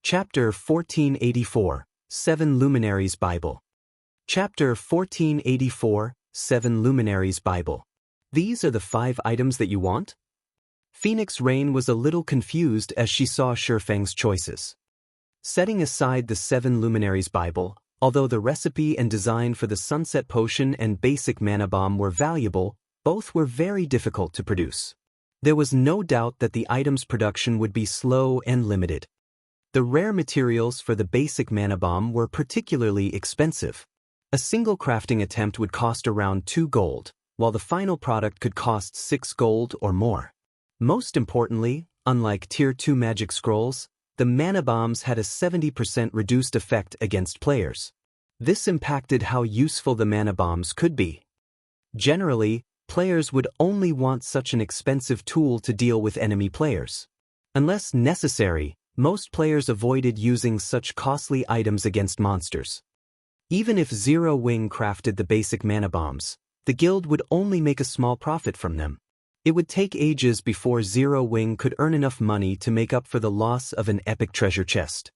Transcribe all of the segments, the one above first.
Chapter 1484, 7 Luminaries Bible. Chapter 1484, 7 Luminaries Bible. These are the 5 items that you want? Phoenix Rain was a little confused as she saw Feng's choices. Setting aside the 7 Luminaries Bible, although the recipe and design for the Sunset Potion and basic Mana Bomb were valuable, both were very difficult to produce. There was no doubt that the item's production would be slow and limited. The rare materials for the basic Mana Bomb were particularly expensive. A single crafting attempt would cost around 2 gold, while the final product could cost 6 gold or more. Most importantly, unlike Tier 2 magic scrolls, the Mana Bombs had a 70% reduced effect against players. This impacted how useful the Mana Bombs could be. Generally, players would only want such an expensive tool to deal with enemy players. Unless necessary, most players avoided using such costly items against monsters. Even if Zero Wing crafted the basic Mana Bombs, the guild would only make a small profit from them. It would take ages before Zero Wing could earn enough money to make up for the loss of an epic treasure chest.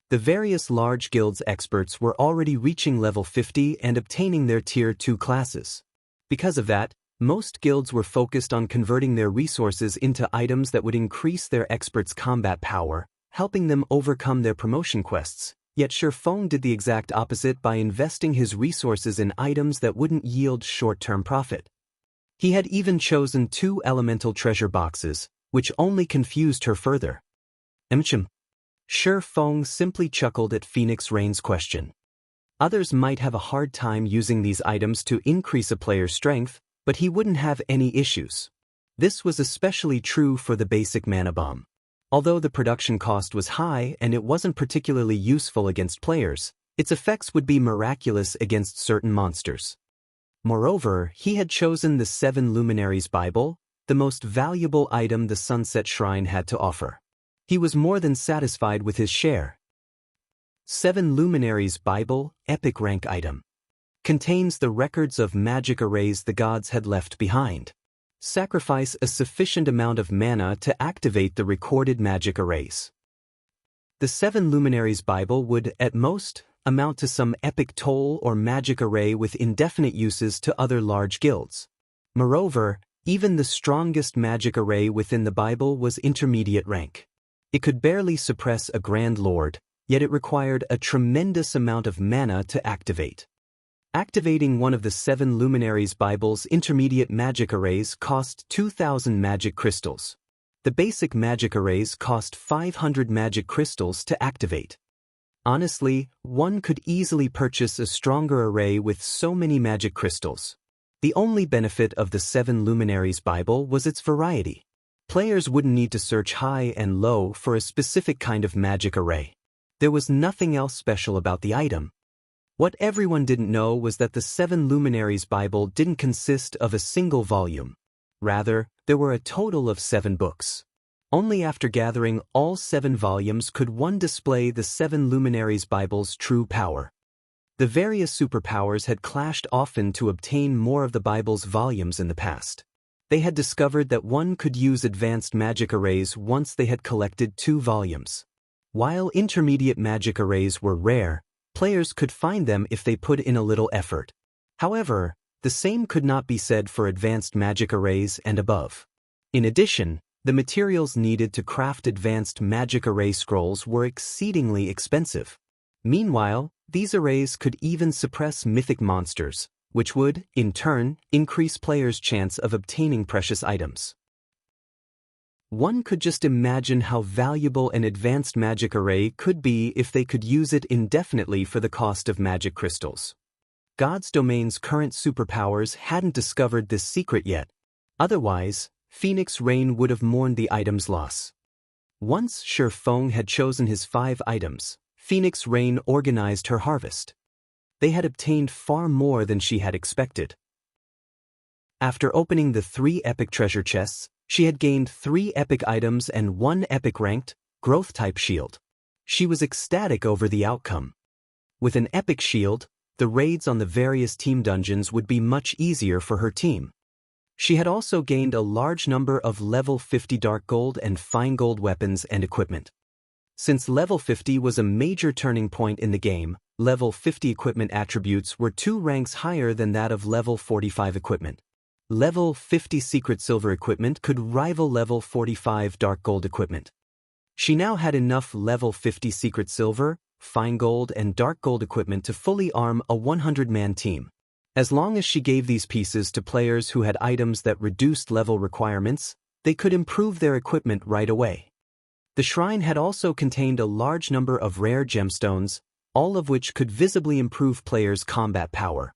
The various large guilds experts were already reaching level 50 and obtaining their Tier 2 classes. Because of that, most guilds were focused on converting their resources into items that would increase their experts' combat power, helping them overcome their promotion quests. Yet Feng did the exact opposite by investing his resources in items that wouldn't yield short-term profit. He had even chosen 2 elemental treasure boxes, which only confused her further. Feng simply chuckled at Phoenix Rain's question. Others might have a hard time using these items to increase a player's strength, but he wouldn't have any issues. This was especially true for the basic Mana Bomb. Although the production cost was high and it wasn't particularly useful against players, its effects would be miraculous against certain monsters. Moreover, he had chosen the 7 Luminaries Bible, the most valuable item the Sunset Shrine had to offer. He was more than satisfied with his share. 7 Luminaries Bible, Epic Rank Item. Contains the records of magic arrays the gods had left behind. Sacrifice a sufficient amount of mana to activate the recorded magic arrays. The 7 Luminaries Bible would, at most, amount to some epic toll or magic array with indefinite uses to other large guilds. Moreover, even the strongest magic array within the Bible was intermediate rank. It could barely suppress a Grand Lord, yet it required a tremendous amount of mana to activate. Activating one of the 7 Luminaries Bible's intermediate magic arrays cost 2,000 magic crystals. The basic magic arrays cost 500 magic crystals to activate. Honestly, one could easily purchase a stronger array with so many magic crystals. The only benefit of the 7 Luminaries Bible was its variety. Players wouldn't need to search high and low for a specific kind of magic array. There was nothing else special about the item. What everyone didn't know was that the 7 Luminaries Bible didn't consist of a single volume. Rather, there were a total of 7 books. Only after gathering all 7 volumes could one display the 7 Luminaries Bible's true power. The various superpowers had clashed often to obtain more of the Bible's volumes in the past. They had discovered that one could use advanced magic arrays once they had collected 2 volumes. While intermediate magic arrays were rare, players could find them if they put in a little effort. However, the same could not be said for advanced magic arrays and above. In addition, the materials needed to craft advanced magic array scrolls were exceedingly expensive. Meanwhile, these arrays could even suppress mythic monsters, which would, in turn, increase players' chance of obtaining precious items. One could just imagine how valuable an advanced magic array could be if they could use it indefinitely for the cost of magic crystals. God's Domain's current superpowers hadn't discovered this secret yet. Otherwise, Phoenix Rain would have mourned the item's loss. Once Feng had chosen his 5 items, Phoenix Rain organized her harvest. They had obtained far more than she had expected. After opening the 3 epic treasure chests, she had gained 3 epic items and 1 epic ranked, growth-type shield. She was ecstatic over the outcome. With an epic shield, the raids on the various team dungeons would be much easier for her team. She had also gained a large number of level 50 dark gold and fine gold weapons and equipment. Since level 50 was a major turning point in the game, level 50 equipment attributes were 2 ranks higher than that of level 45 equipment. Level 50 Secret Silver equipment could rival level 45 Dark Gold equipment. She now had enough level 50 Secret Silver, Fine Gold and Dark Gold equipment to fully arm a 100-man team. As long as she gave these pieces to players who had items that reduced level requirements, they could improve their equipment right away. The shrine had also contained a large number of rare gemstones, all of which could visibly improve players' combat power.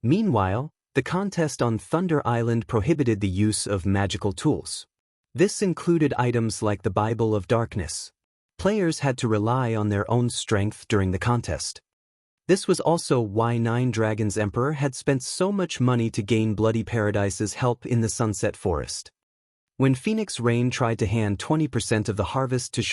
Meanwhile, the contest on Thunder Island prohibited the use of magical tools. This included items like the Bible of Darkness. Players had to rely on their own strength during the contest. This was also why Nine Dragons Emperor had spent so much money to gain Bloody Paradise's help in the Sunset Forest. When Phoenix Rain tried to hand 20% of the harvest to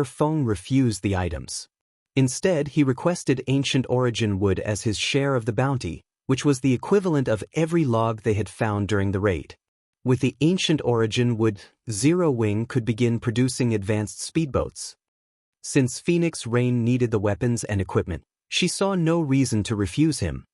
Feng refused the items. Instead, he requested Ancient Origin Wood as his share of the bounty, which was the equivalent of every log they had found during the raid. With the Ancient Origin Wood, Zero Wing could begin producing advanced speedboats. Since Phoenix Rain needed the weapons and equipment, she saw no reason to refuse him.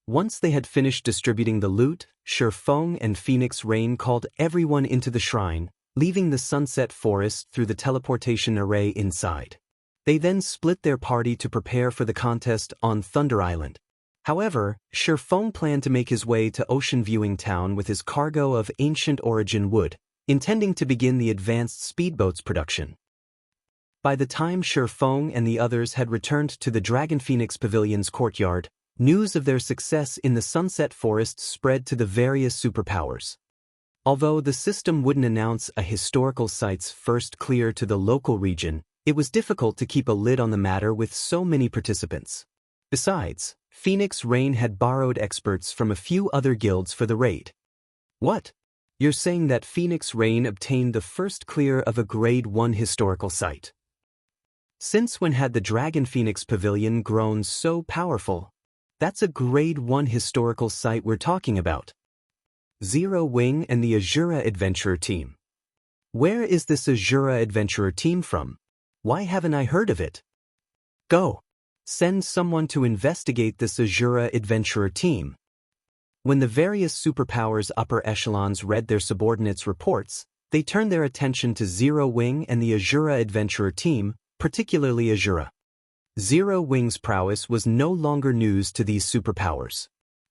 Once they had finished distributing the loot, Feng and Phoenix Rain called everyone into the shrine, leaving the Sunset Forest through the teleportation array inside. They then split their party to prepare for the contest on Thunder Island. However, Feng planned to make his way to Ocean Viewing Town with his cargo of Ancient Origin Wood, intending to begin the advanced speedboats production. By the time Feng and the others had returned to the Dragon Phoenix Pavilion's courtyard, news of their success in the Sunset Forest spread to the various superpowers. Although the system wouldn't announce a historical site's first clear to the local region, it was difficult to keep a lid on the matter with so many participants. Besides, Phoenix Rain had borrowed experts from a few other guilds for the raid. What? You're saying that Phoenix Rain obtained the first clear of a Grade 1 historical site? Since when had the Dragon Phoenix Pavilion grown so powerful? That's a Grade 1 historical site we're talking about. Zero Wing and the Azura Adventurer team. Where is this Azura Adventurer team from? Why haven't I heard of it? Go. Send someone to investigate this Azura Adventurer team. When the various superpowers upper echelons read their subordinates' reports, they turned their attention to Zero Wing and the Azura Adventurer team, particularly Azura. Zero Wing's prowess was no longer news to these superpowers.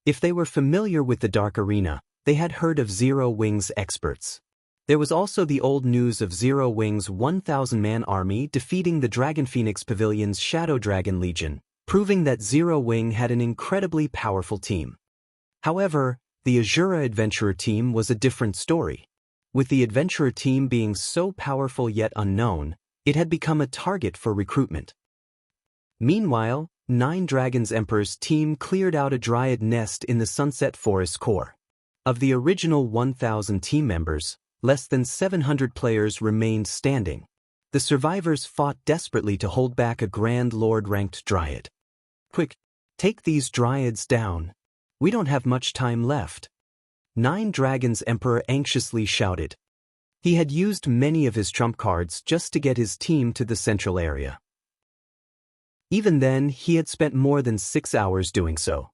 If they were familiar with the Dark Arena, they had heard of Zero Wing's experts. There was also the old news of Zero Wing's 1,000-man army defeating the Dragon Phoenix Pavilion's Shadow Dragon Legion, proving that Zero Wing had an incredibly powerful team. However, the Azura Adventurer team was a different story. With the Adventurer team being so powerful yet unknown, it had become a target for recruitment. Meanwhile, Nine Dragons Emperor's team cleared out a dryad nest in the Sunset Forest core. Of the original 1,000 team members, less than 700 players remained standing. The survivors fought desperately to hold back a Grand Lord-ranked dryad. Quick, take these dryads down. We don't have much time left. Nine Dragons Emperor anxiously shouted. He had used many of his trump cards just to get his team to the central area. Even then, he had spent more than 6 hours doing so.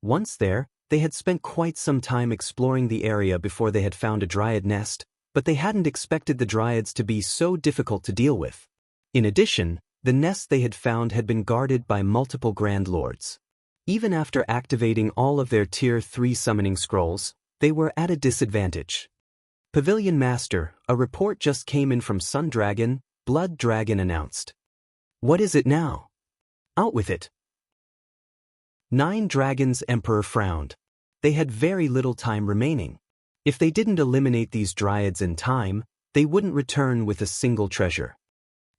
Once there, they had spent quite some time exploring the area before they had found a dryad nest, but they hadn't expected the dryads to be so difficult to deal with. In addition, the nest they had found had been guarded by multiple Grand Lords. Even after activating all of their Tier 3 summoning scrolls, they were at a disadvantage. Pavilion Master, a report just came in from Sun Dragon, Blood Dragon announced. What is it now? Out with it. Nine Dragons Emperor frowned. They had very little time remaining. If they didn't eliminate these dryads in time, they wouldn't return with a single treasure.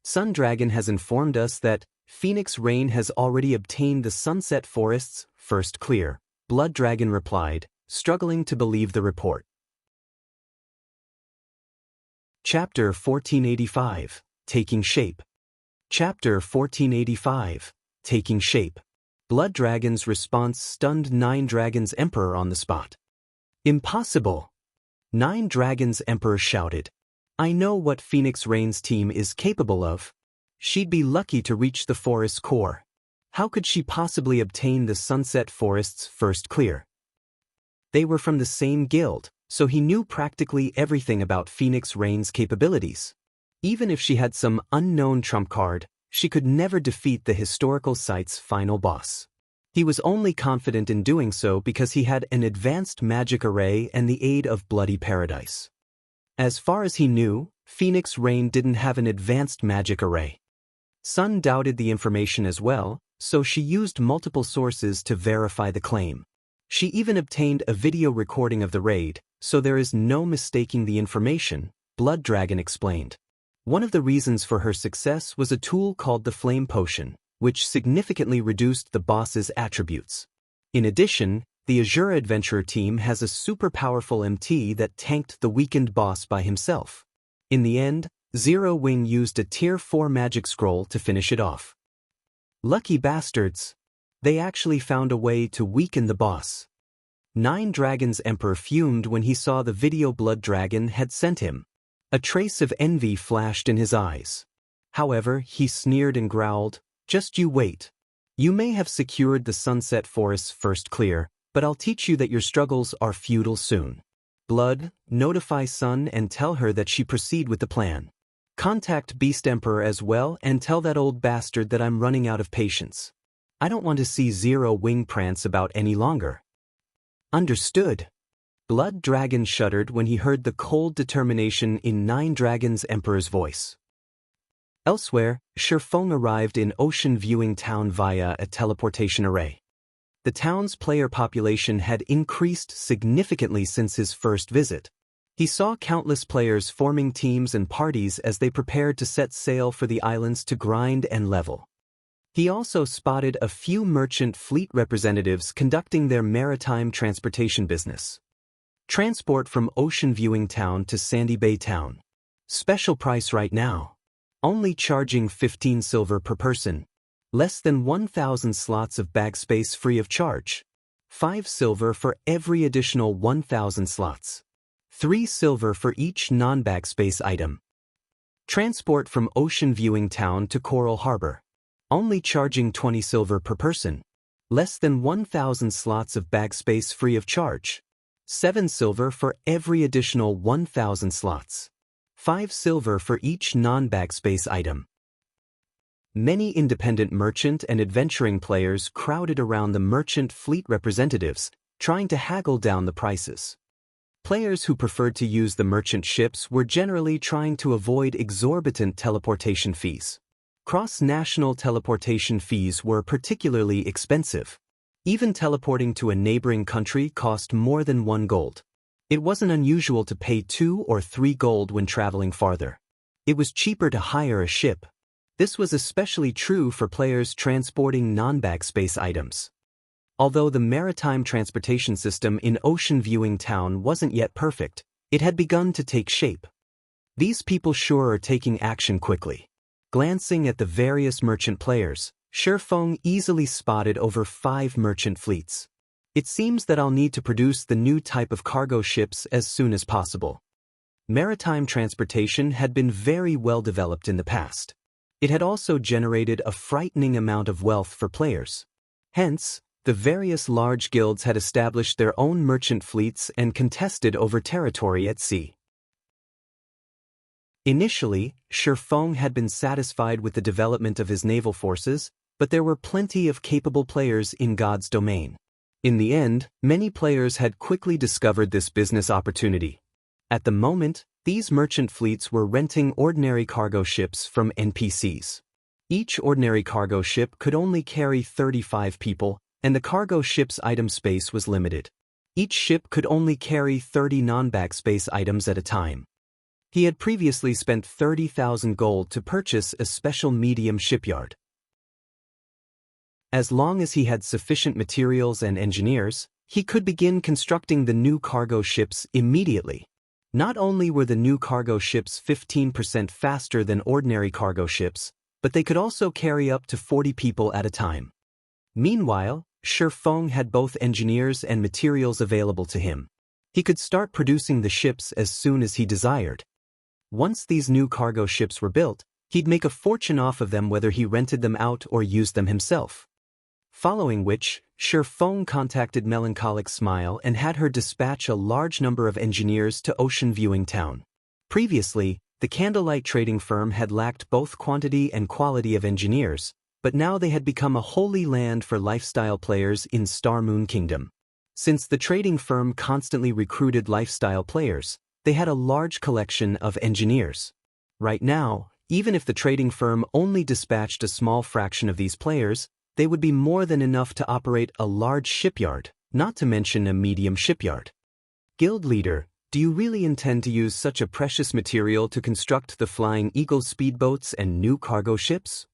Sun Dragon has informed us that Phoenix Rain has already obtained the Sunset Forest's first clear, Blood Dragon replied, struggling to believe the report. Chapter 1485, Taking Shape. Chapter 1485, Taking Shape. Blood Dragon's response stunned Nine Dragons Emperor on the spot. Impossible! Nine Dragons Emperor shouted. I know what Phoenix Rain's team is capable of. she'd be lucky to reach the forest's core. How could she possibly obtain the Sunset Forest's first clear? They were from the same guild, so he knew practically everything about Phoenix Rain's capabilities. Even if she had some unknown trump card, she could never defeat the historical site's final boss. He was only confident in doing so because he had an advanced magic array and the aid of Bloody Paradise. As far as he knew, Phoenix Rain didn't have an advanced magic array. Sun doubted the information as well, so she used multiple sources to verify the claim. She even obtained a video recording of the raid, so there is no mistaking the information, Blood Dragon explained. One of the reasons for her success was a tool called the Flame Potion, which significantly reduced the boss's attributes. In addition, the Azure Adventurer team has a super powerful MT that tanked the weakened boss by himself. In the end, Zero Wing used a Tier 4 magic scroll to finish it off. Lucky bastards! They actually found a way to weaken the boss. Nine Dragons Emperor fumed when he saw the video Blood Dragon had sent him. A trace of envy flashed in his eyes. However, he sneered and growled, "Just you wait. You may have secured the Sunset Forest's first clear, but I'll teach you that your struggles are futile soon. Blood, notify Sun and tell her that she proceed with the plan. Contact Beast Emperor as well and tell that old bastard that I'm running out of patience. I don't want to see Zero Wing prance about any longer." Understood. Blood Dragon shuddered when he heard the cold determination in Nine Dragons Emperor's voice. Elsewhere, Feng arrived in Ocean Viewing Town via a teleportation array. The town's player population had increased significantly since his first visit. He saw countless players forming teams and parties as they prepared to set sail for the islands to grind and level. He also spotted a few merchant fleet representatives conducting their maritime transportation business. Transport from Ocean Viewing Town to Sandy Bay Town. Special price right now. Only charging 15 silver per person. Less than 1,000 slots of bag space free of charge. 5 silver for every additional 1,000 slots. 3 silver for each non-bag space item. Transport from Ocean Viewing Town to Coral Harbor. Only charging 20 silver per person. Less than 1,000 slots of bag space free of charge. 7 silver for every additional 1,000 slots. 5 silver for each non-bag space item. Many independent merchant and adventuring players crowded around the merchant fleet representatives, trying to haggle down the prices. Players who preferred to use the merchant ships were generally trying to avoid exorbitant teleportation fees. Cross-national teleportation fees were particularly expensive. Even teleporting to a neighboring country cost more than 1 gold. It wasn't unusual to pay 2 or 3 gold when traveling farther. It was cheaper to hire a ship. This was especially true for players transporting non-bag space items. Although the maritime transportation system in Ocean Viewing Town wasn't yet perfect, it had begun to take shape. These people sure are taking action quickly. Glancing at the various merchant players, Feng easily spotted over 5 merchant fleets. It seems that I'll need to produce the new type of cargo ships as soon as possible. Maritime transportation had been very well developed in the past. It had also generated a frightening amount of wealth for players. Hence, the various large guilds had established their own merchant fleets and contested over territory at sea. Initially, Feng had been satisfied with the development of his naval forces, but there were plenty of capable players in God's domain. In the end, many players had quickly discovered this business opportunity. At the moment, these merchant fleets were renting ordinary cargo ships from NPCs. Each ordinary cargo ship could only carry 35 people, and the cargo ship's item space was limited. Each ship could only carry 30 non-bag space items at a time. He had previously spent 30,000 gold to purchase a special medium shipyard. As long as he had sufficient materials and engineers, he could begin constructing the new cargo ships immediately. Not only were the new cargo ships 15% faster than ordinary cargo ships, but they could also carry up to 40 people at a time. Meanwhile, Feng had both engineers and materials available to him. He could start producing the ships as soon as he desired. Once these new cargo ships were built, He'd make a fortune off of them whether he rented them out or used them himself. Following which, Feng contacted Melancholic Smile and had her dispatch a large number of engineers to Ocean Viewing Town. Previously, the candlelight trading firm had lacked both quantity and quality of engineers, but now they had become a holy land for lifestyle players in Star Moon Kingdom. Since the trading firm constantly recruited lifestyle players, they had a large collection of engineers. Right now, even if the trading firm only dispatched a small fraction of these players, they would be more than enough to operate a large shipyard, not to mention a medium shipyard. Guild leader, do you really intend to use such a precious material to construct the Flying Eagle speedboats and new cargo ships?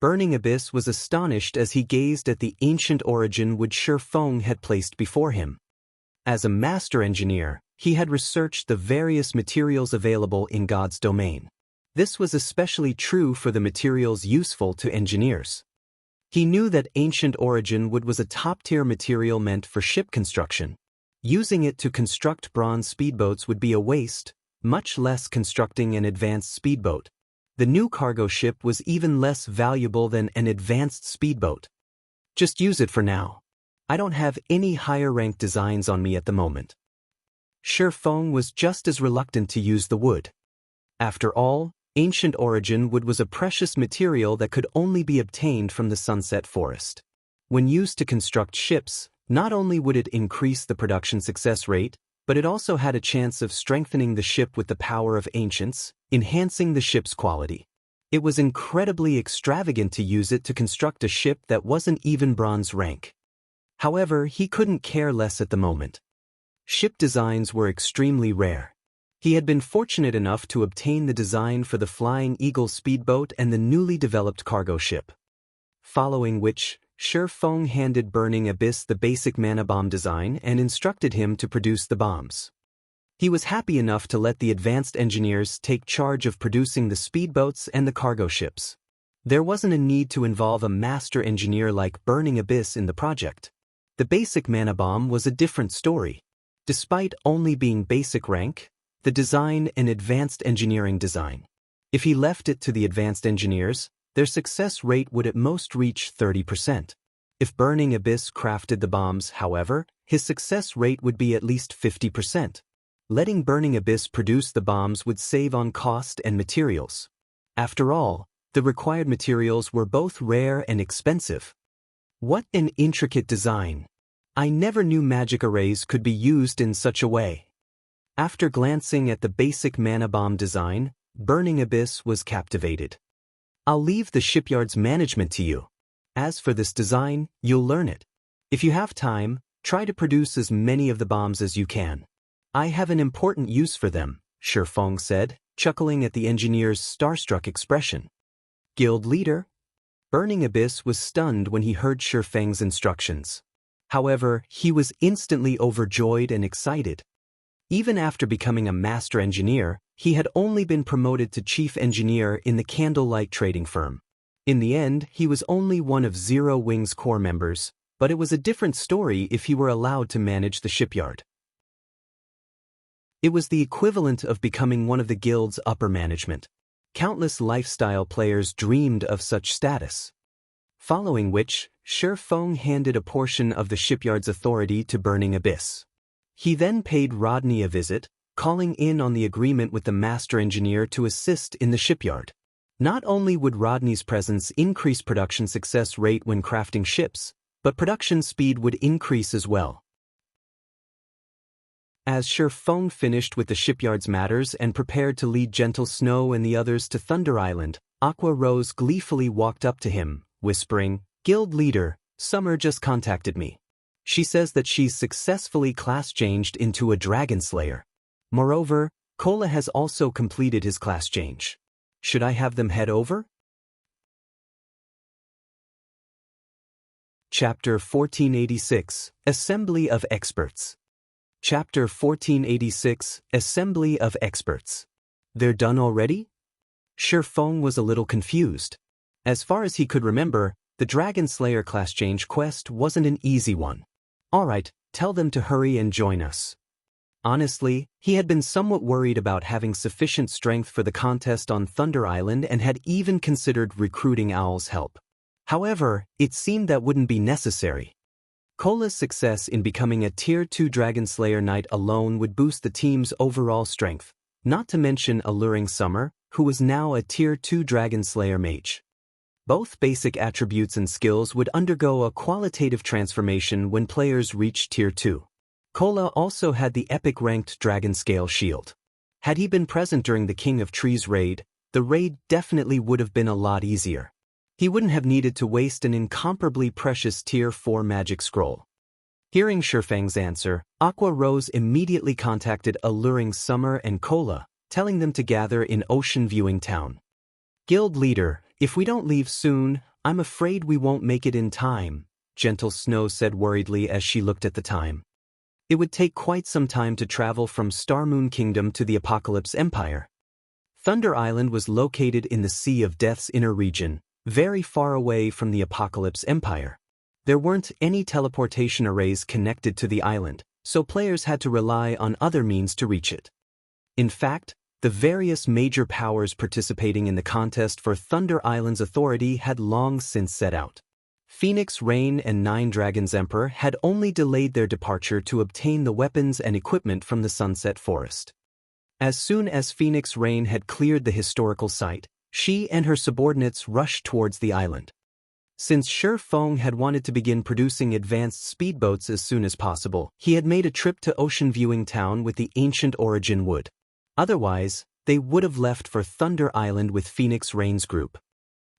Burning Abyss was astonished as he gazed at the ancient origin which Feng had placed before him. As a master engineer, he had researched the various materials available in God's domain. This was especially true for the materials useful to engineers. He knew that ancient origin wood was a top-tier material meant for ship construction. Using it to construct bronze speedboats would be a waste, much less constructing an advanced speedboat. The new cargo ship was even less valuable than an advanced speedboat. Just use it for now. I don't have any higher-ranked designs on me at the moment. Feng was just as reluctant to use the wood. After all, ancient origin wood was a precious material that could only be obtained from the Sunset Forest. When used to construct ships, not only would it increase the production success rate, but it also had a chance of strengthening the ship with the power of ancients, enhancing the ship's quality. It was incredibly extravagant to use it to construct a ship that wasn't even bronze rank. However, he couldn't care less at the moment. Ship designs were extremely rare. He had been fortunate enough to obtain the design for the Flying Eagle speedboat and the newly developed cargo ship. Following which, Feng handed Burning Abyss the basic mana bomb design and instructed him to produce the bombs. He was happy enough to let the advanced engineers take charge of producing the speedboats and the cargo ships. There wasn't a need to involve a master engineer like Burning Abyss in the project. The basic mana bomb was a different story. Despite only being basic rank, the design and advanced engineering design. If he left it to the advanced engineers, their success rate would at most reach 30%. If Burning Abyss crafted the bombs, however, his success rate would be at least 50%. Letting Burning Abyss produce the bombs would save on cost and materials. After all, the required materials were both rare and expensive. What an intricate design! I never knew magic arrays could be used in such a way. After glancing at the basic mana bomb design, Burning Abyss was captivated. I'll leave the shipyard's management to you. As for this design, you'll learn it. If you have time, try to produce as many of the bombs as you can. I have an important use for them, Feng said, chuckling at the engineer's starstruck expression. Guild leader? Burning Abyss was stunned when he heard Feng's instructions. However, he was instantly overjoyed and excited. Even after becoming a master engineer, he had only been promoted to chief engineer in the candlelight trading firm. In the end, he was only one of Zero Wing's core members, but it was a different story if he were allowed to manage the shipyard. It was the equivalent of becoming one of the guild's upper management. Countless lifestyle players dreamed of such status. Following which, Feng handed a portion of the shipyard's authority to Burning Abyss. He then paid Rodney a visit, calling in on the agreement with the master engineer to assist in the shipyard. Not only would Rodney's presence increase production success rate when crafting ships, but production speed would increase as well. As Feng finished with the shipyard's matters and prepared to lead Gentle Snow and the others to Thunder Island, Aqua Rose gleefully walked up to him, whispering, "Guild leader, Summer just contacted me. She says that she's successfully class changed into a Dragon Slayer. Moreover, Kola has also completed his class change. Should I have them head over?" Chapter 1486, Assembly of Experts. Chapter 1486, Assembly of Experts. They're done already? Feng was a little confused. As far as he could remember, the Dragon Slayer class change quest wasn't an easy one. Alright, tell them to hurry and join us. Honestly, he had been somewhat worried about having sufficient strength for the contest on Thunder Island and had even considered recruiting Owl's help. However, it seemed that wouldn't be necessary. Cola's success in becoming a Tier 2 Dragon Slayer Knight alone would boost the team's overall strength, not to mention Alluring Summer, who was now a Tier 2 Dragon Slayer Mage. Both basic attributes and skills would undergo a qualitative transformation when players reached Tier 2. Cola also had the epic ranked Dragon Scale Shield. Had he been present during the King of Trees raid, the raid definitely would have been a lot easier. He wouldn't have needed to waste an incomparably precious Tier 4 magic scroll. Hearing Shifeng's answer, Aqua Rose immediately contacted Alluring Summer and Cola, telling them to gather in Ocean Viewing Town. Guild leader, if we don't leave soon, I'm afraid we won't make it in time, Gentle Snow said worriedly as she looked at the time. It would take quite some time to travel from Starmoon Kingdom to the Apocalypse Empire. Thunder Island was located in the Sea of Death's inner region, very far away from the Apocalypse Empire. There weren't any teleportation arrays connected to the island, so players had to rely on other means to reach it. In fact, the various major powers participating in the contest for Thunder Island's authority had long since set out. Phoenix Rain and Nine Dragons Emperor had only delayed their departure to obtain the weapons and equipment from the Sunset Forest. As soon as Phoenix Rain had cleared the historical site, she and her subordinates rushed towards the island. Since Feng had wanted to begin producing advanced speedboats as soon as possible, he had made a trip to Ocean Viewing Town with the ancient Origin Wood. Otherwise, they would have left for Thunder Island with Phoenix Rain's group.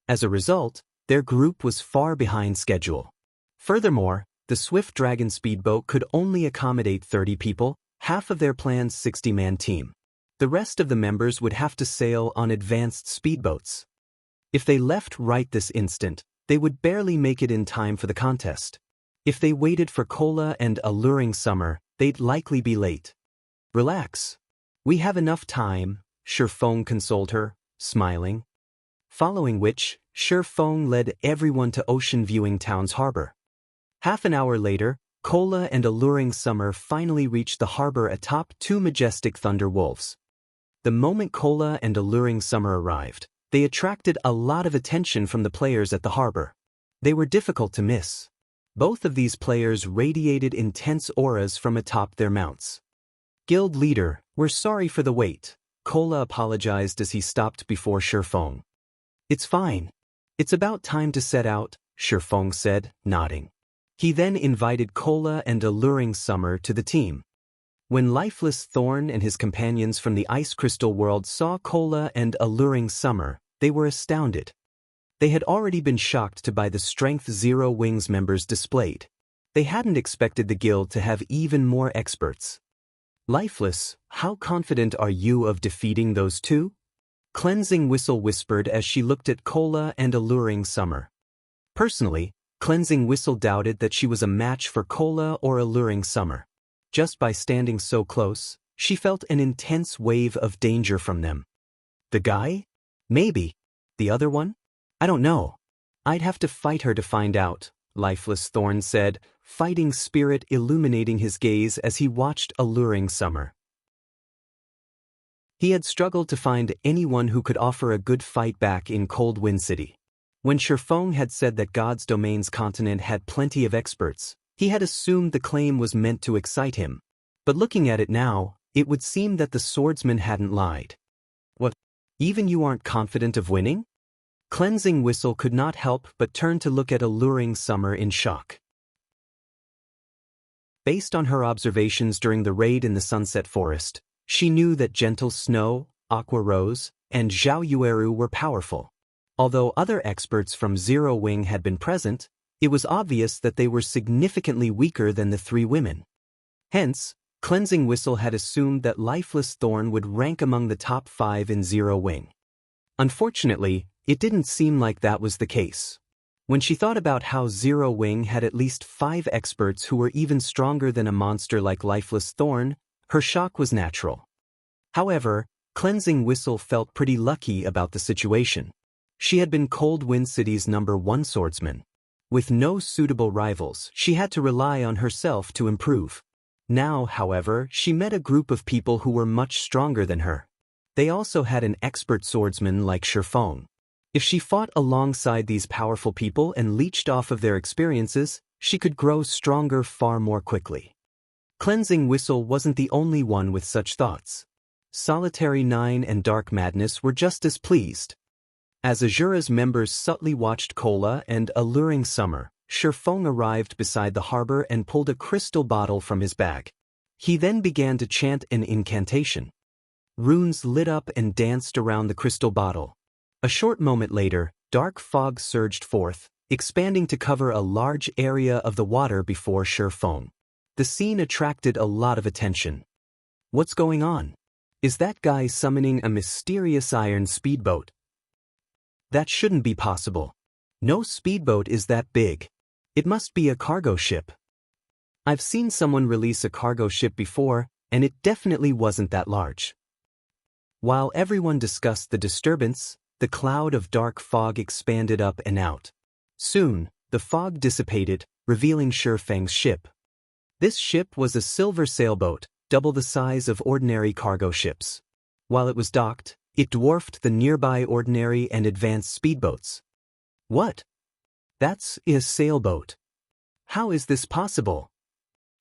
As a result, their group was far behind schedule. Furthermore, the Swift Dragon speedboat could only accommodate 30 people, half of their planned 60-man team. The rest of the members would have to sail on advanced speedboats. If they left right this instant, they would barely make it in time for the contest. If they waited for Cola and Alluring Summer, they'd likely be late. Relax. We have enough time, Feng consoled her, smiling. Following which, Feng led everyone to Ocean Viewing Town's harbor. Half an hour later, Cola and Alluring Summer finally reached the harbor atop two majestic thunder wolves. The moment Cola and Alluring Summer arrived, they attracted a lot of attention from the players at the harbor. They were difficult to miss. Both of these players radiated intense auras from atop their mounts. Guild leader, we're sorry for the wait, Cola apologized as he stopped before Feng. It's fine. It's about time to set out, Feng said, nodding. He then invited Cola and Alluring Summer to the team. When Lifeless Thorn and his companions from the Ice Crystal world saw Cola and Alluring Summer, they were astounded. They had already been shocked by the Strength Zero Wings members displayed. They hadn't expected the guild to have even more experts. Lifeless, how confident are you of defeating those two? Cleansing Whistle whispered as she looked at Cola and Alluring Summer. Personally, Cleansing Whistle doubted that she was a match for Cola or Alluring Summer. Just by standing so close, she felt an intense wave of danger from them. The guy? Maybe. The other one? I don't know. I'd have to fight her to find out, Lifeless Thorn said, fighting spirit illuminating his gaze as he watched Alluring Summer. He had struggled to find anyone who could offer a good fight back in Cold Wind City. When Feng had said that God's Domain's continent had plenty of experts, he had assumed the claim was meant to excite him. But looking at it now, it would seem that the swordsman hadn't lied. What? Even you aren't confident of winning? Cleansing Whistle could not help but turn to look at Alluring Summer in shock. Based on her observations during the raid in the Sunset Forest, she knew that Gentle Snow, Aqua Rose, and Zhao Yueru were powerful. Although other experts from Zero Wing had been present, it was obvious that they were significantly weaker than the three women. Hence, Cleansing Whistle had assumed that Lifeless Thorn would rank among the top 5 in Zero Wing. Unfortunately, it didn't seem like that was the case. When she thought about how Zero Wing had at least 5 experts who were even stronger than a monster like Lifeless Thorn, her shock was natural. However, Cleansing Whistle felt pretty lucky about the situation. She had been Cold Wind City's #1 swordsman. With no suitable rivals, she had to rely on herself to improve. Now, however, she met a group of people who were much stronger than her. They also had an expert swordsman like Feng. If she fought alongside these powerful people and leached off of their experiences, she could grow stronger far more quickly. Cleansing Whistle wasn't the only one with such thoughts. Solitary 9 and Dark Madness were just as pleased. As Azura's members subtly watched Cola and Alluring Summer, Feng arrived beside the harbor and pulled a crystal bottle from his bag. He then began to chant an incantation. Runes lit up and danced around the crystal bottle. A short moment later, dark fog surged forth, expanding to cover a large area of the water before Feng. The scene attracted a lot of attention. What's going on? Is that guy summoning a mysterious iron speedboat? That shouldn't be possible. No speedboat is that big. It must be a cargo ship. I've seen someone release a cargo ship before, and it definitely wasn't that large. While everyone discussed the disturbance, the cloud of dark fog expanded up and out. Soon, the fog dissipated, revealing Feng's ship. This ship was a silver sailboat, double the size of ordinary cargo ships. While it was docked, it dwarfed the nearby ordinary and advanced speedboats. What? That's a sailboat. How is this possible?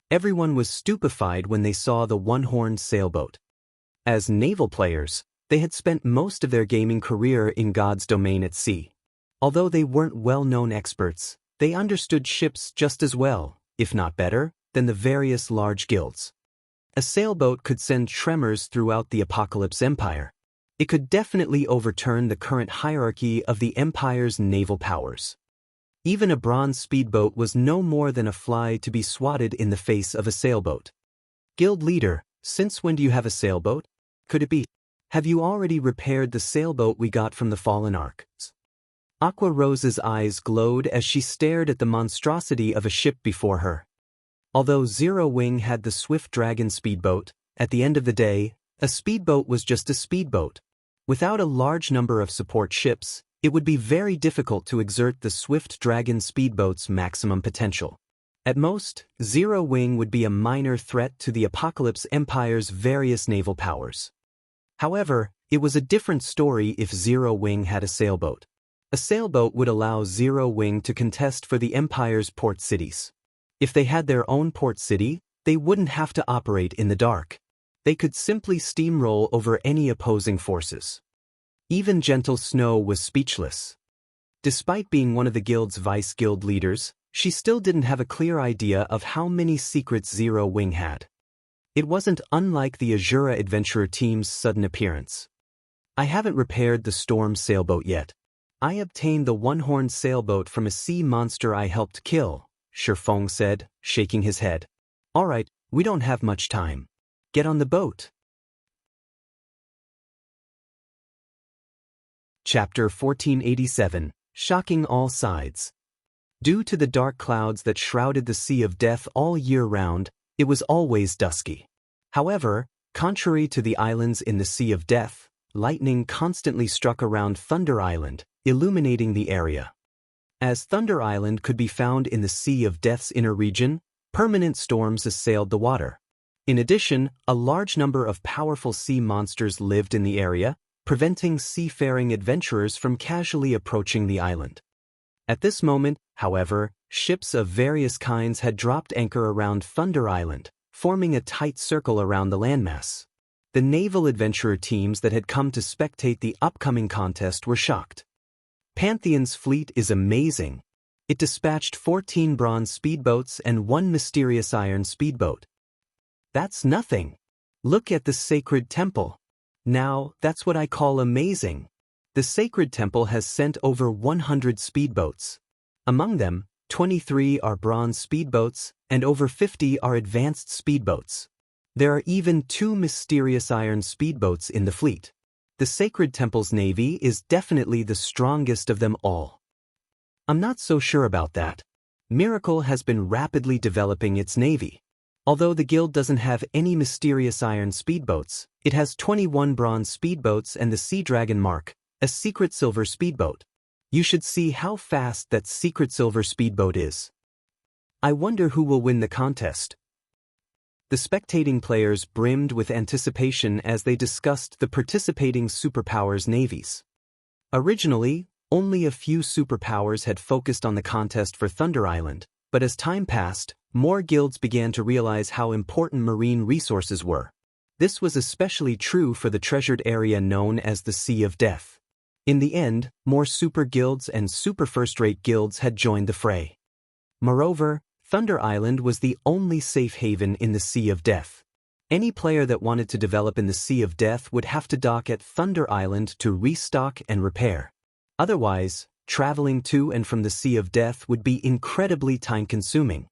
Everyone was stupefied when they saw the one-horned sailboat. As naval players, they had spent most of their gaming career in God's domain at sea. Although they weren't well-known experts, they understood ships just as well, if not better, than the various large guilds. A sailboat could send tremors throughout the Apocalypse Empire. It could definitely overturn the current hierarchy of the Empire's naval powers. Even a bronze speedboat was no more than a fly to be swatted in the face of a sailboat. Guild leader, since when do you have a sailboat? Could it be? Have you already repaired the sailboat we got from the fallen arcs? Aqua Rose's eyes glowed as she stared at the monstrosity of a ship before her. Although Zero Wing had the Swift Dragon speedboat, at the end of the day, a speedboat was just a speedboat. Without a large number of support ships, it would be very difficult to exert the Swift Dragon speedboat's maximum potential. At most, Zero Wing would be a minor threat to the Apocalypse Empire's various naval powers. However, it was a different story if Zero Wing had a sailboat. A sailboat would allow Zero Wing to contest for the Empire's port cities. If they had their own port city, they wouldn't have to operate in the dark. They could simply steamroll over any opposing forces. Even Gentle Snow was speechless. Despite being one of the guild's vice-guild leaders, she still didn't have a clear idea of how many secrets Zero Wing had. It wasn't unlike the Azura adventurer team's sudden appearance. I haven't repaired the Storm sailboat yet. I obtained the one-horned sailboat from a sea monster I helped kill, Feng said, shaking his head. All right, we don't have much time. Get on the boat. Chapter 1487, Shocking All Sides. Due to the dark clouds that shrouded the Sea of Death all year round, it was always dusky. However, contrary to the islands in the Sea of Death, lightning constantly struck around Thunder Island, illuminating the area. As Thunder Island could be found in the Sea of Death's inner region, permanent storms assailed the water. In addition, a large number of powerful sea monsters lived in the area, preventing seafaring adventurers from casually approaching the island. At this moment, however, ships of various kinds had dropped anchor around Thunder Island, forming a tight circle around the landmass. The naval adventurer teams that had come to spectate the upcoming contest were shocked. Pantheon's fleet is amazing. It dispatched 14 bronze speedboats and 1 mysterious iron speedboat. That's nothing. Look at the Sacred Temple. Now, that's what I call amazing. The Sacred Temple has sent over 100 speedboats. Among them, 23 are bronze speedboats, and over 50 are advanced speedboats. There are even 2 mysterious iron speedboats in the fleet. The Sacred Temple's navy is definitely the strongest of them all. I'm not so sure about that. Miracle has been rapidly developing its navy. Although the guild doesn't have any mysterious iron speedboats, it has 21 bronze speedboats and the Sea Dragon Mark, a secret silver speedboat. You should see how fast that secret silver speedboat is. I wonder who will win the contest. The spectating players brimmed with anticipation as they discussed the participating superpowers' navies. Originally, only a few superpowers had focused on the contest for Thunder Island, but as time passed, more guilds began to realize how important marine resources were. This was especially true for the treasured area known as the Sea of Death. In the end, more super guilds and super first-rate guilds had joined the fray. Moreover, Thunder Island was the only safe haven in the Sea of Death. Any player that wanted to develop in the Sea of Death would have to dock at Thunder Island to restock and repair. Otherwise, traveling to and from the Sea of Death would be incredibly time-consuming.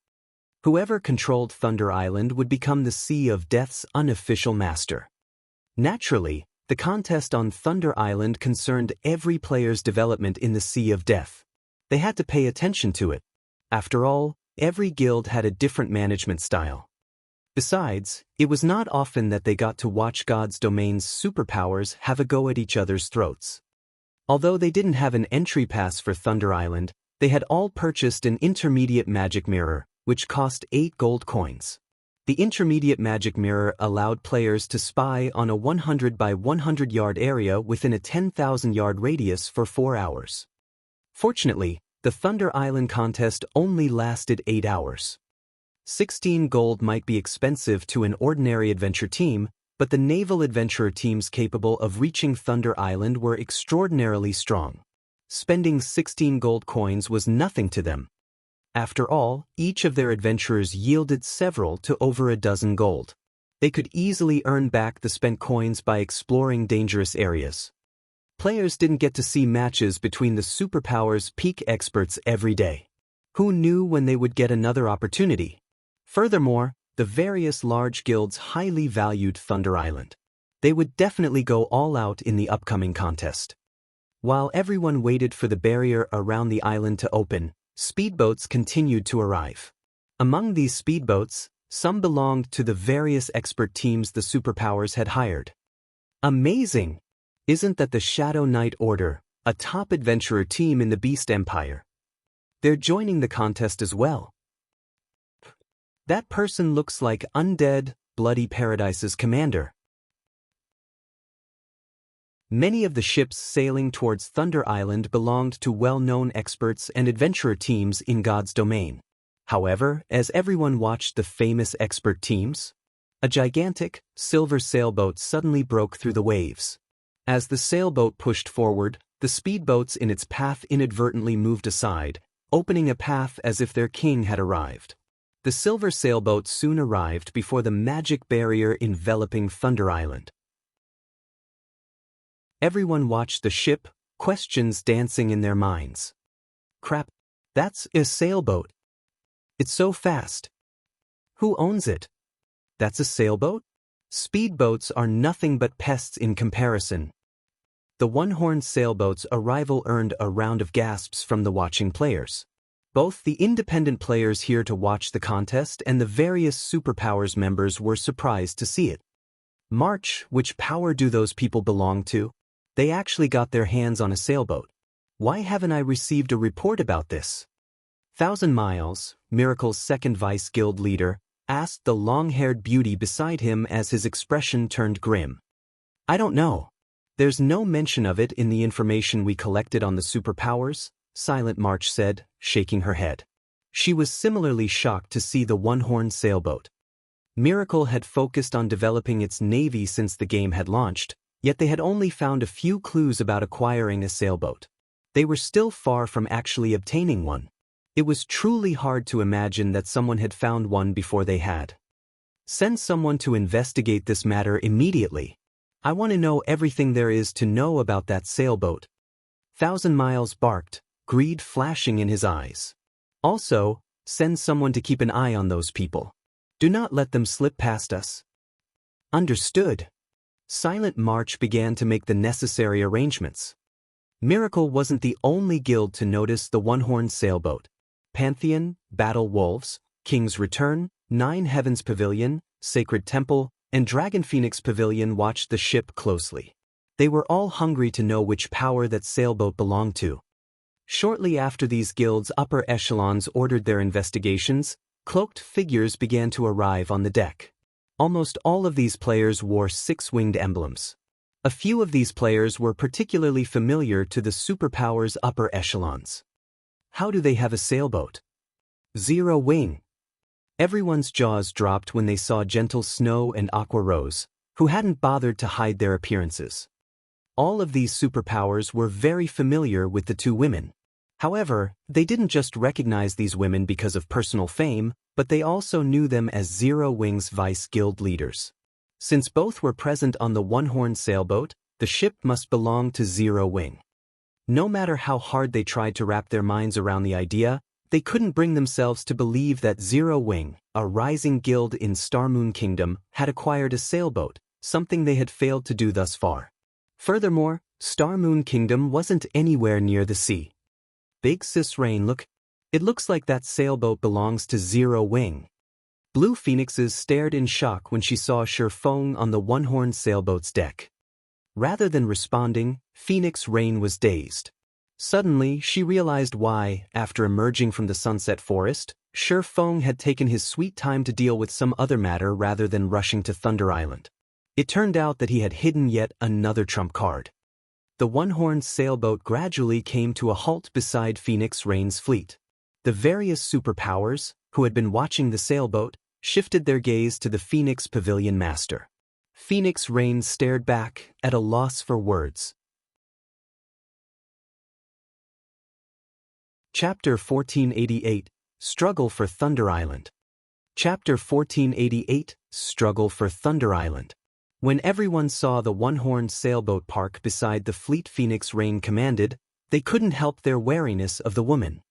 Whoever controlled Thunder Island would become the Sea of Death's unofficial master. Naturally, the contest on Thunder Island concerned every player's development in the Sea of Death. They had to pay attention to it. After all, every guild had a different management style. Besides, it was not often that they got to watch God's domain's superpowers have a go at each other's throats. Although they didn't have an entry pass for Thunder Island, they had all purchased an intermediate magic mirror, which cost 8 gold coins. The intermediate magic mirror allowed players to spy on a 100 by 100 yard area within a 10,000 yard radius for 4 hours. Fortunately, the Thunder Island contest only lasted 8 hours. 16 gold might be expensive to an ordinary adventure team, but the naval adventurer teams capable of reaching Thunder Island were extraordinarily strong. Spending 16 gold coins was nothing to them. After all, each of their adventurers yielded several to over a dozen gold. They could easily earn back the spent coins by exploring dangerous areas. Players didn't get to see matches between the superpowers' peak experts every day. Who knew when they would get another opportunity? Furthermore, the various large guilds highly valued Thunder Island. They would definitely go all out in the upcoming contest. While everyone waited for the barrier around the island to open, speedboats continued to arrive. Among these speedboats, some belonged to the various expert teams the superpowers had hired. Amazing! Isn't that the Shadow Knight Order, a top adventurer team in the Beast Empire? They're joining the contest as well. That person looks like Undead, Bloody Paradise's commander. Many of the ships sailing towards Thunder Island belonged to well-known experts and adventurer teams in God's domain. However, as everyone watched the famous expert teams, a gigantic, silver sailboat suddenly broke through the waves. As the sailboat pushed forward, the speedboats in its path inadvertently moved aside, opening a path as if their king had arrived. The silver sailboat soon arrived before the magic barrier enveloping Thunder Island. Everyone watched the ship, questions dancing in their minds. Crap, that's a sailboat. It's so fast. Who owns it? That's a sailboat? Speedboats are nothing but pests in comparison. The one-horned sailboat's arrival earned a round of gasps from the watching players. Both the independent players here to watch the contest and the various superpowers members were surprised to see it. March, which power do those people belong to? They actually got their hands on a sailboat. Why haven't I received a report about this? 1,000 Miles, Miracle's second vice guild leader, asked the long-haired beauty beside him as his expression turned grim. I don't know. There's no mention of it in the information we collected on the superpowers, Silent March said, shaking her head. She was similarly shocked to see the one-horned sailboat. Miracle had focused on developing its navy since the game had launched, yet they had only found a few clues about acquiring a sailboat. They were still far from actually obtaining one. It was truly hard to imagine that someone had found one before they had. Send someone to investigate this matter immediately. I want to know everything there is to know about that sailboat. 1,000 Miles barked, greed flashing in his eyes. Also, send someone to keep an eye on those people. Do not let them slip past us. Understood. Silent March began to make the necessary arrangements. Miracle wasn't the only guild to notice the one-horned sailboat. Pantheon, Battle Wolves, King's Return, Nine Heavens Pavilion, Sacred Temple, and Dragon Phoenix Pavilion watched the ship closely. They were all hungry to know which power that sailboat belonged to. Shortly after these guilds' upper echelons ordered their investigations, cloaked figures began to arrive on the deck. Almost all of these players wore six-winged emblems. A few of these players were particularly familiar to the superpowers' upper echelons. How do they have a sailboat? Zero wing. Everyone's jaws dropped when they saw Gentle Snow and Aqua Rose, who hadn't bothered to hide their appearances. All of these superpowers were very familiar with the two women. However, they didn't just recognize these women because of personal fame, but they also knew them as Zero Wing's vice guild leaders. Since both were present on the one-horned sailboat, the ship must belong to Zero Wing. No matter how hard they tried to wrap their minds around the idea, they couldn't bring themselves to believe that Zero Wing, a rising guild in Starmoon Kingdom, had acquired a sailboat, something they had failed to do thus far. Furthermore, Starmoon Kingdom wasn't anywhere near the sea. Big Sis Rain, look. It looks like that sailboat belongs to Zero Wing. Blue Phoenixes stared in shock when she saw Feng on the one-horned sailboat's deck. Rather than responding, Phoenix Rain was dazed. Suddenly, she realized why, after emerging from the Sunset Forest, Feng had taken his sweet time to deal with some other matter rather than rushing to Thunder Island. It turned out that he had hidden yet another trump card. The one-horned sailboat gradually came to a halt beside Phoenix Rain's fleet. The various superpowers, who had been watching the sailboat, shifted their gaze to the Phoenix Pavilion Master. Phoenix Rain stared back, at a loss for words. Chapter 1488, Struggle for Thunder Island. Chapter 1488, Struggle for Thunder Island. When everyone saw the one-horned sailboat park beside the fleet Phoenix Rain commanded, they couldn't help their wariness of the woman.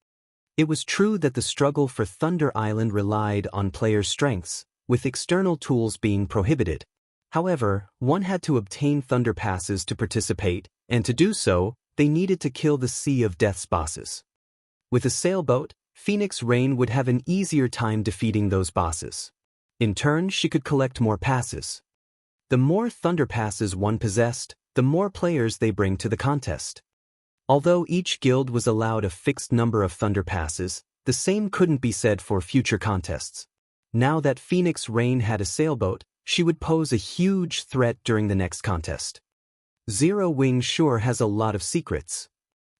It was true that the struggle for Thunder Island relied on player strengths, with external tools being prohibited. However, one had to obtain Thunder Passes to participate, and to do so, they needed to kill the Sea of Death's bosses. With a sailboat, Phoenix Rain would have an easier time defeating those bosses. In turn, she could collect more passes. The more Thunder Passes one possessed, the more players they bring to the contest. Although each guild was allowed a fixed number of Thunder Passes, the same couldn't be said for future contests. Now that Phoenix Rain had a sailboat, she would pose a huge threat during the next contest. Zero Wing sure has a lot of secrets.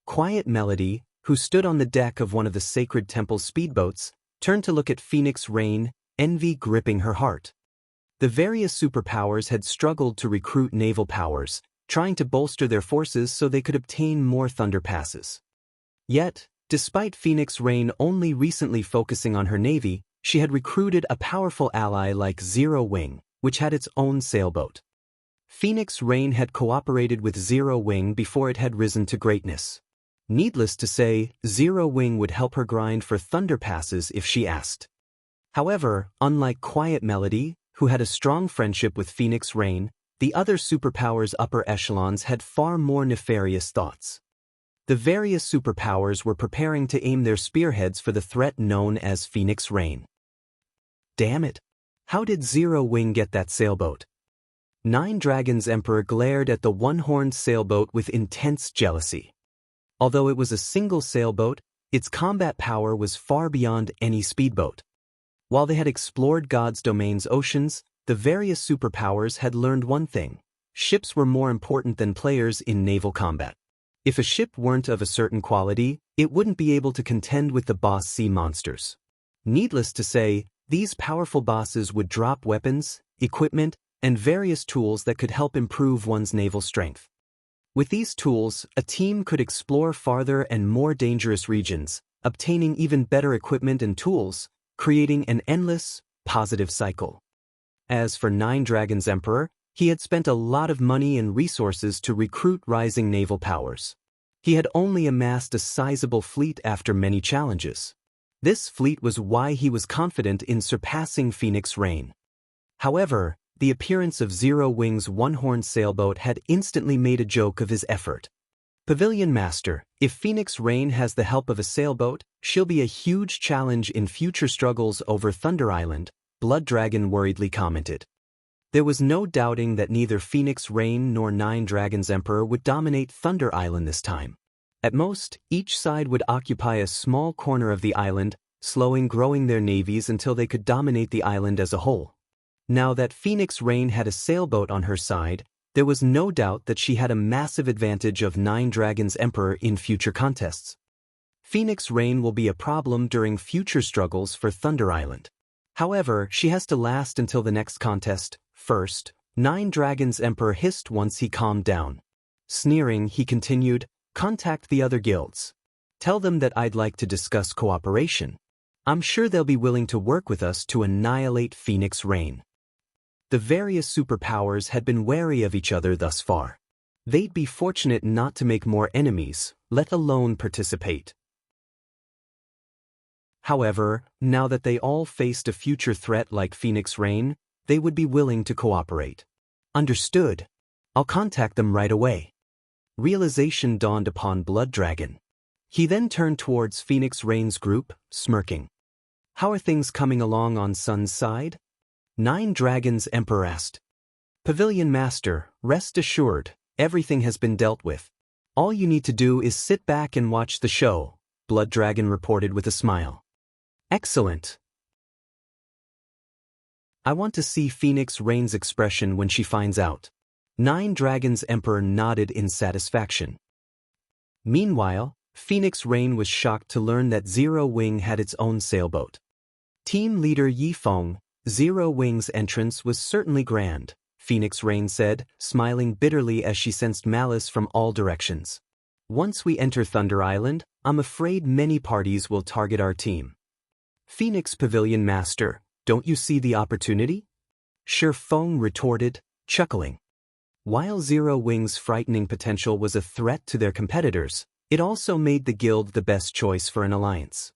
Quiet Melody, who stood on the deck of one of the Sacred Temple's speedboats, turned to look at Phoenix Rain, envy gripping her heart. The various superpowers had struggled to recruit naval powers, trying to bolster their forces so they could obtain more Thunder Passes. Yet, despite Phoenix Rain only recently focusing on her navy, she had recruited a powerful ally like Zero Wing, which had its own sailboat. Phoenix Rain had cooperated with Zero Wing before it had risen to greatness. Needless to say, Zero Wing would help her grind for Thunder Passes if she asked. However, unlike Quiet Melody, who had a strong friendship with Phoenix Rain, the other superpowers' upper echelons had far more nefarious thoughts. The various superpowers were preparing to aim their spearheads for the threat known as Phoenix Rain. Damn it! How did Zero Wing get that sailboat? Nine Dragons Emperor glared at the one-horned sailboat with intense jealousy. Although it was a single sailboat, its combat power was far beyond any speedboat. While they had explored God's Domain's oceans, the various superpowers had learned one thing: ships were more important than players in naval combat. If a ship weren't of a certain quality, it wouldn't be able to contend with the boss sea monsters. Needless to say, these powerful bosses would drop weapons, equipment, and various tools that could help improve one's naval strength. With these tools, a team could explore farther and more dangerous regions, obtaining even better equipment and tools, creating an endless, positive cycle. As for Nine Dragons Emperor, he had spent a lot of money and resources to recruit rising naval powers. He had only amassed a sizable fleet after many challenges. This fleet was why he was confident in surpassing Phoenix Rain. However, the appearance of Zero Wing's one-horned sailboat had instantly made a joke of his effort. Pavilion Master, if Phoenix Rain has the help of a sailboat, she'll be a huge challenge in future struggles over Thunder Island, Blood Dragon worriedly commented. There was no doubting that neither Phoenix Rain nor Nine Dragons Emperor would dominate Thunder Island this time. At most, each side would occupy a small corner of the island, slowly growing their navies until they could dominate the island as a whole. Now that Phoenix Rain had a sailboat on her side, there was no doubt that she had a massive advantage of Nine Dragons Emperor in future contests. Phoenix Rain will be a problem during future struggles for Thunder Island. However, she has to last until the next contest. First, Nine Dragons Emperor hissed once he calmed down. Sneering, he continued, "Contact the other guilds. Tell them that I'd like to discuss cooperation. I'm sure they'll be willing to work with us to annihilate Phoenix Rain." The various superpowers had been wary of each other thus far. They'd be fortunate not to make more enemies, let alone participate. However, now that they all faced a future threat like Phoenix Rain, they would be willing to cooperate. Understood. I'll contact them right away. Realization dawned upon Blood Dragon. He then turned towards Phoenix Rain's group, smirking. "How are things coming along on Sun's side?" Nine Dragons Emperor asked. "Pavilion Master, rest assured, everything has been dealt with. All you need to do is sit back and watch the show," Blood Dragon reported with a smile. "Excellent. I want to see Phoenix Rain's expression when she finds out." Nine Dragons Emperor nodded in satisfaction. Meanwhile, Phoenix Rain was shocked to learn that Zero Wing had its own sailboat. Team leader Yi Feng, Zero Wing's entrance was certainly grand, Phoenix Rain said, smiling bitterly as she sensed malice from all directions. "Once we enter Thunder Island, I'm afraid many parties will target our team." "Phoenix Pavilion Master, don't you see the opportunity?" Feng retorted, chuckling. While Zero Wing's frightening potential was a threat to their competitors, it also made the guild the best choice for an alliance.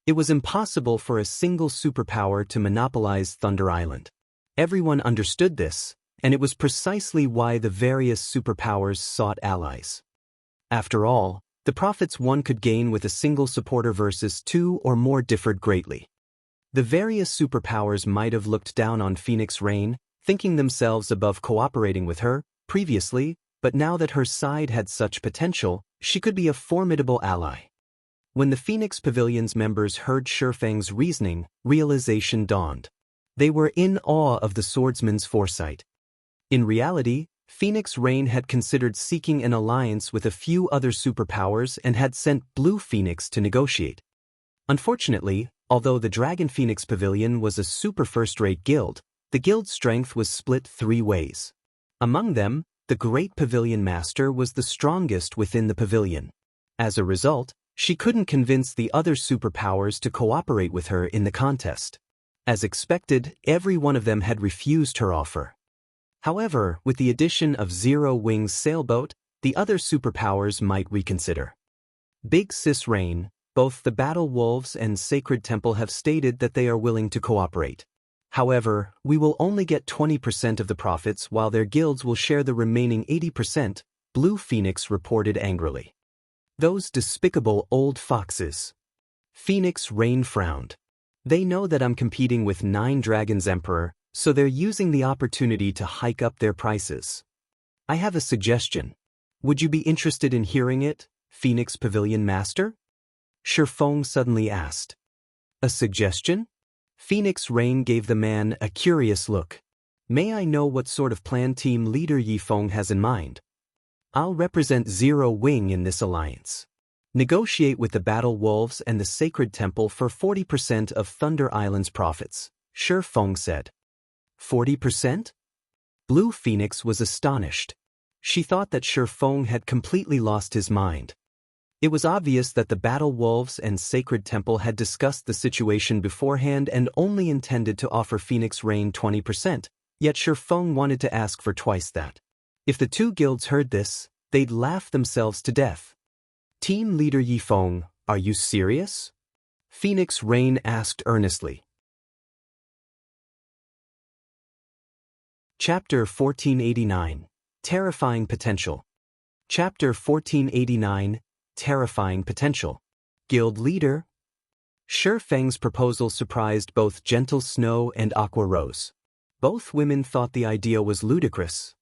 It was impossible for a single superpower to monopolize Thunder Island. Everyone understood this, and it was precisely why the various superpowers sought allies. After all, the profits one could gain with a single supporter versus two or more differed greatly. The various superpowers might have looked down on Phoenix Rain, thinking themselves above cooperating with her, previously, but now that her side had such potential, she could be a formidable ally. When the Phoenix Pavilion's members heard Feng's reasoning, realization dawned. They were in awe of the swordsman's foresight. In reality, Phoenix Rain had considered seeking an alliance with a few other superpowers and had sent Blue Phoenix to negotiate. Unfortunately, although the Dragon Phoenix Pavilion was a super first-rate guild, the guild's strength was split three ways. Among them, the Great Pavilion Master was the strongest within the pavilion. As a result, she couldn't convince the other superpowers to cooperate with her in the contest. As expected, every one of them had refused her offer. However, with the addition of Zero Wing's sailboat, the other superpowers might reconsider. Big Sis Rain, both the Battle Wolves and Sacred Temple have stated that they are willing to cooperate. However, we will only get 20% of the profits while their guilds will share the remaining 80%, Blue Phoenix reported angrily. "Those despicable old foxes." Phoenix Rain frowned. "They know that I'm competing with Nine Dragons Emperor, so they're using the opportunity to hike up their prices. I have a suggestion. Would you be interested in hearing it, Phoenix Pavilion Master?" Feng suddenly asked. "A suggestion?" Phoenix Rain gave the man a curious look. "May I know what sort of plan team leader Yi Feng has in mind?" "I'll represent Zero Wing in this alliance. Negotiate with the Battle Wolves and the Sacred Temple for 40% of Thunder Island's profits," Feng said. 40%? Blue Phoenix was astonished. She thought that Feng had completely lost his mind. It was obvious that the Battle Wolves and Sacred Temple had discussed the situation beforehand and only intended to offer Phoenix Rain 20%, yet Feng wanted to ask for twice that. If the two guilds heard this, they'd laugh themselves to death. "Team leader Yi Feng, are you serious?" Phoenix Rain asked earnestly. Chapter 1489, Terrifying Potential. Chapter 1489, Terrifying Potential. Guild Leader. Feng's proposal surprised both Gentle Snow and Aqua Rose. Both women thought the idea was ludicrous.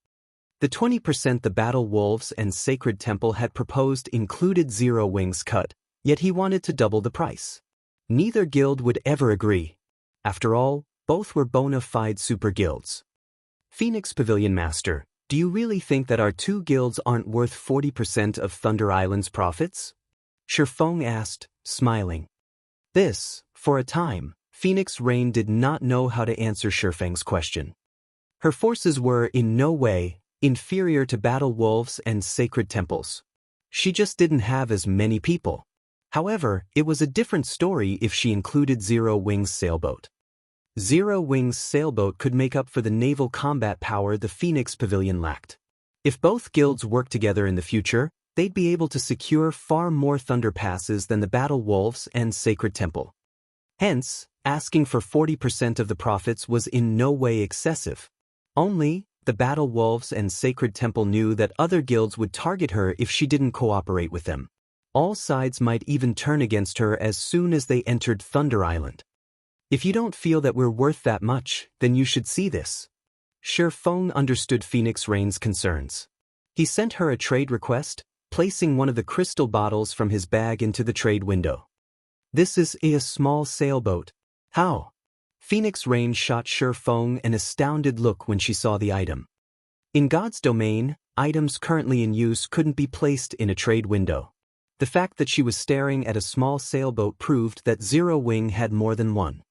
The 20% the Battle Wolves and Sacred Temple had proposed included Zero Wing's cut, yet he wanted to double the price. Neither guild would ever agree. After all, Both were bona fide super guilds. Phoenix Pavilion Master, do you really think that our two guilds aren't worth 40% of Thunder Island's profits? Feng asked, smiling. This, for a time, Phoenix Rain did not know how to answer Feng's question. Her forces were, in no way, inferior to battle wolves and sacred temples. She just didn't have as many people. However, it was a different story if she included Zero Wing's sailboat. Zero Wing's sailboat could make up for the naval combat power the Phoenix Pavilion lacked. If both guilds worked together in the future, they'd be able to secure far more Thunder Passes than the Battle Wolves and Sacred Temple. Hence, asking for 40% of the profits was in no way excessive. Only, the Battle Wolves and Sacred Temple knew that other guilds would target her if she didn't cooperate with them. All sides might even turn against her as soon as they entered Thunder Island. If you don't feel that we're worth that much, then you should see this. Feng understood Phoenix Rain's concerns. He sent her a trade request, placing one of the crystal bottles from his bag into the trade window. This is a small sailboat. How? Phoenix Rain shot Feng an astounded look when she saw the item. In God's domain, items currently in use couldn't be placed in a trade window. The fact that she was staring at a small sailboat proved that Zero Wing had more than one.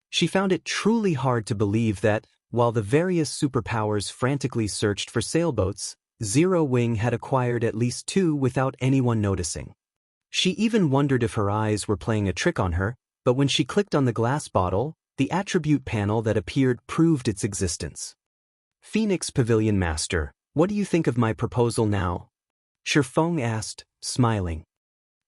She found it truly hard to believe that, while the various superpowers frantically searched for sailboats, Zero Wing had acquired at least two without anyone noticing. She even wondered if her eyes were playing a trick on her, but when she clicked on the glass bottle, the attribute panel that appeared proved its existence. Phoenix Pavilion Master, what do you think of my proposal now? Feng asked, smiling.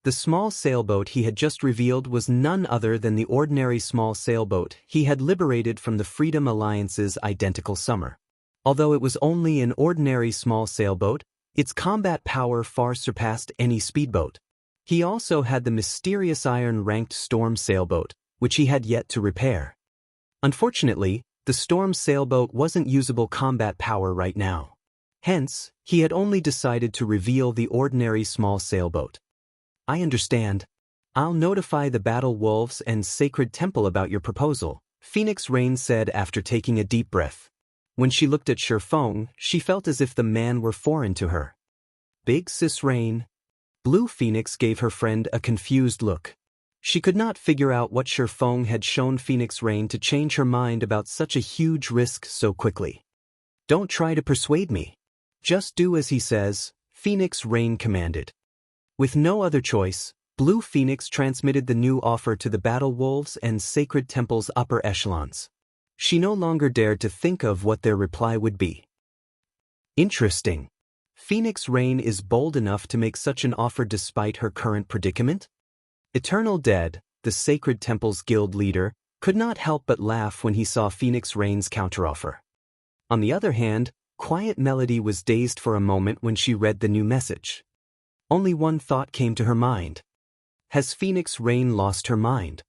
The small sailboat he had just revealed was none other than the ordinary small sailboat he had liberated from the Freedom Alliance's identical summer. Although it was only an ordinary small sailboat, its combat power far surpassed any speedboat. He also had the mysterious iron-ranked Storm sailboat, which he had yet to repair. Unfortunately, the Storm sailboat wasn't usable combat power right now. Hence, he had only decided to reveal the ordinary small sailboat. I understand. I'll notify the Battle Wolves and Sacred Temple about your proposal, Phoenix Rain said after taking a deep breath. When she looked at Feng, she felt as if the man were foreign to her. Big Sis Rain. Blue Phoenix gave her friend a confused look. She could not figure out what Feng had shown Phoenix Rain to change her mind about such a huge risk so quickly. Don't try to persuade me. Just do as he says, Phoenix Rain commanded. With no other choice, Blue Phoenix transmitted the new offer to the Battle Wolves and Sacred Temple's upper echelons. She no longer dared to think of what their reply would be. Interesting. Phoenix Rain is bold enough to make such an offer despite her current predicament? Eternal Dead, the Sacred Temple's guild leader, could not help but laugh when he saw Phoenix Rain's counteroffer. On the other hand, Quiet Melody was dazed for a moment when she read the new message. Only one thought came to her mind. Has Phoenix Rain lost her mind?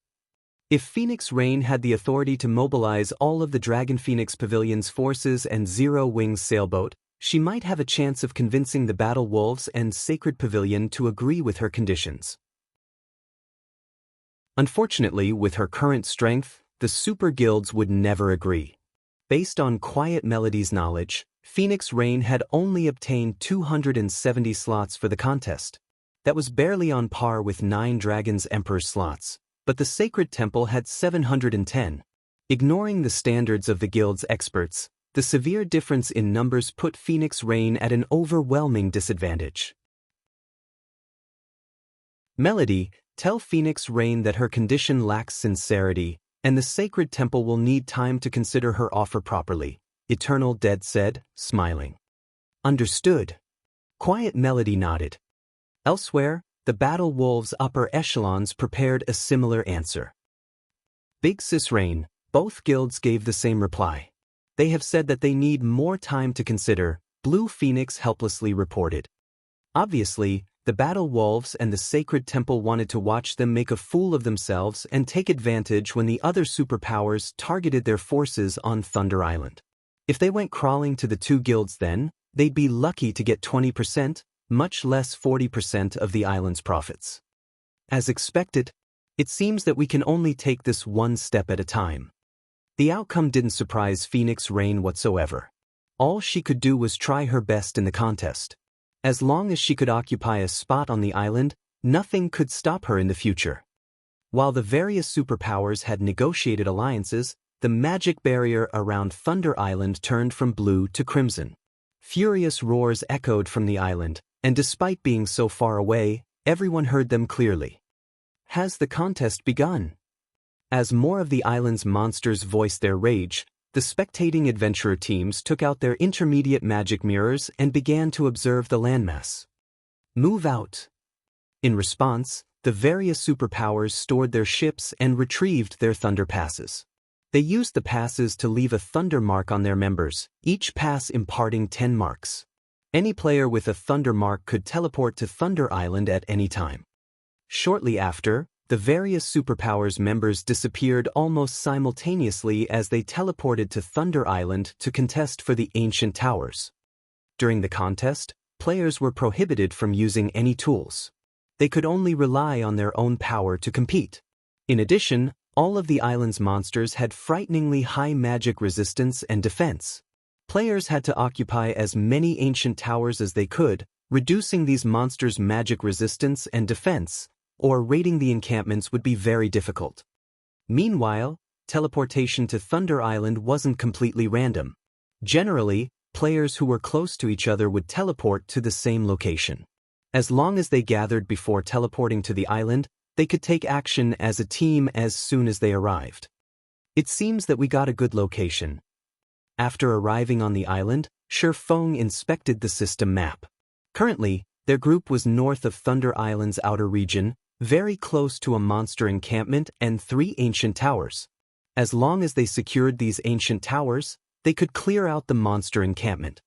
If Phoenix Rain had the authority to mobilize all of the Dragon Phoenix Pavilion's forces and Zero Wing's sailboat, she might have a chance of convincing the Battle Wolves and Sacred Pavilion to agree with her conditions. Unfortunately, with her current strength, the super guilds would never agree. Based on Quiet Melody's knowledge, Phoenix Rain had only obtained 270 slots for the contest. That was barely on par with 9 Dragon's Emperor slots, but the Sacred Temple had 710. Ignoring the standards of the guild's experts, the severe difference in numbers put Phoenix Rain at an overwhelming disadvantage. Melody, tell Phoenix Rain that her condition lacks sincerity, and the Sacred Temple will need time to consider her offer properly, Eternal Dead said, smiling. Understood. Quiet Melody nodded. Elsewhere, the Battle Wolves' upper echelons prepared a similar answer. Big Sis Rain, both guilds gave the same reply. They have said that they need more time to consider, Blue Phoenix helplessly reported. Obviously, the Battle Wolves and the Sacred Temple wanted to watch them make a fool of themselves and take advantage when the other superpowers targeted their forces on Thunder Island. If they went crawling to the two guilds then, they'd be lucky to get 20%, much less 40% of the island's profits. As expected, it seems that we can only take this one step at a time. The outcome didn't surprise Phoenix Rain whatsoever. All she could do was try her best in the contest. As long as she could occupy a spot on the island, nothing could stop her in the future. While the various superpowers had negotiated alliances, the magic barrier around Thunder Island turned from blue to crimson. Furious roars echoed from the island, and despite being so far away, everyone heard them clearly. Has the contest begun? As more of the island's monsters voiced their rage, the spectating adventurer teams took out their intermediate magic mirrors and began to observe the landmass. Move out. In response, the various superpowers stored their ships and retrieved their thunder passes. They used the passes to leave a thunder mark on their members, each pass imparting 10 marks. Any player with a thunder mark could teleport to Thunder Island at any time. Shortly after, the various superpowers members disappeared almost simultaneously as they teleported to Thunder Island to contest for the ancient towers. During the contest, players were prohibited from using any tools. They could only rely on their own power to compete. In addition, all of the island's monsters had frighteningly high magic resistance and defense. Players had to occupy as many ancient towers as they could, reducing these monsters' magic resistance and defense, or raiding the encampments would be very difficult. Meanwhile, teleportation to Thunder Island wasn't completely random. Generally, players who were close to each other would teleport to the same location. As long as they gathered before teleporting to the island, they could take action as a team as soon as they arrived. It seems that we got a good location. After arriving on the island, Feng inspected the system map. Currently, their group was north of Thunder Island's outer region, very close to a monster encampment and 3 ancient towers. As long as they secured these ancient towers, they could clear out the monster encampment.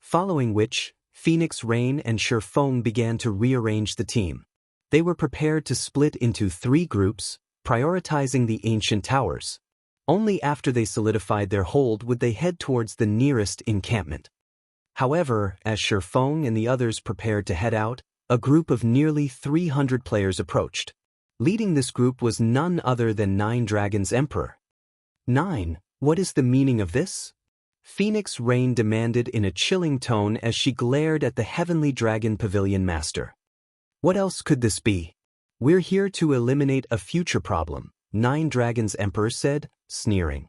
Following which, Phoenix Rain and Feng began to rearrange the team. They were prepared to split into 3 groups, prioritizing the ancient towers. Only after they solidified their hold would they head towards the nearest encampment. However, as Feng and the others prepared to head out, a group of nearly 300 players approached. Leading this group was none other than 9 Dragons Emperor. 9, what is the meaning of this? Phoenix Rain demanded in a chilling tone as she glared at the Heavenly Dragon Pavilion Master. What else could this be? We're here to eliminate a future problem, 9 Dragons Emperor said, sneering.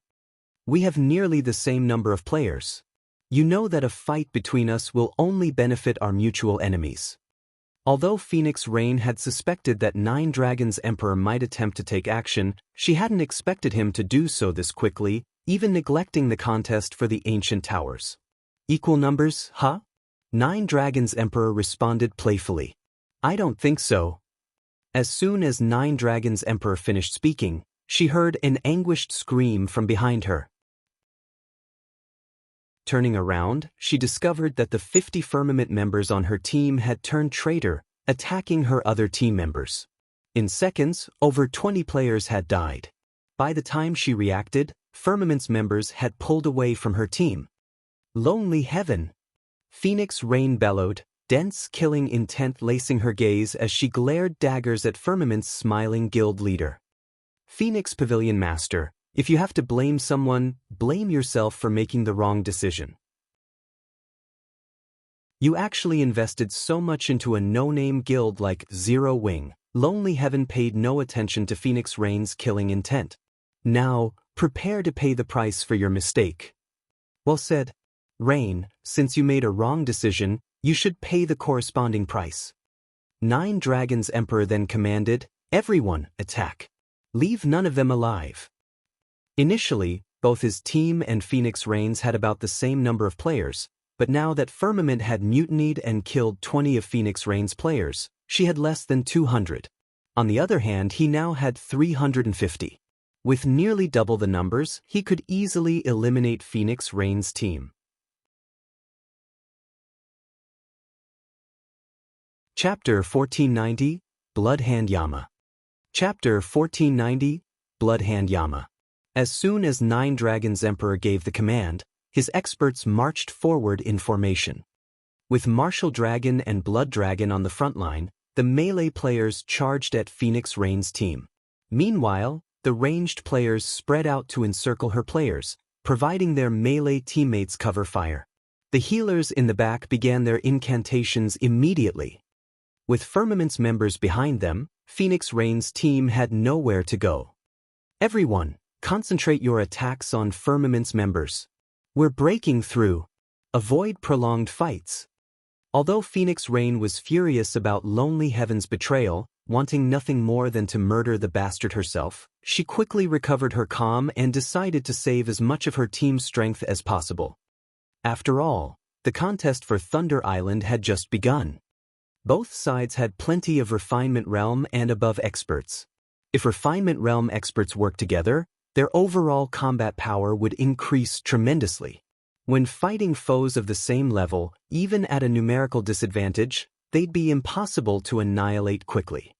We have nearly the same number of players. You know that a fight between us will only benefit our mutual enemies. Although Phoenix Rain had suspected that 9 Dragons Emperor might attempt to take action, she hadn't expected him to do so this quickly, even neglecting the contest for the ancient towers. Equal numbers, huh? 9 Dragons Emperor responded playfully. I don't think so. As soon as 9 Dragons Emperor finished speaking, she heard an anguished scream from behind her. Turning around, she discovered that the 50 Firmament members on her team had turned traitor, attacking her other team members. In seconds, over 20 players had died. By the time she reacted, Firmament's members had pulled away from her team. Lonely heaven! Phoenix Rain bellowed, dense killing intent lacing her gaze as she glared daggers at Firmament's smiling guild leader. Phoenix Pavilion Master, if you have to blame someone, blame yourself for making the wrong decision. You actually invested so much into a no-name guild like Zero Wing. Lonely Heaven paid no attention to Phoenix Rain's killing intent. Now, prepare to pay the price for your mistake. Well said. Rain, since you made a wrong decision, you should pay the corresponding price. 9 Dragons Emperor then commanded, everyone, attack. Leave none of them alive. Initially, both his team and Phoenix Rain's had about the same number of players, but now that Firmament had mutinied and killed 20 of Phoenix Rain's players, she had less than 200. On the other hand, he now had 350. With nearly double the numbers, he could easily eliminate Phoenix Rain's team. Chapter 1490, Bloodhand Yama. Chapter 1490, Bloodhand Yama. As soon as 9 Dragons Emperor gave the command, his experts marched forward in formation. With Martial Dragon and Blood Dragon on the front line, the melee players charged at Phoenix Rain's team. Meanwhile, the ranged players spread out to encircle her players, providing their melee teammates cover fire. The healers in the back began their incantations immediately. With Firmaments members behind them, Phoenix Rain's team had nowhere to go. Everyone, concentrate your attacks on Firmaments members. We're breaking through. Avoid prolonged fights. Although Phoenix Rain was furious about Lonely Heaven's betrayal, wanting nothing more than to murder the bastard herself, she quickly recovered her calm and decided to save as much of her team's strength as possible. After all, the contest for Thunder Island had just begun. Both sides had plenty of Refinement Realm and above experts. If Refinement Realm experts worked together, their overall combat power would increase tremendously. When fighting foes of the same level, even at a numerical disadvantage, they'd be impossible to annihilate quickly.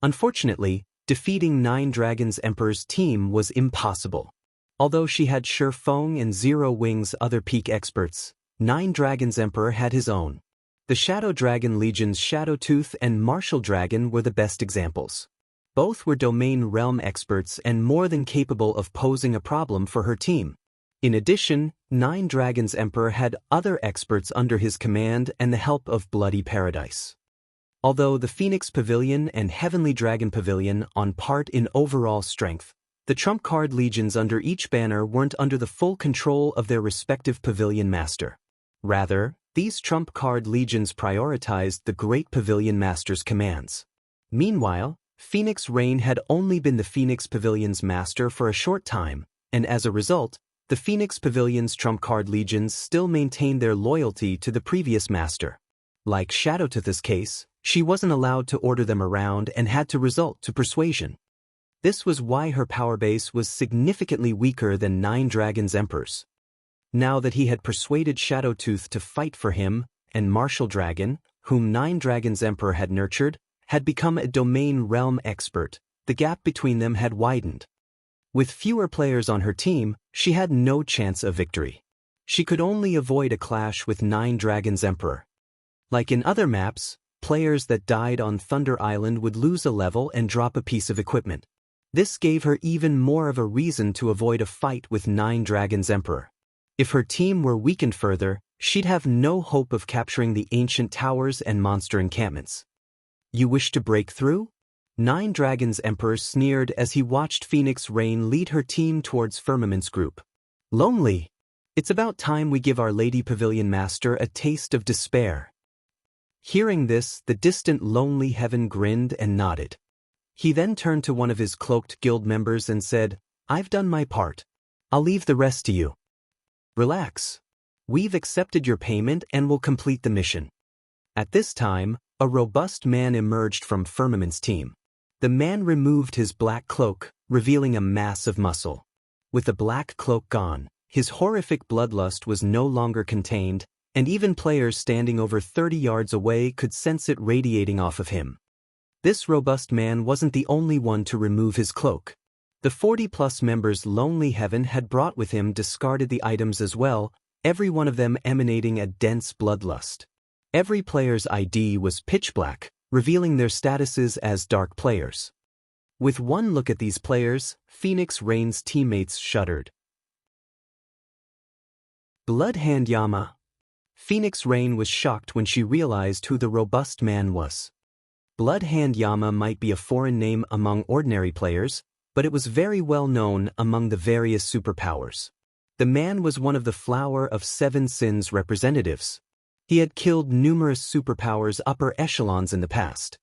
Unfortunately, defeating Nine Dragons Emperor's team was impossible. Although she had Feng and Zero Wing's other peak experts, Nine Dragons Emperor had his own. The Shadow Dragon Legion's Shadowtooth and Martial Dragon were the best examples. Both were domain realm experts and more than capable of posing a problem for her team. In addition, Nine Dragons Emperor had other experts under his command and the help of Bloody Paradise. Although the Phoenix Pavilion and Heavenly Dragon Pavilion on part in overall strength, the trump card legions under each banner weren't under the full control of their respective pavilion master. Rather, these trump card legions prioritized the Great Pavilion Master's commands. Meanwhile, Phoenix Rain had only been the Phoenix Pavilion's master for a short time, and as a result, the Phoenix Pavilion's trump card legions still maintained their loyalty to the previous master. Like Shadowtooth's case, she wasn't allowed to order them around and had to resort to persuasion. This was why her power base was significantly weaker than Nine Dragons Emperor's. Now that he had persuaded Shadowtooth to fight for him, and Martial Dragon, whom Nine Dragons Emperor had nurtured, had become a domain realm expert, the gap between them had widened. With fewer players on her team, she had no chance of victory. She could only avoid a clash with Nine Dragons Emperor. Like in other maps, players that died on Thunder Island would lose a level and drop a piece of equipment. This gave her even more of a reason to avoid a fight with Nine Dragons Emperor. If her team were weakened further, she'd have no hope of capturing the ancient towers and monster encampments. You wish to break through? Nine Dragons Emperor sneered as he watched Phoenix Rain lead her team towards Firmament's group. Lonely. It's about time we give our Lady Pavilion Master a taste of despair. Hearing this, the distant Lonely Heaven grinned and nodded. He then turned to one of his cloaked guild members and said, "I've done my part. I'll leave the rest to you. Relax. We've accepted your payment and will complete the mission." At this time, a robust man emerged from Firmament's team. The man removed his black cloak, revealing a mass of muscle. With the black cloak gone, his horrific bloodlust was no longer contained, and even players standing over 30 yards away could sense it radiating off of him. This robust man wasn't the only one to remove his cloak. The 40-plus members Lonely Heaven had brought with him discarded the items as well, every one of them emanating a dense bloodlust. Every player's ID was pitch black, revealing their statuses as dark players. With one look at these players, Phoenix Rain's teammates shuddered. Bloodhand Yama. Phoenix Rain was shocked when she realized who the robust man was. Bloodhand Yama might be a foreign name among ordinary players, but it was very well known among the various superpowers. The man was one of the Flower of Seven Sins representatives. He had killed numerous superpowers upper echelons in the past.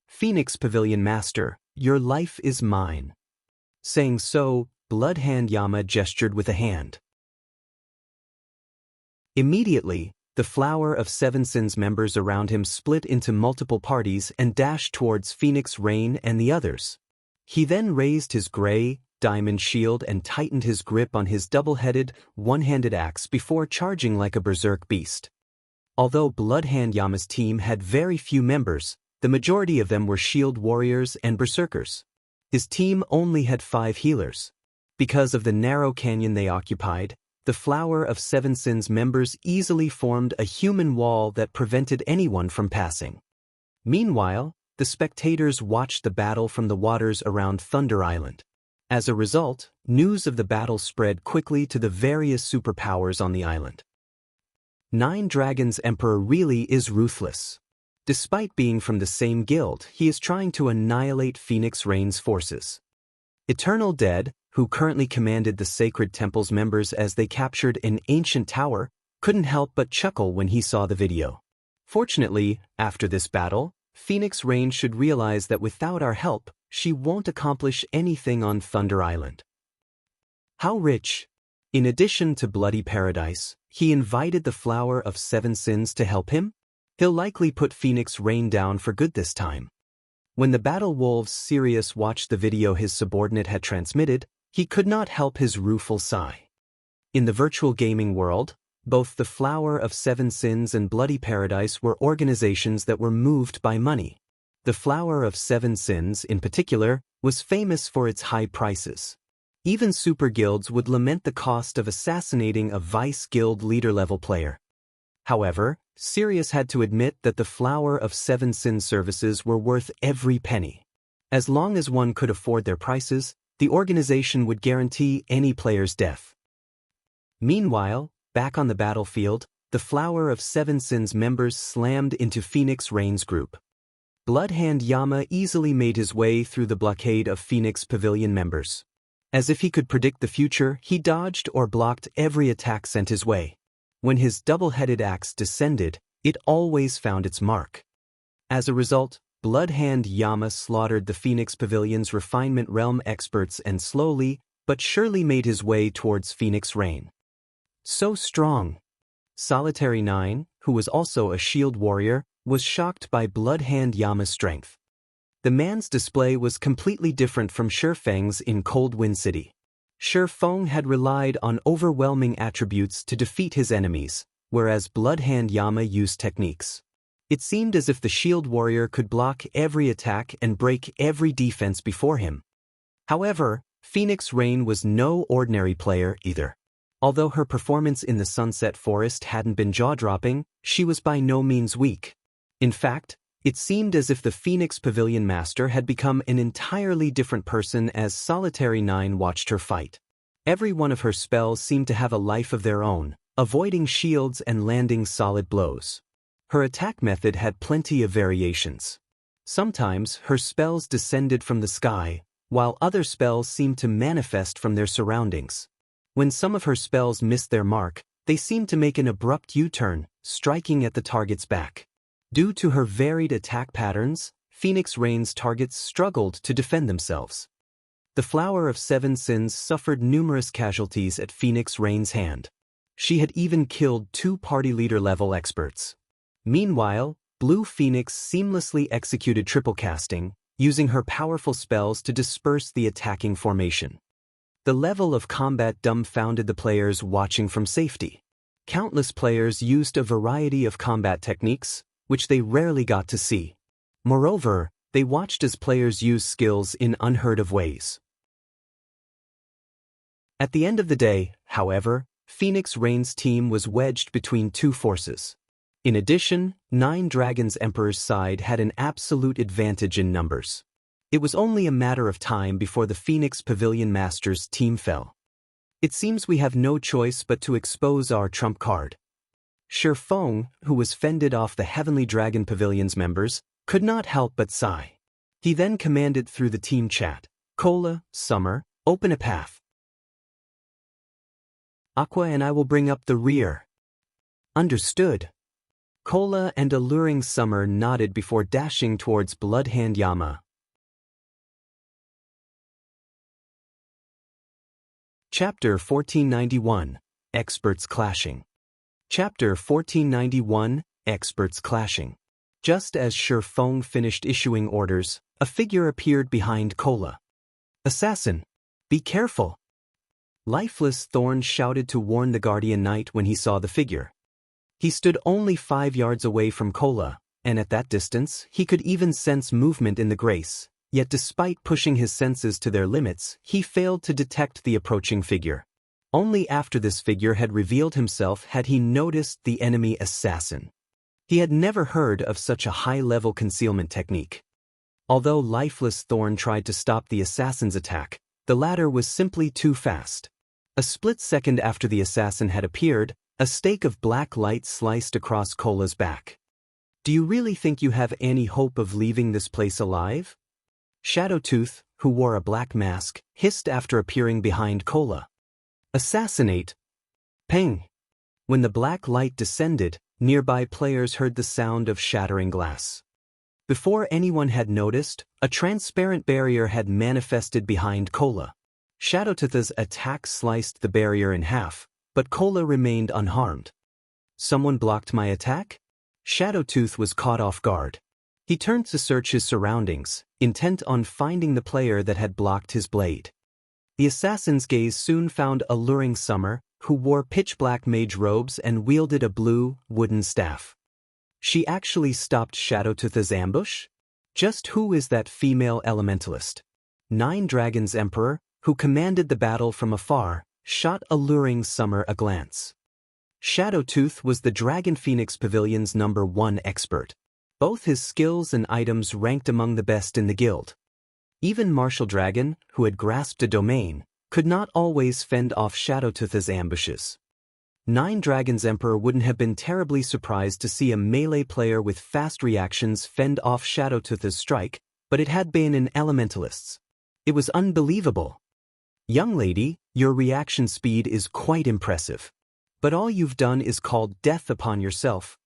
"Phoenix Pavilion Master, your life is mine." Saying so, Bloodhand Yama gestured with a hand. Immediately, the Flower of Seven Sins members around him split into multiple parties and dashed towards Phoenix Rain and the others. He then raised his gray, diamond shield and tightened his grip on his double-headed, one-handed axe before charging like a berserk beast. Although Bloodhand Yama's team had very few members, the majority of them were shield warriors and berserkers. His team only had 5 healers. Because of the narrow canyon they occupied, the Flower of Seven Sins members easily formed a human wall that prevented anyone from passing. Meanwhile, the spectators watched the battle from the waters around Thunder Island. As a result, news of the battle spread quickly to the various superpowers on the island. Nine Dragons' Emperor really is ruthless. Despite being from the same guild, he is trying to annihilate Phoenix Rain's forces. Eternal Dead, who currently commanded the Sacred Temple's members as they captured an ancient tower, couldn't help but chuckle when he saw the video. Fortunately, after this battle, Phoenix Rain should realize that without our help, she won't accomplish anything on Thunder Island. How rich! In addition to Bloody Paradise, he invited the Flower of Seven Sins to help him? He'll likely put Phoenix Rain down for good this time. When the Battle Wolves Sirius watched the video his subordinate had transmitted, he could not help his rueful sigh. In the virtual gaming world, both the Flower of Seven Sins and Bloody Paradise were organizations that were moved by money. The Flower of Seven Sins, in particular, was famous for its high prices. Even super guilds would lament the cost of assassinating a vice guild leader-level player. However, Sirius had to admit that the Flower of Seven Sins services were worth every penny. As long as one could afford their prices, the organization would guarantee any player's death. Meanwhile, back on the battlefield, the Flower of Seven Sins members slammed into Phoenix Rain's group. Bloodhand Yama easily made his way through the blockade of Phoenix Pavilion members. As if he could predict the future, he dodged or blocked every attack sent his way. When his double-headed axe descended, it always found its mark. As a result, Bloodhand Yama slaughtered the Phoenix Pavilion's Refinement Realm experts and slowly, but surely made his way towards Phoenix Rain. So strong! Solitary 9, who was also a shield warrior, was shocked by Bloodhand Yama's strength. The man's display was completely different from Feng's in Cold Wind City. Feng had relied on overwhelming attributes to defeat his enemies, whereas Bloodhand Yama used techniques. It seemed as if the shield warrior could block every attack and break every defense before him. However, Phoenix Rain was no ordinary player either. Although her performance in the Sunset Forest hadn't been jaw-dropping, she was by no means weak. In fact, it seemed as if the Phoenix Pavilion Master had become an entirely different person as Solitary 9 watched her fight. Every one of her spells seemed to have a life of their own, avoiding shields and landing solid blows. Her attack method had plenty of variations. Sometimes her spells descended from the sky, while other spells seemed to manifest from their surroundings. When some of her spells missed their mark, they seemed to make an abrupt U-turn, striking at the target's back. Due to her varied attack patterns, Phoenix Rain's targets struggled to defend themselves. The Flower of Seven Sins suffered numerous casualties at Phoenix Rain's hand. She had even killed 2 party leader-level experts. Meanwhile, Blue Phoenix seamlessly executed triple casting, using her powerful spells to disperse the attacking formation. The level of combat dumbfounded the players watching from safety. Countless players used a variety of combat techniques, which they rarely got to see. Moreover, they watched as players used skills in unheard of ways. At the end of the day, however, Phoenix Rain's team was wedged between 2 forces. In addition, 9 Dragons' Emperor's side had an absolute advantage in numbers. It was only a matter of time before the Phoenix Pavilion Master's team fell. It seems we have no choice but to expose our trump card. Feng, who was fended off the Heavenly Dragon Pavilion's members, could not help but sigh. He then commanded through the team chat, "Cola, Summer, open a path. Aqua and I will bring up the rear." Understood. Cola and alluring Summer nodded before dashing towards Bloodhand Yama. Chapter 1491, Experts Clashing. Chapter 1491, Experts Clashing. Just as Feng finished issuing orders, a figure appeared behind Cola. "Assassin! Be careful!" Lifeless Thorn shouted to warn the Guardian Knight when he saw the figure. He stood only 5 yards away from Cola, and at that distance, he could even sense movement in the grace, yet despite pushing his senses to their limits, he failed to detect the approaching figure. Only after this figure had revealed himself had he noticed the enemy assassin. He had never heard of such a high-level concealment technique. Although Lifeless Thorn tried to stop the assassin's attack, The latter was simply too fast. A split second after the assassin had appeared, a stake of black light sliced across Cola's back. "Do you really think you have any hope of leaving this place alive?" Shadowtooth, who wore a black mask, hissed after appearing behind Cola. "Assassinate!" Peng! When the black light descended, nearby players heard the sound of shattering glass. Before anyone had noticed, a transparent barrier had manifested behind Cola. Shadowtooth's attack sliced the barrier in half, but Cola remained unharmed. "Someone blocked my attack?" Shadowtooth was caught off guard. He turned to search his surroundings, intent on finding the player that had blocked his blade. The assassin's gaze soon found alluring Summer, who wore pitch-black mage robes and wielded a blue, wooden staff. She actually stopped Shadowtooth's ambush? Just who is that female elementalist? Nine Dragons Emperor, who commanded the battle from afar, shot alluring Summer a glance. Shadowtooth was the Dragon Phoenix Pavilion's #1 expert. Both his skills and items ranked among the best in the guild. Even Martial Dragon, who had grasped a domain, could not always fend off Shadowtooth's ambushes. Nine Dragons Emperor wouldn't have been terribly surprised to see a melee player with fast reactions fend off Shadowtooth's strike, but it had been an elementalist's. It was unbelievable. "Young lady, your reaction speed is quite impressive. But all you've done is called death upon yourself,"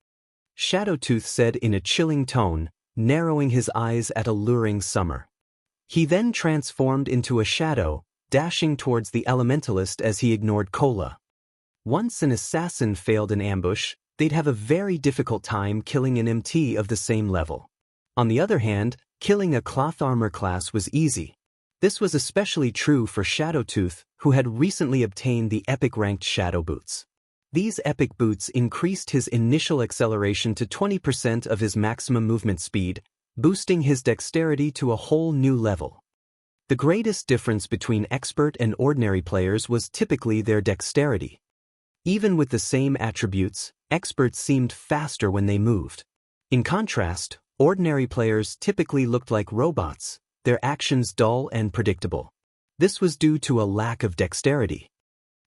Shadowtooth said in a chilling tone, narrowing his eyes at alluring Summer. He then transformed into a shadow, dashing towards the elementalist as he ignored Cola. Once an assassin failed an ambush, they'd have a very difficult time killing an MT of the same level. On the other hand, killing a cloth armor class was easy. This was especially true for Shadowtooth, who had recently obtained the epic-ranked Shadow Boots. These epic boots increased his initial acceleration to 20% of his maximum movement speed, boosting his dexterity to a whole new level. The greatest difference between expert and ordinary players was typically their dexterity. Even with the same attributes, experts seemed faster when they moved. In contrast, ordinary players typically looked like robots, their actions dull and predictable. This was due to a lack of dexterity.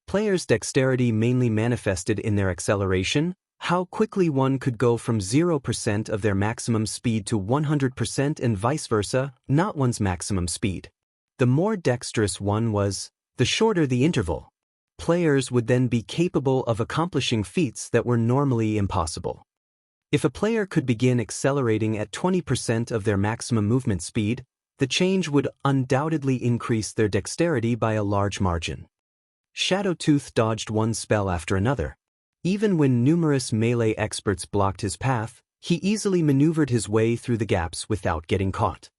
Players' dexterity mainly manifested in their acceleration, how quickly one could go from 0% of their maximum speed to 100% and vice versa, not one's maximum speed. The more dexterous one was, the shorter the interval. Players would then be capable of accomplishing feats that were normally impossible. If a player could begin accelerating at 20% of their maximum movement speed, the change would undoubtedly increase their dexterity by a large margin. Shadowtooth dodged one spell after another. Even when numerous melee experts blocked his path, he easily maneuvered his way through the gaps without getting caught.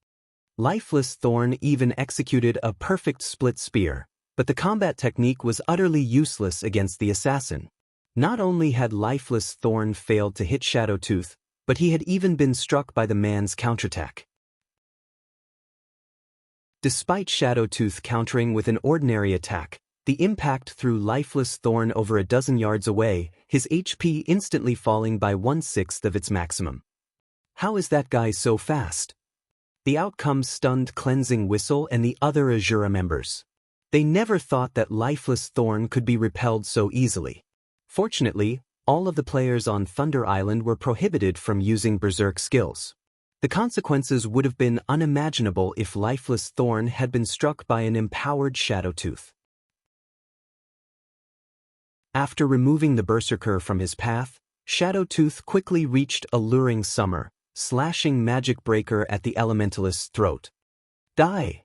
Lifeless Thorn even executed a perfect split spear, but the combat technique was utterly useless against the assassin. Not only had Lifeless Thorn failed to hit Shadowtooth, but he had even been struck by the man's counterattack. Despite Shadowtooth countering with an ordinary attack, the impact threw Lifeless Thorn over a dozen yards away, his HP instantly falling by 1/6 of its maximum. How is that guy so fast? The outcome stunned Cleansing Whistle and the other Azura members. They never thought that Lifeless Thorn could be repelled so easily. Fortunately, all of the players on Thunder Island were prohibited from using Berserk skills. The consequences would have been unimaginable if Lifeless Thorn had been struck by an empowered Shadowtooth. After removing the Berserker from his path, Shadowtooth quickly reached alluring Summer, slashing Magic Breaker at the Elementalist's throat. Die!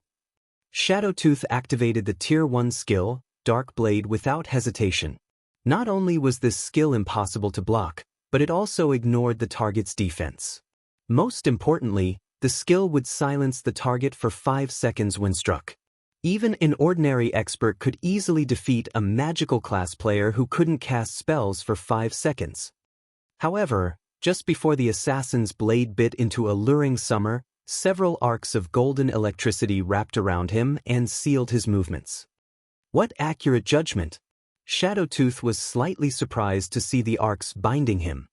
Shadowtooth activated the Tier 1 skill, Dark Blade, without hesitation. Not only was this skill impossible to block, but it also ignored the target's defense. Most importantly, the skill would silence the target for 5 seconds when struck. Even an ordinary expert could easily defeat a magical class player who couldn't cast spells for 5 seconds. However, just before the assassin's blade bit into alluring Summer, several arcs of golden electricity wrapped around him and sealed his movements. What accurate judgment! Shadowtooth was slightly surprised to see the arcs binding him.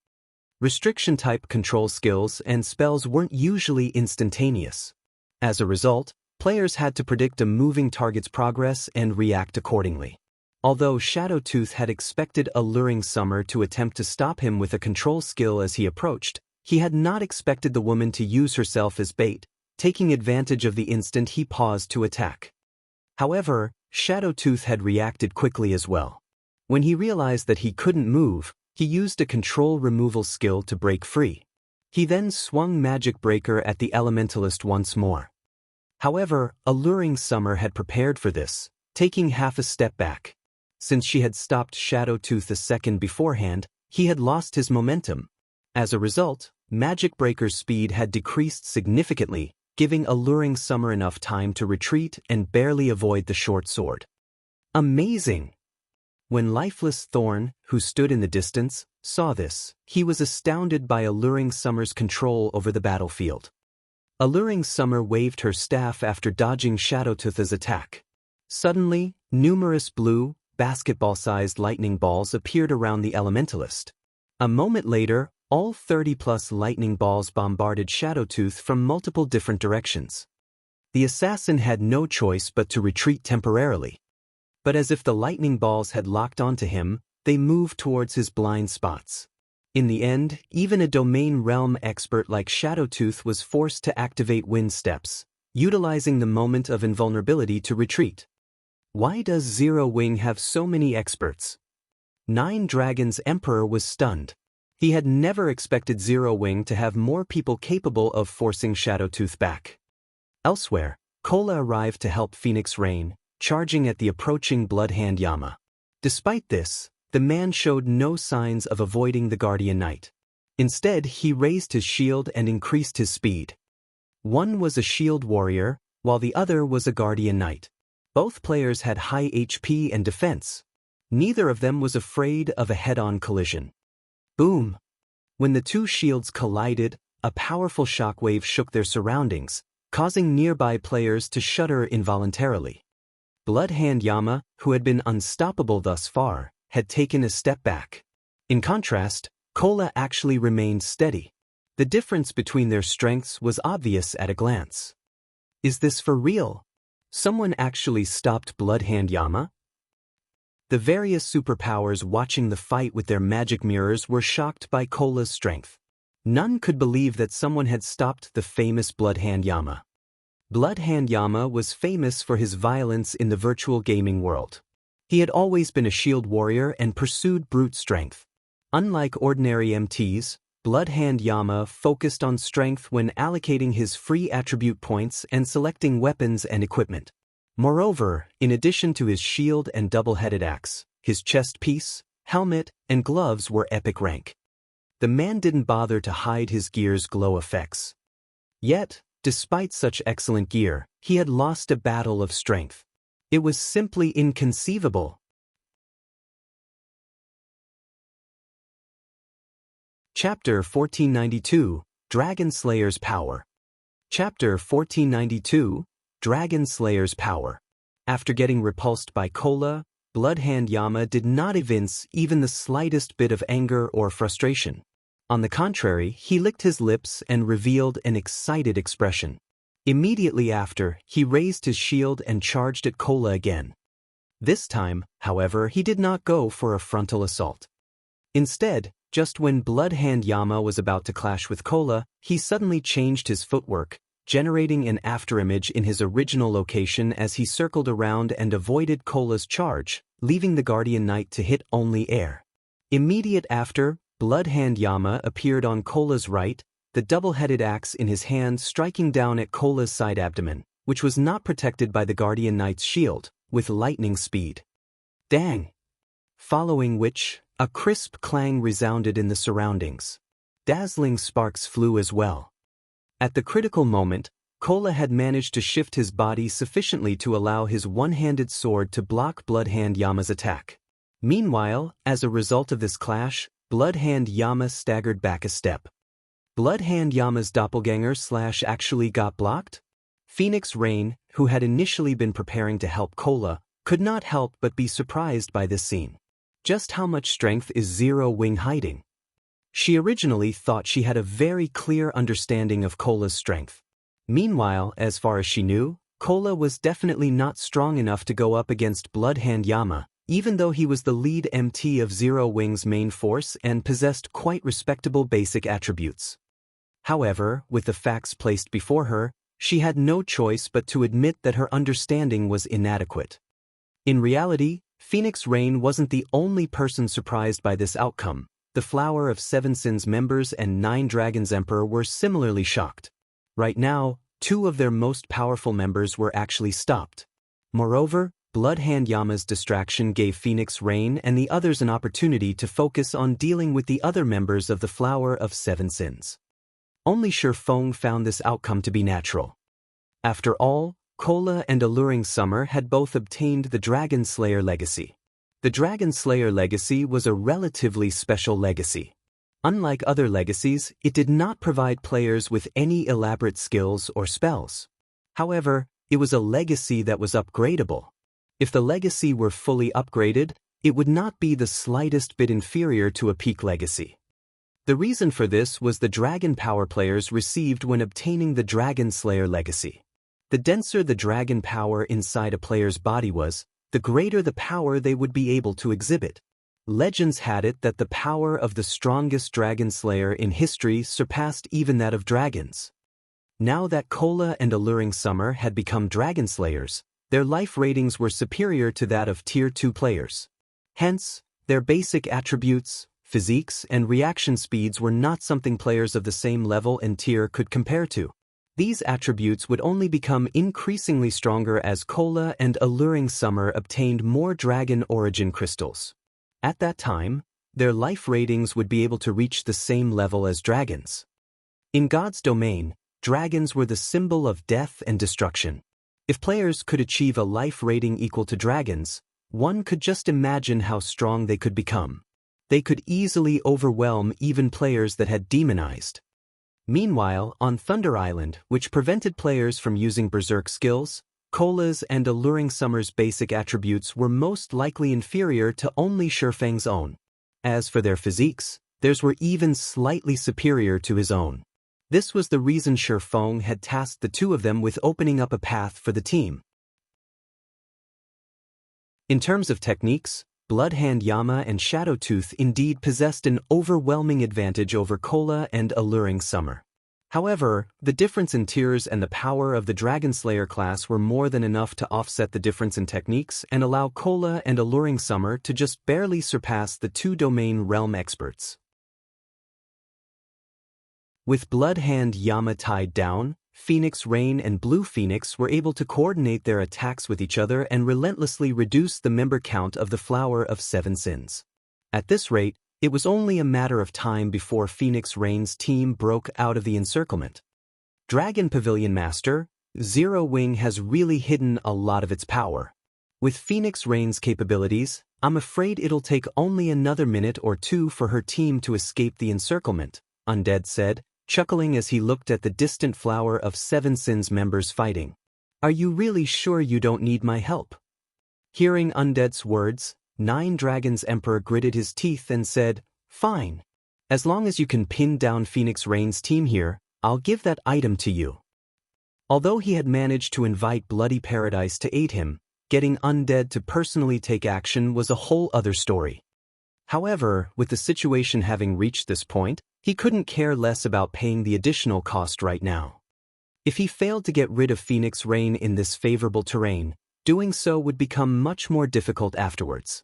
Restriction-type control skills and spells weren't usually instantaneous. As a result, Players had to predict a moving target's progress and react accordingly. Although Shadowtooth had expected Alluring Summer to attempt to stop him with a control skill as he approached, he had not expected the woman to use herself as bait, taking advantage of the instant he paused to attack. However, Shadowtooth had reacted quickly as well. When he realized that he couldn't move, he used a control removal skill to break free. He then swung Magic Breaker at the Elementalist once more. However, Alluring Summer had prepared for this, taking half a step back. Since she had stopped Shadowtooth a second beforehand, he had lost his momentum. As a result, Magic Breaker's speed had decreased significantly, giving Alluring Summer enough time to retreat and barely avoid the short sword. Amazing! When Lifeless Thorn, who stood in the distance, saw this, he was astounded by Alluring Summer's control over the battlefield. Alluring Summer waved her staff after dodging Shadowtooth's attack. Suddenly, numerous blue, basketball-sized lightning balls appeared around the Elementalist. A moment later, all 30-plus lightning balls bombarded Shadowtooth from multiple different directions. The assassin had no choice but to retreat temporarily. But as if the lightning balls had locked onto him, they moved towards his blind spots. In the end, even a domain realm expert like Shadowtooth was forced to activate Wind Steps, utilizing the moment of invulnerability to retreat. Why does Zero Wing have so many experts? Nine Dragons' Emperor was stunned. He had never expected Zero Wing to have more people capable of forcing Shadowtooth back. Elsewhere, Cola arrived to help Phoenix Rain, charging at the approaching Bloodhand Yama. Despite this, the man showed no signs of avoiding the Guardian Knight. Instead, he raised his shield and increased his speed. One was a shield warrior, while the other was a Guardian Knight. Both players had high HP and defense. Neither of them was afraid of a head-on collision. Boom! When the two shields collided, a powerful shockwave shook their surroundings, causing nearby players to shudder involuntarily. Bloodhand Yama, who had been unstoppable thus far, had taken a step back. In contrast, Cola actually remained steady. The difference between their strengths was obvious at a glance. Is this for real? Someone actually stopped Bloodhand Yama? The various superpowers watching the fight with their magic mirrors were shocked by Cola's strength. None could believe that someone had stopped the famous Bloodhand Yama. Bloodhand Yama was famous for his violence in the virtual gaming world. He had always been a shield warrior and pursued brute strength. Unlike ordinary MTs, Bloodhand Yama focused on strength when allocating his free attribute points and selecting weapons and equipment. Moreover, in addition to his shield and double-headed axe, his chest piece, helmet, and gloves were epic rank. The man didn't bother to hide his gear's glow effects. Yet, despite such excellent gear, he had lost a battle of strength. It was simply inconceivable. Chapter 1492, Dragon Slayer's Power. Chapter 1492, Dragon Slayer's Power. After getting repulsed by Cola, Bloodhand Yama did not evince even the slightest bit of anger or frustration. On the contrary, he licked his lips and revealed an excited expression. Immediately after, he raised his shield and charged at Cola again. This time, however, he did not go for a frontal assault. Instead, just when Bloodhand Yama was about to clash with Cola, he suddenly changed his footwork, generating an afterimage in his original location as he circled around and avoided Cola's charge, leaving the Guardian Knight to hit only air. Immediate after, Bloodhand Yama appeared on Cola's right, the double-headed axe in his hand striking down at Cola's side abdomen, which was not protected by the Guardian Knight's shield, with lightning speed. Dang! Following which, a crisp clang resounded in the surroundings. Dazzling sparks flew as well. At the critical moment, Cola had managed to shift his body sufficiently to allow his one-handed sword to block Bloodhand Yama's attack. Meanwhile, as a result of this clash, Bloodhand Yama staggered back a step. Bloodhand Yama's doppelganger actually got blocked? Phoenix Rain, who had initially been preparing to help Cola, could not help but be surprised by this scene. Just how much strength is Zero Wing hiding? She originally thought she had a very clear understanding of Cola's strength. Meanwhile, as far as she knew, Cola was definitely not strong enough to go up against Bloodhand Yama, even though he was the lead MT of Zero Wing's main force and possessed quite respectable basic attributes. However, with the facts placed before her, she had no choice but to admit that her understanding was inadequate. In reality, Phoenix Rain wasn't the only person surprised by this outcome. The Flower of Seven Sins members and Nine Dragons Emperor were similarly shocked. Right now, 2 of their most powerful members were actually stopped. Moreover, Bloodhand Yama's distraction gave Phoenix Rain and the others an opportunity to focus on dealing with the other members of the Flower of Seven Sins. Only Feng found this outcome to be natural. After all, Cola and Alluring Summer had both obtained the Dragon Slayer legacy. The Dragon Slayer legacy was a relatively special legacy. Unlike other legacies, it did not provide players with any elaborate skills or spells. However, it was a legacy that was upgradable. If the legacy were fully upgraded, it would not be the slightest bit inferior to a peak legacy. The reason for this was the dragon power players received when obtaining the Dragon Slayer legacy. The denser the dragon power inside a player's body was, the greater the power they would be able to exhibit. Legends had it that the power of the strongest dragon slayer in history surpassed even that of dragons. Now that Cola and Alluring Summer had become dragon slayers, their life ratings were superior to that of Tier 2 players. Hence, their basic attributes, physiques, and reaction speeds were not something players of the same level and tier could compare to. These attributes would only become increasingly stronger as Cola and Alluring Summer obtained more dragon origin crystals. At that time, their life ratings would be able to reach the same level as dragons. In God's domain, dragons were the symbol of death and destruction. If players could achieve a life rating equal to dragons, one could just imagine how strong they could become. They could easily overwhelm even players that had demonized. Meanwhile, on Thunder Island, which prevented players from using berserk skills, Cola's and Alluring Summer's basic attributes were most likely inferior to only Feng's own. As for their physiques, theirs were even slightly superior to his own. This was the reason Feng had tasked the 2 of them with opening up a path for the team. In terms of techniques, Bloodhand Yama and Shadowtooth indeed possessed an overwhelming advantage over Cola and Alluring Summer. However, the difference in tiers and the power of the Dragon Slayer class were more than enough to offset the difference in techniques and allow Cola and Alluring Summer to just barely surpass the 2 domain realm experts. With Bloodhand Yama tied down, Phoenix Rain and Blue Phoenix were able to coordinate their attacks with each other and relentlessly reduce the member count of the Flower of Seven Sins. At this rate, it was only a matter of time before Phoenix Rain's team broke out of the encirclement. Dragon Pavilion Master, Zero Wing has really hidden a lot of its power. With Phoenix Rain's capabilities, I'm afraid it'll take only another minute or 2 for her team to escape the encirclement, Undead said, chuckling as he looked at the distant Flower of Seven Sins members fighting. Are you really sure you don't need my help? Hearing Undead's words, Nine Dragons Emperor gritted his teeth and said, Fine. As long as you can pin down Phoenix Rain's team here, I'll give that item to you. Although he had managed to invite Bloody Paradise to aid him, getting Undead to personally take action was a whole other story. However, with the situation having reached this point, he couldn't care less about paying the additional cost right now. If he failed to get rid of Phoenix Rain in this favorable terrain, doing so would become much more difficult afterwards.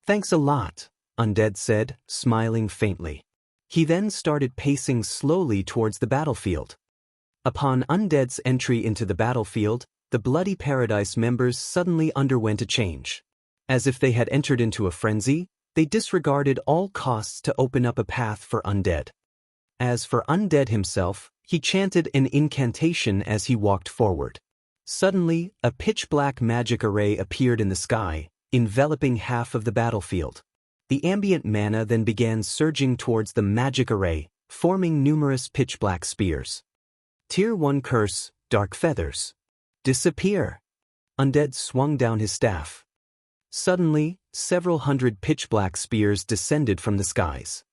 Thanks a lot, Undead said, smiling faintly. He then started pacing slowly towards the battlefield. Upon Undead's entry into the battlefield, the Bloody Paradise members suddenly underwent a change. As if they had entered into a frenzy, they disregarded all costs to open up a path for Undead. As for Undead himself, he chanted an incantation as he walked forward. Suddenly, a pitch-black magic array appeared in the sky, enveloping half of the battlefield. The ambient mana then began surging towards the magic array, forming numerous pitch-black spears. Tier 1 Curse, Dark Feathers. Disappear! Undead swung down his staff. Suddenly, several hundred pitch-black spears descended from the skies.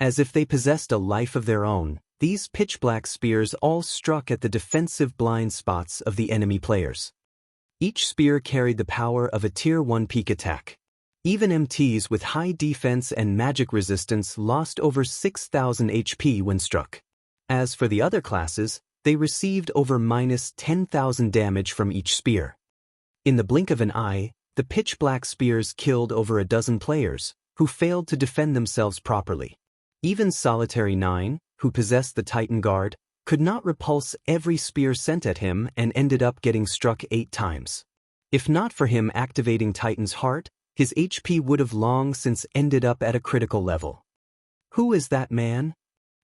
As if they possessed a life of their own, These pitch-black spears all struck at the defensive blind spots of the enemy players. Each spear carried the power of a Tier 1 peak attack. Even MTs with high defense and magic resistance lost over 6,000 HP when struck. As for the other classes, they received over -10,000 damage from each spear. In the blink of an eye, the pitch-black spears killed over a dozen players, who failed to defend themselves properly. Even Solitary 9, who possessed the Titan Guard, could not repulse every spear sent at him and ended up getting struck 8 times. If not for him activating Titan's Heart, his HP would have long since ended up at a critical level. Who is that man?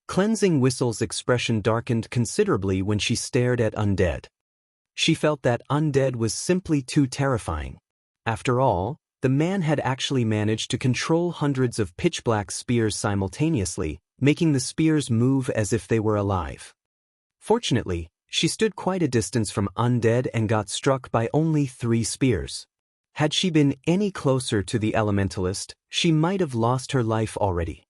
Cleansing Whistle's expression darkened considerably when she stared at Undead. She felt that Undead was simply too terrifying. After all, the man had actually managed to control hundreds of pitch-black spears simultaneously, making the spears move as if they were alive. Fortunately, she stood quite a distance from Undead and got struck by only 3 spears. Had she been any closer to the Elementalist, she might have lost her life already.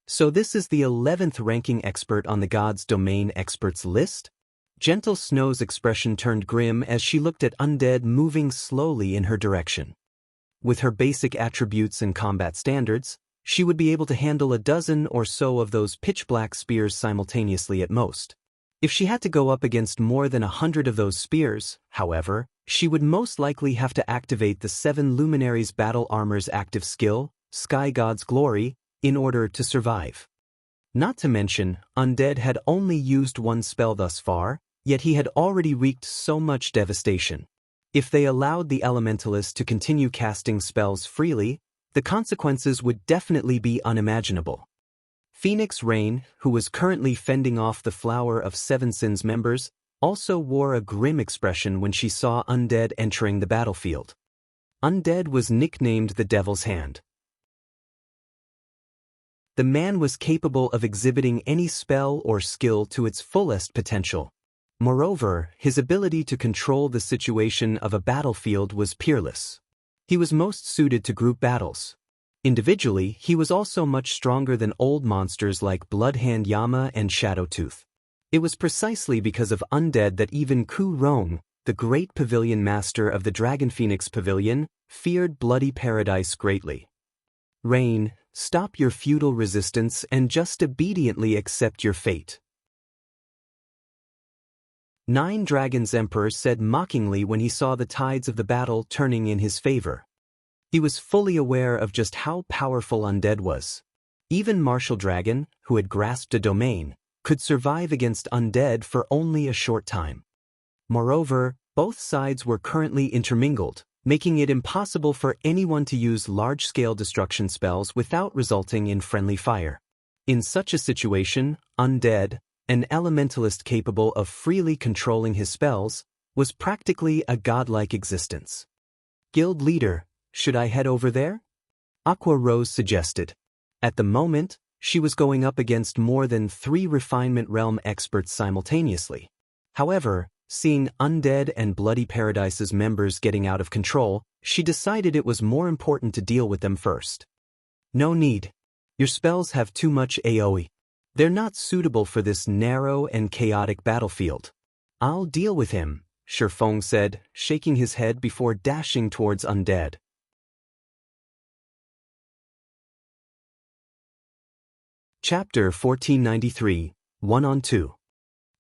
So this is the 11th ranking expert on the God's Domain experts list? Gentle Snow's expression turned grim as she looked at Undead moving slowly in her direction. With her basic attributes and combat standards, she would be able to handle a dozen or so of those pitch-black spears simultaneously at most. If she had to go up against more than 100 of those spears, however, she would most likely have to activate the 7 Luminaries Battle Armor's active skill, Sky God's Glory, in order to survive. Not to mention, Undead had only used 1 spell thus far, yet he had already wreaked so much devastation. If they allowed the Elementalist to continue casting spells freely, the consequences would definitely be unimaginable. Phoenix Rain, who was currently fending off the Flower of Seven Sins members, also wore a grim expression when she saw Undead entering the battlefield. Undead was nicknamed the Devil's Hand. The man was capable of exhibiting any spell or skill to its fullest potential. Moreover, his ability to control the situation of a battlefield was peerless. He was most suited to group battles. Individually, he was also much stronger than old monsters like Bloodhand Yama and Shadowtooth. It was precisely because of Undead that even Ku Rong, the great pavilion master of the Dragon Phoenix Pavilion, feared Bloody Paradise greatly. Rain, stop your futile resistance and just obediently accept your fate. 9 Dragons Emperor said mockingly when he saw the tides of the battle turning in his favor. He was fully aware of just how powerful Undead was. Even Martial Dragon, who had grasped a domain, could survive against Undead for only a short time. Moreover, both sides were currently intermingled, making it impossible for anyone to use large-scale destruction spells without resulting in friendly fire. In such a situation, Undead, an elementalist capable of freely controlling his spells, was practically a godlike existence. Guild leader, should I head over there? Aqua Rose suggested. At the moment, she was going up against more than 3 Refinement Realm experts simultaneously. However, seeing Undead and Bloody Paradise's members getting out of control, she decided it was more important to deal with them first. No need. Your spells have too much AoE. They're not suitable for this narrow and chaotic battlefield. I'll deal with him, Feng said, shaking his head before dashing towards Undead. Chapter 1493, 1-on-2.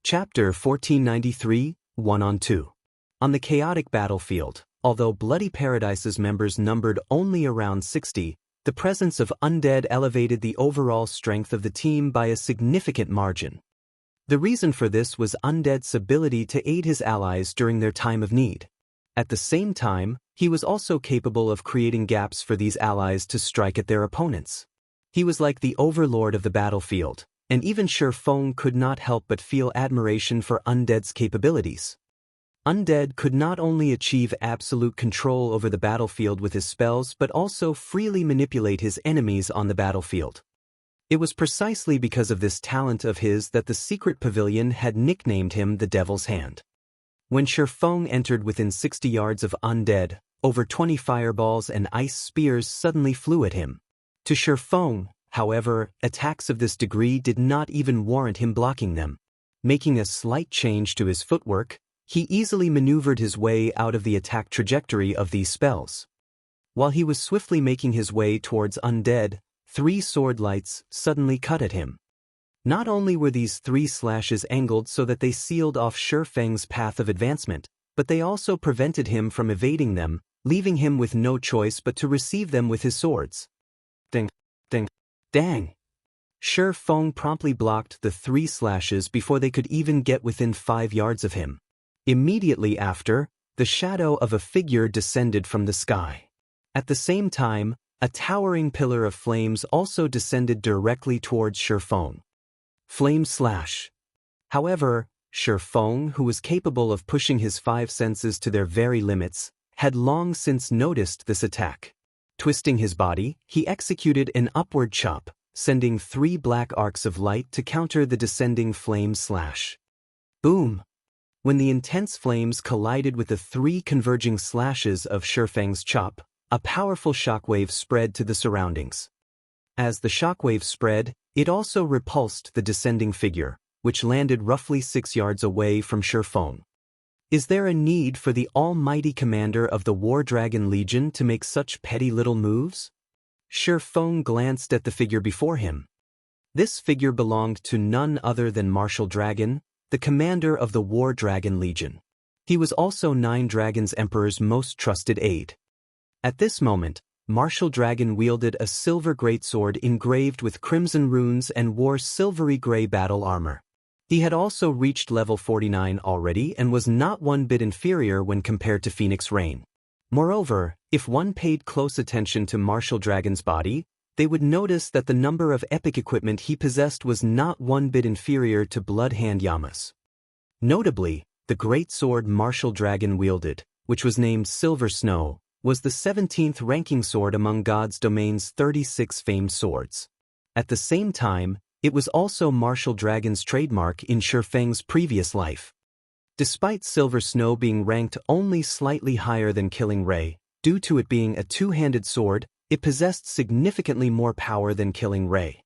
Chapter 1493, 1-on-2. On the chaotic battlefield, although Bloody Paradise's members numbered only around 60, the presence of Undead elevated the overall strength of the team by a significant margin. The reason for this was Undead's ability to aid his allies during their time of need. At the same time, he was also capable of creating gaps for these allies to strike at their opponents. He was like the overlord of the battlefield, and even Feng could not help but feel admiration for Undead's capabilities. Undead could not only achieve absolute control over the battlefield with his spells but also freely manipulate his enemies on the battlefield. It was precisely because of this talent of his that the secret pavilion had nicknamed him the Devil's Hand. When Feng entered within 60 yards of Undead, over 20 fireballs and ice spears suddenly flew at him. To Feng, However, attacks of this degree did not even warrant him blocking them. Making a slight change to his footwork, he easily maneuvered his way out of the attack trajectory of these spells. While he was swiftly making his way towards undead, 3 sword lights suddenly cut at him. Not only were these 3 slashes angled so that they sealed off Feng's path of advancement, but they also prevented him from evading them, leaving him with no choice but to receive them with his swords. Ding, ding, dang! Feng promptly blocked the 3 slashes before they could even get within 5 yards of him. Immediately after, the shadow of a figure descended from the sky. At the same time, a towering pillar of flames also descended directly towards Feng. Flame slash. However, Feng, who was capable of pushing his 5 senses to their very limits, had long since noticed this attack. Twisting his body, he executed an upward chop, sending 3 black arcs of light to counter the descending flame slash. Boom! When the intense flames collided with the 3 converging slashes of Feng's chop, a powerful shockwave spread to the surroundings. As the shockwave spread, it also repulsed the descending figure, which landed roughly 6 yards away from Feng. Is there a need for the almighty commander of the War Dragon Legion to make such petty little moves? Feng glanced at the figure before him. This figure belonged to none other than Martial Dragon, the commander of the War Dragon Legion. He was also 9 Dragons Emperor's most trusted aide. At this moment, Martial Dragon wielded a silver greatsword engraved with crimson runes and wore silvery gray battle armor. He had also reached level 49 already and was not one bit inferior when compared to Phoenix Rain. Moreover, if one paid close attention to Martial Dragon's body, they would notice that the number of epic equipment he possessed was not one bit inferior to Bloodhand Yama's. Notably, the great sword Martial Dragon wielded, which was named Silver Snow, was the 17th ranking sword among God's Domain's 36 famed swords. At the same time, it was also Martial Dragon's trademark in Feng's previous life. Despite Silver Snow being ranked only slightly higher than Killing Ray, due to it being a 2-handed sword, it possessed significantly more power than Killing Ray.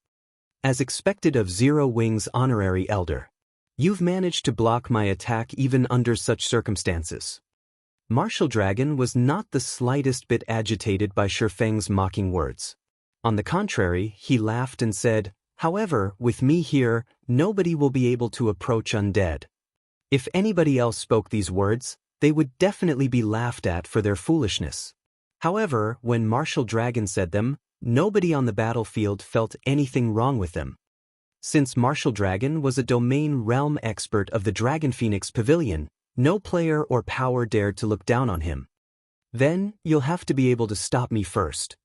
As expected of Zero Wing's honorary elder, you've managed to block my attack even under such circumstances. Martial Dragon was not the slightest bit agitated by Feng's mocking words. On the contrary, he laughed and said, "However, with me here, nobody will be able to approach undead." If anybody else spoke these words, they would definitely be laughed at for their foolishness. However, when Martial Dragon said them, nobody on the battlefield felt anything wrong with them. Since Martial Dragon was a domain realm expert of the Dragon Phoenix Pavilion, no player or power dared to look down on him. Then, you'll have to be able to stop me first.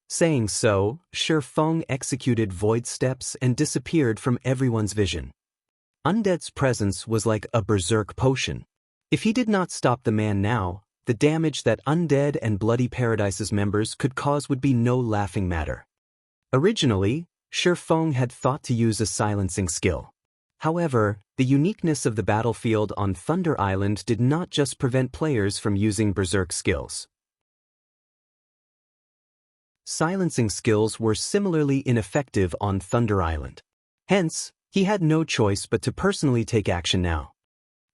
Saying so, Feng executed void steps and disappeared from everyone's vision. Undead's presence was like a berserk potion. If he did not stop the man now, the damage that Undead and Bloody Paradise's members could cause would be no laughing matter. Originally, Feng had thought to use a silencing skill. However, the uniqueness of the battlefield on Thunder Island did not just prevent players from using berserk skills. Silencing skills were similarly ineffective on Thunder Island. Hence, he had no choice but to personally take action now.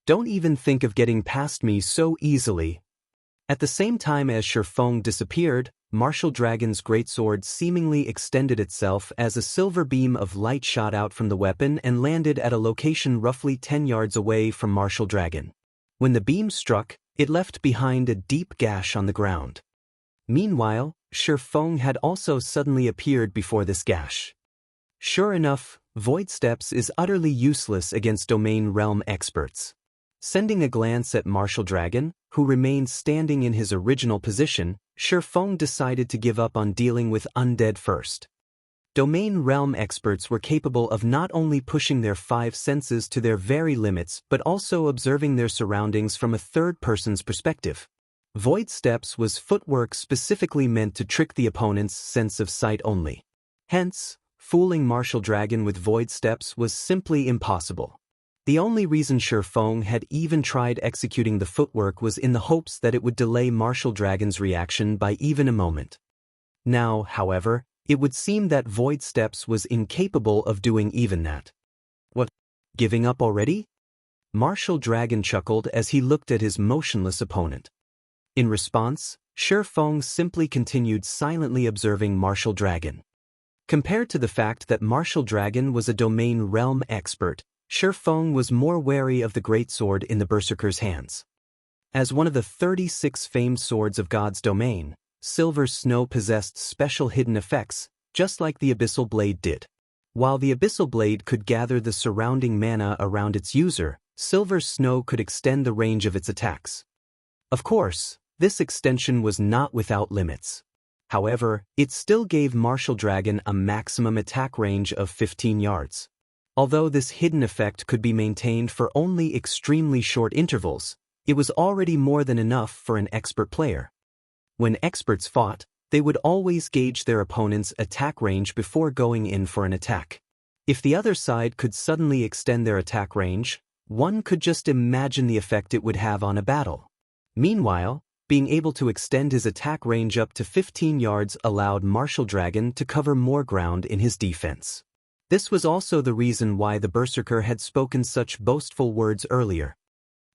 Don't even think of getting past me so easily. At the same time as Feng disappeared, Martial Dragon's greatsword seemingly extended itself as a silver beam of light shot out from the weapon and landed at a location roughly 10 yards away from Martial Dragon. When the beam struck, it left behind a deep gash on the ground. Meanwhile, Feng had also suddenly appeared before this gash. Sure enough, Void Steps is utterly useless against Domain Realm experts. Sending a glance at Martial Dragon, who remained standing in his original position, Feng decided to give up on dealing with undead first. Domain Realm experts were capable of not only pushing their 5 senses to their very limits but also observing their surroundings from a third person's perspective. Void Steps was footwork specifically meant to trick the opponent's sense of sight only. Hence, fooling Martial Dragon with Void Steps was simply impossible. The only reason Feng had even tried executing the footwork was in the hopes that it would delay Martial Dragon's reaction by even a moment. Now, however, it would seem that Void Steps was incapable of doing even that. What? Giving up already? Martial Dragon chuckled as he looked at his motionless opponent. In response, Feng simply continued silently observing Martial Dragon. Compared to the fact that Martial Dragon was a domain realm expert, Feng was more wary of the greatsword in the Berserker's hands. As one of the 36 famed swords of God's domain, Silver Snow possessed special hidden effects, just like the Abyssal Blade did. While the Abyssal Blade could gather the surrounding mana around its user, Silver Snow could extend the range of its attacks. Of course, this extension was not without limits. However, it still gave Martial Dragon a maximum attack range of 15 yards. Although this hidden effect could be maintained for only extremely short intervals, it was already more than enough for an expert player. When experts fought, they would always gauge their opponent's attack range before going in for an attack. If the other side could suddenly extend their attack range, one could just imagine the effect it would have on a battle. Meanwhile, being able to extend his attack range up to 15 yards allowed Martial Dragon to cover more ground in his defense. This was also the reason why the Berserker had spoken such boastful words earlier.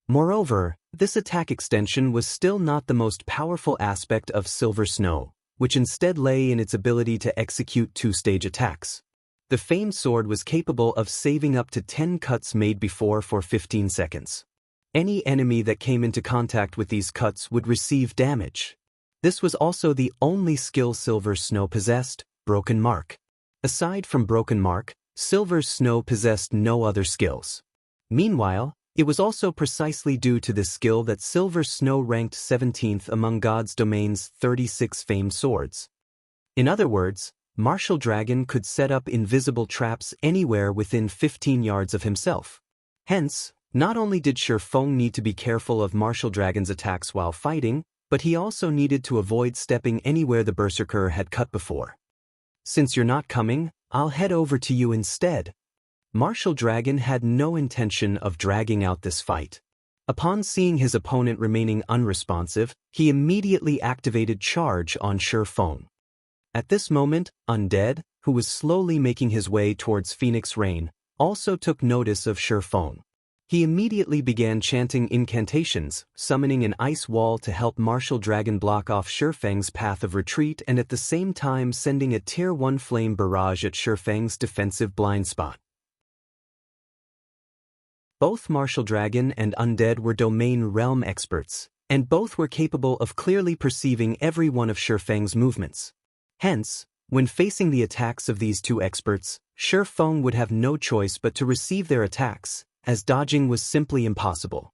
Moreover, this attack extension was still not the most powerful aspect of Silver Snow, which instead lay in its ability to execute two-stage attacks. The famed sword was capable of saving up to 10 cuts made before for 15 seconds. Any enemy that came into contact with these cuts would receive damage. This was also the only skill Silver Snow possessed, Broken Mark. Aside from Broken Mark, Silver Snow possessed no other skills. Meanwhile, it was also precisely due to this skill that Silver Snow ranked 17th among God's domain's 36 famed swords. In other words, Martial Dragon could set up invisible traps anywhere within 15 yards of himself. Hence, not only did Feng need to be careful of Martial Dragon's attacks while fighting, but he also needed to avoid stepping anywhere the Berserker had cut before. Since you're not coming, I'll head over to you instead. Martial Dragon had no intention of dragging out this fight. Upon seeing his opponent remaining unresponsive, he immediately activated Charge on Feng. At this moment, Undead, who was slowly making his way towards Phoenix Rain, also took notice of Feng. He immediately began chanting incantations, summoning an ice wall to help Martial Dragon block off Feng's path of retreat and at the same time sending a Tier 1 flame barrage at Feng's defensive blind spot. Both Martial Dragon and Undead were domain realm experts, and both were capable of clearly perceiving every one of Feng's movements. Hence, when facing the attacks of these two experts, Feng would have no choice but to receive their attacks, as dodging was simply impossible.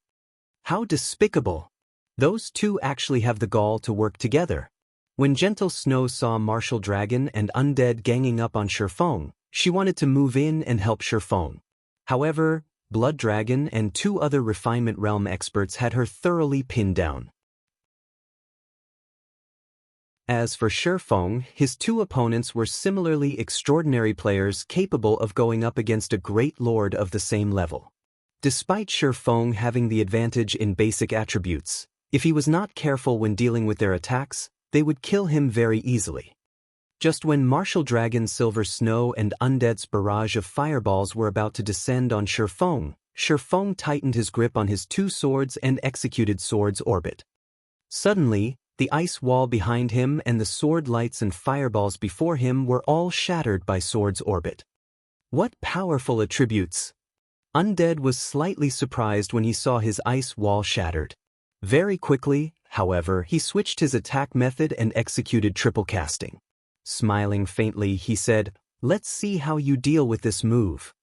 How despicable! Those two actually have the gall to work together. When Gentle Snow saw Martial Dragon and Undead ganging up on Feng, she wanted to move in and help Feng. However, Blood Dragon and two other Refinement Realm experts had her thoroughly pinned down. As for Feng, his two opponents were similarly extraordinary players capable of going up against a great lord of the same level. Despite Feng having the advantage in basic attributes, if he was not careful when dealing with their attacks, they would kill him very easily. Just when Martial Dragon Silver Snow and Undead's barrage of fireballs were about to descend on Feng tightened his grip on his two swords and executed Sword's Orbit. Suddenly, the ice wall behind him and the sword lights and fireballs before him were all shattered by Sword's Orbit. What powerful attributes! Undead was slightly surprised when he saw his ice wall shattered. Very quickly, however, he switched his attack method and executed triple casting. Smiling faintly, he said, "Let's see how you deal with this move."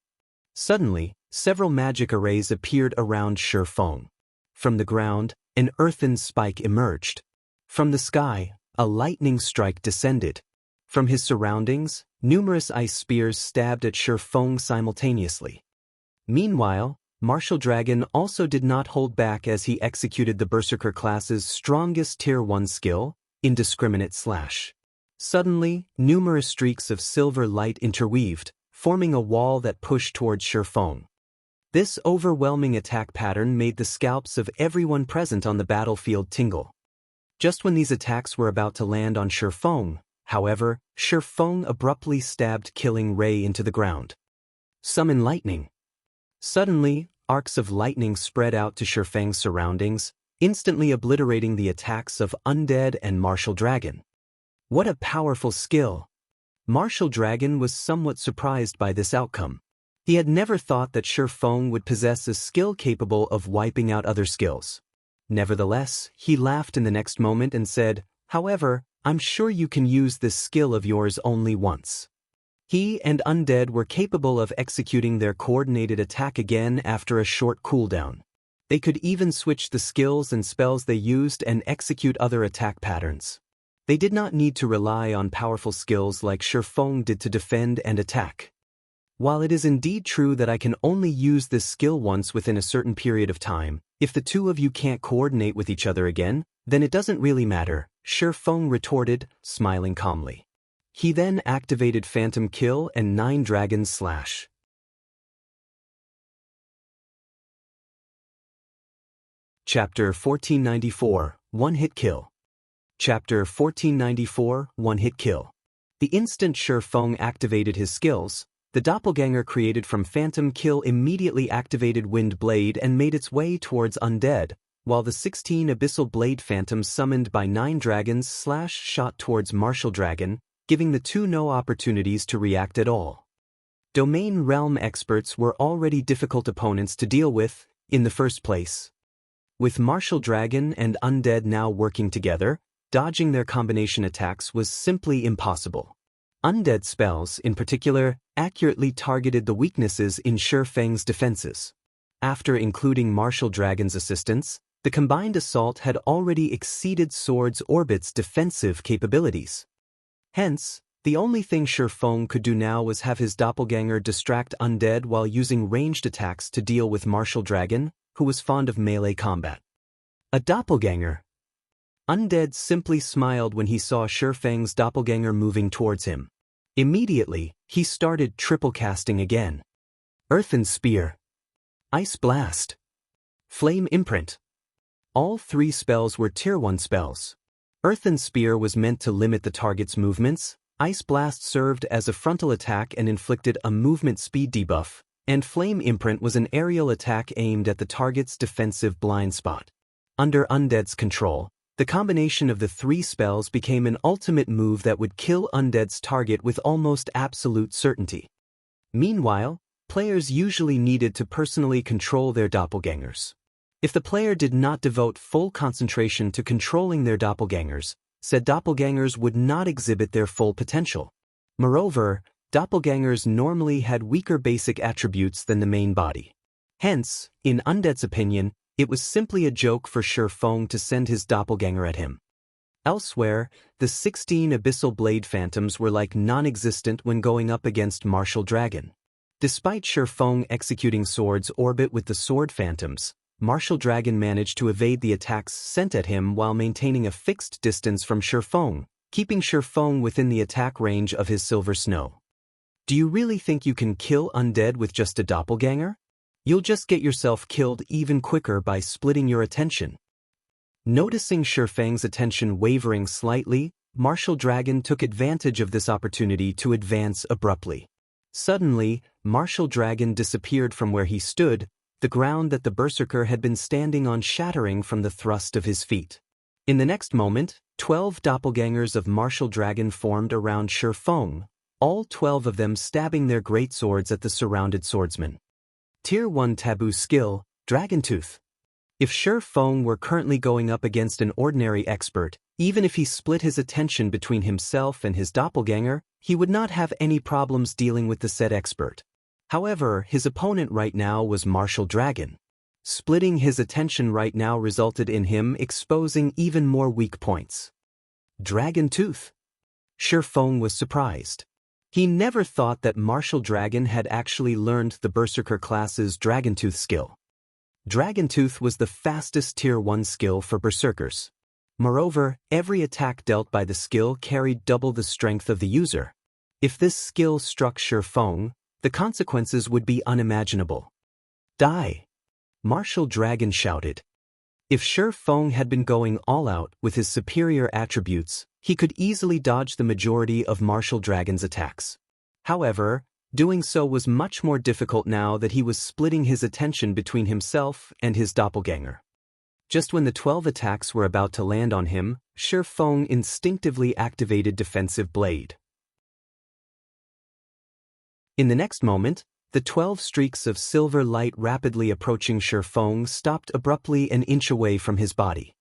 Suddenly, several magic arrays appeared around Feng. From the ground, an earthen spike emerged. From the sky, a lightning strike descended. From his surroundings, numerous ice spears stabbed at Feng simultaneously. Meanwhile, Martial Dragon also did not hold back as he executed the Berserker class's strongest Tier 1 skill, Indiscriminate Slash. Suddenly, numerous streaks of silver light interweaved, forming a wall that pushed towards Feng. This overwhelming attack pattern made the scalps of everyone present on the battlefield tingle. Just when these attacks were about to land on Feng, However, Feng abruptly stabbed killing ray into the ground. Summon lightning. Suddenly, arcs of lightning spread out to Feng's surroundings, instantly obliterating the attacks of undead and martial dragon. What a powerful skill! Martial Dragon was somewhat surprised by this outcome. He had never thought that Feng would possess a skill capable of wiping out other skills. Nevertheless, he laughed in the next moment and said, "However, I'm sure you can use this skill of yours only once." He and Undead were capable of executing their coordinated attack again after a short cooldown. They could even switch the skills and spells they used and execute other attack patterns. They did not need to rely on powerful skills like Feng did to defend and attack. While it is indeed true that I can only use this skill once within a certain period of time, if the two of you can't coordinate with each other again, then it doesn't really matter, Feng retorted, smiling calmly. He then activated Phantom Kill and 9 Dragons Slash. Chapter 1494, One-Hit Kill. Chapter 1494, One-Hit Kill. The instant Feng activated his skills, the doppelganger created from Phantom Kill immediately activated Wind Blade and made its way towards Undead, while the 16 Abyssal Blade Phantoms summoned by 9 Dragons Slash shot towards Martial Dragon, giving the two no opportunities to react at all. Domain Realm experts were already difficult opponents to deal with, in the first place. With Martial Dragon and Undead now working together, dodging their combination attacks was simply impossible. Undead spells, in particular, accurately targeted the weaknesses in Feng's defenses. After including Martial Dragon's assistance, the combined assault had already exceeded Sword's Orbit's defensive capabilities. Hence, the only thing Feng could do now was have his doppelganger distract Undead while using ranged attacks to deal with Martial Dragon, who was fond of melee combat. A doppelganger? Undead simply smiled when he saw Feng's doppelganger moving towards him. Immediately, he started triple casting again. Earthen Spear, Ice Blast, Flame Imprint. All 3 spells were Tier 1 spells. Earthen Spear was meant to limit the target's movements, Ice Blast served as a frontal attack and inflicted a movement speed debuff, and Flame Imprint was an aerial attack aimed at the target's defensive blind spot. Under Undead's control, the combination of the 3 spells became an ultimate move that would kill Undead's target with almost absolute certainty. Meanwhile, players usually needed to personally control their doppelgangers. If the player did not devote full concentration to controlling their doppelgangers, said doppelgangers would not exhibit their full potential. Moreover, doppelgangers normally had weaker basic attributes than the main body. Hence, in Undead's opinion, it was simply a joke for Feng to send his doppelganger at him. Elsewhere, the 16 Abyssal Blade Phantoms were like non-existent when going up against Martial Dragon. Despite Feng executing Sword's Orbit with the Sword Phantoms, Martial Dragon managed to evade the attacks sent at him while maintaining a fixed distance from Feng, keeping Feng within the attack range of his Silver Snow. Do you really think you can kill Undead with just a doppelganger? You'll just get yourself killed even quicker by splitting your attention. Noticing Feng's attention wavering slightly, Martial Dragon took advantage of this opportunity to advance abruptly. Suddenly, Martial Dragon disappeared from where he stood, the ground that the Berserker had been standing on shattering from the thrust of his feet. In the next moment, 12 doppelgangers of Martial Dragon formed around Feng, all 12 of them stabbing their greatswords at the surrounded swordsman. Tier 1 Taboo Skill, Dragon Tooth. If Feng were currently going up against an ordinary expert, even if he split his attention between himself and his doppelganger, he would not have any problems dealing with the said expert. However, his opponent right now was Martial Dragon. Splitting his attention right now resulted in him exposing even more weak points. Dragon Tooth. Feng was surprised. He never thought that Martial Dragon had actually learned the Berserker class's Dragon Tooth skill. Dragon Tooth was the fastest Tier 1 skill for Berserkers. Moreover, every attack dealt by the skill carried double the strength of the user. If this skill struck Feng, the consequences would be unimaginable. Die! Martial Dragon shouted. If Feng had been going all out with his superior attributes, he could easily dodge the majority of Martial Dragon's attacks. However, doing so was much more difficult now that he was splitting his attention between himself and his doppelganger. Just when the 12 attacks were about to land on him, Feng instinctively activated Defensive Blade. In the next moment, the 12 streaks of silver light rapidly approaching Feng stopped abruptly an inch away from his body.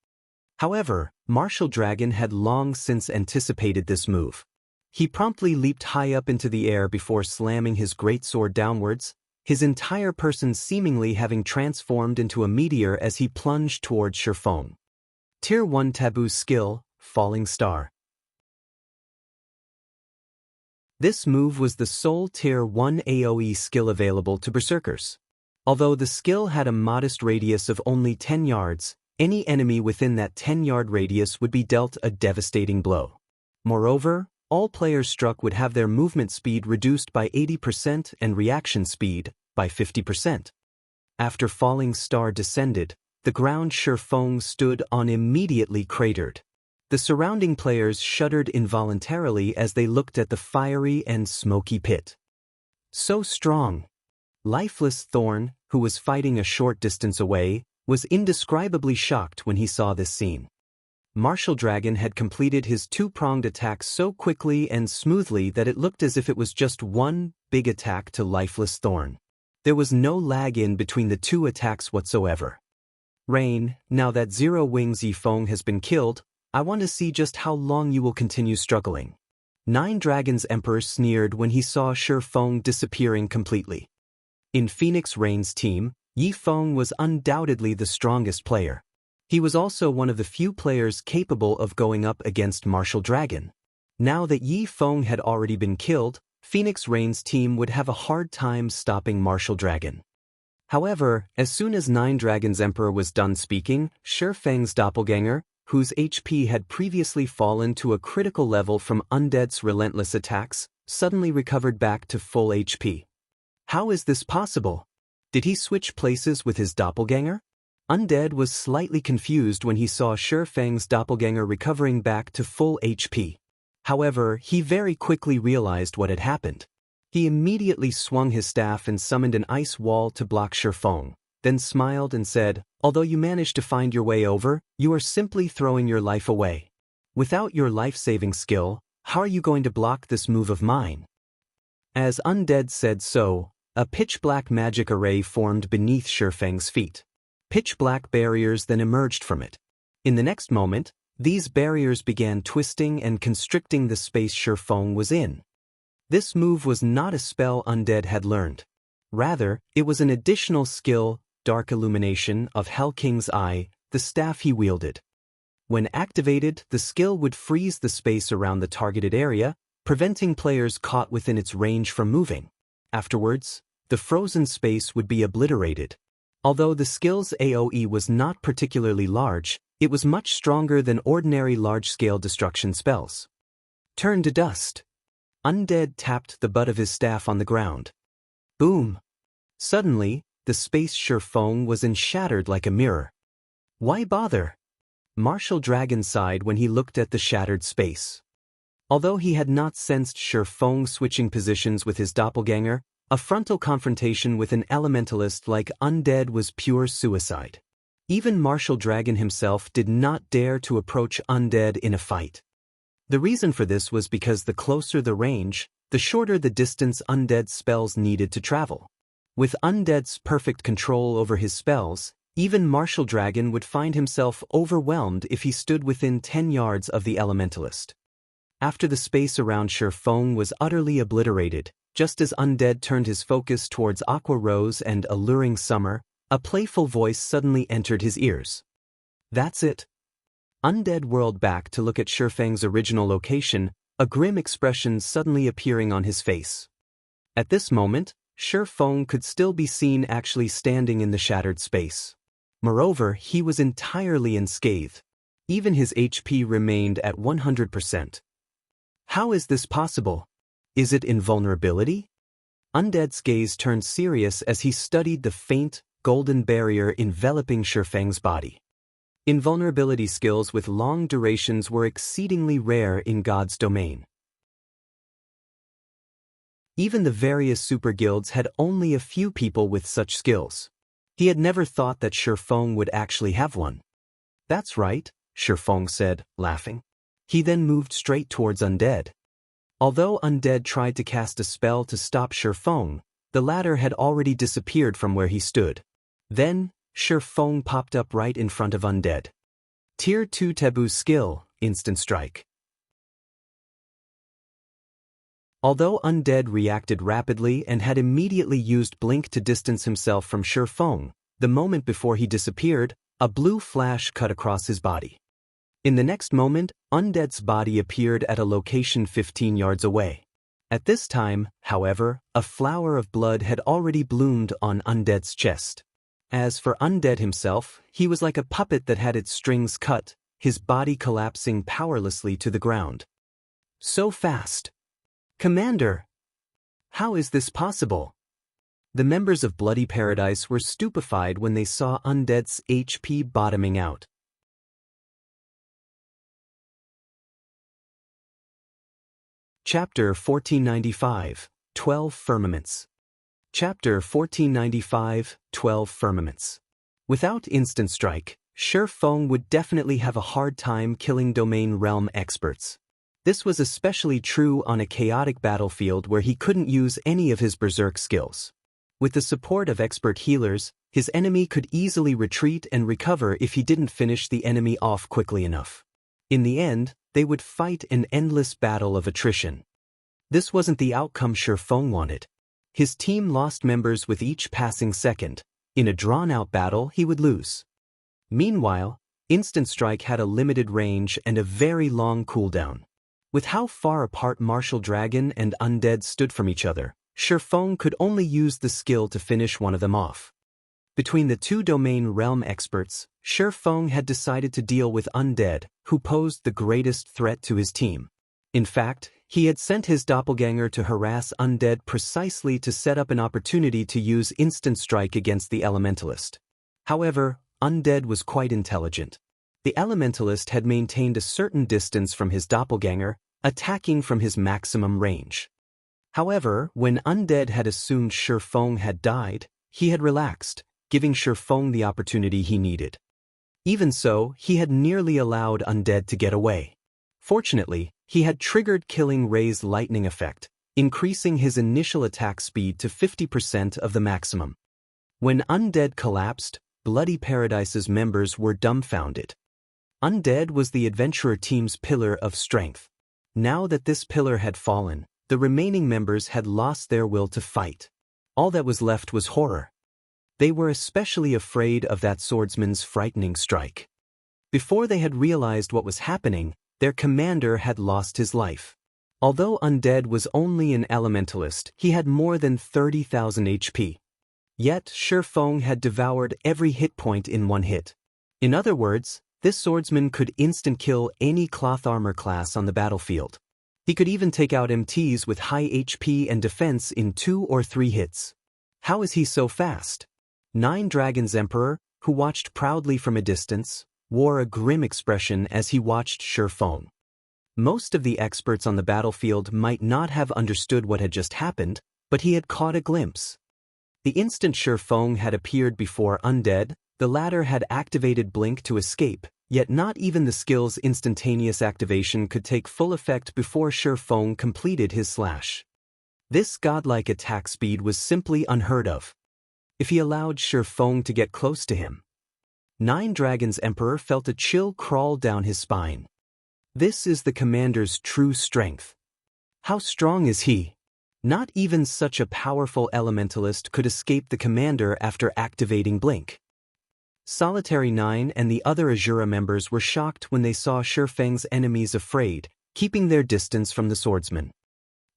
However, Martial Dragon had long since anticipated this move. He promptly leaped high up into the air before slamming his greatsword downwards, his entire person seemingly having transformed into a meteor as he plunged towards Feng. Tier 1 Taboo Skill, Falling Star. This move was the sole Tier 1 AoE skill available to Berserkers. Although the skill had a modest radius of only 10 yards, any enemy within that 10-yard radius would be dealt a devastating blow. Moreover, all players struck would have their movement speed reduced by 80% and reaction speed by 50%. After Falling Star descended, the ground Feng stood on immediately cratered. The surrounding players shuddered involuntarily as they looked at the fiery and smoky pit. So strong. Lifeless Thorn, who was fighting a short distance away, was indescribably shocked when he saw this scene. Martial Dragon had completed his two-pronged attack so quickly and smoothly that it looked as if it was just one big attack to Lifeless Thorn. There was no lag in between the two attacks whatsoever. Rain, now that Zero Wings Feng has been killed, I want to see just how long you will continue struggling. Nine Dragons Emperor sneered when he saw Feng disappearing completely. In Phoenix Rain's team, Feng was undoubtedly the strongest player. He was also one of the few players capable of going up against Martial Dragon. Now that Feng had already been killed, Phoenix Rain's team would have a hard time stopping Martial Dragon. However, as soon as Nine Dragons Emperor was done speaking, Feng's doppelganger, whose HP had previously fallen to a critical level from Undead's relentless attacks, suddenly recovered back to full HP. How is this possible? Did he switch places with his doppelganger? Undead was slightly confused when he saw Feng's doppelganger recovering back to full HP. However, he very quickly realized what had happened. He immediately swung his staff and summoned an ice wall to block Feng, then smiled and said, "Although you managed to find your way over, you are simply throwing your life away. Without your life-saving skill, how are you going to block this move of mine?" As Undead said so, a pitch-black magic array formed beneath Feng's feet. Pitch-black barriers then emerged from it. In the next moment, these barriers began twisting and constricting the space Feng was in. This move was not a spell Undead had learned. Rather, it was an additional skill, Dark Illumination of Hell King's Eye, the staff he wielded. When activated, the skill would freeze the space around the targeted area, preventing players caught within its range from moving. Afterwards, the frozen space would be obliterated. Although the skill's AoE was not particularly large, it was much stronger than ordinary large-scale destruction spells. Turn to dust. Undead tapped the butt of his staff on the ground. Boom! Suddenly, the space Feng was shattered like a mirror. Why bother? Martial Dragon sighed when he looked at the shattered space. Although he had not sensed Feng switching positions with his doppelganger, a frontal confrontation with an elementalist like Undead was pure suicide. Even Martial Dragon himself did not dare to approach Undead in a fight. The reason for this was because the closer the range, the shorter the distance Undead's spells needed to travel. With Undead's perfect control over his spells, even Martial Dragon would find himself overwhelmed if he stood within 10 yards of the elementalist. After the space around Feng was utterly obliterated, just as Undead turned his focus towards Aqua Rose and Alluring Summer, a playful voice suddenly entered his ears. "That's it." Undead whirled back to look at Feng's original location, a grim expression suddenly appearing on his face. At this moment, Feng could still be seen actually standing in the shattered space. Moreover, he was entirely unscathed. Even his HP remained at 100%. How is this possible? Is it invulnerability? Undead's gaze turned serious as he studied the faint, golden barrier enveloping Feng's body. Invulnerability skills with long durations were exceedingly rare in God's domain. Even the various super guilds had only a few people with such skills. He had never thought that Feng would actually have one. "That's right," Feng said, laughing. He then moved straight towards Undead. Although Undead tried to cast a spell to stop Feng, the latter had already disappeared from where he stood. Then, Feng popped up right in front of Undead. Tier 2 Taboo skill, Instant Strike. Although Undead reacted rapidly and had immediately used Blink to distance himself from Feng, the moment before he disappeared, a blue flash cut across his body. In the next moment, Undead's body appeared at a location 15 yards away. At this time, however, a flower of blood had already bloomed on Undead's chest. As for Undead himself, he was like a puppet that had its strings cut, his body collapsing powerlessly to the ground. So fast! Commander! How is this possible? The members of Bloody Paradise were stupefied when they saw Undead's HP bottoming out. Chapter 1495, 12 Firmaments. Chapter 1495, 12 Firmaments. Without Instant Strike, Feng would definitely have a hard time killing Domain Realm experts. This was especially true on a chaotic battlefield where he couldn't use any of his berserk skills. With the support of expert healers, his enemy could easily retreat and recover if he didn't finish the enemy off quickly enough. In the end, they would fight an endless battle of attrition. This wasn't the outcome Feng wanted. His team lost members with each passing second. In a drawn-out battle, he would lose. Meanwhile, Instant Strike had a limited range and a very long cooldown. With how far apart Martial Dragon and Undead stood from each other, Feng could only use the skill to finish one of them off. Between the two Domain Realm experts, Feng had decided to deal with Undead, who posed the greatest threat to his team. In fact, he had sent his doppelganger to harass Undead precisely to set up an opportunity to use Instant Strike against the Elementalist. However, Undead was quite intelligent. The Elementalist had maintained a certain distance from his doppelganger, attacking from his maximum range. However, when Undead had assumed Feng had died, he had relaxed, giving Feng the opportunity he needed. Even so, he had nearly allowed Undead to get away. Fortunately, he had triggered Killing Ray's lightning effect, increasing his initial attack speed to 50% of the maximum. When Undead collapsed, Bloody Paradise's members were dumbfounded. Undead was the adventurer team's pillar of strength. Now that this pillar had fallen, the remaining members had lost their will to fight. All that was left was horror. They were especially afraid of that swordsman's frightening strike. Before they had realized what was happening, their commander had lost his life. Although Undead was only an elementalist, he had more than 30,000 HP. Yet, Feng had devoured every hit point in one hit. In other words, this swordsman could instant kill any cloth armor class on the battlefield. He could even take out MTs with high HP and defense in 2 or 3 hits. How is he so fast? 9 Dragons Emperor, who watched proudly from a distance, wore a grim expression as he watched Feng. Most of the experts on the battlefield might not have understood what had just happened, but he had caught a glimpse. The instant Feng had appeared before Undead, the latter had activated Blink to escape, yet not even the skill's instantaneous activation could take full effect before Feng completed his slash. This godlike attack speed was simply unheard of. If he allowed Feng to get close to him, 9 Dragons Emperor felt a chill crawl down his spine. This is the commander's true strength. How strong is he? Not even such a powerful elementalist could escape the commander after activating Blink. Solitary 9 and the other Azura members were shocked when they saw Feng's enemies afraid, keeping their distance from the swordsman.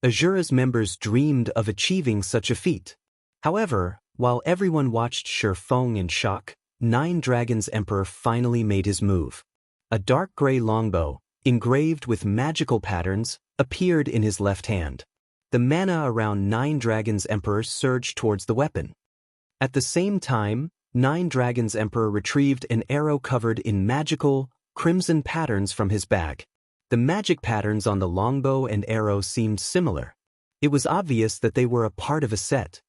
Azura's members dreamed of achieving such a feat. However, while everyone watched Feng in shock, 9 Dragons Emperor finally made his move. A dark gray longbow, engraved with magical patterns, appeared in his left hand. The mana around 9 Dragons Emperor surged towards the weapon. At the same time, Nine Dragons Emperor retrieved an arrow covered in magical, crimson patterns from his bag. The magic patterns on the longbow and arrow seemed similar. It was obvious that they were a part of a set.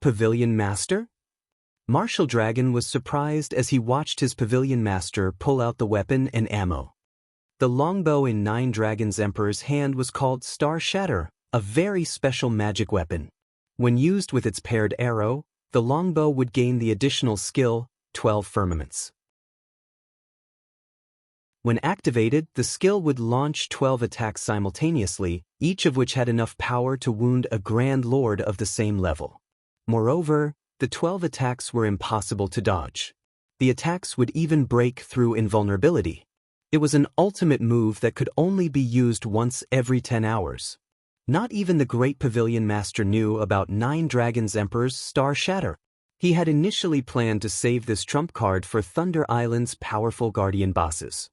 Pavilion Master? Martial Dragon was surprised as he watched his Pavilion Master pull out the weapon and ammo. The longbow in Nine Dragons Emperor's hand was called Star Shatter, a very special magic weapon. When used with its paired arrow, the longbow would gain the additional skill, 12 Firmaments. When activated, the skill would launch 12 attacks simultaneously, each of which had enough power to wound a Grand Lord of the same level. Moreover, the 12 attacks were impossible to dodge. The attacks would even break through invulnerability. It was an ultimate move that could only be used once every 10 hours. Not even the great Pavilion Master knew about Nine Dragons Emperor's Star Shatter. He had initially planned to save this trump card for Thunder Island's powerful guardian bosses.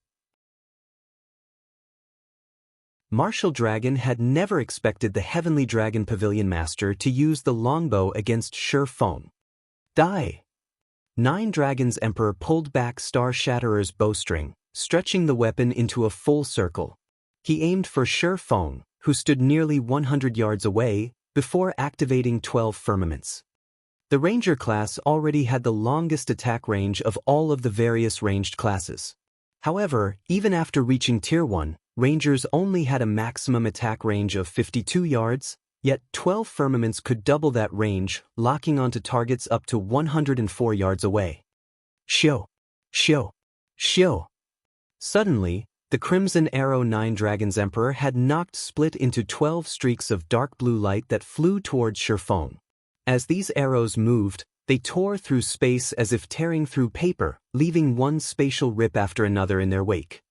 Martial Dragon had never expected the Heavenly Dragon Pavilion Master to use the longbow against Feng. Die! Nine Dragons Emperor pulled back Star Shatterer's bowstring, stretching the weapon into a full circle. He aimed for Feng, who stood nearly 100 yards away, before activating 12 Firmaments. The Ranger class already had the longest attack range of all of the various ranged classes. However, even after reaching Tier 1, Rangers only had a maximum attack range of 52 yards, yet 12 Firmaments could double that range, locking onto targets up to 104 yards away. Shio! Shio! Shio! Suddenly, the Crimson Arrow Nine Dragons Emperor had knocked split into 12 streaks of dark blue light that flew towards Feng. As these arrows moved, they tore through space as if tearing through paper, leaving one spatial rip after another in their wake.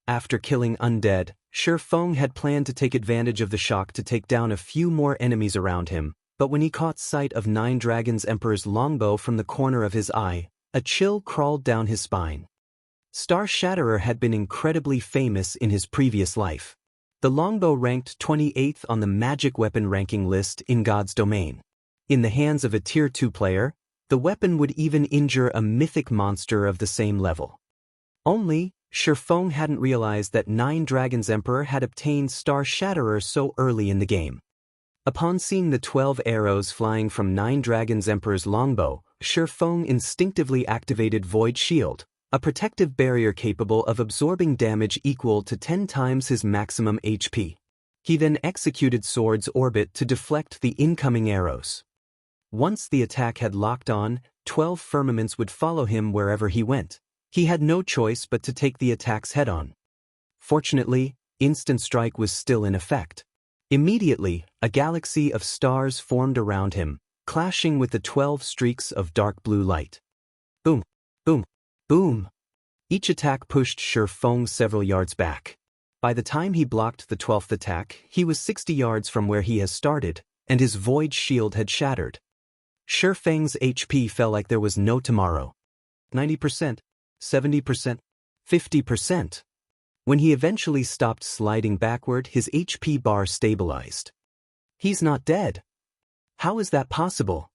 After killing undead, Feng had planned to take advantage of the shock to take down a few more enemies around him, but when he caught sight of Nine Dragons Emperor's longbow from the corner of his eye, a chill crawled down his spine. Star Shatterer had been incredibly famous in his previous life. The longbow ranked 28th on the magic weapon ranking list in God's domain. In the hands of a Tier 2 player, the weapon would even injure a mythic monster of the same level. Only, Feng hadn't realized that Nine Dragons Emperor had obtained Star Shatterer so early in the game. Upon seeing the 12 arrows flying from Nine Dragons Emperor's longbow, Feng instinctively activated Void Shield, a protective barrier capable of absorbing damage equal to 10 times his maximum HP. He then executed Sword's Orbit to deflect the incoming arrows. Once the attack had locked on, 12 Firmaments would follow him wherever he went. He had no choice but to take the attacks head-on. Fortunately, Instant Strike was still in effect. Immediately, a galaxy of stars formed around him, clashing with the 12 streaks of dark blue light. Boom! Boom! Boom! Each attack pushed Feng several yards back. By the time he blocked the 12th attack, he was 60 yards from where he has started, and his Void Shield had shattered. Feng's HP fell like there was no tomorrow. 90%. 70%, 50%. When he eventually stopped sliding backward, his HP bar stabilized. He's not dead. How is that possible?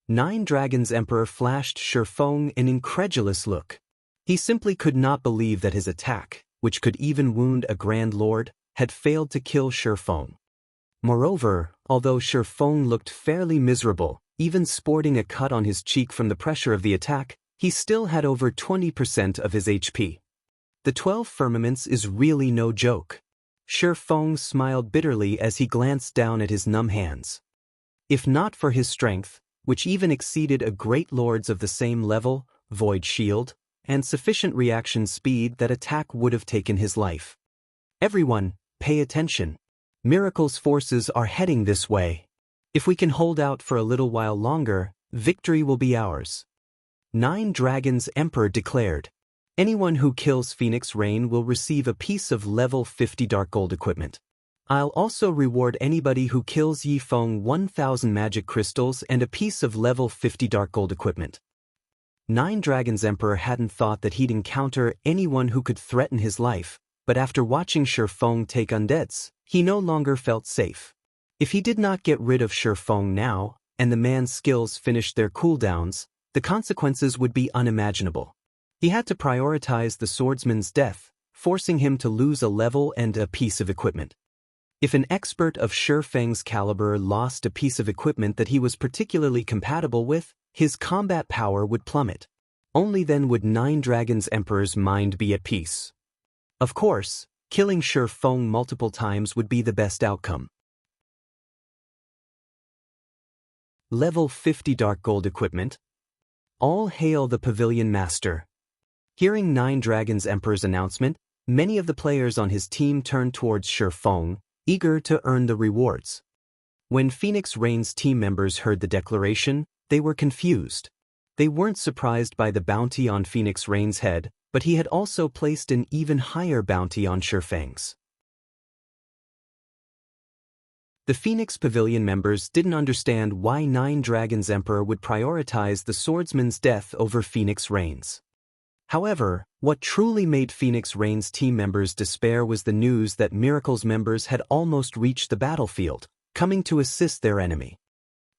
Nine Dragons Emperor flashed Feng an incredulous look. He simply could not believe that his attack, which could even wound a Grand Lord, had failed to kill Feng. Moreover, although Feng looked fairly miserable, even sporting a cut on his cheek from the pressure of the attack, he still had over 20% of his HP. The 12 Firmaments is really no joke. Feng smiled bitterly as he glanced down at his numb hands. If not for his strength, which even exceeded a great lord's of the same level, Void Shield, and sufficient reaction speed, that attack would have taken his life. Everyone, pay attention. Miracle's forces are heading this way. If we can hold out for a little while longer, victory will be ours. Nine Dragons Emperor declared. Anyone who kills Phoenix Rain will receive a piece of level 50 dark gold equipment. I'll also reward anybody who kills Feng 1,000 magic crystals and a piece of level 50 dark gold equipment. Nine Dragons Emperor hadn't thought that he'd encounter anyone who could threaten his life, but after watching Feng take undeads, he no longer felt safe. If he did not get rid of Feng now, and the man's skills finished their cooldowns, the consequences would be unimaginable. He had to prioritize the swordsman's death, forcing him to lose a level and a piece of equipment. If an expert of Feng's caliber lost a piece of equipment that he was particularly compatible with, his combat power would plummet. Only then would Nine Dragons Emperor's mind be at peace. Of course, killing Feng multiple times would be the best outcome. Level 50 Dark Gold Equipment. All hail the Pavilion Master. Hearing Nine Dragons Emperor's announcement, many of the players on his team turned towards Feng, eager to earn the rewards. When Phoenix Rain's team members heard the declaration, they were confused. They weren't surprised by the bounty on Phoenix Rain's head, but he had also placed an even higher bounty on Feng's. The Phoenix Pavilion members didn't understand why Nine Dragons Emperor would prioritize the swordsman's death over Phoenix Rain's. However, what truly made Phoenix Rain's team members despair was the news that Miracle's members had almost reached the battlefield, coming to assist their enemy.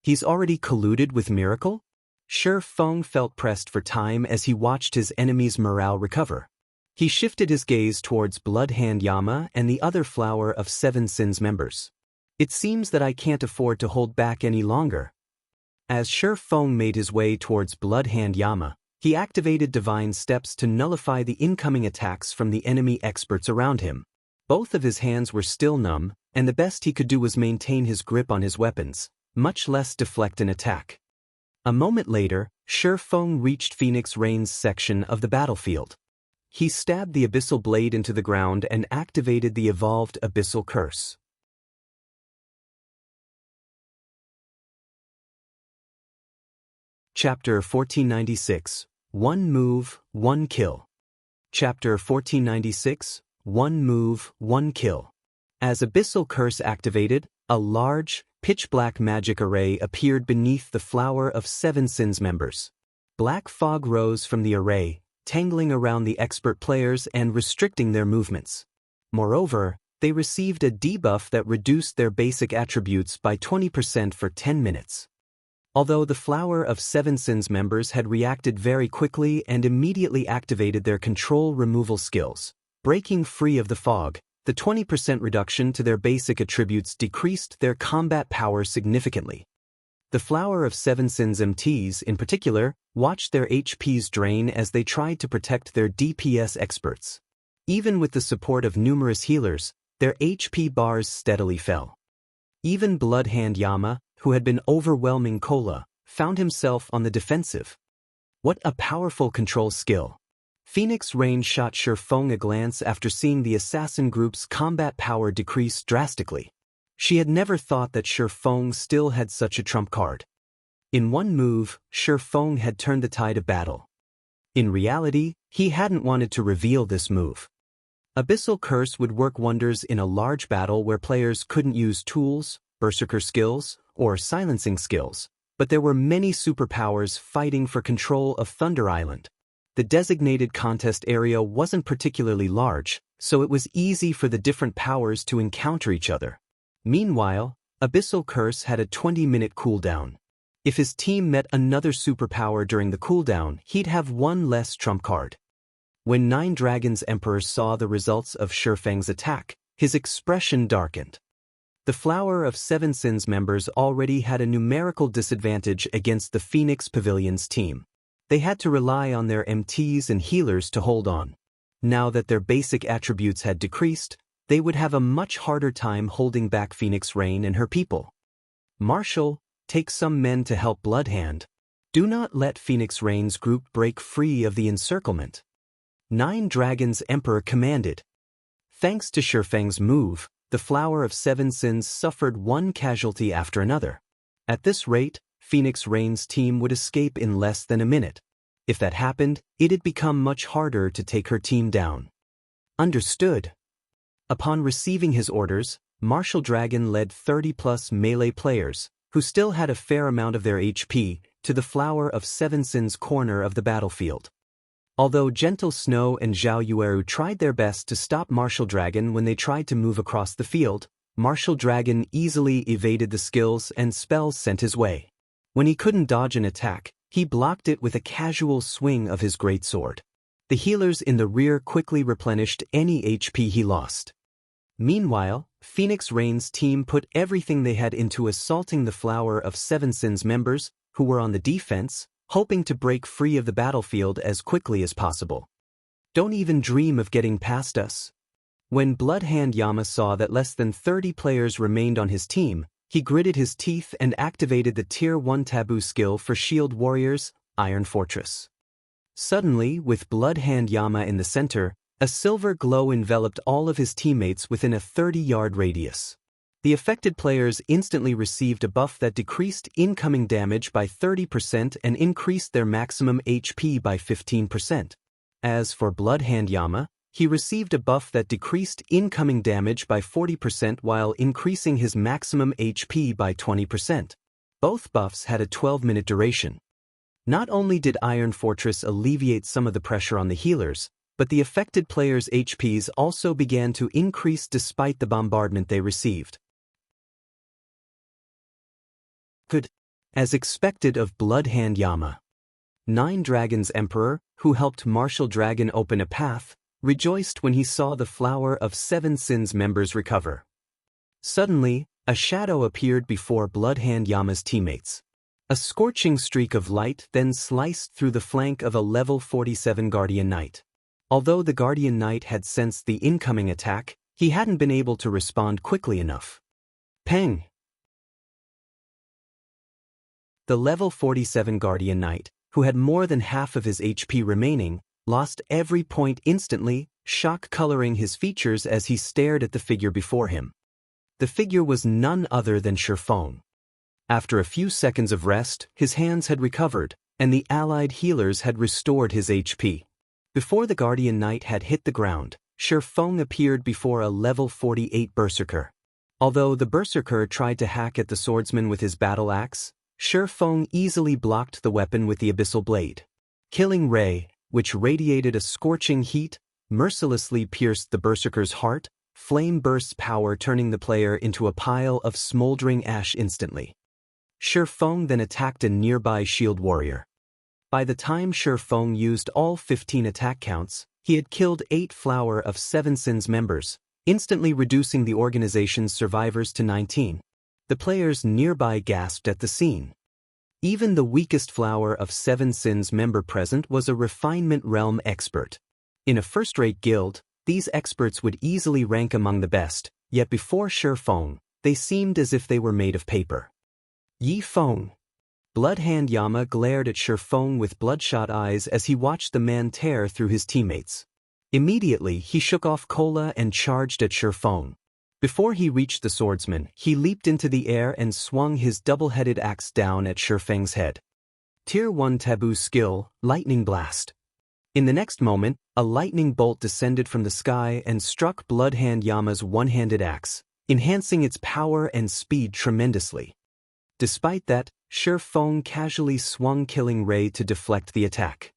He's already colluded with Miracle? Feng felt pressed for time as he watched his enemy's morale recover. He shifted his gaze towards Bloodhand Yama and the other Flower of Seven Sins members. It seems that I can't afford to hold back any longer. As Feng made his way towards Bloodhand Yama, he activated Divine Steps to nullify the incoming attacks from the enemy experts around him. Both of his hands were still numb, and the best he could do was maintain his grip on his weapons, much less deflect an attack. A moment later, Feng reached Phoenix Rain's section of the battlefield. He stabbed the abyssal blade into the ground and activated the evolved abyssal curse. Chapter 1496, One Move, One Kill. Chapter 1496, One Move, One Kill. As Abyssal Curse activated, a large, pitch-black magic array appeared beneath the Flower of Seven Sins members. Black fog rose from the array, tangling around the expert players and restricting their movements. Moreover, they received a debuff that reduced their basic attributes by 20% for 10 minutes. Although the Flower of Seven Sins members had reacted very quickly and immediately activated their control removal skills, breaking free of the fog, the 20% reduction to their basic attributes decreased their combat power significantly. The Flower of Seven Sins MTs, in particular, watched their HPs drain as they tried to protect their DPS experts. Even with the support of numerous healers, their HP bars steadily fell. Even Bloodhand Yama, who had been overwhelming Kola, found himself on the defensive. What a powerful control skill! Phoenix Rain shot Feng a glance after seeing the assassin group's combat power decrease drastically. She had never thought that Feng still had such a trump card. In one move, Feng had turned the tide of battle. In reality, he hadn't wanted to reveal this move. Abyssal Curse would work wonders in a large battle where players couldn't use tools, berserker skills, or silencing skills, but there were many superpowers fighting for control of Thunder Island. The designated contest area wasn't particularly large, so it was easy for the different powers to encounter each other. Meanwhile, Abyssal Curse had a 20-minute cooldown. If his team met another superpower during the cooldown, he'd have one less trump card. When Nine Dragons Emperor saw the results of Feng's attack, his expression darkened. The Flower of Seven Sins members already had a numerical disadvantage against the Phoenix Pavilion's team. They had to rely on their MTs and healers to hold on. Now that their basic attributes had decreased, they would have a much harder time holding back Phoenix Rain and her people. Marshal, take some men to help Bloodhand. Do not let Phoenix Rain's group break free of the encirclement. Nine Dragons Emperor commanded. Thanks to Feng's move, the Flower of Seven Sins suffered one casualty after another. At this rate, Phoenix Rain's team would escape in less than a minute. If that happened, it'd become much harder to take her team down. Understood. Upon receiving his orders, Marshal Dragon led 30+ melee players, who still had a fair amount of their HP, to the Flower of Seven Sins corner of the battlefield. Although Gentle Snow and Zhao Yueru tried their best to stop Marshal Dragon when they tried to move across the field, Marshal Dragon easily evaded the skills and spells sent his way. When he couldn't dodge an attack, He blocked it with a casual swing of his greatsword. The healers in the rear quickly replenished any HP he lost. Meanwhile, Phoenix Rain's team put everything they had into assaulting the Flower of Seven Sins members, who were on the defense, hoping to break free of the battlefield as quickly as possible. "Don't even dream of getting past us." When Bloodhand Yama saw that less than 30 players remained on his team, he gritted his teeth and activated the Tier 1 taboo skill for Shield Warriors, Iron Fortress. Suddenly, with Bloodhand Yama in the center, a silver glow enveloped all of his teammates within a 30-yard radius. The affected players instantly received a buff that decreased incoming damage by 30% and increased their maximum HP by 15%. As for Bloodhand Yama, he received a buff that decreased incoming damage by 40% while increasing his maximum HP by 20%. Both buffs had a 12-minute duration. Not only did Iron Fortress alleviate some of the pressure on the healers, but the affected players' HPs also began to increase despite the bombardment they received. Good. As expected of Bloodhand Yama. Nine Dragons Emperor, who helped Martial Dragon open a path, rejoiced when he saw the Flower of Seven Sins members recover. Suddenly, a shadow appeared before Bloodhand Yama's teammates. A scorching streak of light then sliced through the flank of a level 47 Guardian Knight. Although the Guardian Knight had sensed the incoming attack, he hadn't been able to respond quickly enough. Peng! The level 47 Guardian Knight, who had more than half of his HP remaining, lost every point instantly, shock coloring his features as he stared at the figure before him. The figure was none other than Feng. After a few seconds of rest, his hands had recovered, and the allied healers had restored his HP. Before the Guardian Knight had hit the ground, Feng appeared before a level 48 Berserker. Although the Berserker tried to hack at the swordsman with his battle axe, Feng easily blocked the weapon with the Abyssal Blade. Killing Ray, which radiated a scorching heat, mercilessly pierced the Berserker's heart, flame burst's power turning the player into a pile of smoldering ash instantly. Feng then attacked a nearby shield warrior. By the time Feng used all 15 attack counts, he had killed 8 Flower of Seven Sins members, instantly reducing the organization's survivors to 19. The players nearby gasped at the scene. Even the weakest Flower of Seven Sins member present was a refinement realm expert. In a first-rate guild, these experts would easily rank among the best, yet before Feng, they seemed as if they were made of paper. Yi Feng. Bloodhand Yama glared at Feng with bloodshot eyes as he watched the man tear through his teammates. Immediately, he shook off Cola and charged at Feng. Before he reached the swordsman, he leaped into the air and swung his double-headed axe down at Feng's head. Tier 1 taboo skill, Lightning Blast. In the next moment, a lightning bolt descended from the sky and struck Bloodhand Yama's one-handed axe, enhancing its power and speed tremendously. Despite that, Feng casually swung Killing Ray to deflect the attack.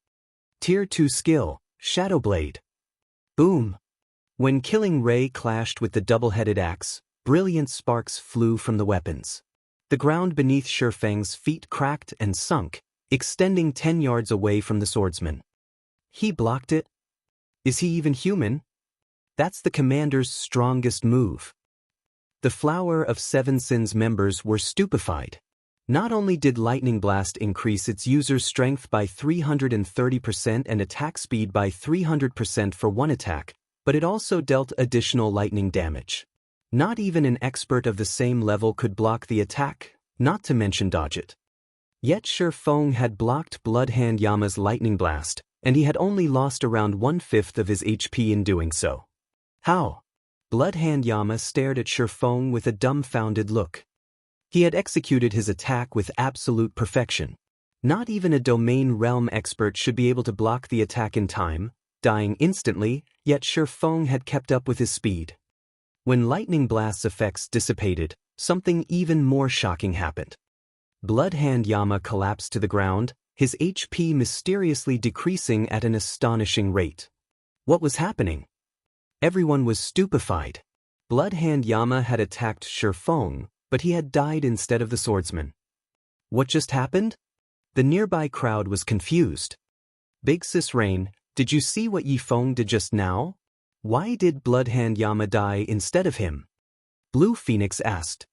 Tier 2 skill, Shadow Blade. Boom! When Killing Ray clashed with the double-headed axe, brilliant sparks flew from the weapons. The ground beneath Feng's feet cracked and sunk, extending 10 yards away from the swordsman. He blocked it? Is he even human? That's the commander's strongest move. The Flower of Seven Sins members were stupefied. Not only did Lightning Blast increase its user's strength by 330% and attack speed by 300% for one attack, but it also dealt additional lightning damage. Not even an expert of the same level could block the attack, not to mention dodge it. Yet Feng had blocked Bloodhand Yama's Lightning Blast, and he had only lost around 1/5 of his HP in doing so. How? Bloodhand Yama stared at Feng with a dumbfounded look. He had executed his attack with absolute perfection. Not even a domain realm expert should be able to block the attack in time, dying instantly, yet Feng had kept up with his speed. When Lightning Blast's effects dissipated, something even more shocking happened. Bloodhand Yama collapsed to the ground, his HP mysteriously decreasing at an astonishing rate. What was happening? Everyone was stupefied. Bloodhand Yama had attacked Feng, but he had died instead of the swordsman. What just happened? The nearby crowd was confused. Big Sis Rain, did you see what Yi Feng did just now? Why did Bloodhand Yama die instead of him? Blue Phoenix asked.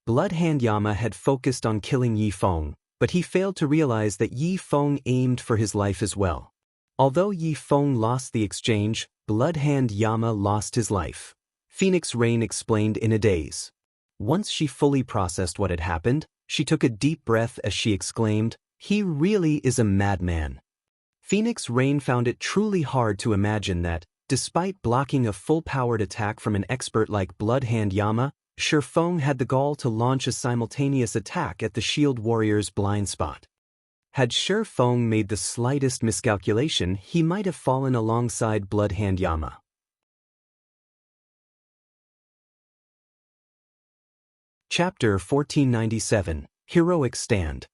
Bloodhand Yama had focused on killing Yi Feng, but he failed to realize that Yi Feng aimed for his life as well. Although Yi Feng lost the exchange, Bloodhand Yama lost his life. Phoenix Rain explained in a daze. Once she fully processed what had happened, she took a deep breath as she exclaimed, "He really is a madman." Phoenix Rain found it truly hard to imagine that, despite blocking a full-powered attack from an expert like Bloodhand Yama, Feng had the gall to launch a simultaneous attack at the Shield Warrior's blind spot. Had Feng made the slightest miscalculation, he might have fallen alongside Bloodhand Yama. Chapter 1497, Heroic Stand.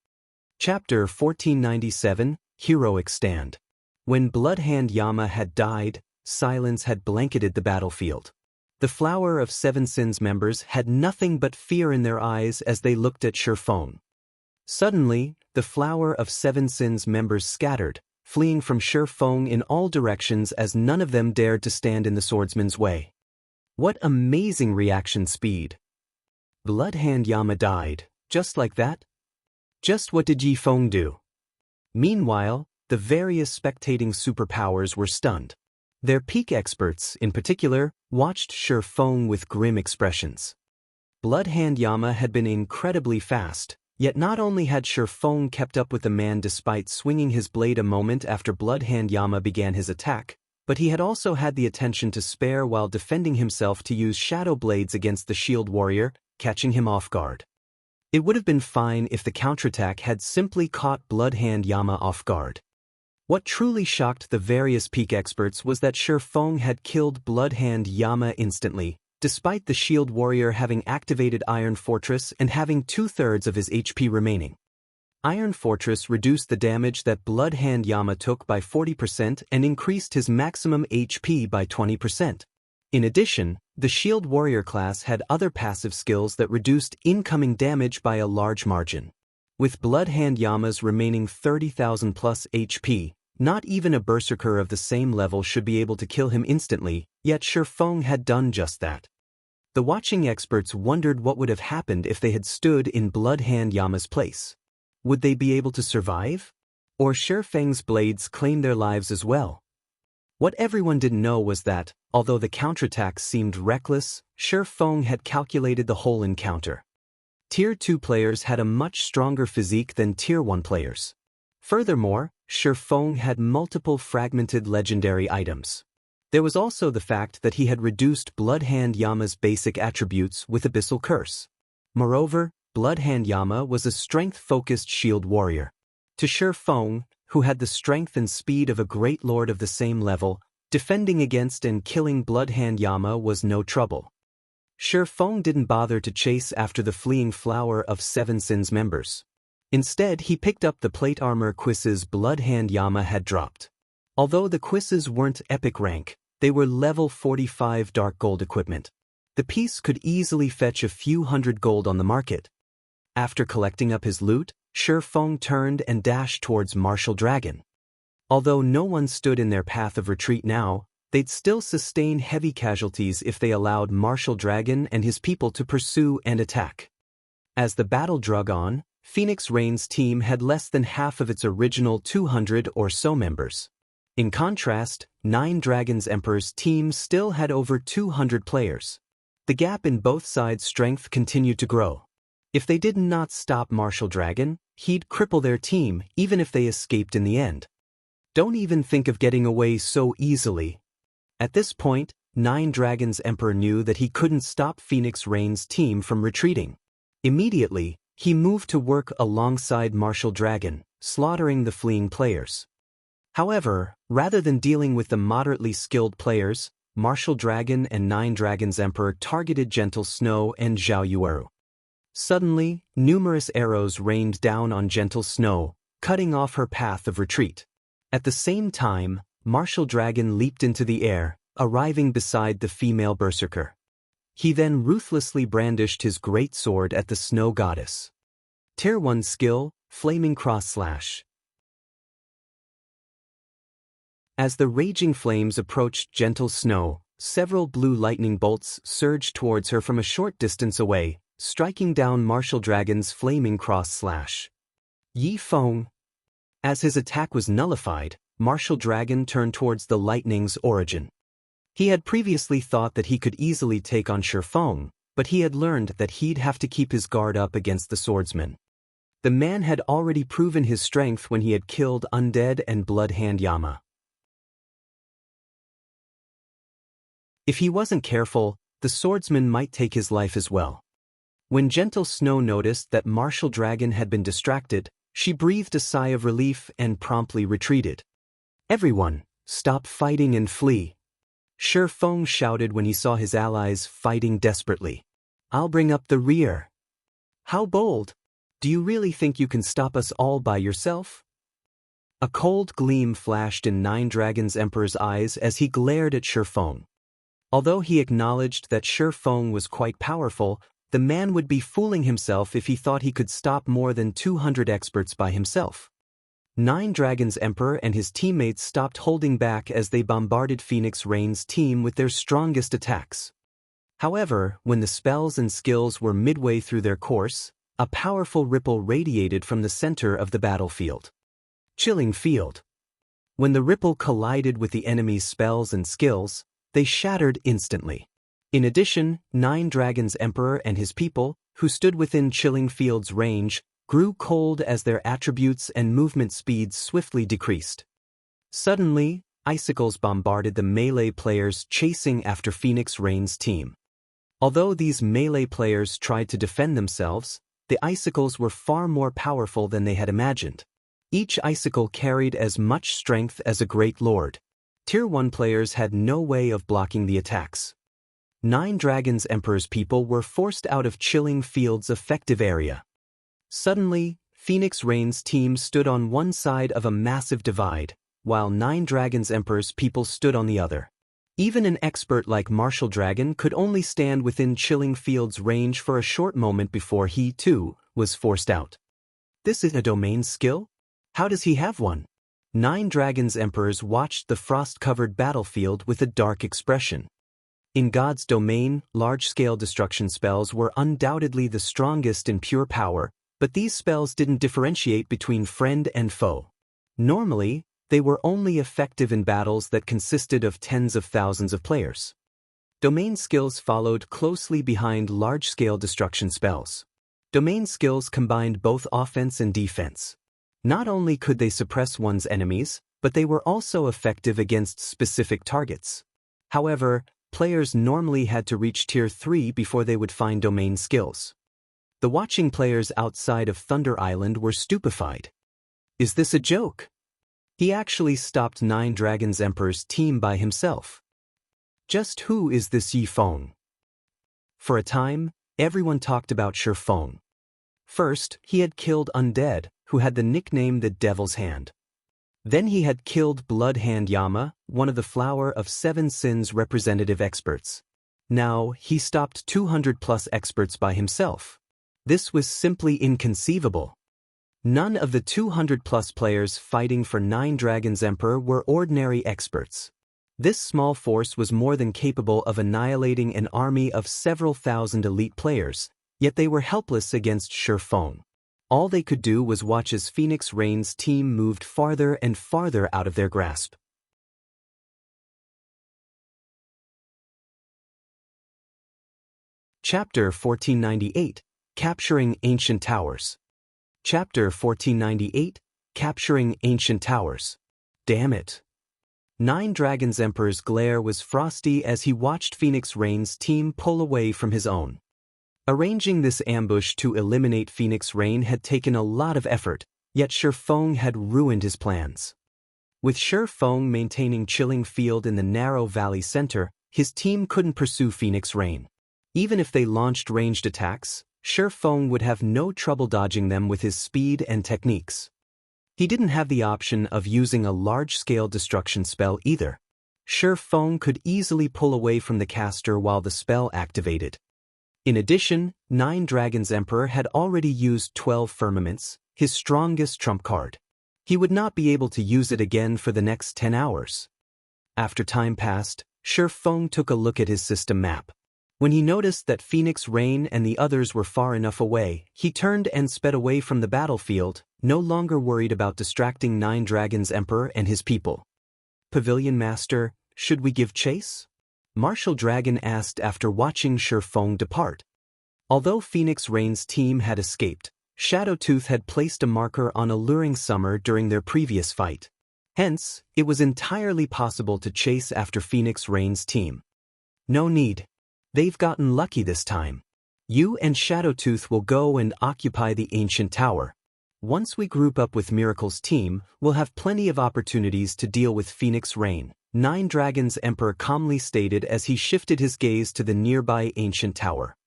Chapter 1497, Heroic Stand. When Bloodhand Yama had died, silence had blanketed the battlefield. The Flower of Seven Sins members had nothing but fear in their eyes as they looked at Feng. Suddenly, the Flower of Seven Sins members scattered, fleeing from Feng in all directions as none of them dared to stand in the swordsman's way. What amazing reaction speed! Bloodhand Yama died, just like that? Just what did Yi Feng do? Meanwhile, the various spectating superpowers were stunned. Their peak experts, in particular, watched Feng with grim expressions. Bloodhand Yama had been incredibly fast, yet not only had Feng kept up with the man despite swinging his blade a moment after Bloodhand Yama began his attack, but he had also had the attention to spare while defending himself to use shadow blades against the Shield Warrior, catching him off guard. It would have been fine if the counterattack had simply caught Bloodhand Yama off guard. What truly shocked the various peak experts was that Feng had killed Bloodhand Yama instantly, despite the Shield Warrior having activated Iron Fortress and having 2/3 of his HP remaining. Iron Fortress reduced the damage that Bloodhand Yama took by 40% and increased his maximum HP by 20%. In addition, the Shield Warrior class had other passive skills that reduced incoming damage by a large margin. With Bloodhand Yama's remaining 30,000 plus HP, not even a berserker of the same level should be able to kill him instantly, yet Feng had done just that. The watching experts wondered what would have happened if they had stood in Bloodhand Yama's place. Would they be able to survive? Or Feng's blades claim their lives as well? What everyone didn't know was that, although the counterattack seemed reckless, Feng had calculated the whole encounter. Tier 2 players had a much stronger physique than Tier 1 players. Furthermore, Feng had multiple fragmented legendary items. There was also the fact that he had reduced Bloodhand Yama's basic attributes with Abyssal Curse. Moreover, Bloodhand Yama was a strength-focused shield warrior. To Feng, who had the strength and speed of a great lord of the same level, defending against and killing Bloodhand Yama was no trouble. Feng didn't bother to chase after the fleeing Flower of Seven Sins members. Instead, he picked up the plate armor quizzes Bloodhand Yama had dropped. Although the quizzes weren't epic rank, they were level 45 dark gold equipment. The piece could easily fetch a few hundred gold on the market. After collecting up his loot, Feng turned and dashed towards Martial Dragon. Although no one stood in their path of retreat now, they'd still sustain heavy casualties if they allowed Martial Dragon and his people to pursue and attack. As the battle drug on, Phoenix Rain's team had less than half of its original 200 or so members. In contrast, Nine Dragons Emperor's team still had over 200 players. The gap in both sides' strength continued to grow. If they did not stop Martial Dragon, he'd cripple their team even if they escaped in the end. Don't even think of getting away so easily. At this point, Nine Dragons Emperor knew that he couldn't stop Phoenix Rain's team from retreating. Immediately, he moved to work alongside Martial Dragon, slaughtering the fleeing players. However, rather than dealing with the moderately skilled players, Martial Dragon and Nine Dragons Emperor targeted Gentle Snow and Zhao Yueru. Suddenly, numerous arrows rained down on Gentle Snow, cutting off her path of retreat. At the same time, Martial Dragon leaped into the air, arriving beside the female berserker. He then ruthlessly brandished his great sword at the Snow Goddess. Tier 1 skill, Flaming Cross Slash. As the raging flames approached gentle snow, several blue lightning bolts surged towards her from a short distance away, striking down Martial Dragon's Flaming Cross Slash. Yi Feng. As his attack was nullified, Martial Dragon turned towards the lightning's origin. He had previously thought that he could easily take on Feng, but he had learned that he'd have to keep his guard up against the swordsman. The man had already proven his strength when he had killed Undead and Bloodhand Yama. If he wasn't careful, the swordsman might take his life as well. When Gentle Snow noticed that Martial Dragon had been distracted, she breathed a sigh of relief and promptly retreated. "Everyone, stop fighting and flee." Feng shouted when he saw his allies fighting desperately. "I'll bring up the rear." "How bold! Do you really think you can stop us all by yourself?" A cold gleam flashed in Nine Dragons Emperor's eyes as he glared at Feng. Although he acknowledged that Feng was quite powerful, the man would be fooling himself if he thought he could stop more than 200 experts by himself. Nine Dragons Emperor and his teammates stopped holding back as they bombarded Phoenix Rain's team with their strongest attacks. However, when the spells and skills were midway through their course, a powerful ripple radiated from the center of the battlefield. Chilling Field. When the ripple collided with the enemy's spells and skills, they shattered instantly. In addition, Nine Dragons Emperor and his people, who stood within Chilling Field's range, grew cold as their attributes and movement speeds swiftly decreased. Suddenly, icicles bombarded the melee players chasing after Phoenix Rain's team. Although these melee players tried to defend themselves, the icicles were far more powerful than they had imagined. Each icicle carried as much strength as a great lord. Tier 1 players had no way of blocking the attacks. Nine Dragons Emperor's people were forced out of Chilling Field's effective area. Suddenly, Phoenix Rain's team stood on one side of a massive divide, while Nine Dragons Emperor's people stood on the other. Even an expert like Martial Dragon could only stand within Chilling Field's range for a short moment before he, too, was forced out. This is a domain skill? How does he have one? Nine Dragons Emperors watched the frost-covered battlefield with a dark expression. In God's domain, large-scale destruction spells were undoubtedly the strongest in pure power, but these spells didn't differentiate between friend and foe. Normally, they were only effective in battles that consisted of tens of thousands of players. Domain skills followed closely behind large-scale destruction spells. Domain skills combined both offense and defense. Not only could they suppress one's enemies, but they were also effective against specific targets. However, players normally had to reach Tier 3 before they would find domain skills. The watching players outside of Thunder Island were stupefied. Is this a joke? He actually stopped Nine Dragons Emperor's team by himself. Just who is this Yi Feng? For a time, everyone talked about Feng. First, he had killed Undead, who had the nickname the Devil's Hand. Then he had killed Bloodhand Yama, one of the Flower of Seven Sins representative experts. Now, he stopped 200+ experts by himself. This was simply inconceivable. None of the 200+ players fighting for Nine Dragons Emperor were ordinary experts. This small force was more than capable of annihilating an army of several thousand elite players, yet they were helpless against Feng. All they could do was watch as Phoenix Rain's team moved farther and farther out of their grasp. Chapter 1498, Capturing Ancient Towers. Chapter 1498, Capturing Ancient Towers. Damn it. Nine Dragons Emperor's glare was frosty as he watched Phoenix Rain's team pull away from his own. Arranging this ambush to eliminate Phoenix Rain had taken a lot of effort, yet Feng had ruined his plans. With Feng maintaining Chilling Field in the narrow valley center, his team couldn't pursue Phoenix Rain. Even if they launched ranged attacks, Feng would have no trouble dodging them with his speed and techniques. He didn't have the option of using a large-scale destruction spell either. Feng could easily pull away from the caster while the spell activated. In addition, Nine Dragons Emperor had already used 12 Firmaments, his strongest trump card. He would not be able to use it again for the next 10 hours. After time passed, Feng took a look at his system map. When he noticed that Phoenix Rain and the others were far enough away, he turned and sped away from the battlefield, no longer worried about distracting Nine Dragons Emperor and his people. Pavilion Master, should we give chase? Martial Dragon asked after watching Feng depart. Although Phoenix Rain's team had escaped, Shadowtooth had placed a marker on Alluring Summer during their previous fight. Hence, it was entirely possible to chase after Phoenix Rain's team. No need. They've gotten lucky this time. You and Shadowtooth will go and occupy the ancient tower. Once we group up with Miracle's team, we'll have plenty of opportunities to deal with Phoenix Rain, Nine Dragons Emperor calmly stated as he shifted his gaze to the nearby ancient tower.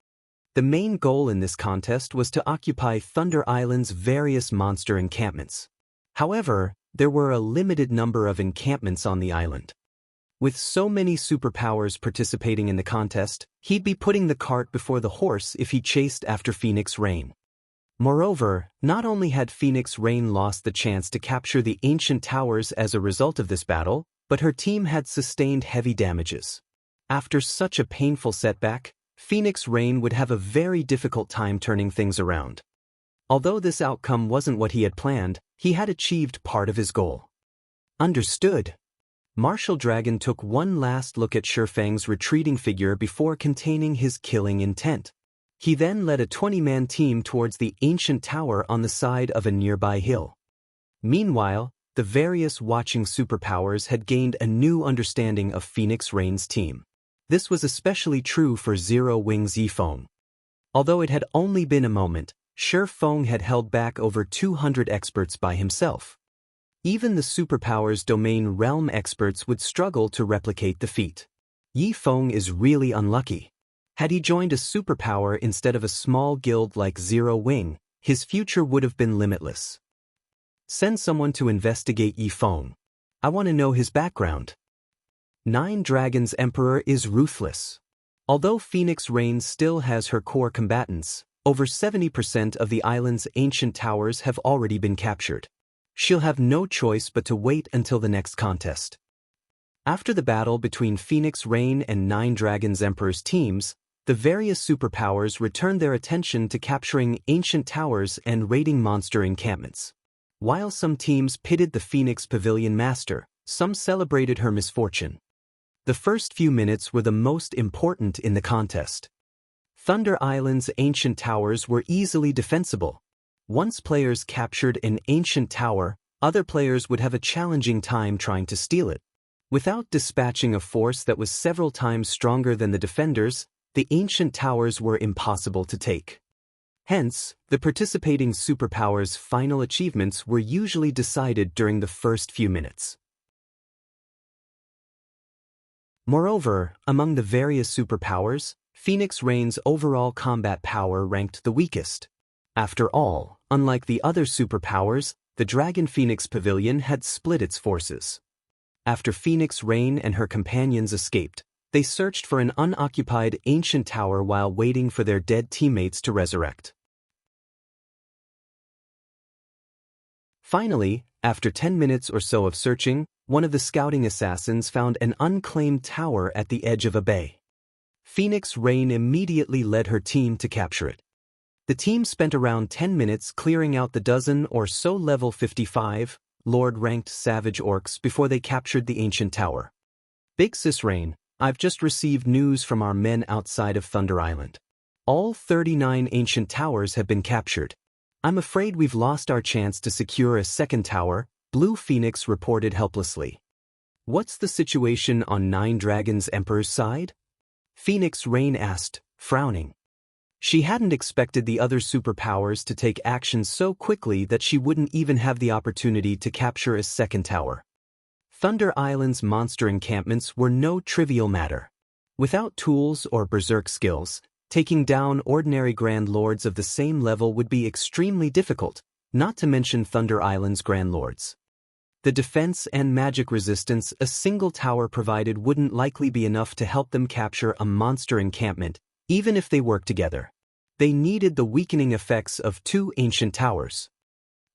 The main goal in this contest was to occupy Thunder Island's various monster encampments. However, there were a limited number of encampments on the island. With so many superpowers participating in the contest, he'd be putting the cart before the horse if he chased after Phoenix Rain. Moreover, not only had Phoenix Rain lost the chance to capture the ancient towers as a result of this battle, but her team had sustained heavy damages. After such a painful setback, Phoenix Rain would have a very difficult time turning things around. Although this outcome wasn't what he had planned, he had achieved part of his goal. Understood. Martial Dragon took one last look at Feng's retreating figure before containing his killing intent. He then led a 20-man team towards the ancient tower on the side of a nearby hill. Meanwhile, the various watching superpowers had gained a new understanding of Phoenix Rain's team. This was especially true for Zero Wing's Yifeng. Although it had only been a moment, Feng had held back over 200 experts by himself. Even the superpowers domain realm experts would struggle to replicate the feat. Yifeng is really unlucky. Had he joined a superpower instead of a small guild like Zero Wing, his future would have been limitless. Send someone to investigate Yifeng. I want to know his background. Nine Dragons Emperor is ruthless. Although Phoenix Rain still has her core combatants, over 70% of the island's ancient towers have already been captured. She'll have no choice but to wait until the next contest. After the battle between Phoenix Rain and Nine Dragons Emperor's teams, the various superpowers returned their attention to capturing ancient towers and raiding monster encampments. While some teams pitted the Phoenix Pavilion Master, some celebrated her misfortune. The first few minutes were the most important in the contest. Thunder Island's ancient towers were easily defensible. Once players captured an ancient tower, other players would have a challenging time trying to steal it. Without dispatching a force that was several times stronger than the defenders, the ancient towers were impossible to take. Hence, the participating superpowers' final achievements were usually decided during the first few minutes. Moreover, among the various superpowers, Phoenix Rain's overall combat power ranked the weakest. After all, unlike the other superpowers, the Dragon Phoenix Pavilion had split its forces. After Phoenix Rain and her companions escaped, they searched for an unoccupied ancient tower while waiting for their dead teammates to resurrect. Finally, after 10 minutes or so of searching, one of the scouting assassins found an unclaimed tower at the edge of a bay. Phoenix Rain immediately led her team to capture it. The team spent around 10 minutes clearing out the dozen or so level 55, Lord-ranked savage orcs before they captured the ancient tower. Big Sis Rain, I've just received news from our men outside of Thunder Island. All 39 ancient towers have been captured. I'm afraid we've lost our chance to secure a second tower, Blue Phoenix reported helplessly. What's the situation on Nine Dragons Emperor's side? Phoenix Rain asked, frowning. She hadn't expected the other superpowers to take action so quickly that she wouldn't even have the opportunity to capture a second tower. Thunder Island's monster encampments were no trivial matter. Without tools or berserk skills, taking down ordinary Grand Lords of the same level would be extremely difficult, not to mention Thunder Island's Grand Lords. The defense and magic resistance a single tower provided wouldn't likely be enough to help them capture a monster encampment, even if they worked together. They needed the weakening effects of two ancient towers.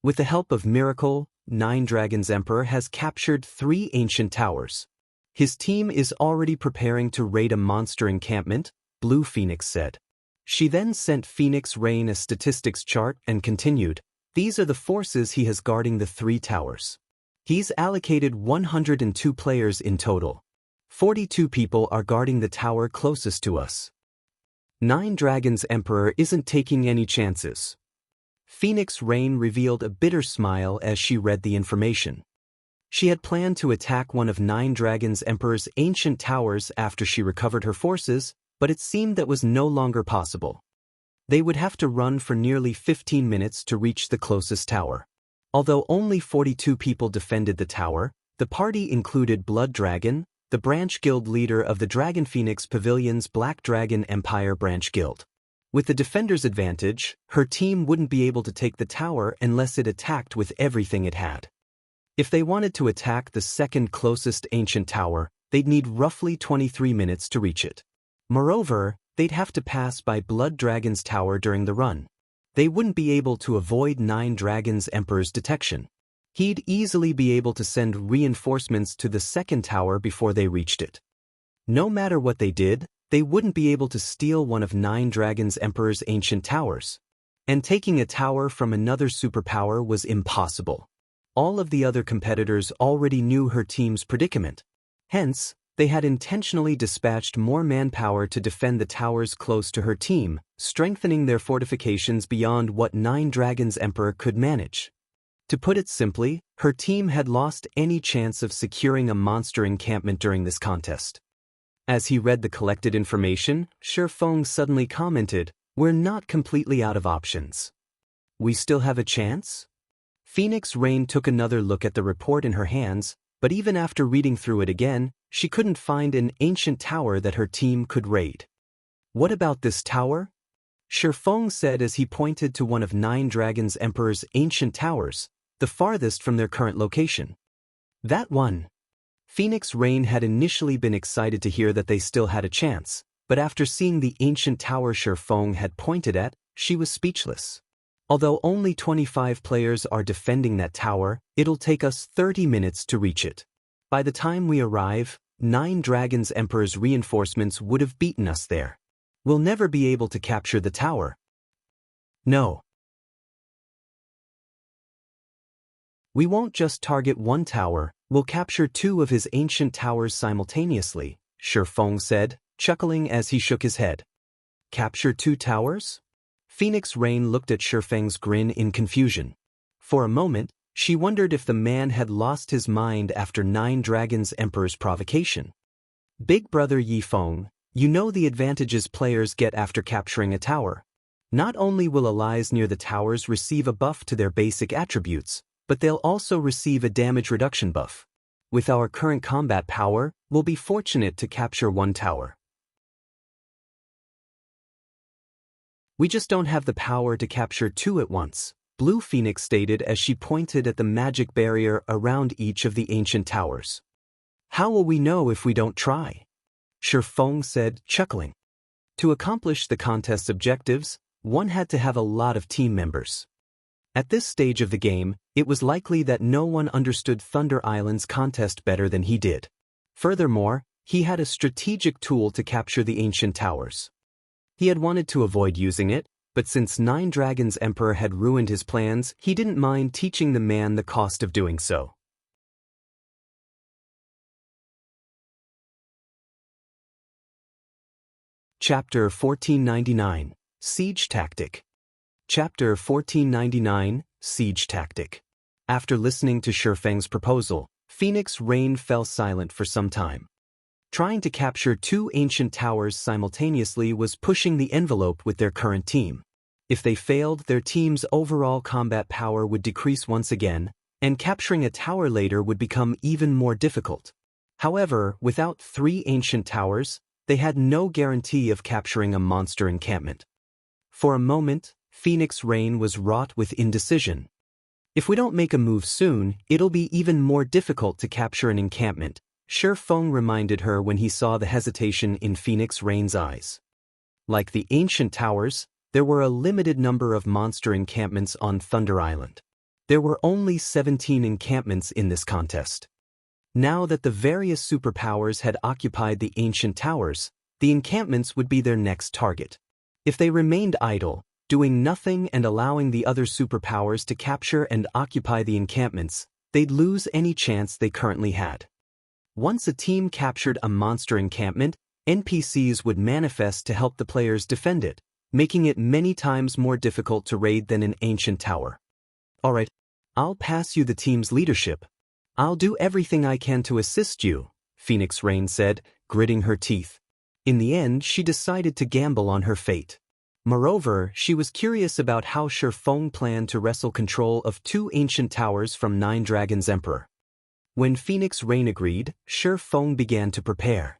With the help of Miracle, Nine Dragons Emperor has captured 3 ancient towers. His team is already preparing to raid a monster encampment, Blue Phoenix said. She then sent Phoenix Rain a statistics chart and continued, "These are the forces he has guarding the 3 towers. He's allocated 102 players in total. 42 people are guarding the tower closest to us. Nine Dragons Emperor isn't taking any chances." Phoenix Rain revealed a bitter smile as she read the information. She had planned to attack one of Nine Dragons Emperor's ancient towers after she recovered her forces, but it seemed that was no longer possible. They would have to run for nearly 15 minutes to reach the closest tower. Although only 42 people defended the tower, the party included Blood Dragon, the branch guild leader of the Dragon Phoenix Pavilion's Black Dragon Empire branch guild. With the defender's advantage, her team wouldn't be able to take the tower unless it attacked with everything it had. If they wanted to attack the second closest ancient tower, they'd need roughly 23 minutes to reach it. Moreover, they'd have to pass by Blood Dragon's tower during the run. They wouldn't be able to avoid Nine Dragons Emperor's detection. He'd easily be able to send reinforcements to the second tower before they reached it. No matter what they did, they wouldn't be able to steal one of Nine Dragons Emperor's ancient towers. And taking a tower from another superpower was impossible. All of the other competitors already knew her team's predicament. Hence, they had intentionally dispatched more manpower to defend the towers close to her team, strengthening their fortifications beyond what Nine Dragons Emperor could manage. To put it simply, her team had lost any chance of securing a monster encampment during this contest. As he read the collected information, Feng suddenly commented, "We're not completely out of options. We still have a chance?" Phoenix Rain took another look at the report in her hands, but even after reading through it again, she couldn't find an ancient tower that her team could raid. "What about this tower?" Feng said as he pointed to one of Nine Dragons Emperor's ancient towers, the farthest from their current location. "That one." Phoenix Rain had initially been excited to hear that they still had a chance, but after seeing the ancient tower Feng had pointed at, she was speechless. "Although only 25 players are defending that tower, it'll take us 30 minutes to reach it. By the time we arrive, Nine Dragons Emperor's reinforcements would have beaten us there. We'll never be able to capture the tower." "No. We won't just target one tower, we'll capture 2 of his ancient towers simultaneously," Feng said, chuckling as he shook his head. "Capture 2 towers?" Phoenix Rain looked at Feng's grin in confusion. For a moment, she wondered if the man had lost his mind after Nine Dragons Emperor's provocation. "Big brother Feng, you know the advantages players get after capturing a tower. Not only will allies near the towers receive a buff to their basic attributes, but they'll also receive a damage reduction buff. With our current combat power, we'll be fortunate to capture 1 tower. We just don't have the power to capture 2 at once," Blue Phoenix stated as she pointed at the magic barrier around each of the ancient towers. "How will we know if we don't try?" Feng said, chuckling. To accomplish the contest's objectives, one had to have a lot of team members. At this stage of the game, it was likely that no one understood Thunder Island's contest better than he did. Furthermore, he had a strategic tool to capture the ancient towers. He had wanted to avoid using it, but since Nine Dragons Emperor had ruined his plans, he didn't mind teaching the man the cost of doing so. Chapter 1499, Siege Tactic. Chapter 1499, Siege Tactic. After listening to Feng's proposal, Phoenix Rain fell silent for some time. Trying to capture 2 ancient towers simultaneously was pushing the envelope with their current team. If they failed, their team's overall combat power would decrease once again, and capturing a tower later would become even more difficult. However, without 3 ancient towers, they had no guarantee of capturing a monster encampment. For a moment, Phoenix Rain was wrought with indecision. If we don't make a move soon, it'll be even more difficult to capture an encampment, Feng reminded her when he saw the hesitation in Phoenix Rain's eyes. Like the ancient towers, there were a limited number of monster encampments on Thunder Island. There were only 17 encampments in this contest. Now that the various superpowers had occupied the ancient towers, the encampments would be their next target. If they remained idle, doing nothing and allowing the other superpowers to capture and occupy the encampments, they'd lose any chance they currently had. Once a team captured a monster encampment, NPCs would manifest to help the players defend it, making it many times more difficult to raid than an ancient tower. Alright, I'll pass you the team's leadership. I'll do everything I can to assist you, Phoenix Rain said, gritting her teeth. In the end, she decided to gamble on her fate. Moreover, she was curious about how Feng planned to wrestle control of 2 ancient towers from Nine Dragons' Emperor. When Phoenix Rain agreed, Feng began to prepare.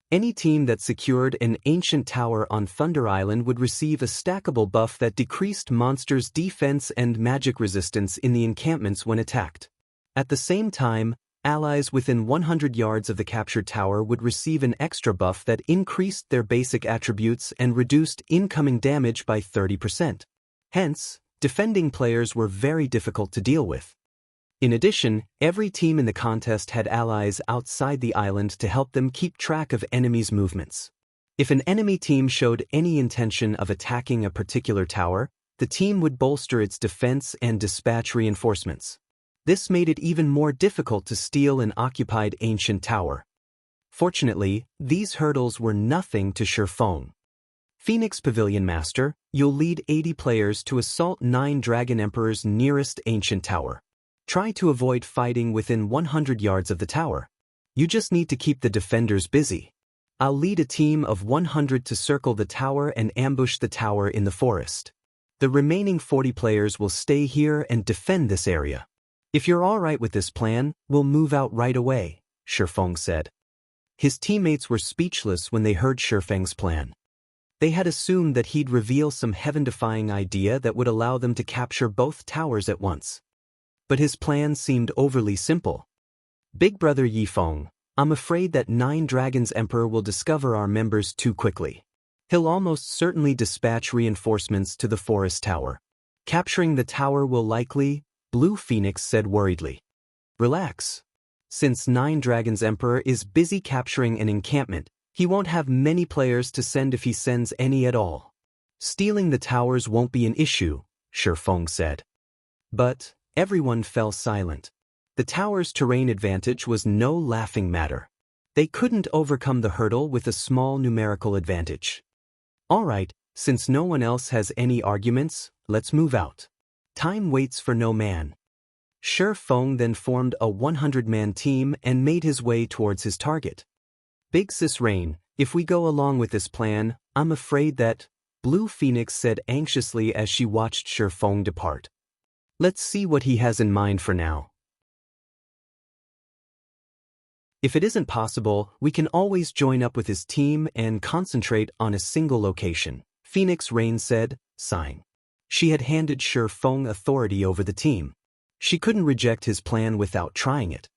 Any team that secured an ancient tower on Thunder Island would receive a stackable buff that decreased monsters' defense and magic resistance in the encampments when attacked. At the same time, allies within 100 yards of the captured tower would receive an extra buff that increased their basic attributes and reduced incoming damage by 30%. Hence, defending players were very difficult to deal with. In addition, every team in the contest had allies outside the island to help them keep track of enemies' movements. If an enemy team showed any intention of attacking a particular tower, the team would bolster its defense and dispatch reinforcements. This made it even more difficult to steal an occupied ancient tower. Fortunately, these hurdles were nothing to Feng. Phoenix Pavilion Master, you'll lead 80 players to assault 9 Dragon Emperor's nearest ancient tower. Try to avoid fighting within 100 yards of the tower. You just need to keep the defenders busy. I'll lead a team of 100 to circle the tower and ambush the tower in the forest. The remaining 40 players will stay here and defend this area. If you're alright with this plan, we'll move out right away, Feng said. His teammates were speechless when they heard Feng's plan. They had assumed that he'd reveal some heaven-defying idea that would allow them to capture both towers at once. But his plan seemed overly simple. Big Brother Yifeng, I'm afraid that 9 Dragons Emperor will discover our members too quickly. He'll almost certainly dispatch reinforcements to the forest tower. Capturing the tower will likely, Blue Phoenix said worriedly. Relax. Since 9 Dragons Emperor is busy capturing an encampment, he won't have many players to send if he sends any at all. Stealing the towers won't be an issue, Feng said. But everyone fell silent. The tower's terrain advantage was no laughing matter. They couldn't overcome the hurdle with a small numerical advantage. Alright, since no one else has any arguments, let's move out. Time waits for no man. Feng then formed a 100-man team and made his way towards his target. Big Sis Rain, if we go along with this plan, I'm afraid that, Blue Phoenix said anxiously as she watched Feng depart. Let's see what he has in mind for now. If it isn't possible, we can always join up with his team and concentrate on a single location, Phoenix Rain said, sighing. She had handed Feng authority over the team. She couldn't reject his plan without trying it.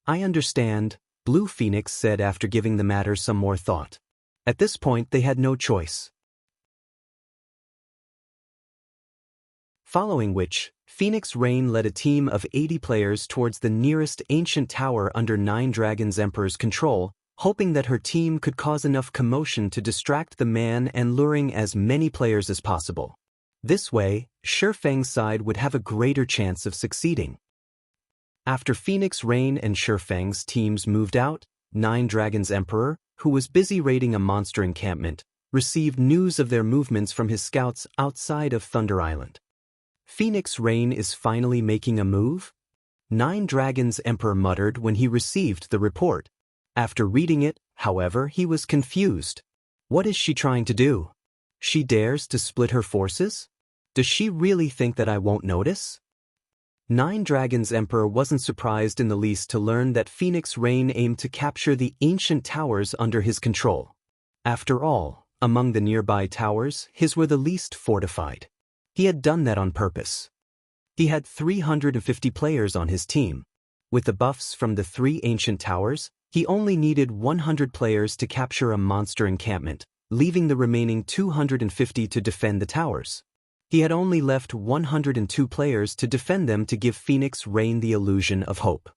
I understand, Blue Phoenix said after giving the matter some more thought. At this point they had no choice. Following which, Phoenix Rain led a team of 80 players towards the nearest ancient tower under 9 Dragons Emperor's control, hoping that her team could cause enough commotion to distract the man and luring as many players as possible. This way, Feng's side would have a greater chance of succeeding. After Phoenix Rain and Feng's teams moved out, 9 Dragons Emperor, who was busy raiding a monster encampment, received news of their movements from his scouts outside of Thunder Island. Phoenix Rain is finally making a move? 9 Dragons Emperor muttered when he received the report. After reading it, however, he was confused. What is she trying to do? She dares to split her forces? Does she really think that I won't notice? 9 Dragons Emperor wasn't surprised in the least to learn that Phoenix Rain aimed to capture the ancient towers under his control. After all, among the nearby towers, his were the least fortified. He had done that on purpose. He had 350 players on his team. With the buffs from the 3 ancient towers, he only needed 100 players to capture a monster encampment, leaving the remaining 250 to defend the towers. He had only left 102 players to defend them to give Phoenix Rain the illusion of hope.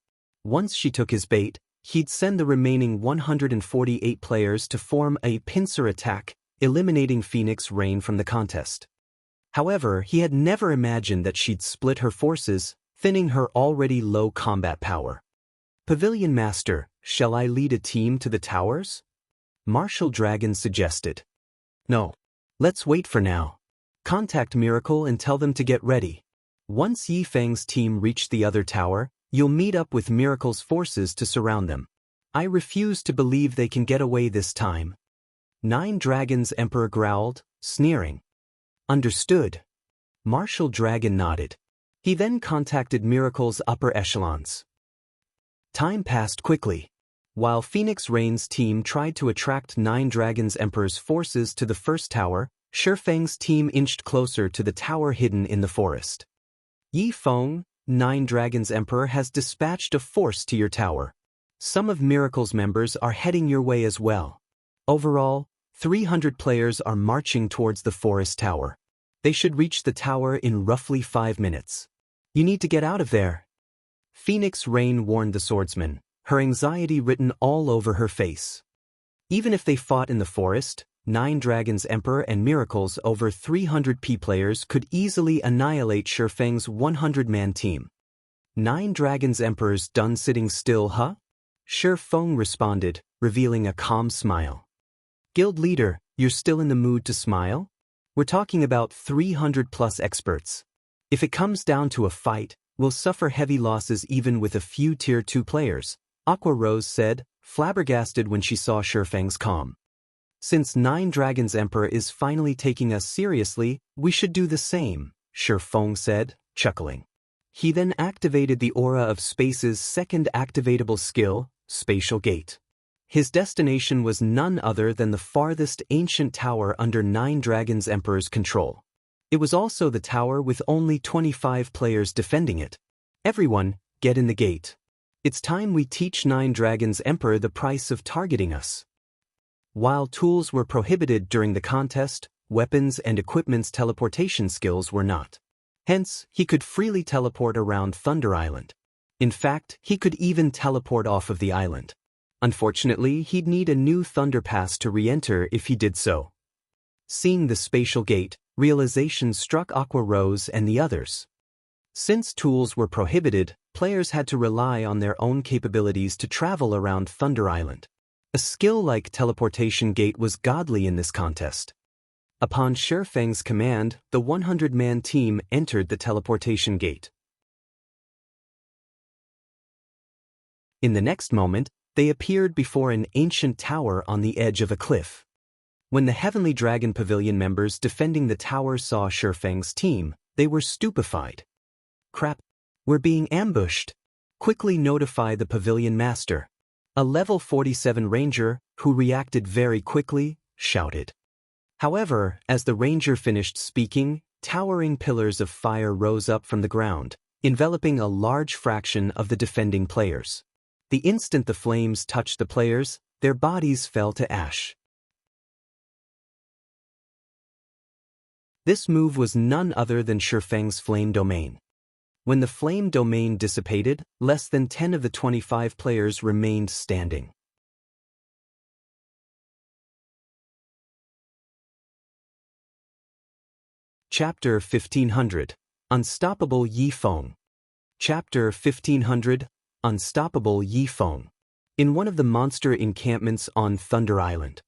Once she took his bait, he'd send the remaining 148 players to form a pincer attack, eliminating Phoenix Rain from the contest. However, he had never imagined that she'd split her forces, thinning her already low combat power. Pavilion Master, shall I lead a team to the towers? Martial Dragon suggested. No. Let's wait for now. Contact Miracle and tell them to get ready. Once Yi Feng's team reach the other tower, you'll meet up with Miracle's forces to surround them. I refuse to believe they can get away this time. Nine Dragons Emperor growled, sneering. Understood. Martial Dragon nodded. He then contacted Miracle's upper echelons. Time passed quickly. While Phoenix Rain's team tried to attract Nine Dragons Emperor's forces to the first tower, Feng's team inched closer to the tower hidden in the forest. Yi Feng, Nine Dragons Emperor has dispatched a force to your tower. Some of Miracle's members are heading your way as well. Overall, 300 players are marching towards the forest tower. They should reach the tower in roughly 5 minutes. You need to get out of there. Phoenix Rain warned the swordsman, her anxiety written all over her face. Even if they fought in the forest, Nine Dragons Emperor and Miracle's over 300 players could easily annihilate Feng's 100-man team. Nine Dragons Emperor's done sitting still, huh? Feng responded, revealing a calm smile. Guild leader, you're still in the mood to smile? We're talking about 300+ experts. If it comes down to a fight, we'll suffer heavy losses even with a few Tier 2 players, Aqua Rose said, flabbergasted when she saw Feng's calm. Since Nine Dragons Emperor is finally taking us seriously, we should do the same, Feng said, chuckling. He then activated the aura of Space's second activatable skill, Spatial Gate. His destination was none other than the farthest ancient tower under Nine Dragons Emperor's control. It was also the tower with only 25 players defending it. Everyone, get in the gate. It's time we teach Nine Dragons Emperor the price of targeting us. While tools were prohibited during the contest, weapons and equipment's teleportation skills were not. Hence, he could freely teleport around Thunder Island. In fact, he could even teleport off of the island. Unfortunately, he'd need a new Thunder Pass to re-enter if he did so. Seeing the spatial gate, realization struck Aqua Rose and the others. Since tools were prohibited, players had to rely on their own capabilities to travel around Thunder Island. A skill like teleportation gate was godly in this contest. Upon Feng's command, the 100-man team entered the teleportation gate. In the next moment, they appeared before an ancient tower on the edge of a cliff. When the Heavenly Dragon Pavilion members defending the tower saw Feng's team, they were stupefied. Crap, we're being ambushed. Quickly notify the Pavilion Master. A level 47 ranger, who reacted very quickly, shouted. However, as the ranger finished speaking, towering pillars of fire rose up from the ground, enveloping a large fraction of the defending players. The instant the flames touched the players, their bodies fell to ash. This move was none other than Feng's flame domain. When the flame domain dissipated, less than 10 of the 25 players remained standing. Chapter 1500, Unstoppable Yi Feng. Chapter 1500, Unstoppable Yi Feng. In one of the monster encampments on Thunder Island,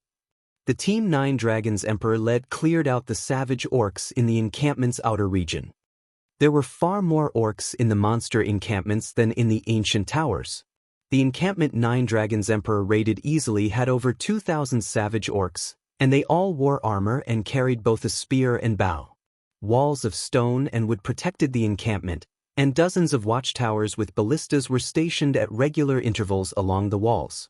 the Team 9 Dragons Emperor led cleared out the savage orcs in the encampment's outer region. There were far more orcs in the monster encampments than in the ancient towers. The encampment 9 Dragons Emperor raided easily had over 2,000 savage orcs, and they all wore armor and carried both a spear and bow. Walls of stone and wood protected the encampment, and dozens of watchtowers with ballistas were stationed at regular intervals along the walls.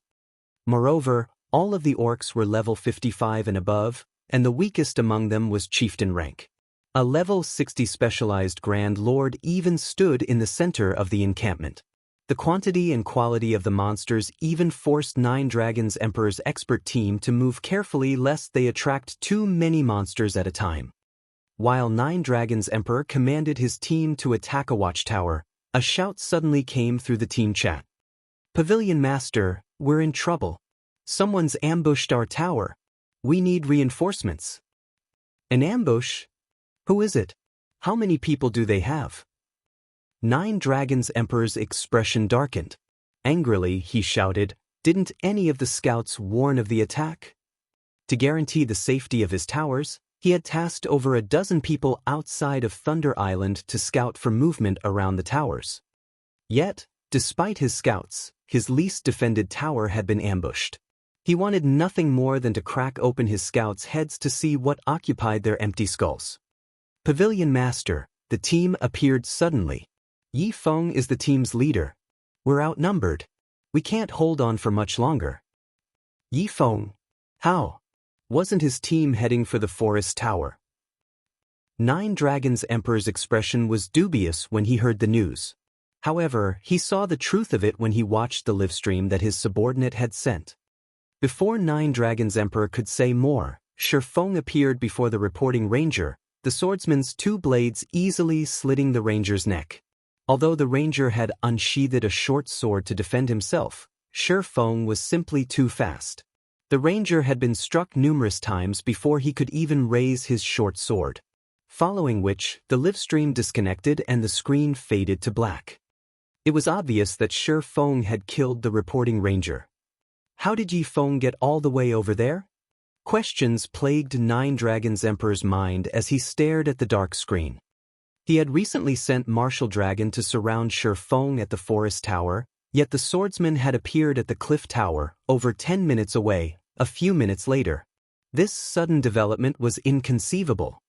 Moreover, all of the orcs were level 55 and above, and the weakest among them was chieftain rank. A level 60 specialized Grand Lord even stood in the center of the encampment. The quantity and quality of the monsters even forced 9 Dragons Emperor's expert team to move carefully lest they attract too many monsters at a time. While Nine Dragons Emperor commanded his team to attack a watchtower, a shout suddenly came through the team chat. "Pavilion Master, we're in trouble. Someone's ambushed our tower. We need reinforcements." "An ambush? Who is it? How many people do they have?" Nine Dragons Emperor's expression darkened. Angrily, he shouted, "Didn't any of the scouts warn of the attack?" To guarantee the safety of his towers, he had tasked over a dozen people outside of Thunder Island to scout for movement around the towers. Yet, despite his scouts, his least defended tower had been ambushed. He wanted nothing more than to crack open his scouts' heads to see what occupied their empty skulls. "Pavilion Master," the team appeared suddenly. "Feng is the team's leader. We're outnumbered. We can't hold on for much longer." "Feng? How? Wasn't his team heading for the forest tower?" Nine Dragons Emperor's expression was dubious when he heard the news. However, he saw the truth of it when he watched the livestream that his subordinate had sent. Before Nine Dragons Emperor could say more, Feng appeared before the reporting ranger, the swordsman's two blades easily slitting the ranger's neck. Although the ranger had unsheathed a short sword to defend himself, Feng was simply too fast. The ranger had been struck numerous times before he could even raise his short sword. Following which, the livestream disconnected and the screen faded to black. It was obvious that Feng had killed the reporting ranger. How did Feng get all the way over there? Questions plagued Nine Dragons Emperor's mind as he stared at the dark screen. He had recently sent Martial Dragon to surround Feng at the forest tower, yet the swordsman had appeared at the cliff tower, over 10 minutes away, a few minutes later. This sudden development was inconceivable.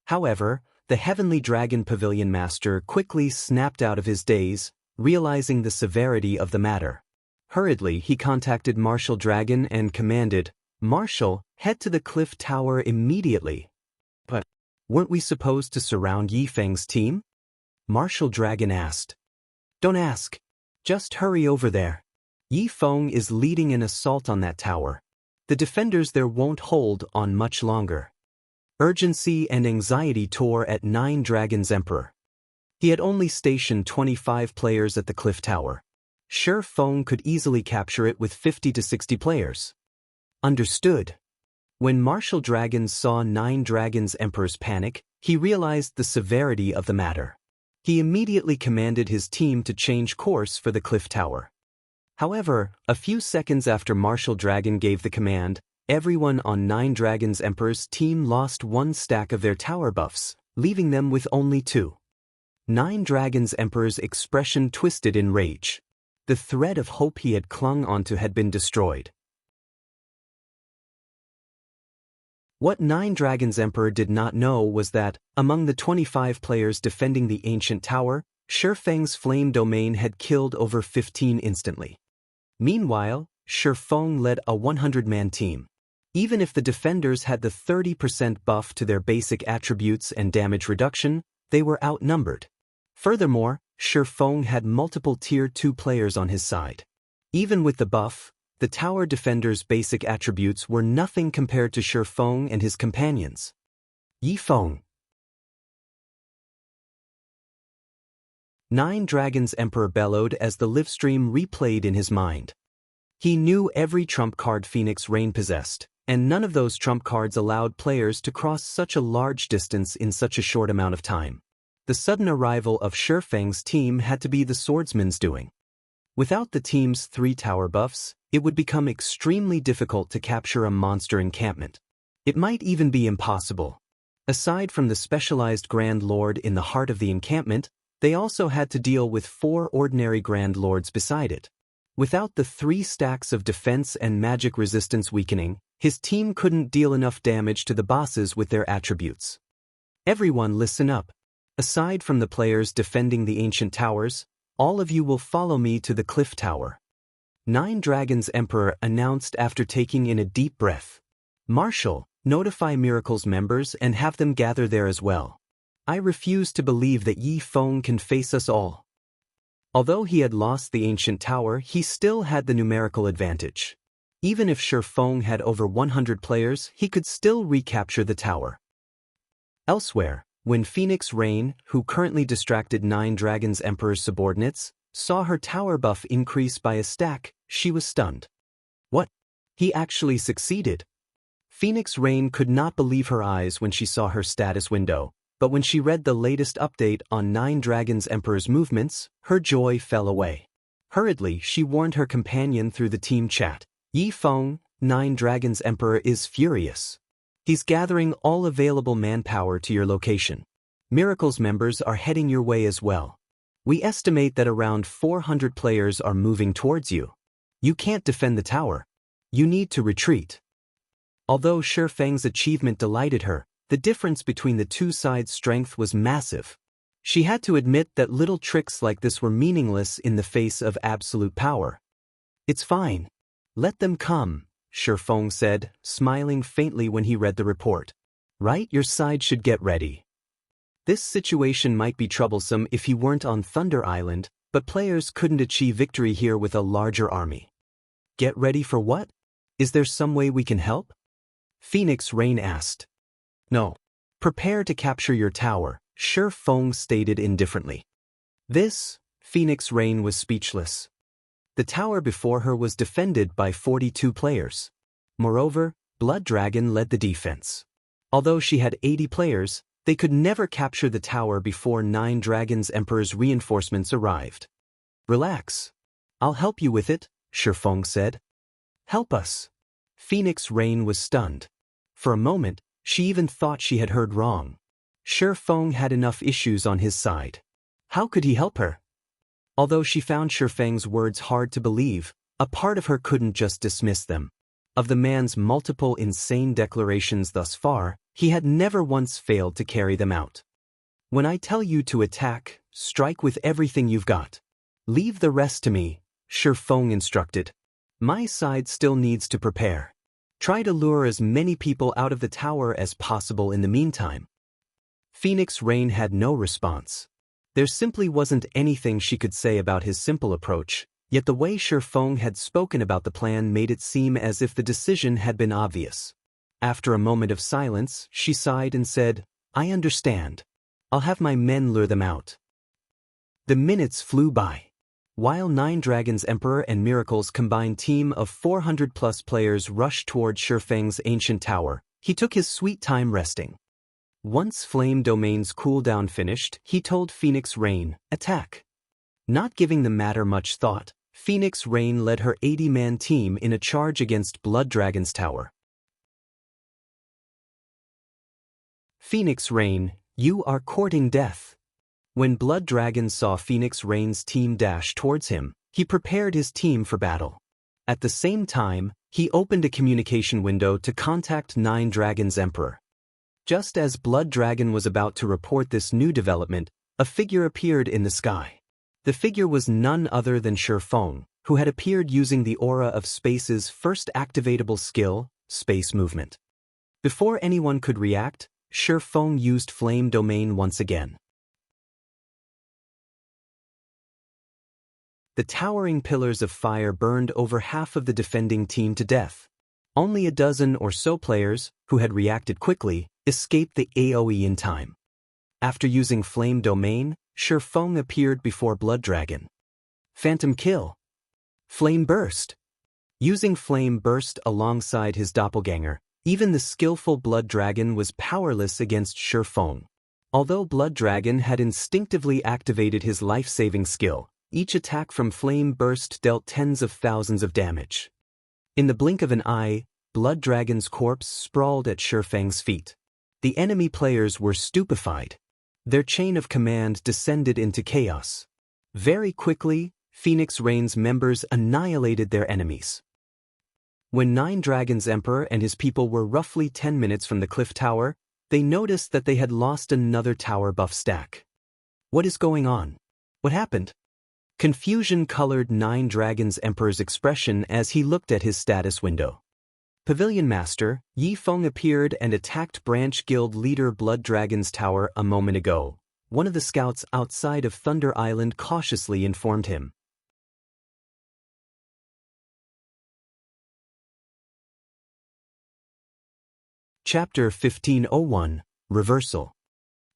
However, the Heavenly Dragon Pavilion Master quickly snapped out of his daze, realizing the severity of the matter. Hurriedly, he contacted Martial Dragon and commanded, "Martial, head to the cliff tower immediately." "But weren't we supposed to surround Feng's team?" Martial Dragon asked. "Don't ask. Just hurry over there. Feng is leading an assault on that tower. The defenders there won't hold on much longer." Urgency and anxiety tore at Nine Dragons Emperor. He had only stationed 25 players at the cliff tower. Feng could easily capture it with 50 to 60 players. Understood. When Martial Dragon saw Nine Dragons Emperor's panic, he realized the severity of the matter. He immediately commanded his team to change course for the cliff tower. However, a few seconds after Martial Dragon gave the command, everyone on Nine Dragons Emperor's team lost one stack of their tower buffs, leaving them with only 2. Nine Dragons Emperor's expression twisted in rage. The thread of hope he had clung onto had been destroyed. What Nine Dragons Emperor did not know was that, among the 25 players defending the ancient tower, Feng's flame domain had killed over 15 instantly. Meanwhile, Feng led a 100-man team. Even if the defenders had the 30% buff to their basic attributes and damage reduction, they were outnumbered. Furthermore, Feng had multiple Tier 2 players on his side. Even with the buff, the tower defender's basic attributes were nothing compared to Feng and his companions. Feng. Nine Dragons Emperor bellowed as the livestream replayed in his mind. He knew every trump card Phoenix Rain possessed, and none of those trump cards allowed players to cross such a large distance in such a short amount of time. The sudden arrival of Feng's team had to be the swordsman's doing. Without the team's 3 tower buffs, it would become extremely difficult to capture a monster encampment. It might even be impossible. Aside from the specialized Grand Lord in the heart of the encampment, they also had to deal with 4 ordinary Grand Lords beside it. Without the 3 stacks of defense and magic resistance weakening, his team couldn't deal enough damage to the bosses with their attributes. Everyone listen up. Aside from the players defending the ancient towers, all of you will follow me to the cliff tower. Nine Dragons Emperor announced after taking in a deep breath. Martial, notify Miracle's members and have them gather there as well. I refuse to believe that Feng can face us all. Although he had lost the ancient tower, he still had the numerical advantage. Even if Feng had over 100 players, he could still recapture the tower. Elsewhere, when Phoenix Rain, who currently distracted 9 Dragons Emperor's subordinates, saw her tower buff increase by a stack, she was stunned. What? He actually succeeded? Phoenix Rain could not believe her eyes when she saw her status window, but when she read the latest update on 9 Dragons Emperor's movements, her joy fell away. Hurriedly, she warned her companion through the team chat. Yi Feng, 9 Dragons Emperor is furious. He's gathering all available manpower to your location. Miracles members are heading your way as well. We estimate that around 400 players are moving towards you. You can't defend the tower. You need to retreat. Although Feng's achievement delighted her, the difference between the two sides' strength was massive. She had to admit that little tricks like this were meaningless in the face of absolute power. It's fine. Let them come, Feng said, smiling faintly when he read the report. Right, your side should get ready. This situation might be troublesome if he weren't on Thunder Island, but players couldn't achieve victory here with a larger army. Get ready for what? Is there some way we can help? Phoenix Rain asked. No. Prepare to capture your tower, Feng stated indifferently. Phoenix Rain was speechless. The tower before her was defended by 42 players. Moreover, Blood Dragon led the defense. Although she had 80 players, they could never capture the tower before 9 Dragons Emperor's reinforcements arrived. Relax. I'll help you with it, Feng said. Help us. Phoenix Rain was stunned. For a moment, she even thought she had heard wrong. Feng had enough issues on his side. How could he help her? Although she found Feng's words hard to believe, a part of her couldn't just dismiss them. Of the man's multiple insane declarations thus far, he had never once failed to carry them out. When I tell you to attack, strike with everything you've got. Leave the rest to me, Feng instructed. My side still needs to prepare. Try to lure as many people out of the tower as possible in the meantime. Phoenix Rain had no response. There simply wasn't anything she could say about his simple approach, yet the way Feng had spoken about the plan made it seem as if the decision had been obvious. After a moment of silence, she sighed and said, I understand. I'll have my men lure them out. The minutes flew by. While 9 Dragons Emperor and Miracle's combined team of 400+ players rushed toward Feng's ancient tower, he took his sweet time resting. Once Flame Domain's cooldown finished, he told Phoenix Rain, attack. Not giving the matter much thought, Phoenix Rain led her 80-man team in a charge against Blood Dragon's tower. Phoenix Rain, you are courting death. When Blood Dragon saw Phoenix Rain's team dash towards him, he prepared his team for battle. At the same time, he opened a communication window to contact 9 Dragons Emperor. Just as Blood Dragon was about to report this new development, a figure appeared in the sky. The figure was none other than Feng, who had appeared using the aura of Space's first activatable skill, Space Movement. Before anyone could react, Feng used Flame Domain once again. The towering pillars of fire burned over half of the defending team to death. Only a dozen or so players, who had reacted quickly, escaped the AoE in time. After using Flame Domain, Feng appeared before Blood Dragon. Phantom Kill. Flame Burst. Using Flame Burst alongside his doppelganger, even the skillful Blood Dragon was powerless against Feng. Although Blood Dragon had instinctively activated his life-saving skill, each attack from Flame Burst dealt tens of thousands of damage. In the blink of an eye, Blood Dragon's corpse sprawled at Feng's feet. The enemy players were stupefied. Their chain of command descended into chaos. Very quickly, Phoenix Rain's members annihilated their enemies. When 9 Dragons Emperor and his people were roughly 10 minutes from the cliff tower, they noticed that they had lost another tower buff stack. What is going on? What happened? Confusion colored 9 Dragons Emperor's expression as he looked at his status window. Pavilion Master, Yi Feng appeared and attacked Branch Guild leader Blood Dragon's tower a moment ago. One of the scouts outside of Thunder Island cautiously informed him. Chapter 1501, Reversal.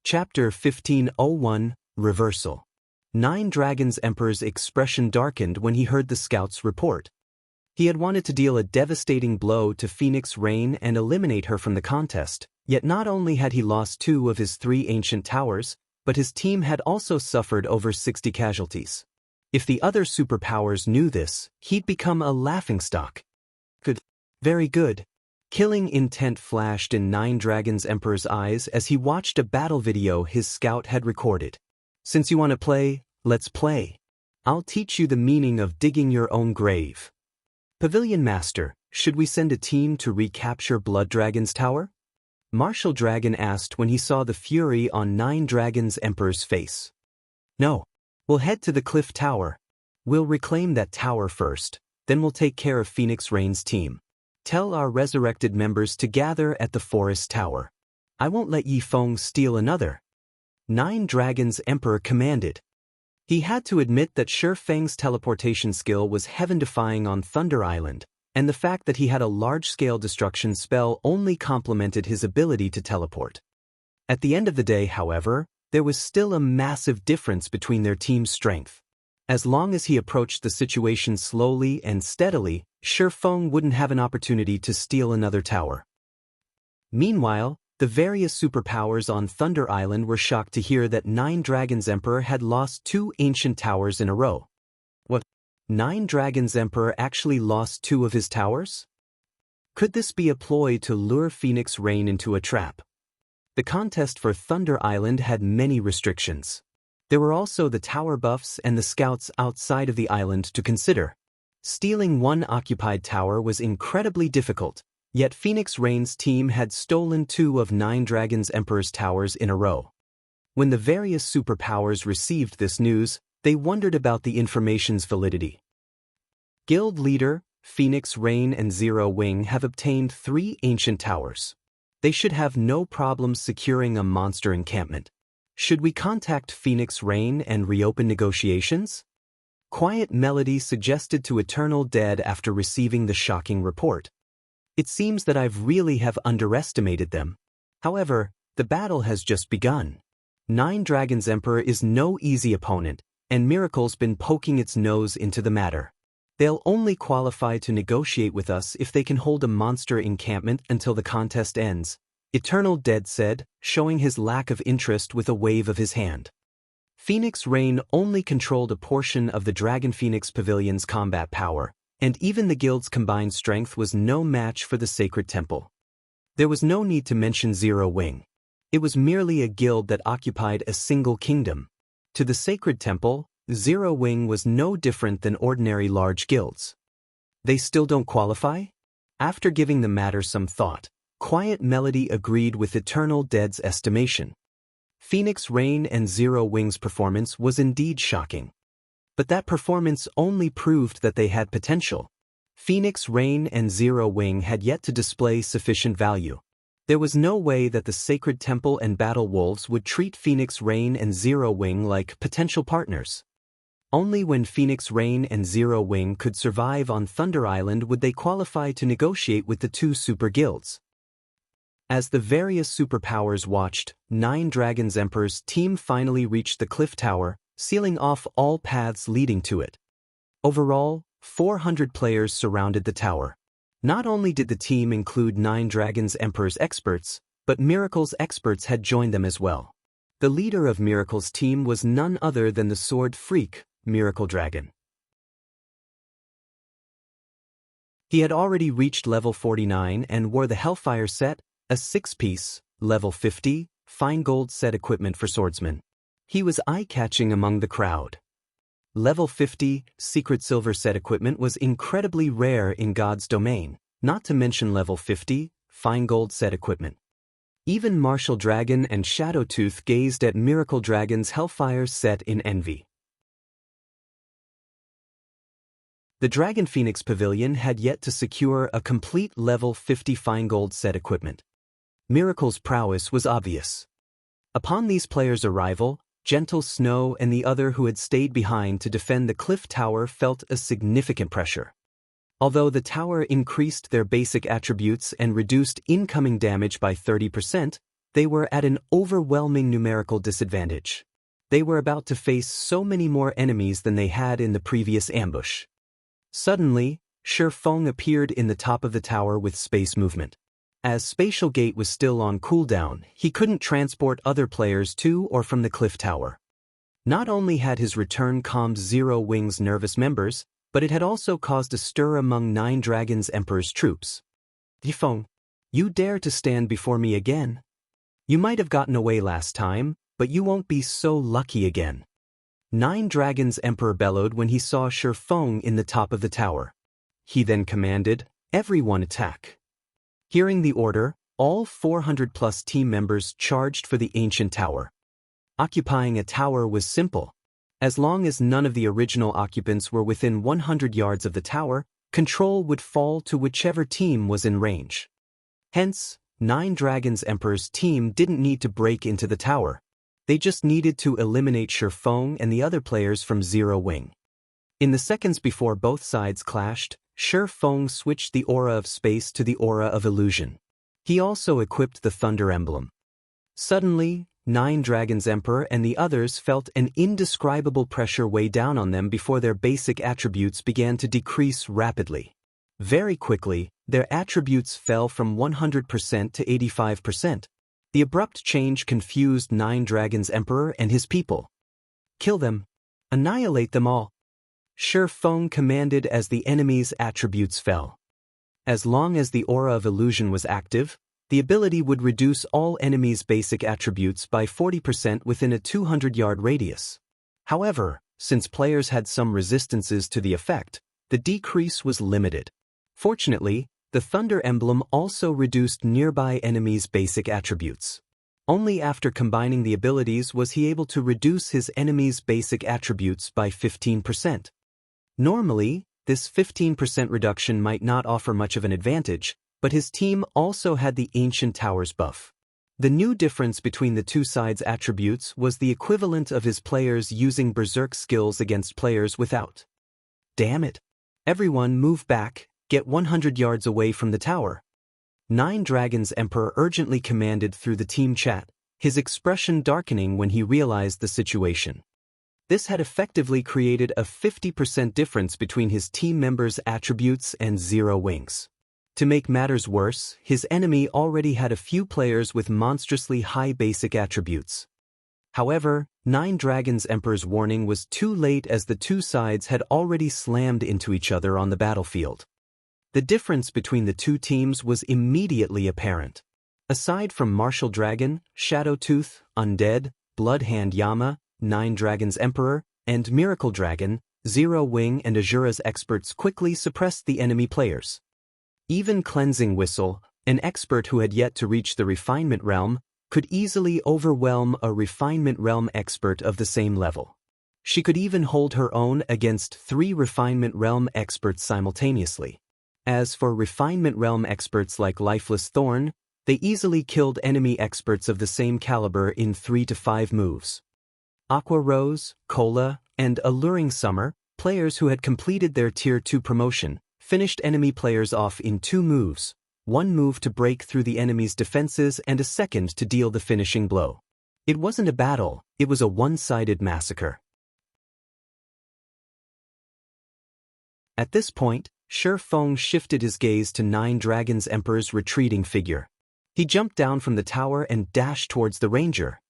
Chapter 1501, Reversal. Nine Dragons Emperor's expression darkened when he heard the scout's report. He had wanted to deal a devastating blow to Phoenix Rain and eliminate her from the contest, yet not only had he lost 2 of his 3 ancient towers, but his team had also suffered over 60 casualties. If the other superpowers knew this, he'd become a laughingstock. Good. Very good. Killing intent flashed in Nine Dragons Emperor's eyes as he watched a battle video his scout had recorded. Since you want to play, let's play. I'll teach you the meaning of digging your own grave. Pavilion Master, should we send a team to recapture Blood Dragon's tower? Martial Dragon asked when he saw the fury on Nine Dragons Emperor's face. No. We'll head to the Cliff Tower. We'll reclaim that tower first, then we'll take care of Phoenix Rain's team. Tell our resurrected members to gather at the Forest Tower. I won't let Yi Feng steal another. Nine Dragons Emperor commanded. He had to admit that Feng's teleportation skill was heaven-defying on Thunder Island, and the fact that he had a large-scale destruction spell only complemented his ability to teleport. At the end of the day, however, there was still a massive difference between their team's strength. As long as he approached the situation slowly and steadily, Feng wouldn't have an opportunity to steal another tower. Meanwhile, the various superpowers on Thunder Island were shocked to hear that Nine Dragons Emperor had lost 2 ancient towers in a row. What? Nine Dragons Emperor actually lost 2 of his towers? Could this be a ploy to lure Phoenix Rain into a trap? The contest for Thunder Island had many restrictions. There were also the tower buffs and the scouts outside of the island to consider. Stealing 1 occupied tower was incredibly difficult, yet Phoenix Rain's team had stolen 2 of Nine Dragons Emperor's towers in a row. When the various superpowers received this news, they wondered about the information's validity. Guild leader, Phoenix Rain and Zero Wing have obtained 3 ancient towers. They should have no problems securing a monster encampment. Should we contact Phoenix Rain and reopen negotiations? Quiet Melody suggested to Eternal Dead after receiving the shocking report. It seems that I really have underestimated them. However, the battle has just begun. Nine Dragons Emperor is no easy opponent, and Miracle's been poking its nose into the matter. They'll only qualify to negotiate with us if they can hold a monster encampment until the contest ends, Eternal Dead said, showing his lack of interest with a wave of his hand. Phoenix Rain only controlled a portion of the Dragon Phoenix Pavilion's combat power, and even the guild's combined strength was no match for the Sacred Temple. There was no need to mention Zero Wing. It was merely a guild that occupied a single kingdom. To the Sacred Temple, Zero Wing was no different than ordinary large guilds. They still don't qualify? After giving the matter some thought, Quiet Melody agreed with Eternal Dead's estimation. Phoenix Rain and Zero Wing's performance was indeed shocking. But that performance only proved that they had potential. Phoenix Rain and Zero Wing had yet to display sufficient value. There was no way that the Sacred Temple and Battle Wolves would treat Phoenix Rain and Zero Wing like potential partners. Only when Phoenix Rain and Zero Wing could survive on Thunder Island would they qualify to negotiate with the 2 super guilds. As the various superpowers watched, Nine Dragons Emperor's team finally reached the Cliff Tower, sealing off all paths leading to it. Overall, 400 players surrounded the tower. Not only did the team include Nine Dragons Emperor's experts, but Miracle's experts had joined them as well. The leader of Miracle's team was none other than the sword freak, Miracle Dragon. He had already reached level 49 and wore the Hellfire set, a 6-piece, level 50, fine gold set equipment for swordsmen. He was eye-catching among the crowd. Level 50, secret silver set equipment was incredibly rare in God's domain, not to mention level 50, fine gold set equipment. Even Martial Dragon and Shadowtooth gazed at Miracle Dragon's Hellfire set in envy. The Dragon Phoenix Pavilion had yet to secure a complete level 50 fine gold set equipment. Miracle's prowess was obvious. Upon these players' arrival, Gentle Snow and the other who had stayed behind to defend the Cliff Tower felt a significant pressure. Although the tower increased their basic attributes and reduced incoming damage by 30%, they were at an overwhelming numerical disadvantage. They were about to face so many more enemies than they had in the previous ambush. Suddenly, Feng appeared in the top of the tower with space movement. As Spatial Gate was still on cooldown, he couldn't transport other players to or from the cliff tower. Not only had his return calmed Zero Wing's nervous members, but it had also caused a stir among Nine Dragons Emperor's troops. Feng, you dare to stand before me again? You might have gotten away last time, but you won't be so lucky again. Nine Dragons Emperor bellowed when he saw Feng in the top of the tower. He then commanded, "Everyone attack." Hearing the order, all 400-plus team members charged for the ancient tower. Occupying a tower was simple. As long as none of the original occupants were within 100 yards of the tower, control would fall to whichever team was in range. Hence, Nine Dragons Emperor's team didn't need to break into the tower. They just needed to eliminate Feng and the other players from Zero Wing. In the seconds before both sides clashed, Feng switched the aura of space to the aura of illusion. He also equipped the Thunder Emblem. Suddenly, Nine Dragons Emperor and the others felt an indescribable pressure weigh down on them before their basic attributes began to decrease rapidly. Very quickly, their attributes fell from 100% to 85%. The abrupt change confused Nine Dragons Emperor and his people. Kill them. Annihilate them all. Feng commanded as the enemy's attributes fell. As long as the aura of illusion was active, the ability would reduce all enemies' basic attributes by 40% within a 200-yard radius. However, since players had some resistances to the effect, the decrease was limited. Fortunately, the Thunder Emblem also reduced nearby enemies' basic attributes. Only after combining the abilities was he able to reduce his enemies' basic attributes by 15%. Normally, this 15% reduction might not offer much of an advantage, but his team also had the Ancient Towers buff. The new difference between the two sides' attributes was the equivalent of his players using Berserk skills against players without. Damn it! Everyone move back, get 100 yards away from the tower. Nine Dragons Emperor urgently commanded through the team chat, his expression darkening when he realized the situation. This had effectively created a 50% difference between his team members' attributes and Zero Wing's. To make matters worse, his enemy already had a few players with monstrously high basic attributes. However, Nine Dragons Emperor's warning was too late as the two sides had already slammed into each other on the battlefield. The difference between the two teams was immediately apparent. Aside from Martial Dragon, Shadowtooth, Undead, Bloodhand Yama, Nine Dragons Emperor, and Miracle Dragon, Zero Wing and Azura's experts quickly suppressed the enemy players. Even Cleansing Whistle, an expert who had yet to reach the Refinement Realm, could easily overwhelm a Refinement Realm expert of the same level. She could even hold her own against 3 Refinement Realm experts simultaneously. As for Refinement Realm experts like Lifeless Thorn, they easily killed enemy experts of the same caliber in 3 to 5 moves. Aqua Rose, Cola, and Alluring Summer, players who had completed their Tier 2 promotion, finished enemy players off in 2 moves, 1 move to break through the enemy's defenses and a second to deal the finishing blow. It wasn't a battle, it was a one-sided massacre. At this point, Feng shifted his gaze to Nine Dragons Emperor's retreating figure. He jumped down from the tower and dashed towards the ranger.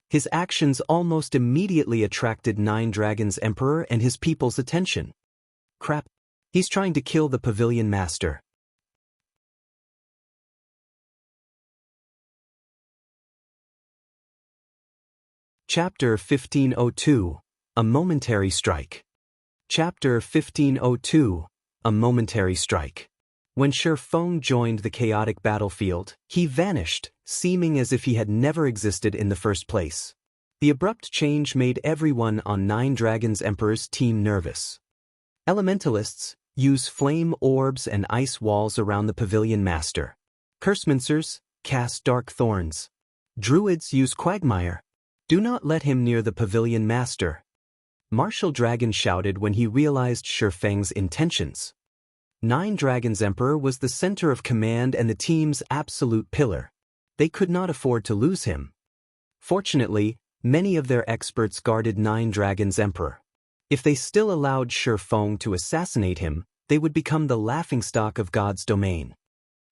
His actions almost immediately attracted Nine Dragons Emperor and his people's attention. Crap, he's trying to kill the Pavilion Master. Chapter 1502, A Momentary Strike. Chapter 1502, A Momentary Strike. When Feng joined the chaotic battlefield, he vanished, seeming as if he had never existed in the first place. The abrupt change made everyone on Nine Dragons Emperor's team nervous. Elementalists use flame orbs and ice walls around the Pavilion Master. Cursemancers cast dark thorns. Druids use Quagmire. Do not let him near the Pavilion Master. Martial Dragon shouted when he realized Feng's intentions. Nine Dragons Emperor was the center of command and the team's absolute pillar. They could not afford to lose him. Fortunately, many of their experts guarded Nine Dragons' Emperor. If they still allowed Feng to assassinate him, they would become the laughingstock of God's domain.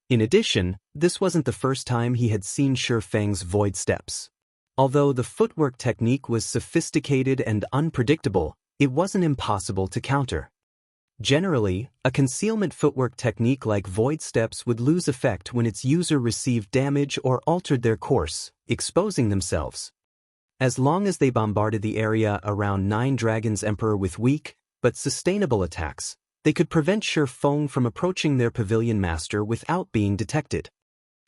In addition, this wasn't the first time he had seen Feng's void steps. Although the footwork technique was sophisticated and unpredictable, it wasn't impossible to counter. Generally, a concealment footwork technique like void steps would lose effect when its user received damage or altered their course, exposing themselves. As long as they bombarded the area around Nine Dragons' Emperor with weak, but sustainable attacks, they could prevent Feng from approaching their pavilion master without being detected.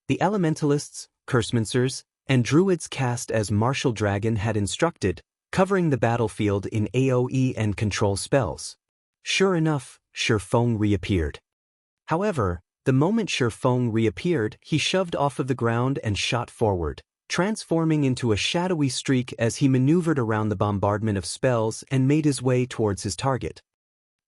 The elementalists, cursemancers, and druids cast as Martial Dragon had instructed, covering the battlefield in AoE and control spells. Sure enough, Feng reappeared. However, the moment Feng reappeared, he shoved off of the ground and shot forward, transforming into a shadowy streak as he maneuvered around the bombardment of spells and made his way towards his target.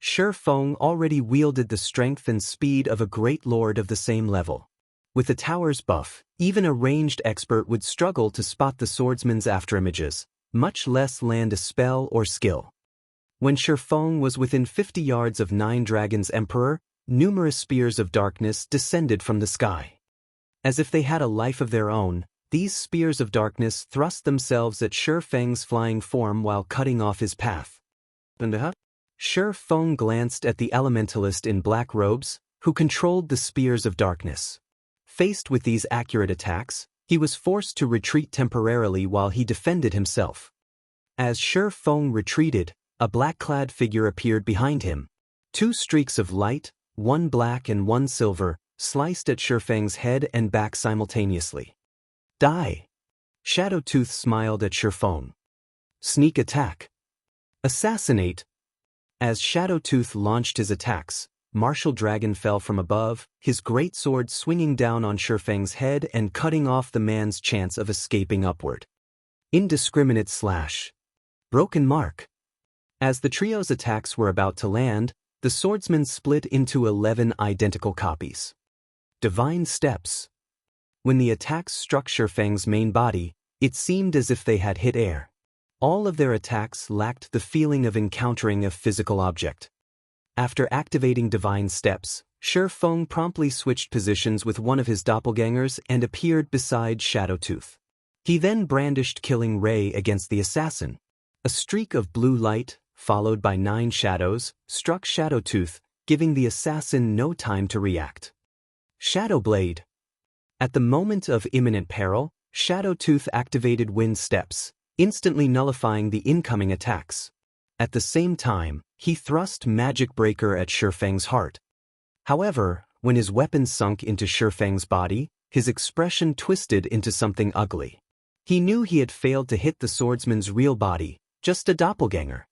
Feng already wielded the strength and speed of a great lord of the same level. With the tower's buff, even a ranged expert would struggle to spot the swordsman's afterimages, much less land a spell or skill. When Feng was within 50 yards of Nine Dragons' Emperor, numerous spears of darkness descended from the sky. As if they had a life of their own, these spears of darkness thrust themselves at Feng's flying form while cutting off his path. Feng glanced at the elementalist in black robes, who controlled the spears of darkness. Faced with these accurate attacks, he was forced to retreat temporarily while he defended himself. As Feng retreated, a black-clad figure appeared behind him. Two streaks of light, one black and one silver, sliced at Feng's head and back simultaneously. Die! Shadowtooth smiled at Feng. Sneak attack. Assassinate. As Shadowtooth launched his attacks, Martial Dragon fell from above, his great sword swinging down on Feng's head and cutting off the man's chance of escaping upward. Indiscriminate slash. Broken mark. As the trio's attacks were about to land, the swordsman split into 11 identical copies. Divine steps. When the attacks struck Feng's main body, it seemed as if they had hit air. All of their attacks lacked the feeling of encountering a physical object. After activating Divine Steps, Feng promptly switched positions with one of his doppelgangers and appeared beside Shadowtooth. He then brandished Killing Ray against the assassin. A streak of blue light, followed by 9 shadows, struck Shadowtooth, giving the assassin no time to react. Shadowblade. At the moment of imminent peril, Shadowtooth activated Wind Steps, instantly nullifying the incoming attacks. At the same time, he thrust Magic Breaker at Feng's heart. However, when his weapon sunk into Feng's body, his expression twisted into something ugly. He knew he had failed to hit the swordsman's real body, just a doppelganger.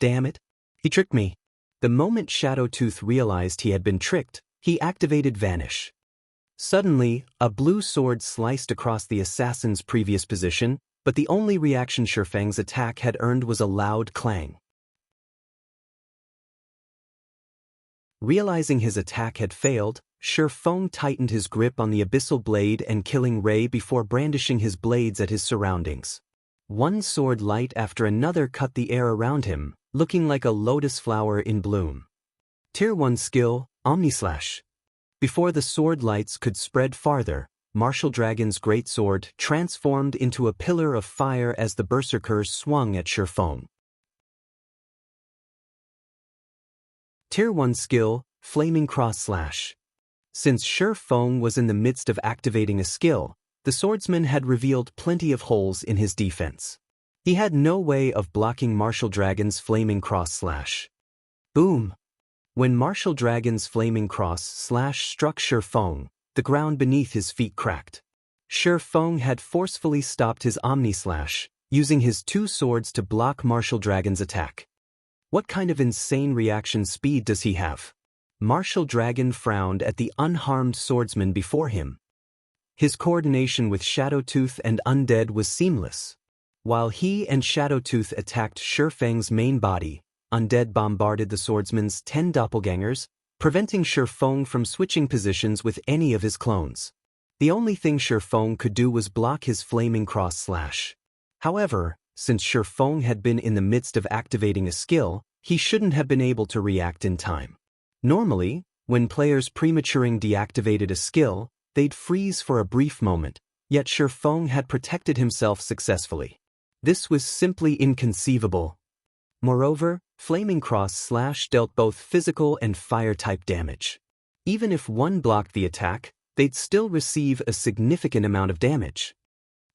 Damn it! He tricked me. The moment Shadowtooth realized he had been tricked, he activated Vanish. Suddenly, a blue sword sliced across the assassin's previous position, but the only reaction Feng's attack had earned was a loud clang. Realizing his attack had failed, Feng tightened his grip on the abyssal blade and Killing Ray before brandishing his blades at his surroundings. One sword light after another cut the air around him, looking like a lotus flower in bloom. Tier 1 skill, Omnislash. Before the sword lights could spread farther, Martial Dragon's greatsword transformed into a pillar of fire as the berserkers swung at Feng. Tier 1 skill, Flaming Cross Slash. Since Feng was in the midst of activating a skill, the swordsman had revealed plenty of holes in his defense. He had no way of blocking Martial Dragon's Flaming Cross Slash. Boom! When Martial Dragon's Flaming Cross Slash struck Feng, the ground beneath his feet cracked. Feng had forcefully stopped his Omnislash, using his 2 swords to block Martial Dragon's attack. What kind of insane reaction speed does he have? Martial Dragon frowned at the unharmed swordsman before him. His coordination with Shadowtooth and Undead was seamless. While he and Shadowtooth attacked Feng's main body, Undead bombarded the swordsman's 10 doppelgangers, preventing Feng from switching positions with any of his clones. The only thing Feng could do was block his flaming cross slash. However, since Feng had been in the midst of activating a skill, he shouldn't have been able to react in time. Normally, when players prematurely deactivated a skill, they'd freeze for a brief moment, yet Feng had protected himself successfully. This was simply inconceivable. Moreover, Flaming Cross Slash dealt both physical and fire-type damage. Even if one blocked the attack, they'd still receive a significant amount of damage.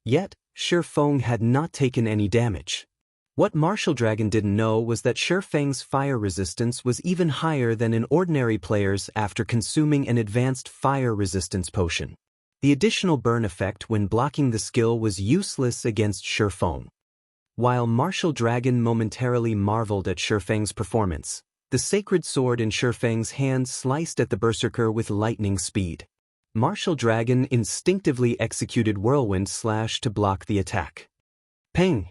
Yet, Feng had not taken any damage. What Martial Dragon didn't know was that Feng's fire resistance was even higher than an ordinary player's after consuming an advanced fire resistance potion. The additional burn effect when blocking the skill was useless against Feng. While Martial Dragon momentarily marveled at Feng's performance, the sacred sword in Feng's hand sliced at the berserker with lightning speed. Martial Dragon instinctively executed Whirlwind Slash to block the attack. Peng!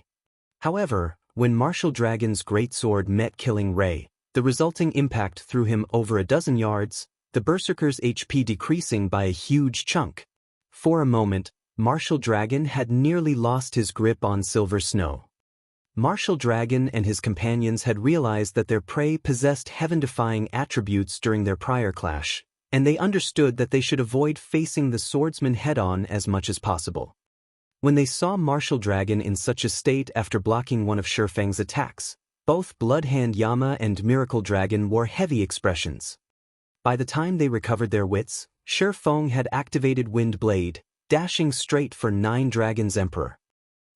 However, when Martial Dragon's greatsword met Killing Ray, the resulting impact threw him over a dozen yards, the berserker's HP decreasing by a huge chunk. For a moment, Martial Dragon had nearly lost his grip on Silver Snow. Martial Dragon and his companions had realized that their prey possessed heaven-defying attributes during their prior clash, and they understood that they should avoid facing the swordsman head-on as much as possible. When they saw Martial Dragon in such a state after blocking one of Feng's attacks, both Bloodhand Yama and Miracle Dragon wore heavy expressions. By the time they recovered their wits, Feng had activated Wind Blade, dashing straight for Nine Dragons Emperor.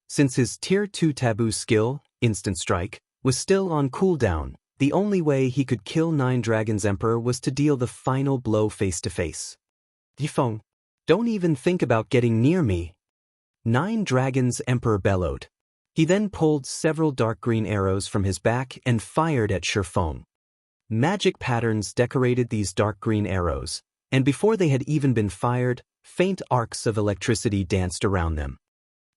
Since his Tier 2 taboo skill, Instant Strike, was still on cooldown, the only way he could kill Nine Dragons Emperor was to deal the final blow face-to-face. Feng, don't even think about getting near me. Nine Dragons Emperor bellowed. He then pulled several dark green arrows from his back and fired at Feng. Magic patterns decorated these dark green arrows, and before they had even been fired, faint arcs of electricity danced around them.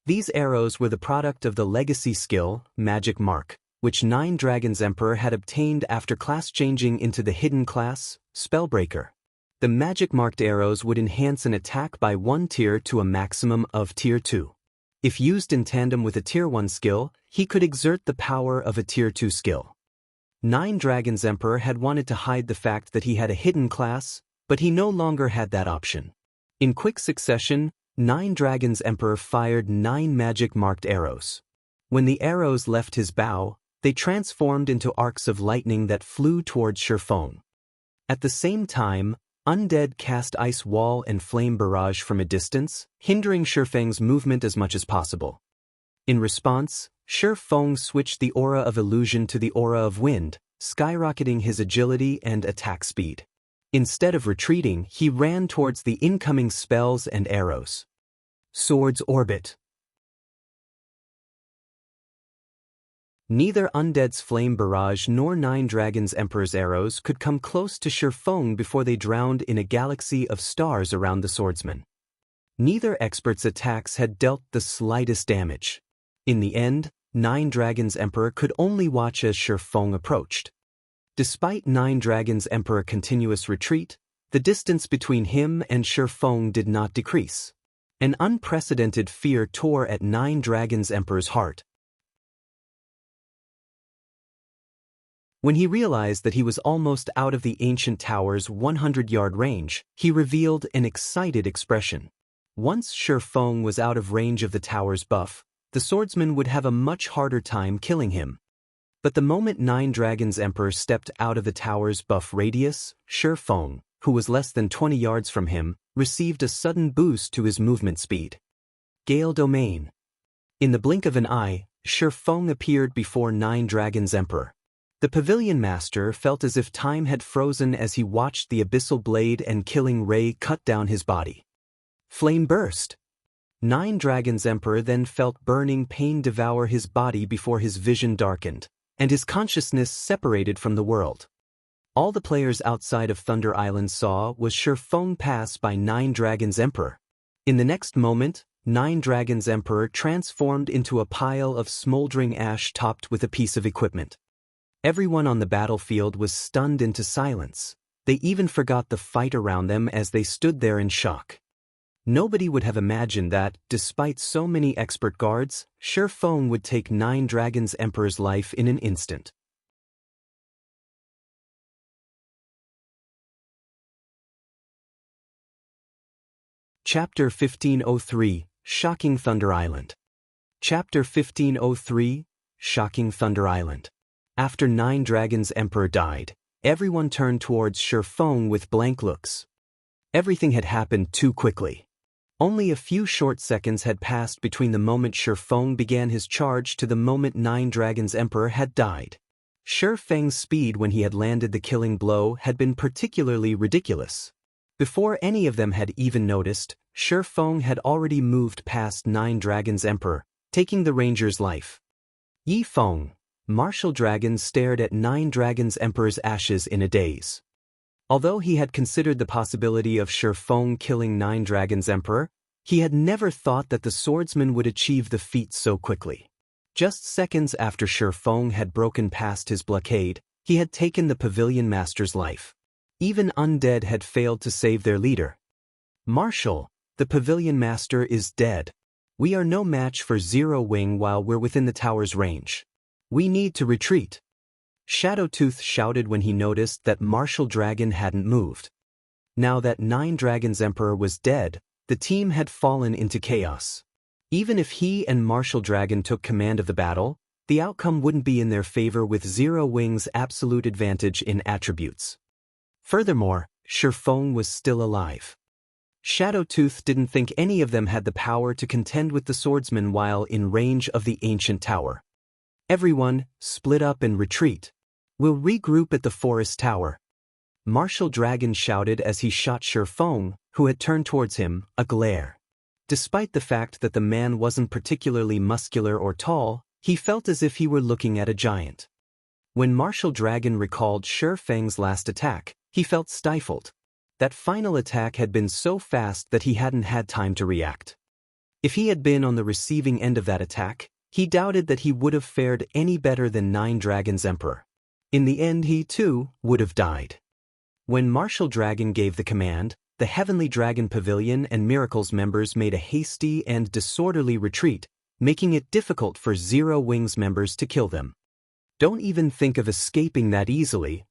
These arrows were the product of the legacy skill, Magic Mark, which Nine Dragons Emperor had obtained after class changing into the hidden class, Spellbreaker. The magic-marked arrows would enhance an attack by one tier to a maximum of Tier 2. If used in tandem with a Tier 1 skill, he could exert the power of a Tier 2 skill. Nine Dragons Emperor had wanted to hide the fact that he had a hidden class, but he no longer had that option. In quick succession, Nine Dragons Emperor fired 9 magic-marked arrows. When the arrows left his bow, they transformed into arcs of lightning that flew towards Feng. At the same time, Undead cast Ice Wall and Flame Barrage from a distance, hindering Feng's movement as much as possible. In response, Feng switched the Aura of Illusion to the Aura of Wind, skyrocketing his agility and attack speed. Instead of retreating, he ran towards the incoming spells and arrows. Sword's Orbit. Neither Undead's Flame Barrage nor Nine Dragons Emperor's arrows could come close to Feng before they drowned in a galaxy of stars around the swordsman. Neither expert's attacks had dealt the slightest damage. In the end, Nine Dragons Emperor could only watch as Feng approached. Despite Nine Dragons Emperor's continuous retreat, the distance between him and Feng did not decrease. An unprecedented fear tore at Nine Dragons Emperor's heart. When he realized that he was almost out of the ancient tower's 100-yard range, he revealed an excited expression. Once Feng was out of range of the tower's buff, the swordsman would have a much harder time killing him. But the moment Nine Dragons Emperor stepped out of the tower's buff radius, Feng, who was less than 20 yards from him, received a sudden boost to his movement speed. Gale Domain. In the blink of an eye, Feng appeared before Nine Dragons Emperor. The Pavilion Master felt as if time had frozen as he watched the abyssal blade and killing ray cut down his body. Flame Burst. Nine Dragons Emperor then felt burning pain devour his body before his vision darkened, and his consciousness separated from the world. All the players outside of Thunder Island saw was Feng pass by Nine Dragons Emperor. In the next moment, Nine Dragons Emperor transformed into a pile of smoldering ash topped with a piece of equipment. Everyone on the battlefield was stunned into silence. They even forgot the fight around them as they stood there in shock. Nobody would have imagined that, despite so many expert guards, Feng would take 9 Dragons Emperor's life in an instant. Chapter 1503, Shocking Thunder Island. Chapter 1503, Shocking Thunder Island. After 9 Dragons Emperor died, everyone turned towards Feng with blank looks. Everything had happened too quickly. Only a few short seconds had passed between the moment Feng began his charge to the moment 9 Dragons Emperor had died. Feng's speed when he had landed the killing blow had been particularly ridiculous. Before any of them had even noticed, Feng had already moved past 9 Dragons Emperor, taking the ranger's life. Feng, Martial Dragon, stared at 9 Dragons Emperor's ashes in a daze. Although he had considered the possibility of Feng killing 9 Dragons Emperor, he had never thought that the swordsman would achieve the feat so quickly. Just seconds after Feng had broken past his blockade, he had taken the Pavilion Master's life. Even undead had failed to save their leader. Marshal, the Pavilion Master is dead. We are no match for Zero Wing while we're within the tower's range. We need to retreat. Shadowtooth shouted when he noticed that Martial Dragon hadn't moved. Now that 9 Dragons Emperor was dead, the team had fallen into chaos. Even if he and Martial Dragon took command of the battle, the outcome wouldn't be in their favor with Zero Wing's absolute advantage in attributes. Furthermore, Feng was still alive. Shadowtooth didn't think any of them had the power to contend with the swordsman while in range of the ancient tower. Everyone, split up and retreat. We'll regroup at the forest tower. Martial Dragon shouted as he shot Feng, who had turned towards him, a glare. Despite the fact that the man wasn't particularly muscular or tall, he felt as if he were looking at a giant. When Martial Dragon recalled Feng's last attack, he felt stifled. That final attack had been so fast that he hadn't had time to react. If he had been on the receiving end of that attack, he doubted that he would have fared any better than 9 Dragons Emperor. In the end, he too would have died. When Martial Dragon gave the command, the Heavenly Dragon Pavilion and Miracles members made a hasty and disorderly retreat, making it difficult for Zero Wing's members to kill them. Don't even think of escaping that easily.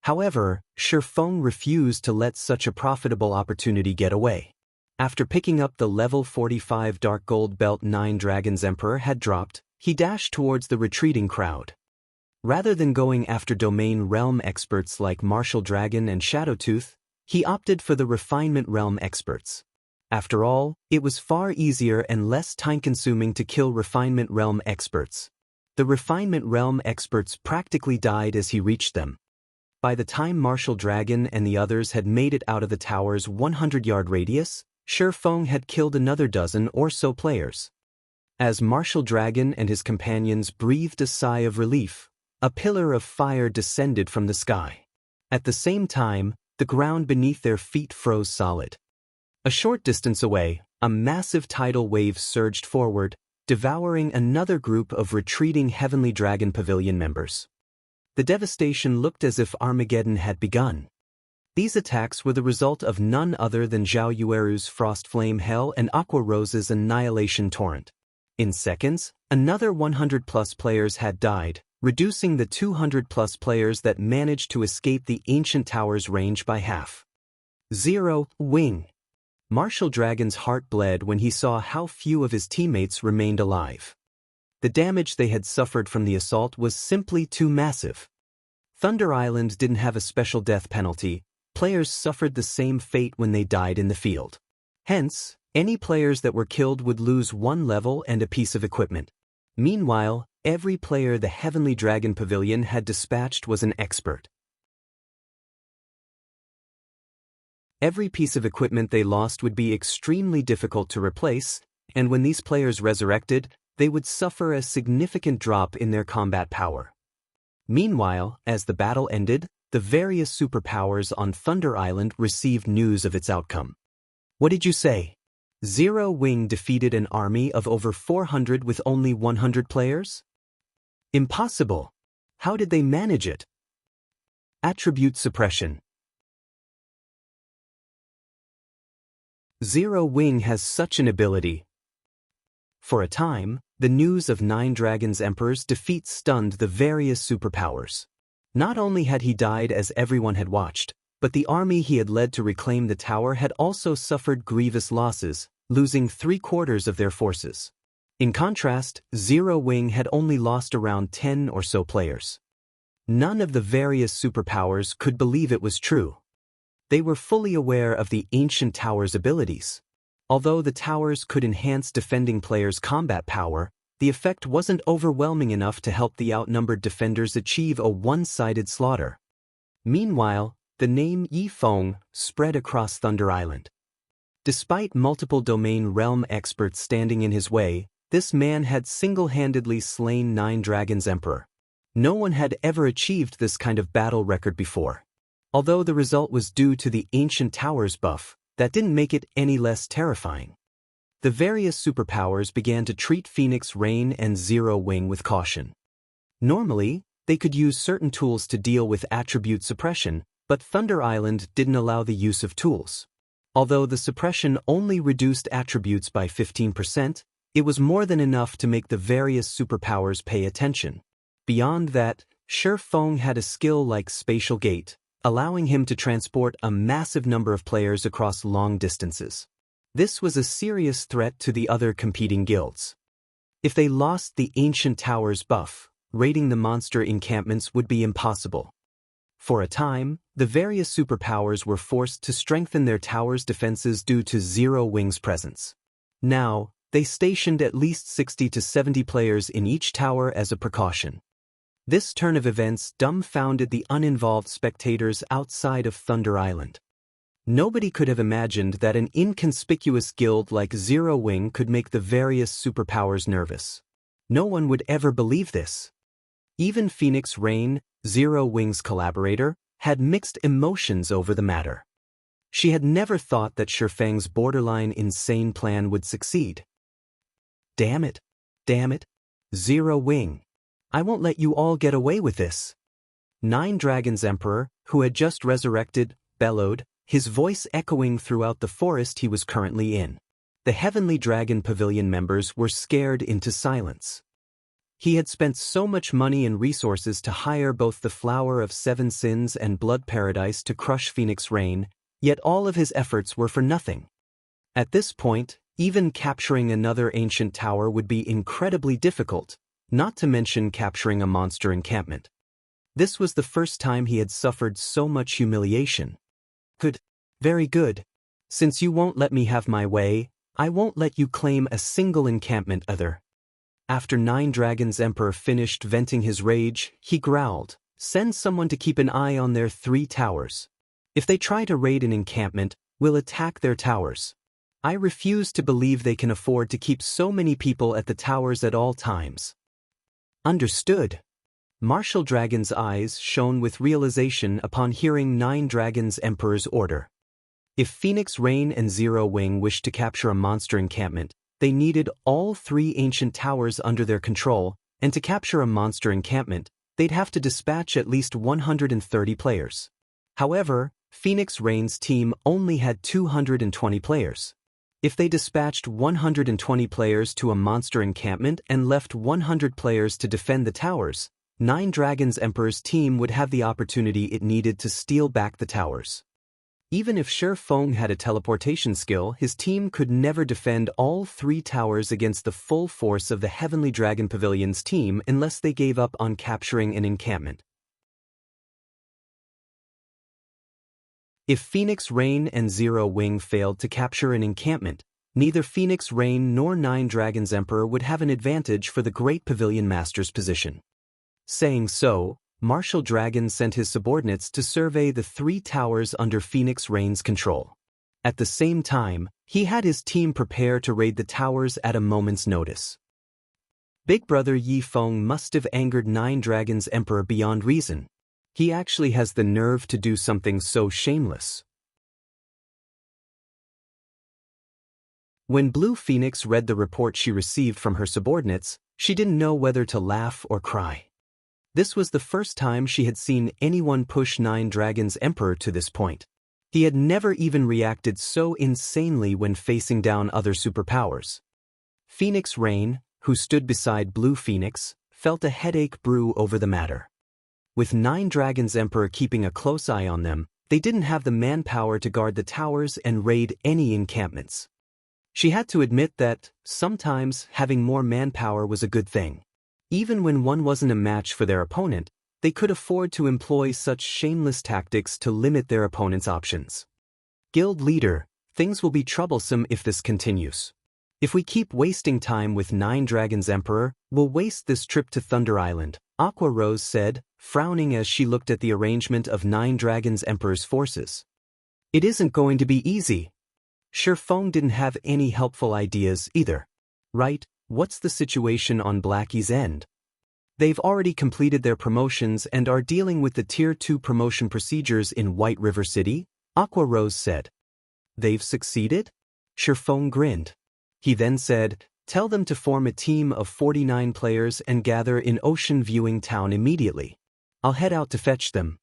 However, Feng refused to let such a profitable opportunity get away. After picking up the level 45 Dark Gold belt 9 Dragons Emperor had dropped, he dashed towards the retreating crowd. Rather than going after Domain Realm experts like Martial Dragon and Shadowtooth, he opted for the Refinement Realm experts. After all, it was far easier and less time-consuming to kill Refinement Realm experts. The Refinement Realm experts practically died as he reached them. By the time Martial Dragon and the others had made it out of the tower's 100-yard radius, Feng had killed another dozen or so players. As Martial Dragon and his companions breathed a sigh of relief, a pillar of fire descended from the sky. At the same time, the ground beneath their feet froze solid. A short distance away, a massive tidal wave surged forward, devouring another group of retreating Heavenly Dragon Pavilion members. The devastation looked as if Armageddon had begun. These attacks were the result of none other than Zhao Yueru's Frost Flame Hell and Aqua Rose's Annihilation Torrent. In seconds, another 100-plus players had died, reducing the 200-plus players that managed to escape the ancient tower's range by half. Zero Wing. Martial Dragon's heart bled when he saw how few of his teammates remained alive. The damage they had suffered from the assault was simply too massive. Thunder Island didn't have a special death penalty. Players suffered the same fate when they died in the field. Hence, any players that were killed would lose 1 level and a piece of equipment. Meanwhile, every player the Heavenly Dragon Pavilion had dispatched was an expert. Every piece of equipment they lost would be extremely difficult to replace, and when these players resurrected, they would suffer a significant drop in their combat power. Meanwhile, as the battle ended, the various superpowers on Thunder Island received news of its outcome. What did you say? Zero Wing defeated an army of over 400 with only 100 players? Impossible. How did they manage it? Attribute suppression. Zero Wing has such an ability. For a time, the news of Nine Dragons' Emperor's defeat stunned the various superpowers. Not only had he died as everyone had watched, but the army he had led to reclaim the tower had also suffered grievous losses, losing 3/4 of their forces. In contrast, Zero Wing had only lost around 10 or so players. None of the various superpowers could believe it was true. They were fully aware of the ancient tower's abilities. Although the towers could enhance defending players' combat power, the effect wasn't overwhelming enough to help the outnumbered defenders achieve a one-sided slaughter. Meanwhile, the name Yi Feng spread across Thunder Island. Despite multiple domain realm experts standing in his way, this man had single-handedly slain Nine Dragons' Emperor. No one had ever achieved this kind of battle record before. Although the result was due to the ancient tower's buff, that didn't make it any less terrifying. The various superpowers began to treat Phoenix Rain and Zero Wing with caution. Normally, they could use certain tools to deal with attribute suppression, but Thunder Island didn't allow the use of tools. Although the suppression only reduced attributes by 15%, it was more than enough to make the various superpowers pay attention. Beyond that, Feng had a skill like Spatial Gate, allowing him to transport a massive number of players across long distances. This was a serious threat to the other competing guilds. If they lost the ancient tower's buff, raiding the monster encampments would be impossible. For a time, the various superpowers were forced to strengthen their tower's defenses due to Zero Wing's presence. Now, they stationed at least 60 to 70 players in each tower as a precaution. This turn of events dumbfounded the uninvolved spectators outside of Thunder Island. Nobody could have imagined that an inconspicuous guild like Zero Wing could make the various superpowers nervous. No one would ever believe this. Even Phoenix Rain, Zero Wing's collaborator, had mixed emotions over the matter. She had never thought that Feng's borderline insane plan would succeed. Damn it! Damn it! Zero Wing! I won't let you all get away with this! Nine Dragons' Emperor, who had just resurrected, bellowed, his voice echoing throughout the forest he was currently in. The Heavenly Dragon Pavilion members were scared into silence. He had spent so much money and resources to hire both the Flower of Seven Sins and Blood Paradise to crush Phoenix Rain, yet all of his efforts were for nothing. At this point, even capturing another ancient tower would be incredibly difficult, not to mention capturing a monster encampment. This was the first time he had suffered so much humiliation. Good. Very good. Since you won't let me have my way, I won't let you claim a single encampment either. After Nine Dragons' Emperor finished venting his rage, he growled, "Send someone to keep an eye on their 3 towers. If they try to raid an encampment, we'll attack their towers. I refuse to believe they can afford to keep so many people at the towers at all times." Understood. Martial Dragon's eyes shone with realization upon hearing Nine Dragons' Emperor's order. If Phoenix Rain and Zero Wing wished to capture a monster encampment, they needed all 3 ancient towers under their control, and to capture a monster encampment, they'd have to dispatch at least 130 players. However, Phoenix Rain's team only had 220 players. If they dispatched 120 players to a monster encampment and left 100 players to defend the towers, Nine Dragons' Emperor's team would have the opportunity it needed to steal back the towers. Even if Feng had a teleportation skill, his team could never defend all 3 towers against the full force of the Heavenly Dragon Pavilion's team unless they gave up on capturing an encampment. If Phoenix Rain and Zero Wing failed to capture an encampment, neither Phoenix Rain nor Nine Dragons' Emperor would have an advantage for the Great Pavilion Master's position. Saying so, Martial Dragon sent his subordinates to survey the 3 towers under Phoenix Rain's control. At the same time, he had his team prepare to raid the towers at a moment's notice. Big Brother Yi Feng must have angered Nine Dragons' Emperor beyond reason. He actually has the nerve to do something so shameless. When Blue Phoenix read the report she received from her subordinates, she didn't know whether to laugh or cry. This was the first time she had seen anyone push Nine Dragons' Emperor to this point. He had never even reacted so insanely when facing down other superpowers. Phoenix Rain, who stood beside Blue Phoenix, felt a headache brew over the matter. With 9 Dragons Emperor keeping a close eye on them, they didn't have the manpower to guard the towers and raid any encampments. She had to admit that, sometimes, having more manpower was a good thing. Even when one wasn't a match for their opponent, they could afford to employ such shameless tactics to limit their opponent's options. Guild leader, things will be troublesome if this continues. If we keep wasting time with 9 Dragons Emperor, we'll waste this trip to Thunder Island, Aqua Rose said, frowning as she looked at the arrangement of 9 Dragons Emperor's forces. It isn't going to be easy. Feng didn't have any helpful ideas either. Right, what's the situation on Blackie's end? They've already completed their promotions and are dealing with the Tier 2 promotion procedures in White River City, Aqua Rose said. They've succeeded? Feng grinned. He then said, tell them to form a team of 49 players and gather in Ocean Viewing Town immediately. I'll head out to fetch them.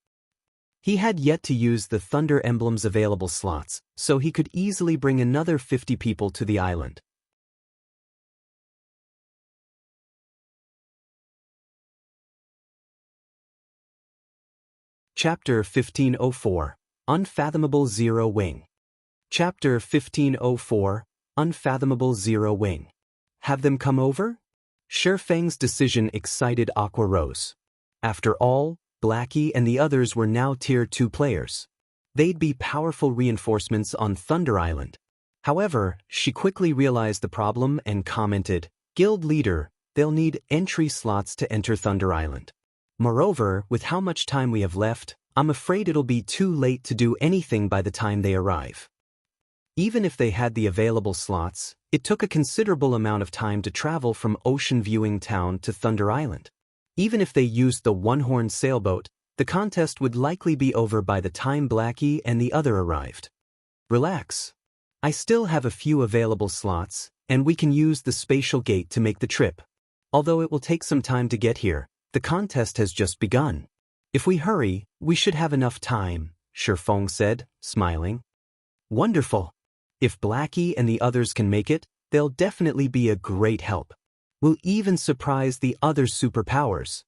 He had yet to use the Thunder Emblem's available slots, so he could easily bring another 50 people to the island. Chapter 1504, Unfathomable Zero Wing. Chapter 1504, Unfathomable Zero Wing. Have them come over? Feng's decision excited Aqua Rose. After all, Blackie and the others were now Tier 2 players. They'd be powerful reinforcements on Thunder Island. However, she quickly realized the problem and commented, Guild leader, they'll need entry slots to enter Thunder Island. Moreover, with how much time we have left, I'm afraid it'll be too late to do anything by the time they arrive. Even if they had the available slots, it took a considerable amount of time to travel from Ocean Viewing Town to Thunder Island. Even if they used the one-horn sailboat, the contest would likely be over by the time Blackie and the other arrived. Relax. I still have a few available slots, and we can use the spatial gate to make the trip. Although it will take some time to get here, the contest has just begun. If we hurry, we should have enough time, Feng said, smiling. Wonderful. If Blackie and the others can make it, they'll definitely be a great help. We'll even surprise the other superpowers.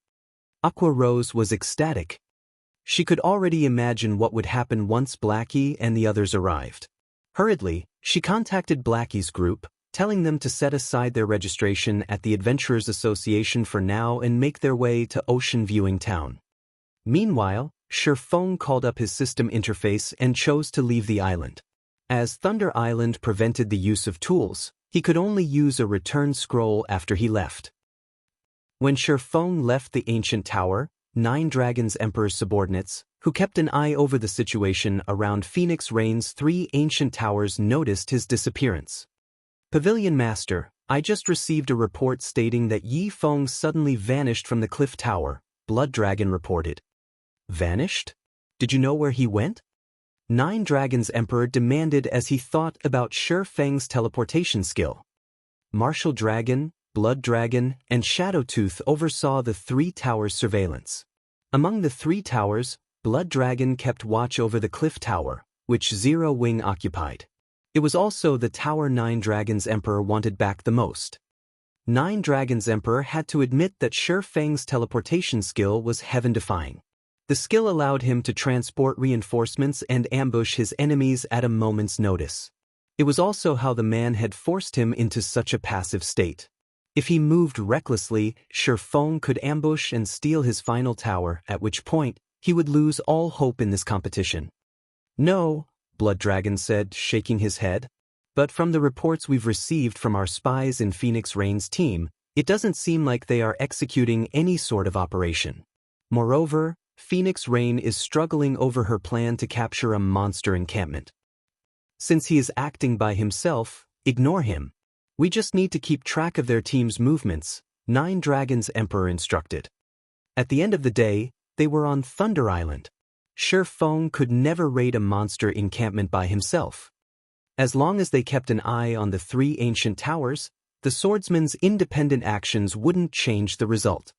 Aqua Rose was ecstatic. She could already imagine what would happen once Blackie and the others arrived. Hurriedly, she contacted Blackie's group, telling them to set aside their registration at the Adventurers Association for now and make their way to Ocean Viewing Town. Meanwhile, Feng called up his system interface and chose to leave the island. As Thunder Island prevented the use of tools, he could only use a return scroll after he left. When Feng left the ancient tower, 9 Dragons Emperor's subordinates, who kept an eye over the situation around Phoenix Rain's 3 ancient towers, noticed his disappearance. Pavilion Master, I just received a report stating that Yi Feng suddenly vanished from the cliff tower, Blood Dragon reported. Vanished? Did you know where he went? 9 Dragons Emperor demanded as he thought about Feng's teleportation skill. Martial Dragon, Blood Dragon, and Shadowtooth oversaw the 3 towers' surveillance. Among the 3 towers, Blood Dragon kept watch over the cliff tower, which Zero Wing occupied. It was also the tower 9 Dragons Emperor wanted back the most. 9 Dragons Emperor had to admit that Feng's teleportation skill was heaven-defying. The skill allowed him to transport reinforcements and ambush his enemies at a moment's notice. It was also how the man had forced him into such a passive state. If he moved recklessly, Feng could ambush and steal his final tower, at which point, he would lose all hope in this competition. No, Blood Dragon said, shaking his head. But from the reports we've received from our spies in Phoenix Rain's team, it doesn't seem like they are executing any sort of operation. Moreover, Phoenix Rain is struggling over her plan to capture a monster encampment. Since he is acting by himself, ignore him. We just need to keep track of their team's movements, 9 Dragons Emperor instructed. At the end of the day, they were on Thunder Island. Feng could never raid a monster encampment by himself. As long as they kept an eye on the 3 ancient towers, the swordsman's independent actions wouldn't change the result.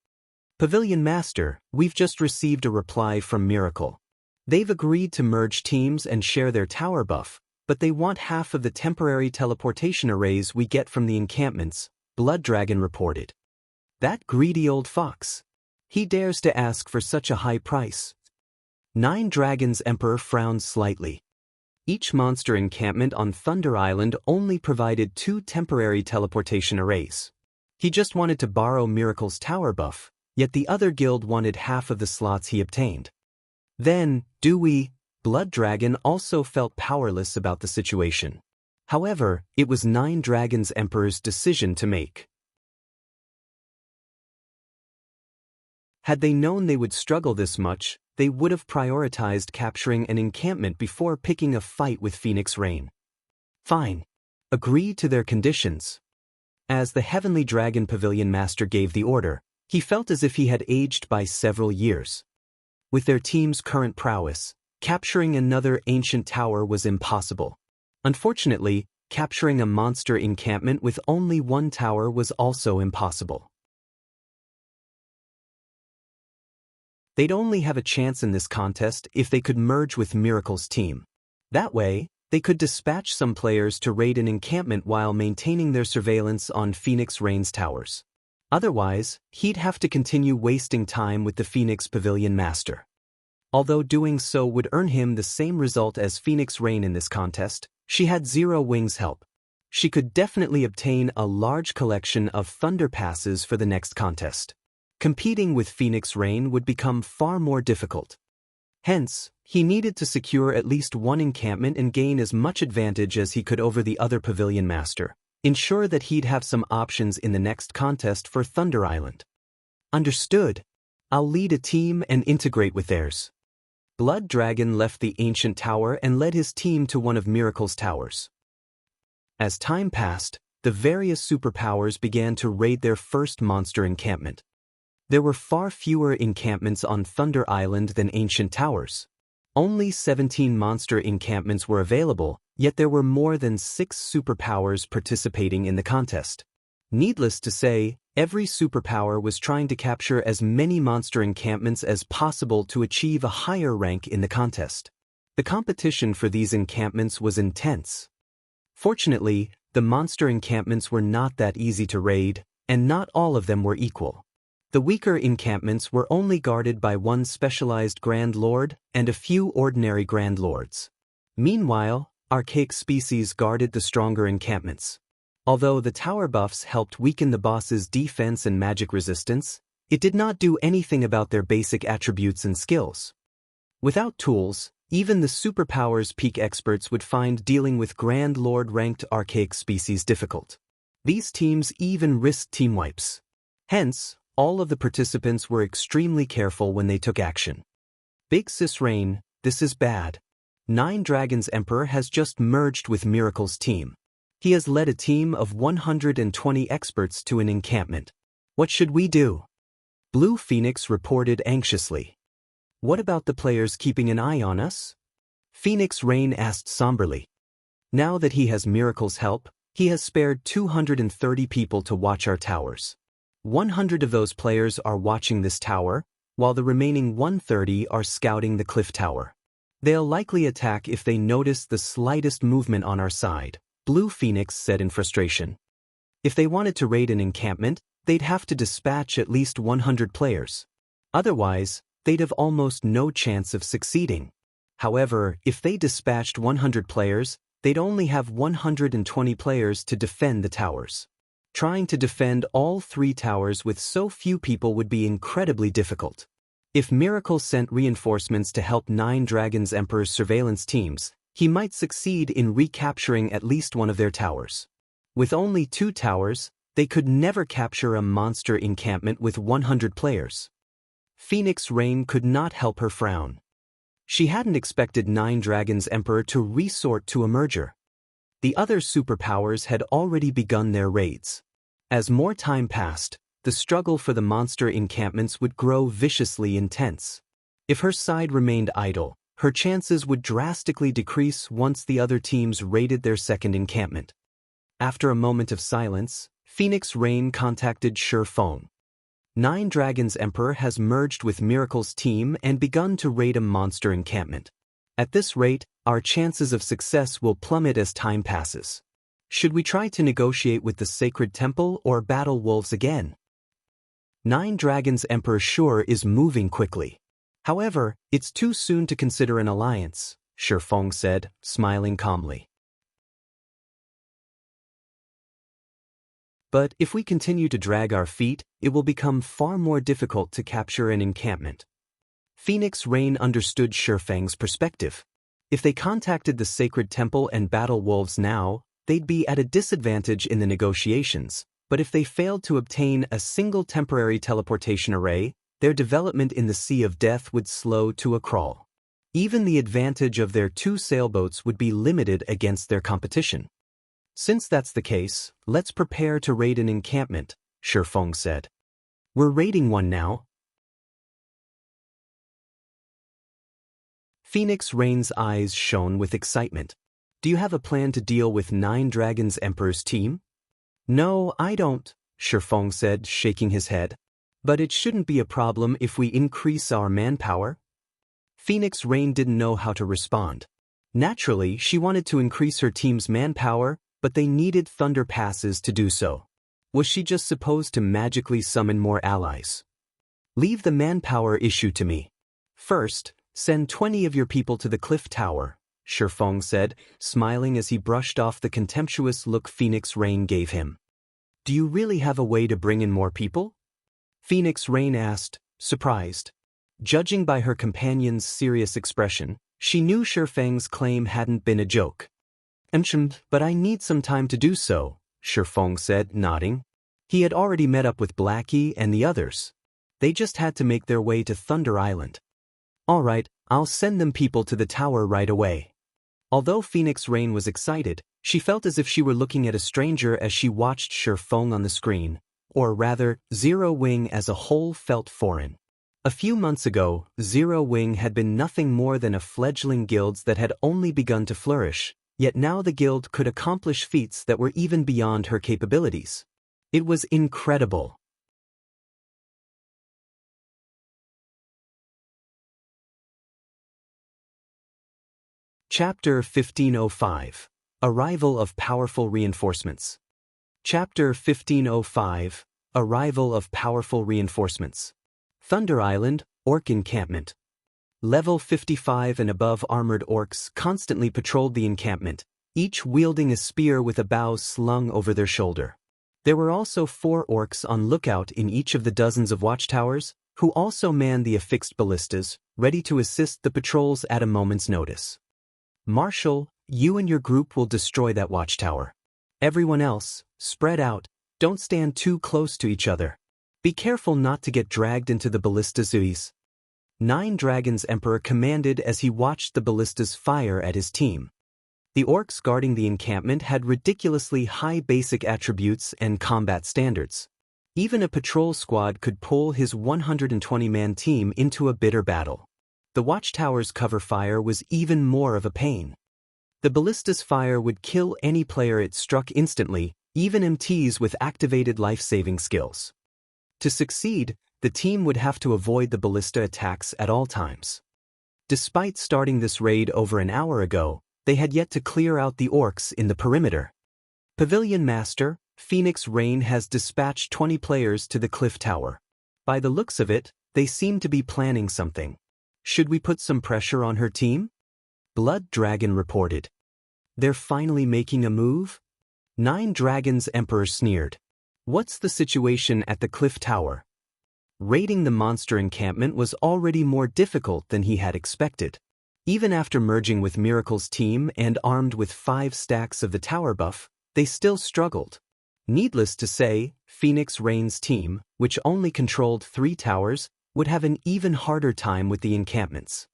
Pavilion Master, we've just received a reply from Miracle. They've agreed to merge teams and share their tower buff, but they want half of the temporary teleportation arrays we get from the encampments, Blood Dragon reported. That greedy old fox. He dares to ask for such a high price. Nine Dragons Emperor frowned slightly. Each monster encampment on Thunder Island only provided 2 temporary teleportation arrays. He just wanted to borrow Miracle's tower buff, yet the other guild wanted half of the slots he obtained. Then, Blood Dragon also felt powerless about the situation. However, it was Nine Dragons Emperor's decision to make. Had they known they would struggle this much, they would have prioritized capturing an encampment before picking a fight with Phoenix Rain. Fine. Agree to their conditions. As the Heavenly Dragon Pavilion Master gave the order, he felt as if he had aged by several years. With their team's current prowess, capturing another ancient tower was impossible. Unfortunately, capturing a monster encampment with only 1 tower was also impossible. They'd only have a chance in this contest if they could merge with Miracle's team. That way, they could dispatch some players to raid an encampment while maintaining their surveillance on Phoenix Rain's towers. Otherwise, he'd have to continue wasting time with the Phoenix Pavilion Master. Although doing so would earn him the same result as Phoenix Rain in this contest, she had Zero Wings' help. She could definitely obtain a large collection of Thunder Passes for the next contest. Competing with Phoenix Rain would become far more difficult. Hence, he needed to secure at least 1 encampment and gain as much advantage as he could over the other Pavilion Master, ensure that he'd have some options in the next contest for Thunder Island. Understood. I'll lead a team and integrate with theirs. Blood Dragon left the ancient tower and led his team to one of Miracle's towers. As time passed, the various superpowers began to raid their first monster encampment. There were far fewer encampments on Thunder Island than ancient towers. Only 17 monster encampments were available, yet there were more than 6 superpowers participating in the contest. Needless to say, every superpower was trying to capture as many monster encampments as possible to achieve a higher rank in the contest. The competition for these encampments was intense. Fortunately, the monster encampments were not that easy to raid, and not all of them were equal. The weaker encampments were only guarded by 1 specialized Grand Lord and a few ordinary Grand Lords. Meanwhile, Archaic species guarded the stronger encampments. Although the tower buffs helped weaken the boss's defense and magic resistance, it did not do anything about their basic attributes and skills. Without tools, even the superpowers peak experts would find dealing with Grand Lord-ranked Archaic species difficult. These teams even risked team wipes. Hence, all of the participants were extremely careful when they took action. Big Sis Rain, this is bad. Nine Dragons Emperor has just merged with Miracle's team. He has led a team of 120 experts to an encampment. What should we do? Blue Phoenix reported anxiously. What about the players keeping an eye on us? Phoenix Rain asked somberly. Now that he has Miracle's help, he has spared 230 people to watch our towers. 100 of those players are watching this tower, while the remaining 130 are scouting the cliff tower. They'll likely attack if they notice the slightest movement on our side, Blue Phoenix said in frustration. If they wanted to raid an encampment, they'd have to dispatch at least 100 players. Otherwise, they'd have almost no chance of succeeding. However, if they dispatched 100 players, they'd only have 120 players to defend the towers. Trying to defend all 3 towers with so few people would be incredibly difficult. If Miracle sent reinforcements to help 9 Dragons Emperor's surveillance teams, he might succeed in recapturing at least one of their towers. With only 2 towers, they could never capture a monster encampment with 100 players. Phoenix Rain could not help her frown. She hadn't expected 9 Dragons Emperor to resort to a merger. The other superpowers had already begun their raids. As more time passed, the struggle for the monster encampments would grow viciously intense. If her side remained idle, her chances would drastically decrease once the other teams raided their second encampment. After a moment of silence, Phoenix Rain contacted Feng. Nine Dragons Emperor has merged with Miracle's team and begun to raid a monster encampment. At this rate, our chances of success will plummet as time passes. Should we try to negotiate with the Sacred Temple or battle wolves again? Nine Dragons Emperor sure is moving quickly. However, it's too soon to consider an alliance, Feng said, smiling calmly. But if we continue to drag our feet, it will become far more difficult to capture an encampment. Phoenix Rain understood Feng's perspective. If they contacted the Sacred Temple and battle wolves now, they'd be at a disadvantage in the negotiations, but if they failed to obtain a single temporary teleportation array, their development in the Sea of Death would slow to a crawl. Even the advantage of their 2 sailboats would be limited against their competition. Since that's the case, let's prepare to raid an encampment, Feng said. We're raiding one now. Phoenix Rain's eyes shone with excitement. Do you have a plan to deal with Nine Dragons Emperor's team? No, I don't, Feng said, shaking his head. But it shouldn't be a problem if we increase our manpower. Phoenix Rain didn't know how to respond. Naturally, she wanted to increase her team's manpower, but they needed thunder passes to do so. Was she just supposed to magically summon more allies? Leave the manpower issue to me. First, send 20 of your people to the cliff tower, Feng said, smiling as he brushed off the contemptuous look Phoenix Rain gave him. Do you really have a way to bring in more people? Phoenix Rain asked, surprised. Judging by her companion's serious expression, she knew Feng's claim hadn't been a joke. But I need some time to do so, Feng said, nodding. He had already met up with Blackie and the others. They just had to make their way to Thunder Island. All right, I'll send them people to the tower right away. Although Phoenix Rain was excited, she felt as if she were looking at a stranger as she watched Feng on the screen, or rather, Zero Wing as a whole felt foreign. A few months ago, Zero Wing had been nothing more than a fledgling guild that had only begun to flourish, yet now the guild could accomplish feats that were even beyond her capabilities. It was incredible. Chapter 1505. Arrival of Powerful Reinforcements. Chapter 1505. Arrival of Powerful Reinforcements. Thunder Island, Orc Encampment. Level 55 and above armored orcs constantly patrolled the encampment, each wielding a spear with a bow slung over their shoulder. There were also 4 orcs on lookout in each of the dozens of watchtowers, who also manned the affixed ballistas, ready to assist the patrols at a moment's notice. Marshal, you and your group will destroy that watchtower. Everyone else, spread out, don't stand too close to each other. Be careful not to get dragged into the ballistas. Nine Dragons Emperor commanded as he watched the ballistas fire at his team. The orcs guarding the encampment had ridiculously high basic attributes and combat standards. Even a patrol squad could pull his 120-man team into a bitter battle. The watchtower's cover fire was even more of a pain. The ballista's fire would kill any player it struck instantly, even MTs with activated life-saving skills. To succeed, the team would have to avoid the ballista attacks at all times. Despite starting this raid over an hour ago, they had yet to clear out the orcs in the perimeter. Pavilion Master, Phoenix Rain has dispatched 20 players to the cliff tower. By the looks of it, they seem to be planning something. Should we put some pressure on her team? Blood Dragon reported. They're finally making a move? Nine Dragons Emperor sneered. What's the situation at the cliff tower? Raiding the monster encampment was already more difficult than he had expected. Even after merging with Miracle's team and armed with 5 stacks of the tower buff, they still struggled. Needless to say, Phoenix Rain's team, which only controlled 3 towers, would have an even harder time with the encampments.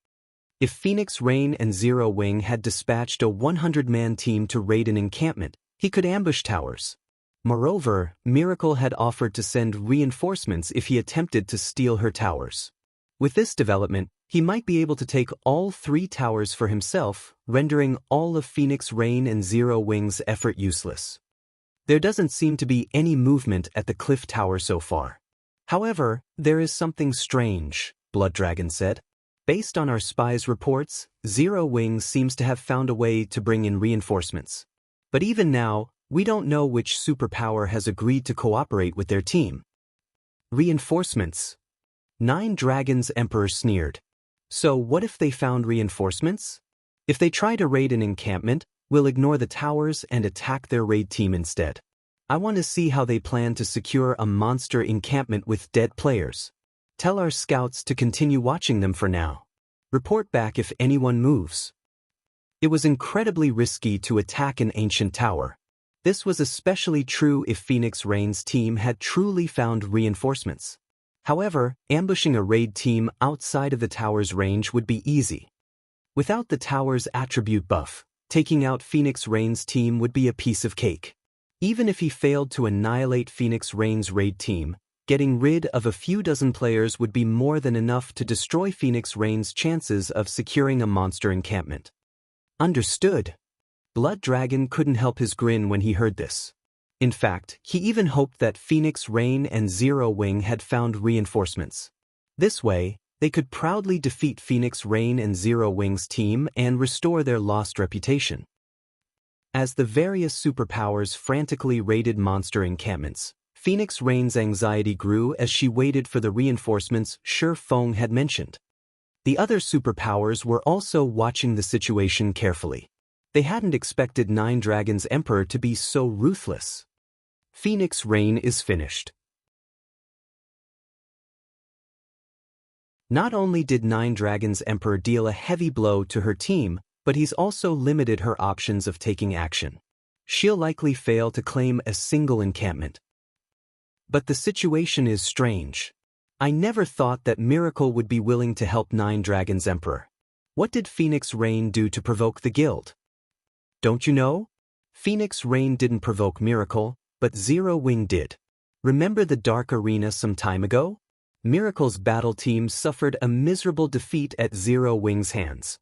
If Phoenix Rain and Zero Wing had dispatched a 100-man team to raid an encampment, he could ambush towers. Moreover, Miracle had offered to send reinforcements if he attempted to steal her towers. With this development, he might be able to take all 3 towers for himself, rendering all of Phoenix Rain and Zero Wing's effort useless. There doesn't seem to be any movement at the cliff tower so far. However, there is something strange, Blood Dragon said. Based on our spies' reports, Zero Wing seems to have found a way to bring in reinforcements. But even now, we don't know which superpower has agreed to cooperate with their team. Reinforcements? Nine Dragons Emperor sneered. So what if they found reinforcements? If they try to raid an encampment, we'll ignore the towers and attack their raid team instead. I want to see how they plan to secure a monster encampment with dead players. Tell our scouts to continue watching them for now. Report back if anyone moves. It was incredibly risky to attack an ancient tower. This was especially true if Phoenix Rain's team had truly found reinforcements. However, ambushing a raid team outside of the tower's range would be easy. Without the tower's attribute buff, taking out Phoenix Rain's team would be a piece of cake. Even if he failed to annihilate Phoenix Rain's raid team, getting rid of a few dozen players would be more than enough to destroy Phoenix Rain's chances of securing a monster encampment. Understood. Blood Dragon couldn't help his grin when he heard this. In fact, he even hoped that Phoenix Rain and Zero Wing had found reinforcements. This way, they could proudly defeat Phoenix Rain and Zero Wing's team and restore their lost reputation. As the various superpowers frantically raided monster encampments, Phoenix Rain's anxiety grew as she waited for the reinforcements Feng had mentioned. The other superpowers were also watching the situation carefully. They hadn't expected Nine Dragons Emperor to be so ruthless. Phoenix Rain is finished. Not only did Nine Dragons Emperor deal a heavy blow to her team, but he's also limited her options of taking action. She'll likely fail to claim a single encampment. But the situation is strange. I never thought that Miracle would be willing to help Nine Dragons Emperor. What did Phoenix Rain do to provoke the guild? Don't you know? Phoenix Rain didn't provoke Miracle, but Zero Wing did. Remember the Dark Arena some time ago? Miracle's battle team suffered a miserable defeat at Zero Wing's hands.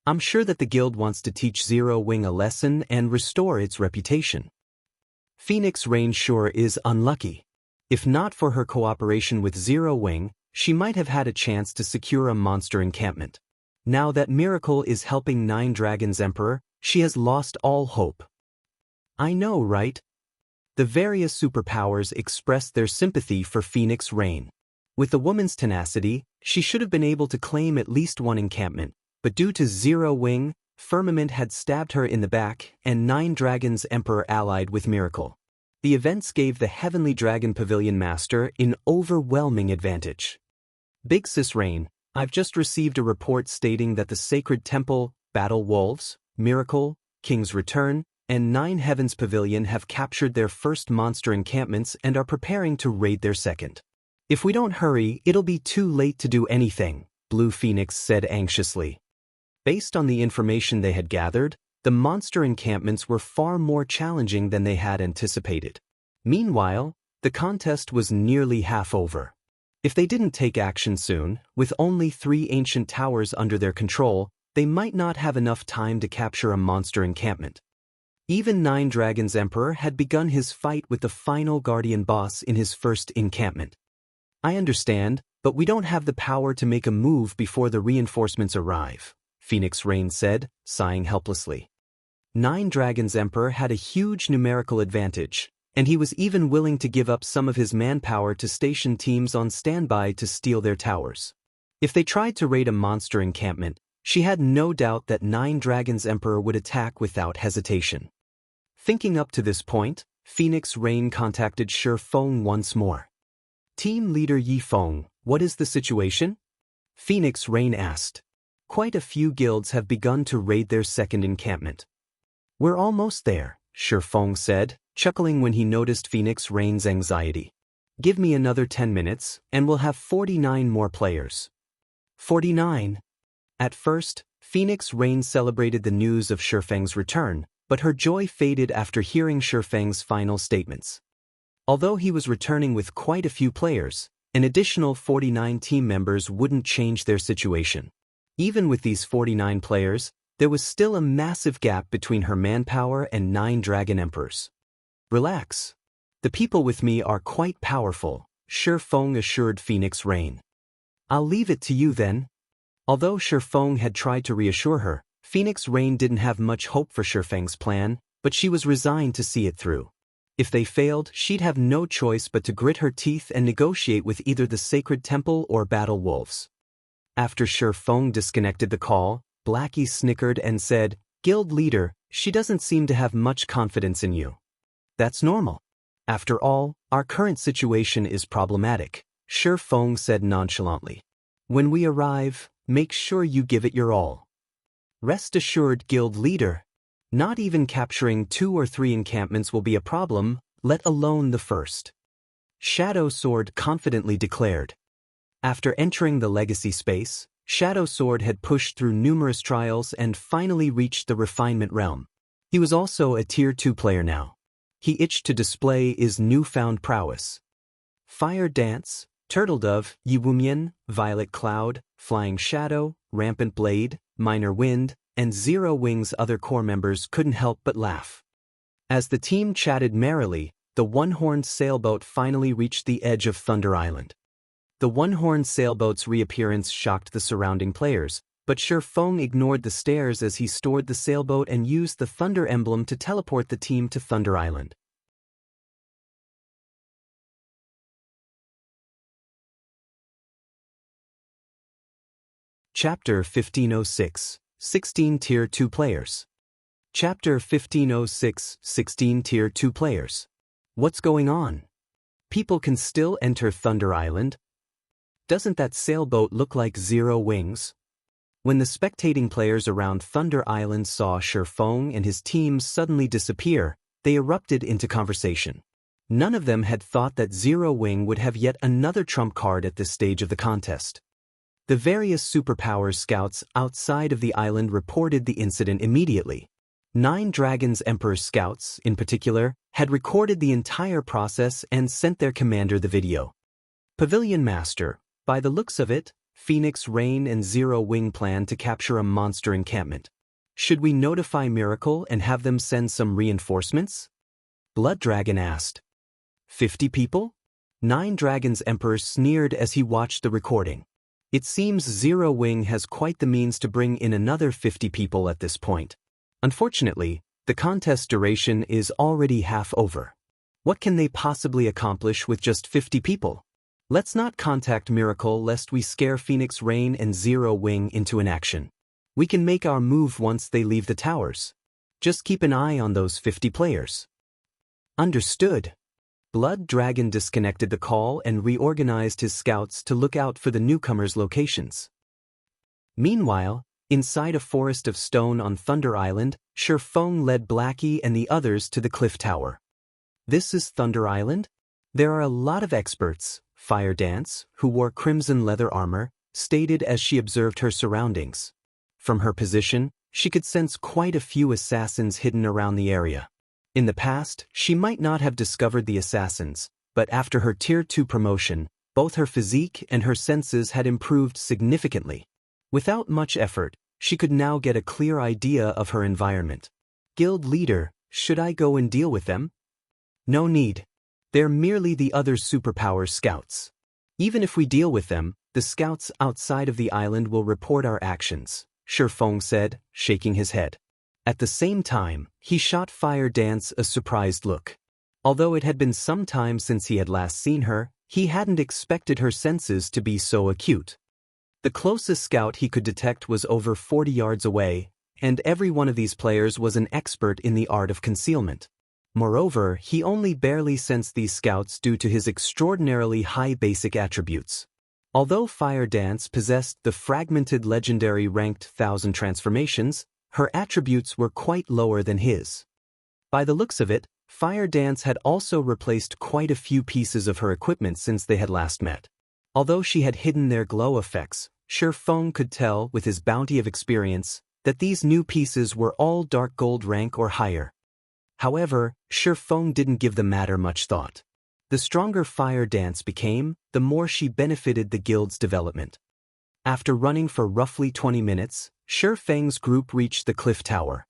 I'm sure that the guild wants to teach Zero Wing a lesson and restore its reputation. Phoenix Rain sure is unlucky. If not for her cooperation with Zero Wing, she might have had a chance to secure a monster encampment. Now that Miracle is helping Nine Dragons Emperor, she has lost all hope. I know, right? The various superpowers expressed their sympathy for Phoenix Rain. With the woman's tenacity, she should have been able to claim at least one encampment, but due to Zero Wing, Firmament had stabbed her in the back and Nine Dragons Emperor allied with Miracle. The events gave the Heavenly Dragon Pavilion Master an overwhelming advantage. Big Sis Rain, I've just received a report stating that the Sacred Temple, Battle Wolves, Miracle, King's Return, and Nine Heavens Pavilion have captured their first monster encampments and are preparing to raid their second. If we don't hurry, it'll be too late to do anything, Blue Phoenix said anxiously. Based on the information they had gathered, the monster encampments were far more challenging than they had anticipated. Meanwhile, the contest was nearly half over. If they didn't take action soon, with only 3 ancient towers under their control, they might not have enough time to capture a monster encampment. Even Nine Dragons Emperor had begun his fight with the final Guardian boss in his first encampment. I understand, but we don't have the power to make a move before the reinforcements arrive, Phoenix Rain said, sighing helplessly. Nine Dragons Emperor had a huge numerical advantage, and he was even willing to give up some of his manpower to station teams on standby to steal their towers. If they tried to raid a monster encampment, she had no doubt that Nine Dragons Emperor would attack without hesitation. Thinking up to this point, Phoenix Rain contacted Feng once more. Team leader Feng, what is the situation? Phoenix Rain asked. Quite a few guilds have begun to raid their second encampment. We're almost there, Feng said, chuckling when he noticed Phoenix Rain's anxiety. Give me another 10 minutes, and we'll have 49 more players. 49. At first, Phoenix Rain celebrated the news of Feng's return, but her joy faded after hearing Feng's final statements. Although he was returning with quite a few players, an additional 49 team members wouldn't change their situation. Even with these 49 players, there was still a massive gap between her manpower and 9 Dragon Emperors. Relax. The people with me are quite powerful, Feng assured Phoenix Rain. I'll leave it to you then. Although Feng had tried to reassure her, Phoenix Rain didn't have much hope for Feng's plan, but she was resigned to see it through. If they failed, she'd have no choice but to grit her teeth and negotiate with either the Sacred Temple or Battle Wolves. After Feng disconnected the call, Blackie snickered and said, "Guild leader, she doesn't seem to have much confidence in you." "That's normal. After all, our current situation is problematic," Feng said nonchalantly. "When we arrive, make sure you give it your all." "Rest assured, guild leader. Not even capturing 2 or 3 encampments will be a problem, let alone the first," Shadow Sword confidently declared. After entering the legacy space, Shadow Sword had pushed through numerous trials and finally reached the refinement realm. He was also a Tier 2 player now. He itched to display his newfound prowess. Fire Dance, Turtle Dove, Yiwumian, Violet Cloud, Flying Shadow, Rampant Blade, Minor Wind, and Zero Wing's other core members couldn't help but laugh. As the team chatted merrily, the one-horned sailboat finally reached the edge of Thunder Island. The one-horned sailboat's reappearance shocked the surrounding players, but Feng ignored the stares as he stored the sailboat and used the Thunder emblem to teleport the team to Thunder Island. Chapter 1506, 16 Tier 2 Players. Chapter 1506, 16 Tier 2 Players. What's going on? People can still enter Thunder Island? Doesn't that sailboat look like Zero Wings? When the spectating players around Thunder Island saw Feng and his team suddenly disappear, they erupted into conversation. None of them had thought that Zero Wing would have yet another trump card at this stage of the contest. The various superpowers scouts outside of the island reported the incident immediately. 9 Dragons Emperor scouts, in particular, had recorded the entire process and sent their commander the video. Pavilion Master, by the looks of it, Phoenix Rain and Zero Wing plan to capture a monster encampment. Should we notify Miracle and have them send some reinforcements? Blood Dragon asked. 50 people? 9 Dragons Emperor sneered as he watched the recording. It seems Zero Wing has quite the means to bring in another 50 people at this point. Unfortunately, the contest duration is already half over. What can they possibly accomplish with just 50 people? Let's not contact Miracle lest we scare Phoenix Rain and Zero Wing into inaction. We can make our move once they leave the towers. Just keep an eye on those 50 players. Understood. Blood Dragon disconnected the call and reorganized his scouts to look out for the newcomers' locations. Meanwhile, inside a forest of stone on Thunder Island, Feng led Blackie and the others to the cliff tower. This is Thunder Island? There are a lot of experts, Fire Dance, who wore crimson leather armor, stated as she observed her surroundings. From her position, she could sense quite a few assassins hidden around the area. In the past, she might not have discovered the assassins, but after her Tier 2 promotion, both her physique and her senses had improved significantly. Without much effort, she could now get a clear idea of her environment. Guild leader, should I go and deal with them? No need. They're merely the other superpower scouts. Even if we deal with them, the scouts outside of the island will report our actions, Feng said, shaking his head. At the same time, he shot Fire Dance a surprised look. Although it had been some time since he had last seen her, he hadn't expected her senses to be so acute. The closest scout he could detect was over 40 yards away, and every one of these players was an expert in the art of concealment. Moreover, he only barely sensed these scouts due to his extraordinarily high basic attributes. Although Fire Dance possessed the fragmented legendary ranked 1000 transformations, her attributes were quite lower than his. By the looks of it, Fire Dance had also replaced quite a few pieces of her equipment since they had last met. Although she had hidden their glow effects, Feng could tell with his bounty of experience that these new pieces were all dark gold rank or higher. However, Feng didn't give the matter much thought. The stronger Fire Dance became, the more she benefited the guild's development. After running for roughly 20 minutes, Feng's group reached the cliff tower.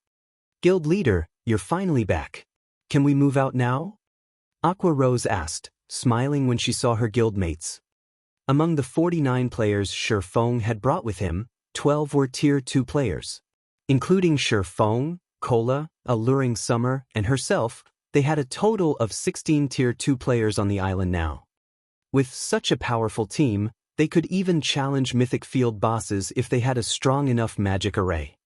Guild leader, you're finally back. Can we move out now? Aqua Rose asked, smiling when she saw her guildmates. Among the 49 players Feng had brought with him, 12 were Tier 2 players. Including Feng, Cola, Alluring Summer, and herself, they had a total of 16 Tier 2 players on the island now. With such a powerful team, they could even challenge mythic field bosses if they had a strong enough magic array.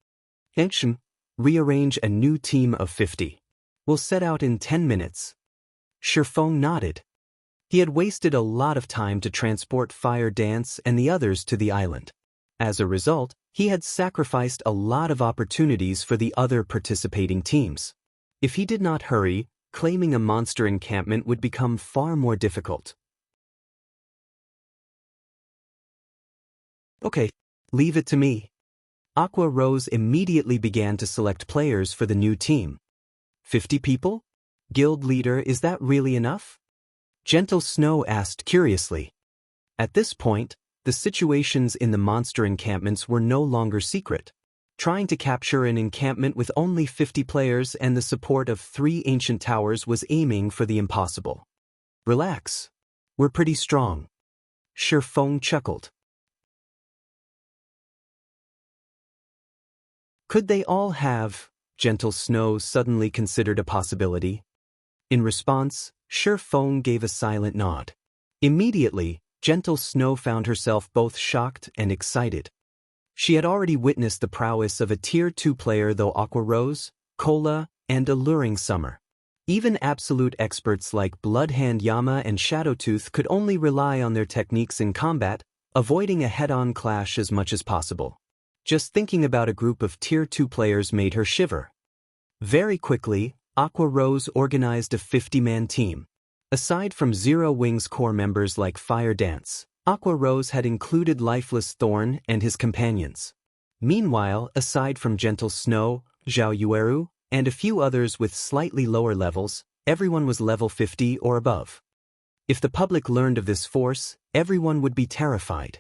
Action. Rearrange a new team of 50. We'll set out in 10 minutes. Feng nodded. He had wasted a lot of time to transport Fire Dance and the others to the island. As a result, he had sacrificed a lot of opportunities for the other participating teams. If he did not hurry, claiming a monster encampment would become far more difficult. Okay, leave it to me. Aqua Rose immediately began to select players for the new team. 50 people? Guild leader, is that really enough? Gentle Snow asked curiously. At this point, the situations in the monster encampments were no longer secret. Trying to capture an encampment with only 50 players and the support of 3 ancient towers was aiming for the impossible. Relax. We're pretty strong. Feng chuckled. Could they all have? Gentle Snow suddenly considered a possibility. In response, Feng gave a silent nod. Immediately, Gentle Snow found herself both shocked and excited. She had already witnessed the prowess of a Tier 2 player though Aqua Rose, Cola, and Alluring Summer. Even absolute experts like Bloodhand Yama and Shadowtooth could only rely on their techniques in combat, avoiding a head-on clash as much as possible. Just thinking about a group of Tier 2 players made her shiver. Very quickly, Aqua Rose organized a 50-man team. Aside from Zero Wing's core members like Fire Dance, Aqua Rose had included Lifeless Thorn and his companions. Meanwhile, aside from Gentle Snow, Zhao Yueru, and a few others with slightly lower levels, everyone was level 50 or above. If the public learned of this force, everyone would be terrified.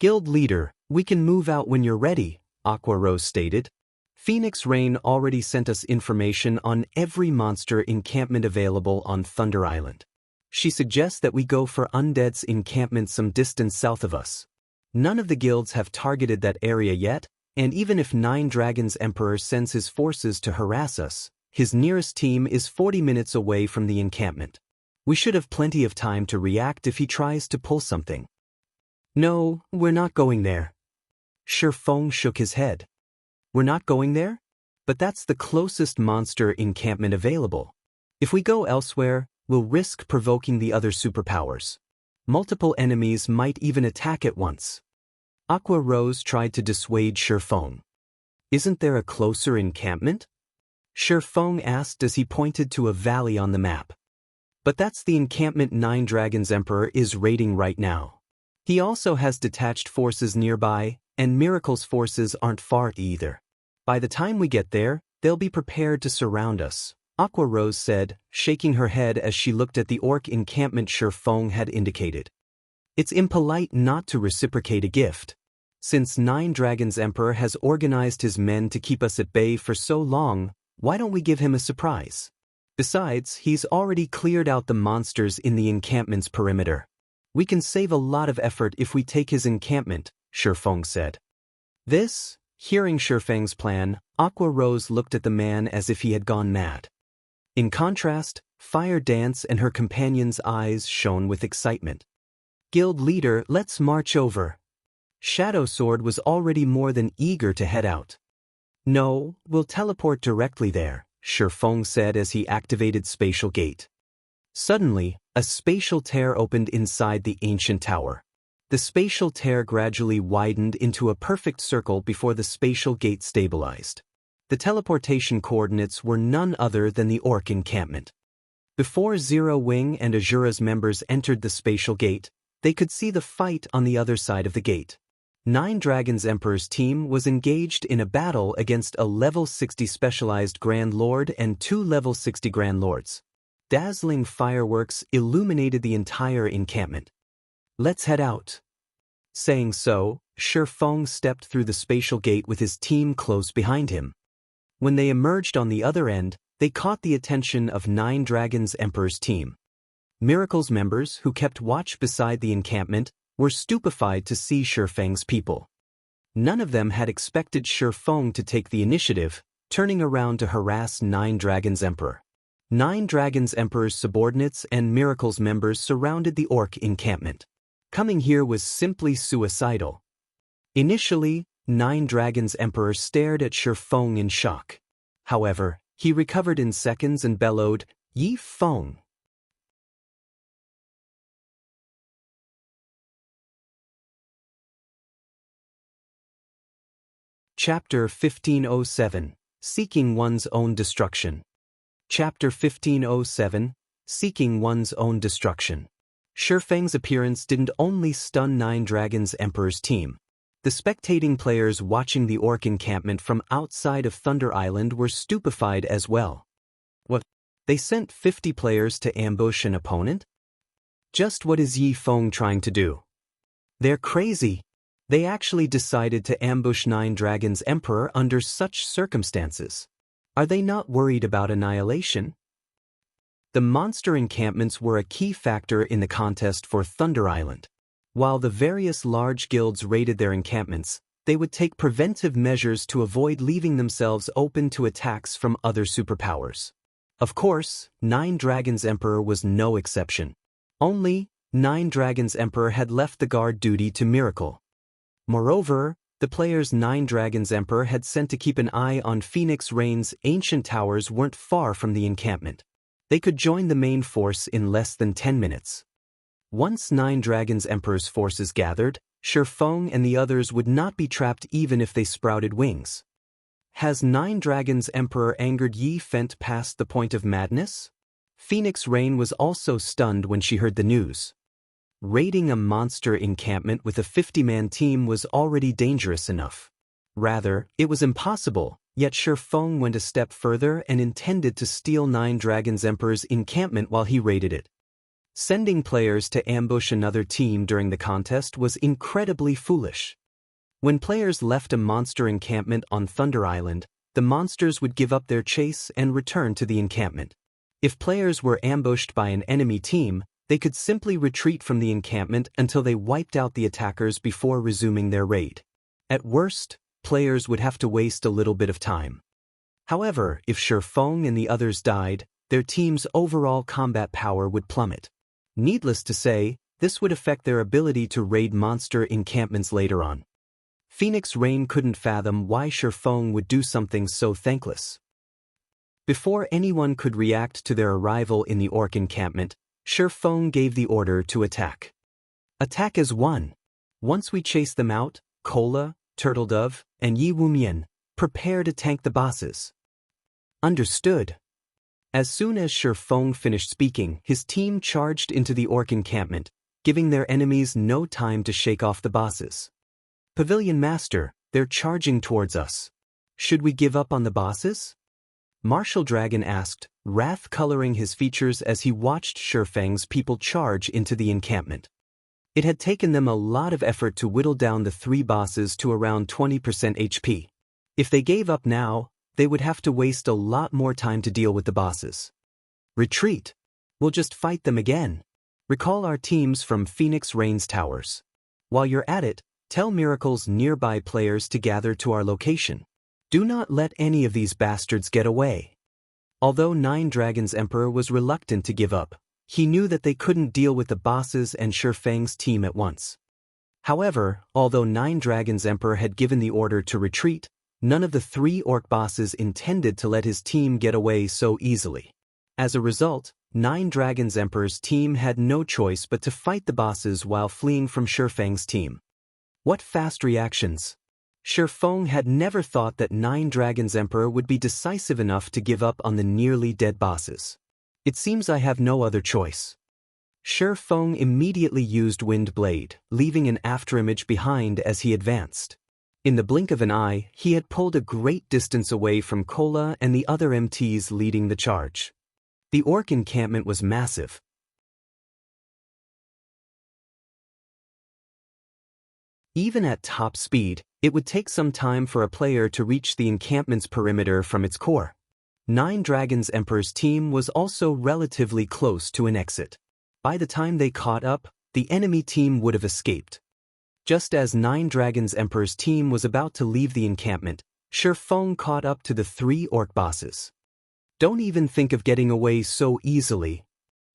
Guild leader, we can move out when you're ready, Aqua Rose stated. Phoenix Rain already sent us information on every monster encampment available on Thunder Island. She suggests that we go for Undead's encampment some distance south of us. None of the guilds have targeted that area yet, and even if Nine Dragons Emperor sends his forces to harass us, his nearest team is 40 minutes away from the encampment. We should have plenty of time to react if he tries to pull something. No, we're not going there. Feng shook his head. We're not going there? But that's the closest monster encampment available. If we go elsewhere, we'll risk provoking the other superpowers. Multiple enemies might even attack at once. Aqua Rose tried to dissuade Feng. Isn't there a closer encampment? Feng asked as he pointed to a valley on the map. But that's the encampment Nine Dragons Emperor is raiding right now. He also has detached forces nearby, and Miracle's forces aren't far either. By the time we get there, they'll be prepared to surround us, Aqua Rose said, shaking her head as she looked at the orc encampment Feng had indicated. It's impolite not to reciprocate a gift. Since Nine Dragons Emperor has organized his men to keep us at bay for so long, why don't we give him a surprise? Besides, he's already cleared out the monsters in the encampment's perimeter. We can save a lot of effort if we take his encampment, Feng said. Hearing Feng's plan, Aqua Rose looked at the man as if he had gone mad. In contrast, Fire Dance and her companion's eyes shone with excitement. Guild leader, let's march over. Shadow Sword was already more than eager to head out. No, we'll teleport directly there, Feng said as he activated Spatial Gate. Suddenly, a spatial tear opened inside the ancient tower. The spatial tear gradually widened into a perfect circle before the spatial gate stabilized. The teleportation coordinates were none other than the orc encampment. Before Zero Wing and Azura's members entered the spatial gate, they could see the fight on the other side of the gate. Nine Dragons Emperor's team was engaged in a battle against a level 60 specialized Grand Lord and 2 level 60 Grand Lords. Dazzling fireworks illuminated the entire encampment. Let's head out. Saying so, Feng stepped through the spatial gate with his team close behind him. When they emerged on the other end, they caught the attention of Nine Dragons Emperor's team. Miracle's members, who kept watch beside the encampment, were stupefied to see Feng's people. None of them had expected Feng to take the initiative, turning around to harass Nine Dragons Emperor. Nine Dragons Emperor's subordinates and Miracle's members surrounded the orc encampment. Coming here was simply suicidal. Initially, Nine Dragons Emperor stared at Feng in shock. However, he recovered in seconds and bellowed, "Yi Feng!" Chapter 1507, Seeking One's Own Destruction. Chapter 1507, Seeking One's Own Destruction. Feng's appearance didn't only stun Nine Dragons Emperor's team. The spectating players watching the orc encampment from outside of Thunder Island were stupefied as well. What? They sent 50 players to ambush an opponent? Just what is Yi Feng trying to do? They're crazy. They actually decided to ambush Nine Dragons Emperor under such circumstances. Are they not worried about annihilation? The monster encampments were a key factor in the contest for Thunder Island. While the various large guilds raided their encampments, they would take preventive measures to avoid leaving themselves open to attacks from other superpowers. Of course, Nine Dragons Emperor was no exception. Only, Nine Dragons Emperor had left the guard duty to Miracle. Moreover, the players Nine Dragons Emperor had sent to keep an eye on Phoenix Rain's ancient towers weren't far from the encampment. They could join the main force in less than 10 minutes. Once Nine Dragons Emperor's forces gathered, Feng and the others would not be trapped even if they sprouted wings. Has Nine Dragons Emperor angered Yi Fent past the point of madness? Phoenix Rain was also stunned when she heard the news. Raiding a monster encampment with a 50-man team was already dangerous enough. Rather, it was impossible, yet Feng went a step further and intended to steal Nine Dragons Emperor's encampment while he raided it. Sending players to ambush another team during the contest was incredibly foolish. When players left a monster encampment on Thunder Island, the monsters would give up their chase and return to the encampment. If players were ambushed by an enemy team, they could simply retreat from the encampment until they wiped out the attackers before resuming their raid. At worst, players would have to waste a little bit of time. However, if Feng and the others died, their team's overall combat power would plummet. Needless to say, this would affect their ability to raid monster encampments later on. Phoenix Rain couldn't fathom why Feng would do something so thankless. Before anyone could react to their arrival in the orc encampment, Feng gave the order to attack. Attack as one. Once we chase them out, Cola, Turtledove, and Yi Wumian, prepare to tank the bosses. Understood. As soon as Feng finished speaking, his team charged into the orc encampment, giving their enemies no time to shake off the bosses. Pavilion Master, they're charging towards us. Should we give up on the bosses? Martial Dragon asked, wrath coloring his features as he watched Feng's people charge into the encampment. It had taken them a lot of effort to whittle down the 3 bosses to around 20% HP. If they gave up now, they would have to waste a lot more time to deal with the bosses. Retreat. We'll just fight them again. Recall our teams from Phoenix Rain's towers. While you're at it, tell Miracle's nearby players to gather to our location. Do not let any of these bastards get away. Although Nine Dragons Emperor was reluctant to give up, he knew that they couldn't deal with the bosses and Feng's team at once. However, although Nine Dragons Emperor had given the order to retreat, none of the 3 orc bosses intended to let his team get away so easily. As a result, Nine Dragons Emperor's team had no choice but to fight the bosses while fleeing from Feng's team. What fast reactions! Feng had never thought that Nine Dragons Emperor would be decisive enough to give up on the nearly dead bosses. It seems I have no other choice. Feng immediately used Wind Blade, leaving an afterimage behind as he advanced. In the blink of an eye, he had pulled a great distance away from Cola and the other MTs leading the charge. The orc encampment was massive. Even at top speed, it would take some time for a player to reach the encampment's perimeter from its core. Nine Dragons Emperor's team was also relatively close to an exit. By the time they caught up, the enemy team would have escaped. Just as Nine Dragons Emperor's team was about to leave the encampment, Feng caught up to the three orc bosses. Don't even think of getting away so easily.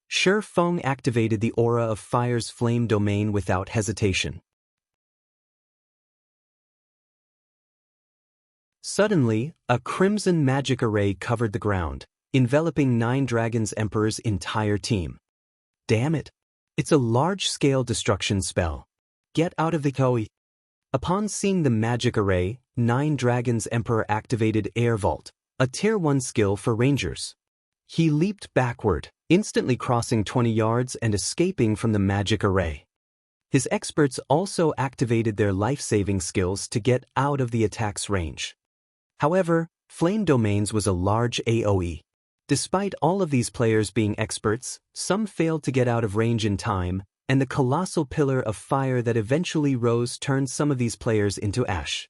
Feng activated the aura of Fire's flame domain without hesitation. Suddenly, a crimson magic array covered the ground, enveloping Nine Dragons Emperor's entire team. Damn it! It's a large-scale destruction spell. Get out of the Koi. Upon seeing the magic array, Nine Dragons Emperor activated Air Vault, a Tier 1 skill for rangers. He leaped backward, instantly crossing 20 yards and escaping from the magic array. His experts also activated their life-saving skills to get out of the attack's range. However, Flame Domains was a large AoE. Despite all of these players being experts, some failed to get out of range in time, and the colossal pillar of fire that eventually rose turned some of these players into ash.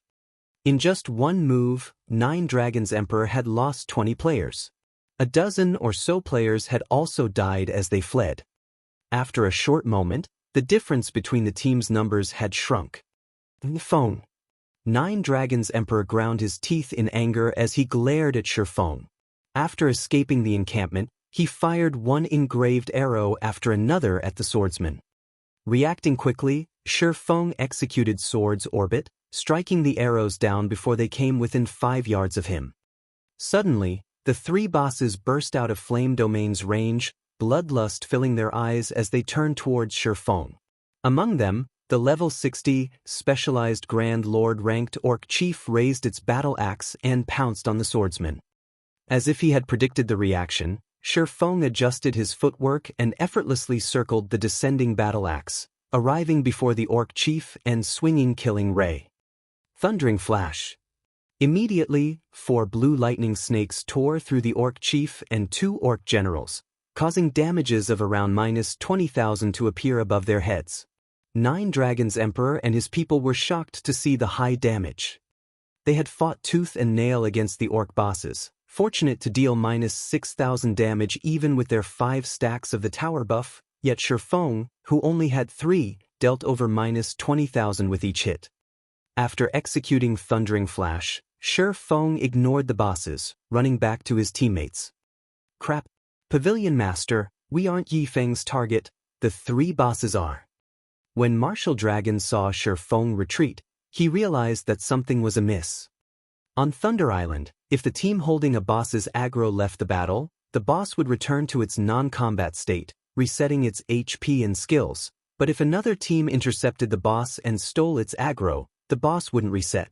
In just one move, Nine Dragons Emperor had lost 20 players. A dozen or so players had also died as they fled. After a short moment, the difference between the team's numbers had shrunk. Feng. Nine Dragons Emperor ground his teeth in anger as he glared at Feng. After escaping the encampment, he fired one engraved arrow after another at the swordsman. Reacting quickly, Feng executed Sword's Orbit, striking the arrows down before they came within 5 yards of him. Suddenly, the three bosses burst out of Flame Domain's range, bloodlust filling their eyes as they turned towards Feng. Among them, the level 60, specialized Grand Lord ranked Orc Chief raised its battle axe and pounced on the swordsman. As if he had predicted the reaction, Feng adjusted his footwork and effortlessly circled the descending battle axe, arriving before the Orc Chief and swinging Killing Ray. Thundering Flash. Immediately, 4 blue lightning snakes tore through the Orc Chief and 2 Orc generals, causing damages of around -20,000 to appear above their heads. Nine Dragons Emperor and his people were shocked to see the high damage. They had fought tooth and nail against the Orc bosses, fortunate to deal -6,000 damage even with their 5 stacks of the tower buff, yet Feng, who only had 3, dealt over -20,000 with each hit. After executing Thundering Flash, Feng ignored the bosses, running back to his teammates. Crap. Pavilion Master, we aren't Yi Feng's target, the 3 bosses are. When Martial Dragon saw Feng retreat, he realized that something was amiss. On Thunder Island, if the team holding a boss's aggro left the battle, the boss would return to its non-combat state, resetting its HP and skills, but if another team intercepted the boss and stole its aggro, the boss wouldn't reset.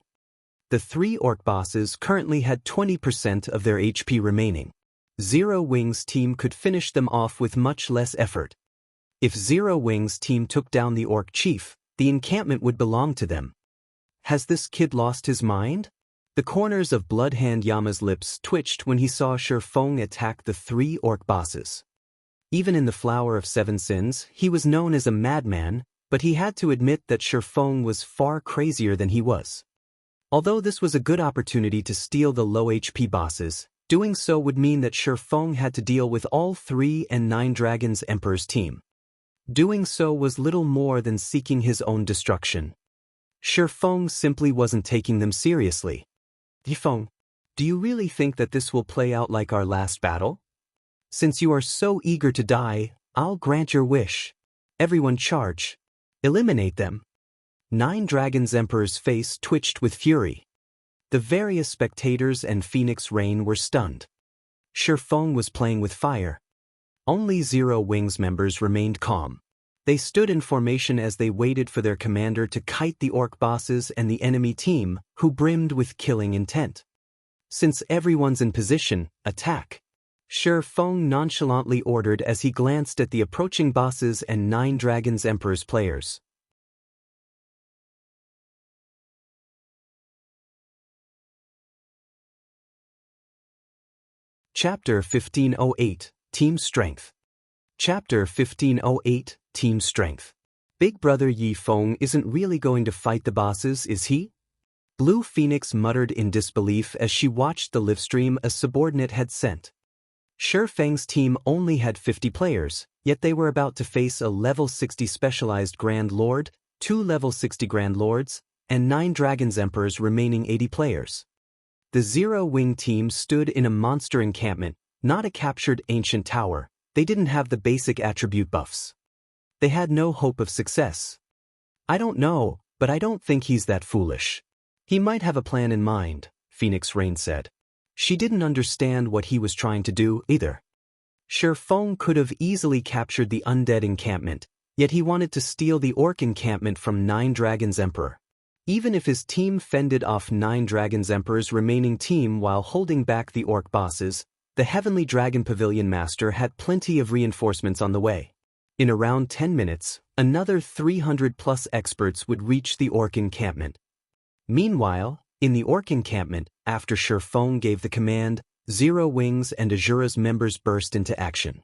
The 3 Orc bosses currently had 20% of their HP remaining. Zero Wings' team could finish them off with much less effort. If Zero Wings' team took down the Orc Chief, the encampment would belong to them. Has this kid lost his mind? The corners of Bloodhand Yama's lips twitched when he saw Feng attack the 3 Orc bosses. Even in the Flower of Seven Sins, he was known as a madman, but he had to admit that Feng was far crazier than he was. Although this was a good opportunity to steal the low HP bosses, doing so would mean that Feng had to deal with all 3 and Nine Dragons Emperor's team. Doing so was little more than seeking his own destruction. Feng simply wasn't taking them seriously. Feng, do you really think that this will play out like our last battle? Since you are so eager to die, I'll grant your wish. Everyone charge. Eliminate them. Nine Dragons Emperor's face twitched with fury. The various spectators and Phoenix Rain were stunned. Feng was playing with fire. Only Zero Wings members remained calm. They stood in formation as they waited for their commander to kite the Orc bosses and the enemy team, who brimmed with killing intent. Since everyone's in position, attack. Feng nonchalantly ordered as he glanced at the approaching bosses and Nine Dragons Emperor's players. Chapter 1508, Team Strength. Chapter 1508, Team Strength. Big Brother Yi Feng isn't really going to fight the bosses, is he? Blue Phoenix muttered in disbelief as she watched the livestream a subordinate had sent. Feng's team only had 50 players, yet they were about to face a level 60 specialized Grand Lord, 2 level 60 Grand Lords, and 9 Dragons Emperors remaining 80 players. The Zero-Wing team stood in a monster encampment, not a captured ancient tower. They didn't have the basic attribute buffs. They had no hope of success. I don't know, but I don't think he's that foolish. He might have a plan in mind, Phoenix Rain said. She didn't understand what he was trying to do either. Feng could have easily captured the undead encampment, yet he wanted to steal the orc encampment from 9 Dragons Emperor. Even if his team fended off 9 Dragons Emperor's remaining team while holding back the orc bosses, the Heavenly Dragon Pavilion Master had plenty of reinforcements on the way. In around 10 minutes, another 300+ experts would reach the orc encampment. Meanwhile, in the orc encampment, after Feng gave the command, Zero Wings and Azura's members burst into action.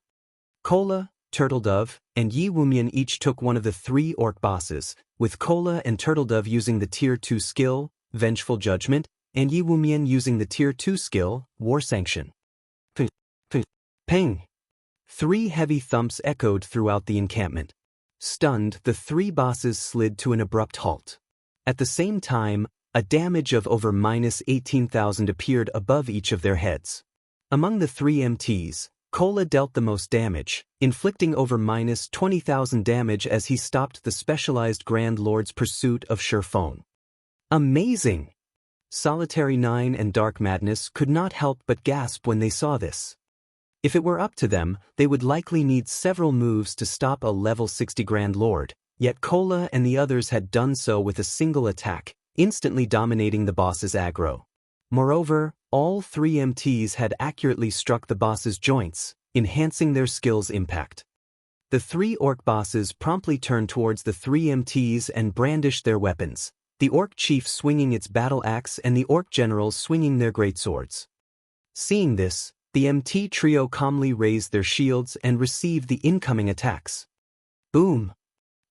Kola, Turtledove, and Yi Wumian each took one of the 3 orc bosses, with Kola and Turtledove using the Tier 2 skill, Vengeful Judgment, and Yi Wumian using the Tier 2 skill, War Sanction. Ping! 3 heavy thumps echoed throughout the encampment. Stunned, the 3 bosses slid to an abrupt halt. At the same time, a damage of over -18,000 appeared above each of their heads. Among the 3 MTs, Kola dealt the most damage, inflicting over -20,000 damage as he stopped the specialized Grand Lord's pursuit of Feng. Amazing! Solitary 9 and Dark Madness could not help but gasp when they saw this. If it were up to them, they would likely need several moves to stop a level 60 Grand Lord, yet Kola and the others had done so with a single attack, instantly dominating the boss's aggro. Moreover, all 3 MTs had accurately struck the boss's joints, enhancing their skill's impact. The 3 orc bosses promptly turned towards the 3 MTs and brandished their weapons, the orc chief swinging its battle axe and the orc generals swinging their greatswords. Seeing this, the MT trio calmly raised their shields and received the incoming attacks. Boom!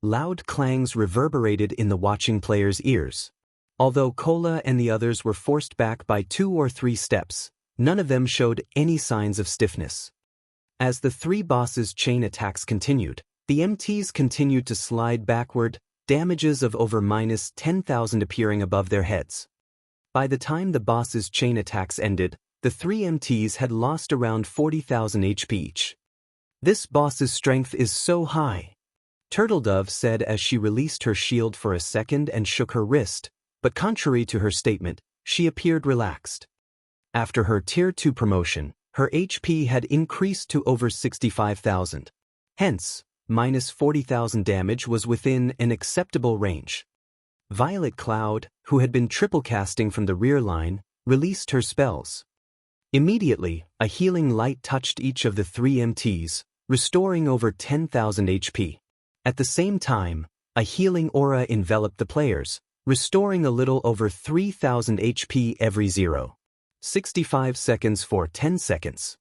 Loud clangs reverberated in the watching players' ears. Although Kola and the others were forced back by 2 or 3 steps, none of them showed any signs of stiffness. As the 3 bosses' chain attacks continued, the MTs continued to slide backward, damages of over -10,000 appearing above their heads. By the time the bosses' chain attacks ended, the 3 MTs had lost around 40,000 HP each. This boss's strength is so high, Turtledove said as she released her shield for a second and shook her wrist, but contrary to her statement, she appeared relaxed. After her Tier 2 promotion, her HP had increased to over 65,000. Hence, -40,000 damage was within an acceptable range. Violet Cloud, who had been triple casting from the rear line, released her spells. Immediately, a healing light touched each of the 3 MTs, restoring over 10,000 HP. At the same time, a healing aura enveloped the players, restoring a little over 3,000 HP every 0.65 seconds for 10 seconds.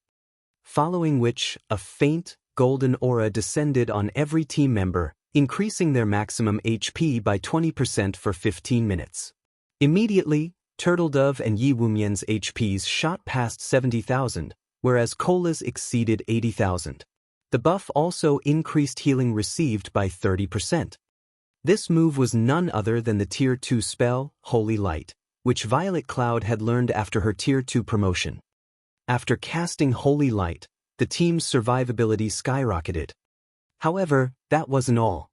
Following which, a faint, golden aura descended on every team member, increasing their maximum HP by 20% for 15 minutes. Immediately, Turtledove and Yi Wumian's HPs shot past 70,000, whereas Kola's exceeded 80,000. The buff also increased healing received by 30%. This move was none other than the Tier 2 spell, Holy Light, which Violet Cloud had learned after her Tier 2 promotion. After casting Holy Light, the team's survivability skyrocketed. However, that wasn't all.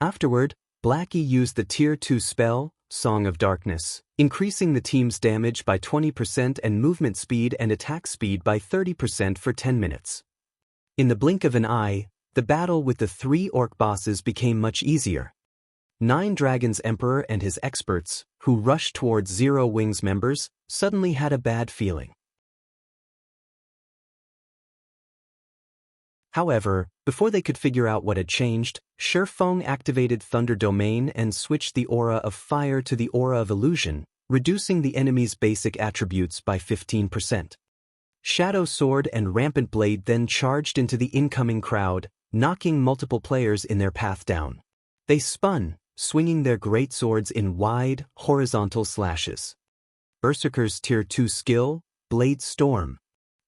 Afterward, Blackie used the Tier 2 spell, Song of Darkness, increasing the team's damage by 20% and movement speed and attack speed by 30% for 10 minutes. In the blink of an eye, the battle with the 3 orc bosses became much easier. 9 Dragons Emperor and his experts, who rushed towards Zero Wings members, suddenly had a bad feeling. However, before they could figure out what had changed, Feng activated Thunder Domain and switched the aura of fire to the aura of illusion, reducing the enemy's basic attributes by 15%. Shadow Sword and Rampant Blade then charged into the incoming crowd, knocking multiple players in their path down. They spun, swinging their greatswords in wide, horizontal slashes. Berserker's Tier 2 skill, Blade Storm.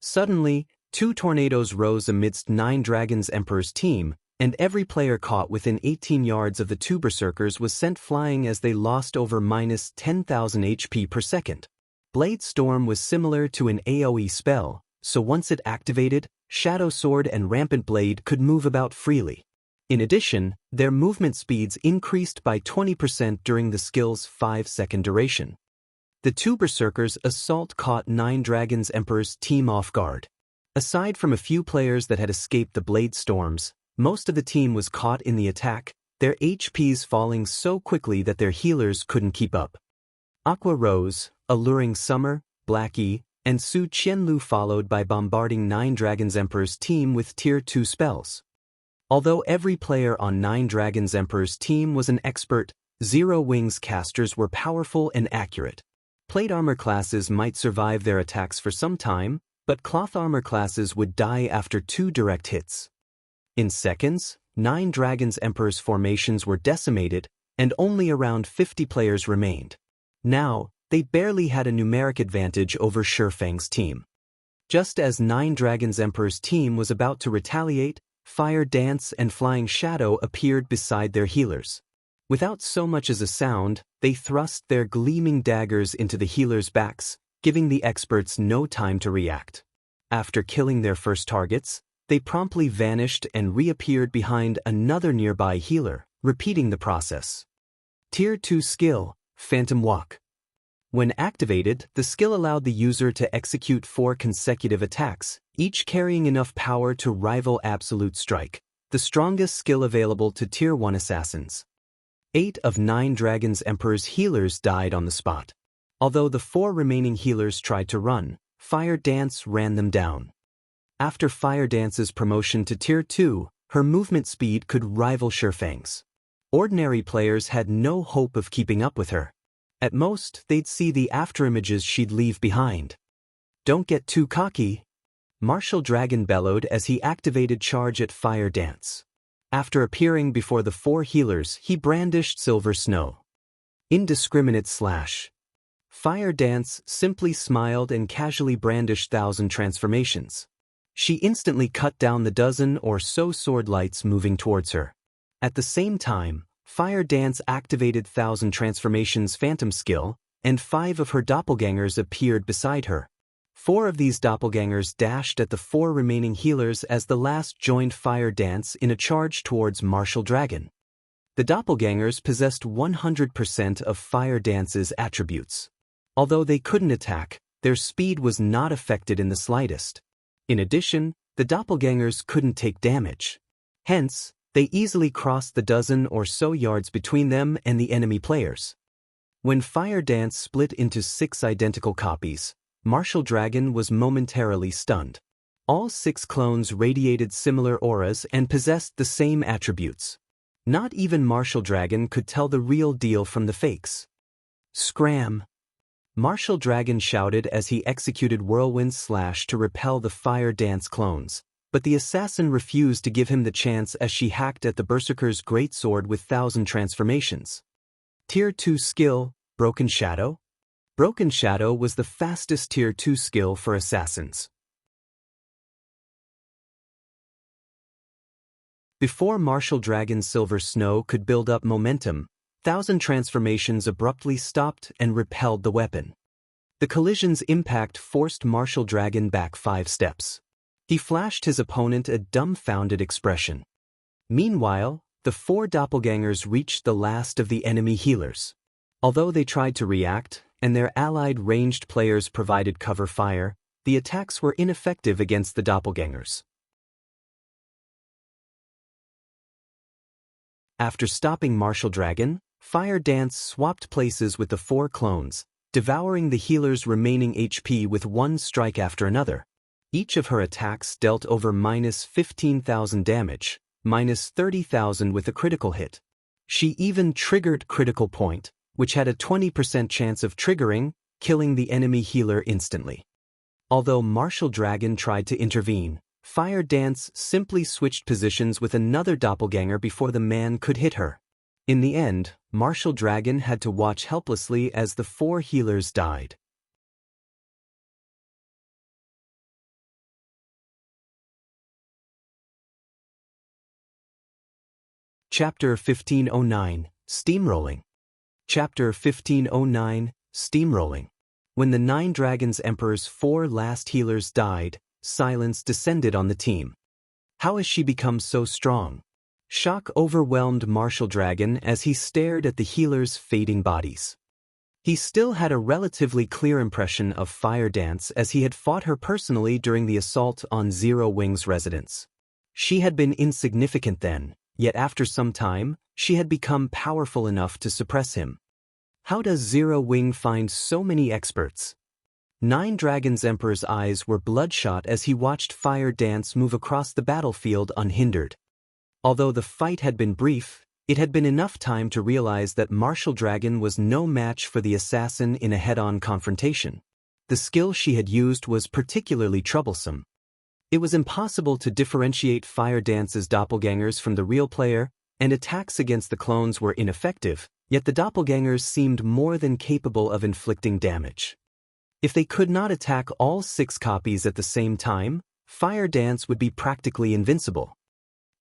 Suddenly, 2 tornadoes rose amidst 9 Dragons Emperor's team, and every player caught within 18 yards of the 2 berserkers was sent flying as they lost over minus 10,000 HP per second. Blade Storm was similar to an AoE spell, so once it activated, Shadow Sword and Rampant Blade could move about freely. In addition, their movement speeds increased by 20% during the skill's 5-second duration. The 2 berserkers' assault caught 9 Dragons Emperor's team off guard. Aside from a few players that had escaped the blade storms, most of the team was caught in the attack, their HPs falling so quickly that their healers couldn't keep up. Aqua Rose, Alluring Summer, Blackie, and Su Qianlu followed by bombarding 9 Dragons Emperor's team with Tier 2 spells. Although every player on 9 Dragons Emperor's team was an expert, Zero Wings casters were powerful and accurate. Plate armor classes might survive their attacks for some time, but cloth armor classes would die after 2 direct hits. In seconds, 9 Dragons Emperor's formations were decimated, and only around 50 players remained. Now, they barely had a numeric advantage over Feng's team. Just as 9 Dragons Emperor's team was about to retaliate, Fire Dance and Flying Shadow appeared beside their healers. Without so much as a sound, they thrust their gleaming daggers into the healers' backs, giving the experts no time to react. After killing their first targets, they promptly vanished and reappeared behind another nearby healer, repeating the process. Tier 2 skill, Phantom Walk. When activated, the skill allowed the user to execute 4 consecutive attacks, each carrying enough power to rival Absolute Strike, the strongest skill available to Tier 1 assassins. 8 of 9 Dragons Emperor's healers died on the spot. Although the 4 remaining healers tried to run, Fire Dance ran them down. After Fire Dance's promotion to Tier 2, her movement speed could rival Feng's. Ordinary players had no hope of keeping up with her. At most, they'd see the afterimages she'd leave behind. Don't get too cocky. Martial Dragon bellowed as he activated charge at Fire Dance. After appearing before the 4 healers, he brandished Silver Snow. Indiscriminate slash. Fire Dance simply smiled and casually brandished 1,000 transformations. She instantly cut down the dozen or so sword lights moving towards her. At the same time, Fire Dance activated 1,000 transformations Phantom skill, and 5 of her doppelgangers appeared beside her. 4 of these doppelgangers dashed at the 4 remaining healers as the last joined Fire Dance in a charge towards Martial Dragon. The doppelgangers possessed 100% of Fire Dance's attributes. Although they couldn't attack, their speed was not affected in the slightest. In addition, the doppelgangers couldn't take damage. Hence, they easily crossed the dozen or so yards between them and the enemy players. When Fire Dance split into 6 identical copies, Martial Dragon was momentarily stunned. All 6 clones radiated similar auras and possessed the same attributes. Not even Martial Dragon could tell the real deal from the fakes. Scram! Martial Dragon shouted as he executed Whirlwind Slash to repel the Fire Dance clones, but the assassin refused to give him the chance as she hacked at the Berserker's greatsword with 1,000 transformations. Tier 2 skill, Broken Shadow? Broken Shadow was the fastest Tier 2 skill for assassins. Before Martial Dragon's Silver Snow could build up momentum, 1,000 transformations abruptly stopped and repelled the weapon. The collision's impact forced Martial Dragon back 5 steps. He flashed his opponent a dumbfounded expression. Meanwhile, the 4 doppelgangers reached the last of the enemy healers. Although they tried to react, and their allied ranged players provided cover fire, the attacks were ineffective against the doppelgangers. After stopping Martial Dragon, Fire Dance swapped places with the 4 clones, devouring the healer's remaining HP with one strike after another. Each of her attacks dealt over minus 15,000 damage, minus 30,000 with a critical hit. She even triggered Critical Point, which had a 20% chance of triggering, killing the enemy healer instantly. Although Martial Dragon tried to intervene, Fire Dance simply switched positions with another doppelganger before the man could hit her. In the end, Martial Dragon had to watch helplessly as the 4 healers died. Chapter 1509, Steamrolling. Chapter 1509, Steamrolling. When the 9 Dragons Emperor's 4 last healers died, silence descended on the team. How has she become so strong? Shock overwhelmed Martial Dragon as he stared at the healers' fading bodies. He still had a relatively clear impression of Fire Dance as he had fought her personally during the assault on Zero Wing's residence. She had been insignificant then, yet after some time, she had become powerful enough to suppress him. How does Zero Wing find so many experts? 9 Dragons Emperor's eyes were bloodshot as he watched Fire Dance move across the battlefield unhindered. Although the fight had been brief, it had been enough time to realize that Martial Dragon was no match for the assassin in a head-on confrontation. The skill she had used was particularly troublesome. It was impossible to differentiate Fire Dance's doppelgangers from the real player, and attacks against the clones were ineffective, yet the doppelgangers seemed more than capable of inflicting damage. If they could not attack all 6 copies at the same time, Fire Dance would be practically invincible.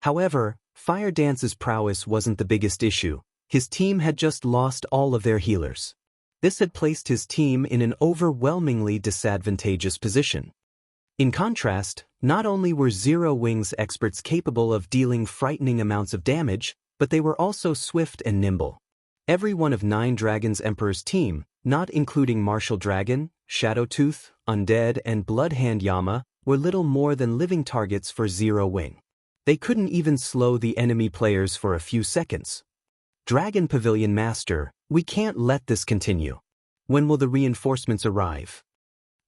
However, Fire Dance's prowess wasn't the biggest issue. His team had just lost all of their healers. This had placed his team in an overwhelmingly disadvantageous position. In contrast, not only were Zero Wing's experts capable of dealing frightening amounts of damage, but they were also swift and nimble. Every one of 9 Dragons Emperor's team, not including Martial Dragon, Shadowtooth, Undead, and Bloodhand Yama, were little more than living targets for Zero Wing. They couldn't even slow the enemy players for a few seconds. Dragon Pavilion Master, we can't let this continue. When will the reinforcements arrive?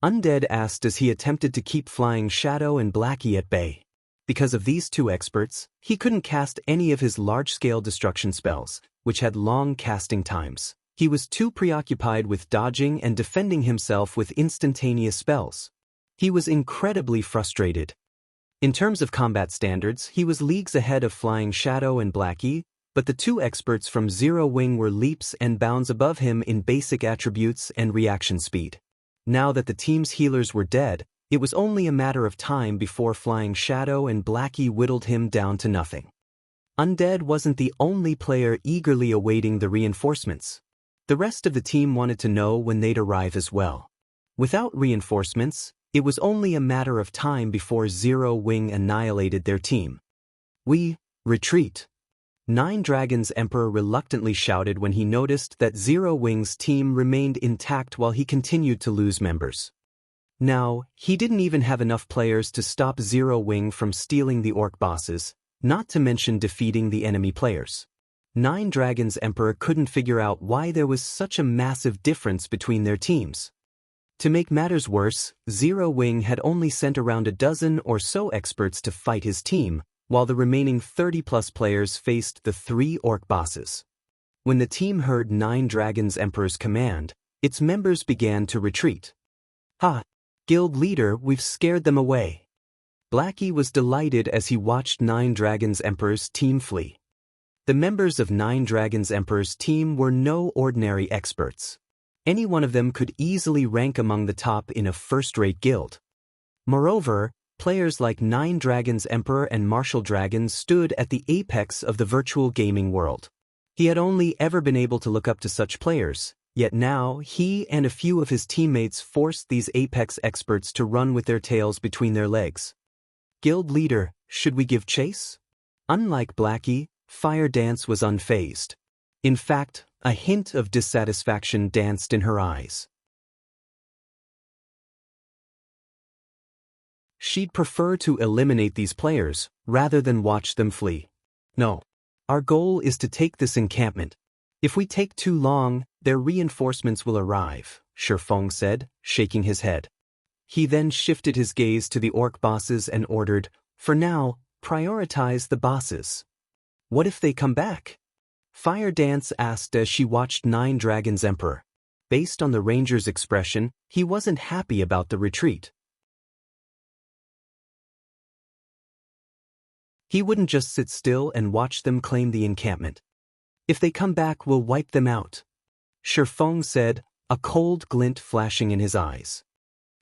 Undead asked as he attempted to keep Flying Shadow and Blackie at bay. Because of these 2 experts, he couldn't cast any of his large-scale destruction spells, which had long casting times. He was too preoccupied with dodging and defending himself with instantaneous spells. He was incredibly frustrated. In terms of combat standards, he was leagues ahead of Flying Shadow and Blackie, but the 2 experts from Zero Wing were leaps and bounds above him in basic attributes and reaction speed. Now that the team's healers were dead, it was only a matter of time before Flying Shadow and Blackie whittled him down to nothing. Undead wasn't the only player eagerly awaiting the reinforcements. The rest of the team wanted to know when they'd arrive as well. Without reinforcements, it was only a matter of time before Zero Wing annihilated their team. We retreat. 9 Dragons Emperor reluctantly shouted when he noticed that Zero Wing's team remained intact while he continued to lose members. Now, he didn't even have enough players to stop Zero Wing from stealing the orc bosses, not to mention defeating the enemy players. 9 Dragons Emperor couldn't figure out why there was such a massive difference between their teams. To make matters worse, Zero Wing had only sent around a dozen or so experts to fight his team, while the remaining 30-plus players faced the 3 orc bosses. When the team heard 9 Dragons Emperor's command, its members began to retreat. "Ha! Guild leader, we've scared them away." Blackie was delighted as he watched 9 Dragons Emperor's team flee. The members of 9 Dragons Emperor's team were no ordinary experts. Any one of them could easily rank among the top in a first-rate guild. Moreover, players like 9 Dragons Emperor and Martial Dragon stood at the apex of the virtual gaming world. He had only ever been able to look up to such players, yet now he and a few of his teammates forced these apex experts to run with their tails between their legs. "Guild leader, should we give chase?" Unlike Blackie, Fire Dance was unfazed. In fact, a hint of dissatisfaction danced in her eyes. She'd prefer to eliminate these players, rather than watch them flee. "No. Our goal is to take this encampment. If we take too long, their reinforcements will arrive," Feng said, shaking his head. He then shifted his gaze to the orc bosses and ordered, "For now, prioritize the bosses." "What if they come back?" Fire Dance asked as she watched 9 Dragons Emperor. Based on the ranger's expression, he wasn't happy about the retreat. He wouldn't just sit still and watch them claim the encampment. If they come back, we'll wipe them out. Feng said, a cold glint flashing in his eyes.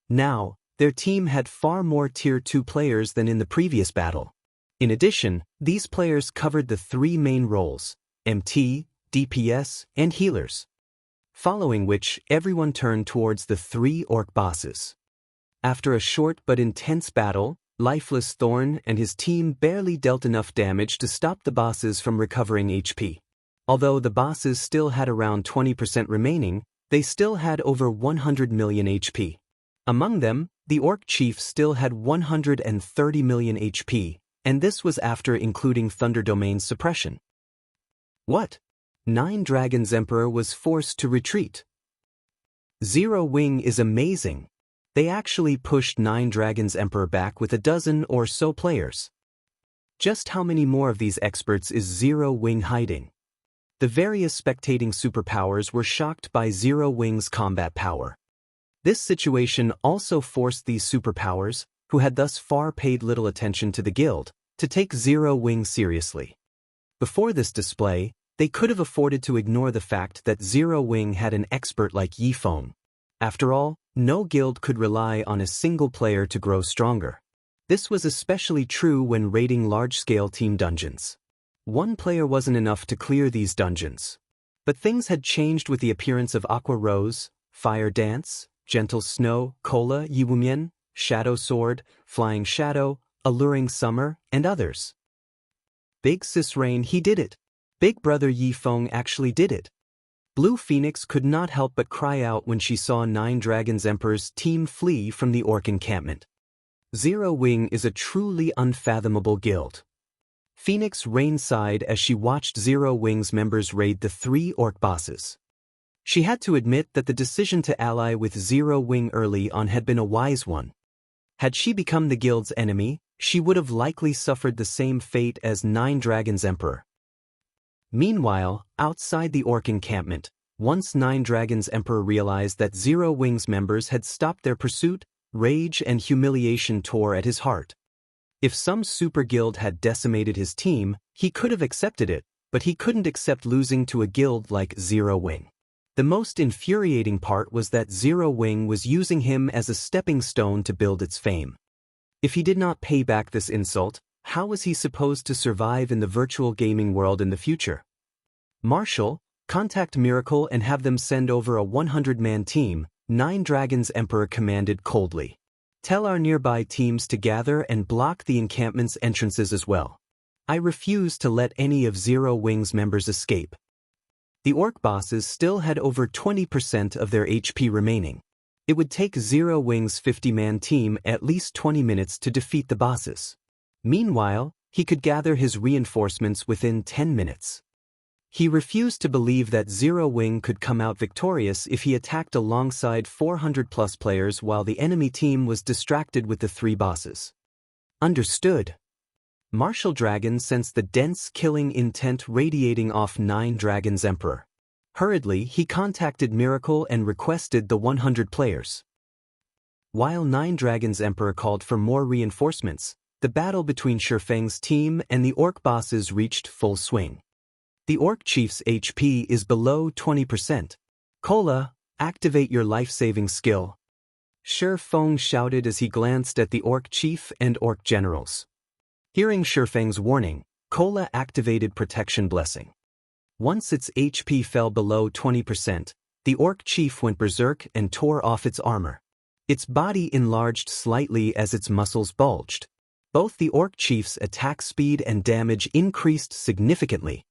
Now, their team had far more Tier 2 players than in the previous battle. In addition, these players covered the 3 main roles, MT, DPS, and healers. Following which, everyone turned towards the 3 orc bosses. After a short but intense battle, Lifeless Thorn and his team barely dealt enough damage to stop the bosses from recovering HP. Although the bosses still had around 20% remaining, they still had over 100 million HP. Among them, the Orc Chief still had 130 million HP, and this was after including Thunder Domain's suppression. What? 9 Dragons Emperor was forced to retreat. Zero Wing is amazing. They actually pushed 9 Dragons Emperor back with a dozen or so players. Just how many more of these experts is Zero Wing hiding? The various spectating superpowers were shocked by Zero Wing's combat power. This situation also forced these superpowers, who had thus far paid little attention to the guild, to take Zero Wing seriously. Before this display, they could have afforded to ignore the fact that Zero Wing had an expert like Feng. After all, no guild could rely on a single player to grow stronger. This was especially true when raiding large-scale team dungeons. One player wasn't enough to clear these dungeons. But things had changed with the appearance of Aqua Rose, Fire Dance, Gentle Snow, Cola, Yiwumien, Shadow Sword, Flying Shadow, Alluring Summer, and others. Big Sis Rain, he did it. Big Brother Feng actually did it. Blue Phoenix could not help but cry out when she saw 9 Dragons Emperor's team flee from the orc encampment. Zero Wing is a truly unfathomable guild. Phoenix Rain sighed as she watched Zero Wing's members raid the 3 orc bosses. She had to admit that the decision to ally with Zero Wing early on had been a wise one. Had she become the guild's enemy, she would have likely suffered the same fate as 9 Dragons Emperor. Meanwhile, outside the orc encampment, once 9 Dragons Emperor realized that Zero Wing's members had stopped their pursuit, rage and humiliation tore at his heart. If some super guild had decimated his team, he could have accepted it, but he couldn't accept losing to a guild like Zero Wing. The most infuriating part was that Zero Wing was using him as a stepping stone to build its fame. If he did not pay back this insult, how was he supposed to survive in the virtual gaming world in the future? Marshall, contact Miracle and have them send over a 100-man team, 9 Dragons Emperor commanded coldly. Tell our nearby teams to gather and block the encampment's entrances as well. I refuse to let any of Zero Wing's members escape. The orc bosses still had over 20% of their HP remaining. It would take Zero Wing's 50-man team at least 20 minutes to defeat the bosses. Meanwhile, he could gather his reinforcements within 10 minutes. He refused to believe that Zero Wing could come out victorious if he attacked alongside 400-plus players while the enemy team was distracted with the 3 bosses. Understood. Martial Dragon sensed the dense killing intent radiating off 9 Dragons Emperor. Hurriedly, he contacted Miracle and requested the 100 players. While 9 Dragons Emperor called for more reinforcements, the battle between Feng's team and the orc bosses reached full swing. The orc chief's HP is below 20%. Cola, activate your life-saving skill. Feng shouted as he glanced at the orc chief and orc generals. Hearing Feng's warning, Cola activated Protection Blessing. Once its HP fell below 20%, the orc chief went berserk and tore off its armor. Its body enlarged slightly as its muscles bulged. Both the orc chief's attack speed and damage increased significantly.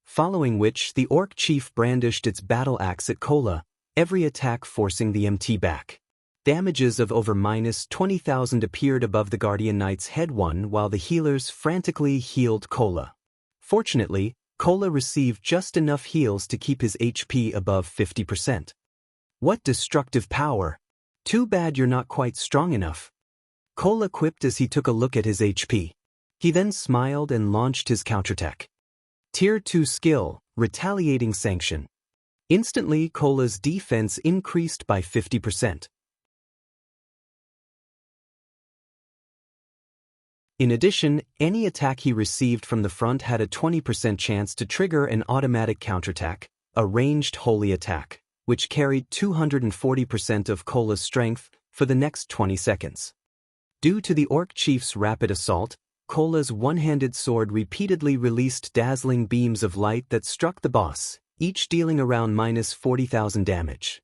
Following which, the orc chief brandished its battle axe at Cola, every attack forcing the MT back. Damages of over -20,000 appeared above the Guardian Knight's head while the healers frantically healed Cola. Fortunately, Cola received just enough heals to keep his HP above 50%. What destructive power! Too bad you're not quite strong enough. Cola quipped as he took a look at his HP. He then smiled and launched his counterattack. Tier 2 skill, Retaliating Sanction. Instantly, Cola's defense increased by 50%. In addition, any attack he received from the front had a 20% chance to trigger an automatic counterattack, a ranged holy attack, which carried 240% of Kola's strength for the next 20 seconds. Due to the Orc Chief's rapid assault, Kola's one-handed sword repeatedly released dazzling beams of light that struck the boss, each dealing around -40,000 damage.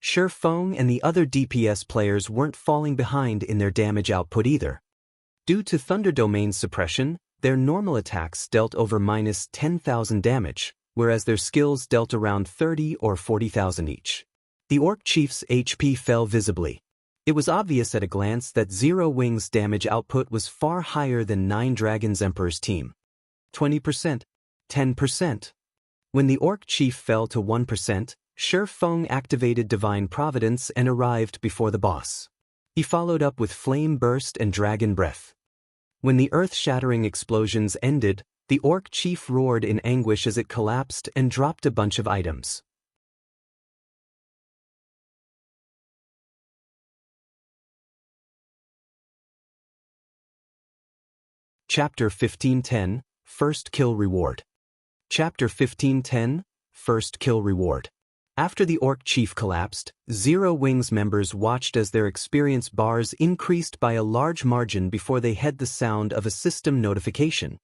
Feng and the other DPS players weren't falling behind in their damage output either. Due to Thunder Domain's suppression, their normal attacks dealt over -10,000 damage, whereas their skills dealt around 30 or 40,000 each. The Orc Chief's HP fell visibly. It was obvious at a glance that Zero Wing's damage output was far higher than Nine Dragons Emperor's team. 20%. 10%. When the Orc Chief fell to 1%, Feng activated Divine Providence and arrived before the boss. He followed up with Flame Burst and Dragon Breath. When the earth-shattering explosions ended, the Orc Chief roared in anguish as it collapsed and dropped a bunch of items. Chapter 1510, First Kill Reward. Chapter 1510, First Kill Reward. After the Orc Chief collapsed, Zero Wing's members watched as their experience bars increased by a large margin before they heard the sound of a system notification.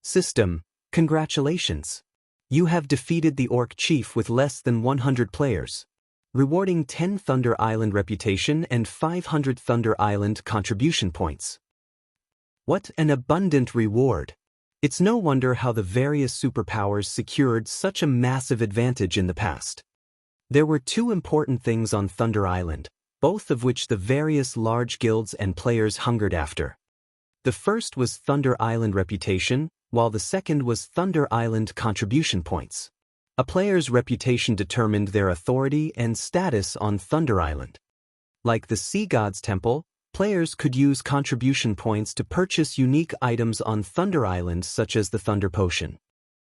System, congratulations. You have defeated the Orc Chief with less than 100 players, rewarding 10 Thunder Island reputation and 500 Thunder Island contribution points. What an abundant reward! It's no wonder how the various superpowers secured such a massive advantage in the past. There were two important things on Thunder Island, both of which the various large guilds and players hungered after. The first was Thunder Island reputation, while the second was Thunder Island contribution points. A player's reputation determined their authority and status on Thunder Island. Like the Sea God's Temple, players could use contribution points to purchase unique items on Thunder Island such as the Thunder Potion.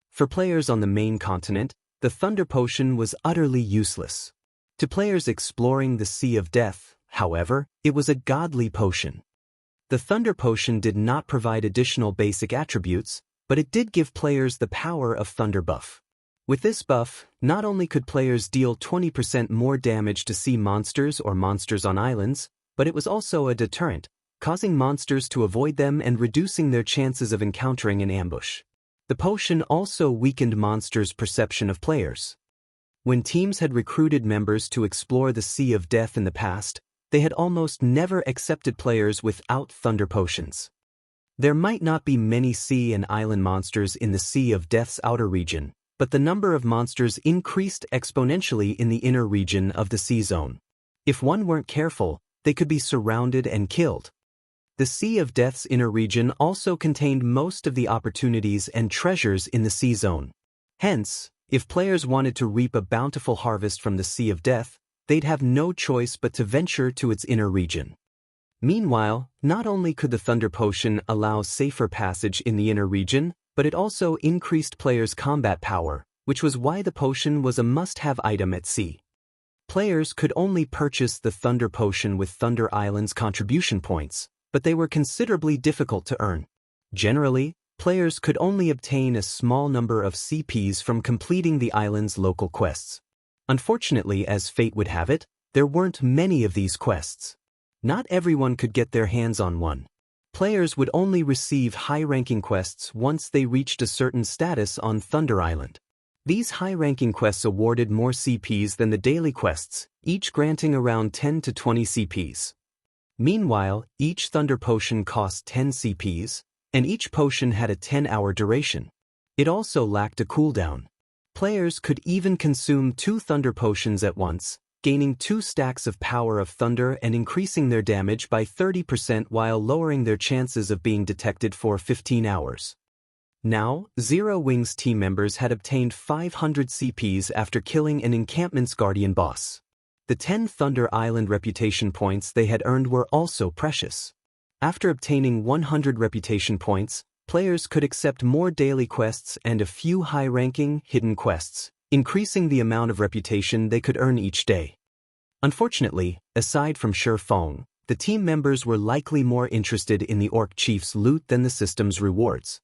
For players on the main continent, the Thunder Potion was utterly useless. To players exploring the Sea of Death, however, it was a godly potion. The Thunder Potion did not provide additional basic attributes, but it did give players the power of Thunder Buff. With this buff, not only could players deal 20% more damage to sea monsters or monsters on islands, but it was also a deterrent, causing monsters to avoid them and reducing their chances of encountering an ambush. The potion also weakened monsters' perception of players. When teams had recruited members to explore the Sea of Death in the past, they had almost never accepted players without Thunder Potions. There might not be many sea and island monsters in the Sea of Death's outer region, but the number of monsters increased exponentially in the inner region of the sea zone. If one weren't careful, they could be surrounded and killed. The Sea of Death's inner region also contained most of the opportunities and treasures in the sea zone. Hence, if players wanted to reap a bountiful harvest from the Sea of Death, they'd have no choice but to venture to its inner region. Meanwhile, not only could the Thunder Potion allow safer passage in the inner region, but it also increased players' combat power, which was why the potion was a must-have item at sea. Players could only purchase the Thunder Potion with Thunder Island's contribution points, but they were considerably difficult to earn. Generally, players could only obtain a small number of CPs from completing the island's local quests. Unfortunately, as fate would have it, there weren't many of these quests. Not everyone could get their hands on one. Players would only receive high-ranking quests once they reached a certain status on Thunder Island. These high-ranking quests awarded more CPs than the daily quests, each granting around 10 to 20 CPs. Meanwhile, each Thunder Potion cost 10 CPs, and each potion had a 10-hour duration. It also lacked a cooldown. Players could even consume 2 Thunder Potions at once, gaining 2 stacks of power of thunder and increasing their damage by 30% while lowering their chances of being detected for 15 hours. Now, Zero Wing's team members had obtained 500 CPs after killing an encampment's guardian boss. The 10 Thunder Island reputation points they had earned were also precious. After obtaining 100 reputation points, players could accept more daily quests and a few high-ranking, hidden quests, increasing the amount of reputation they could earn each day. Unfortunately, aside from Feng, the team members were likely more interested in the Orc Chief's loot than the system's rewards.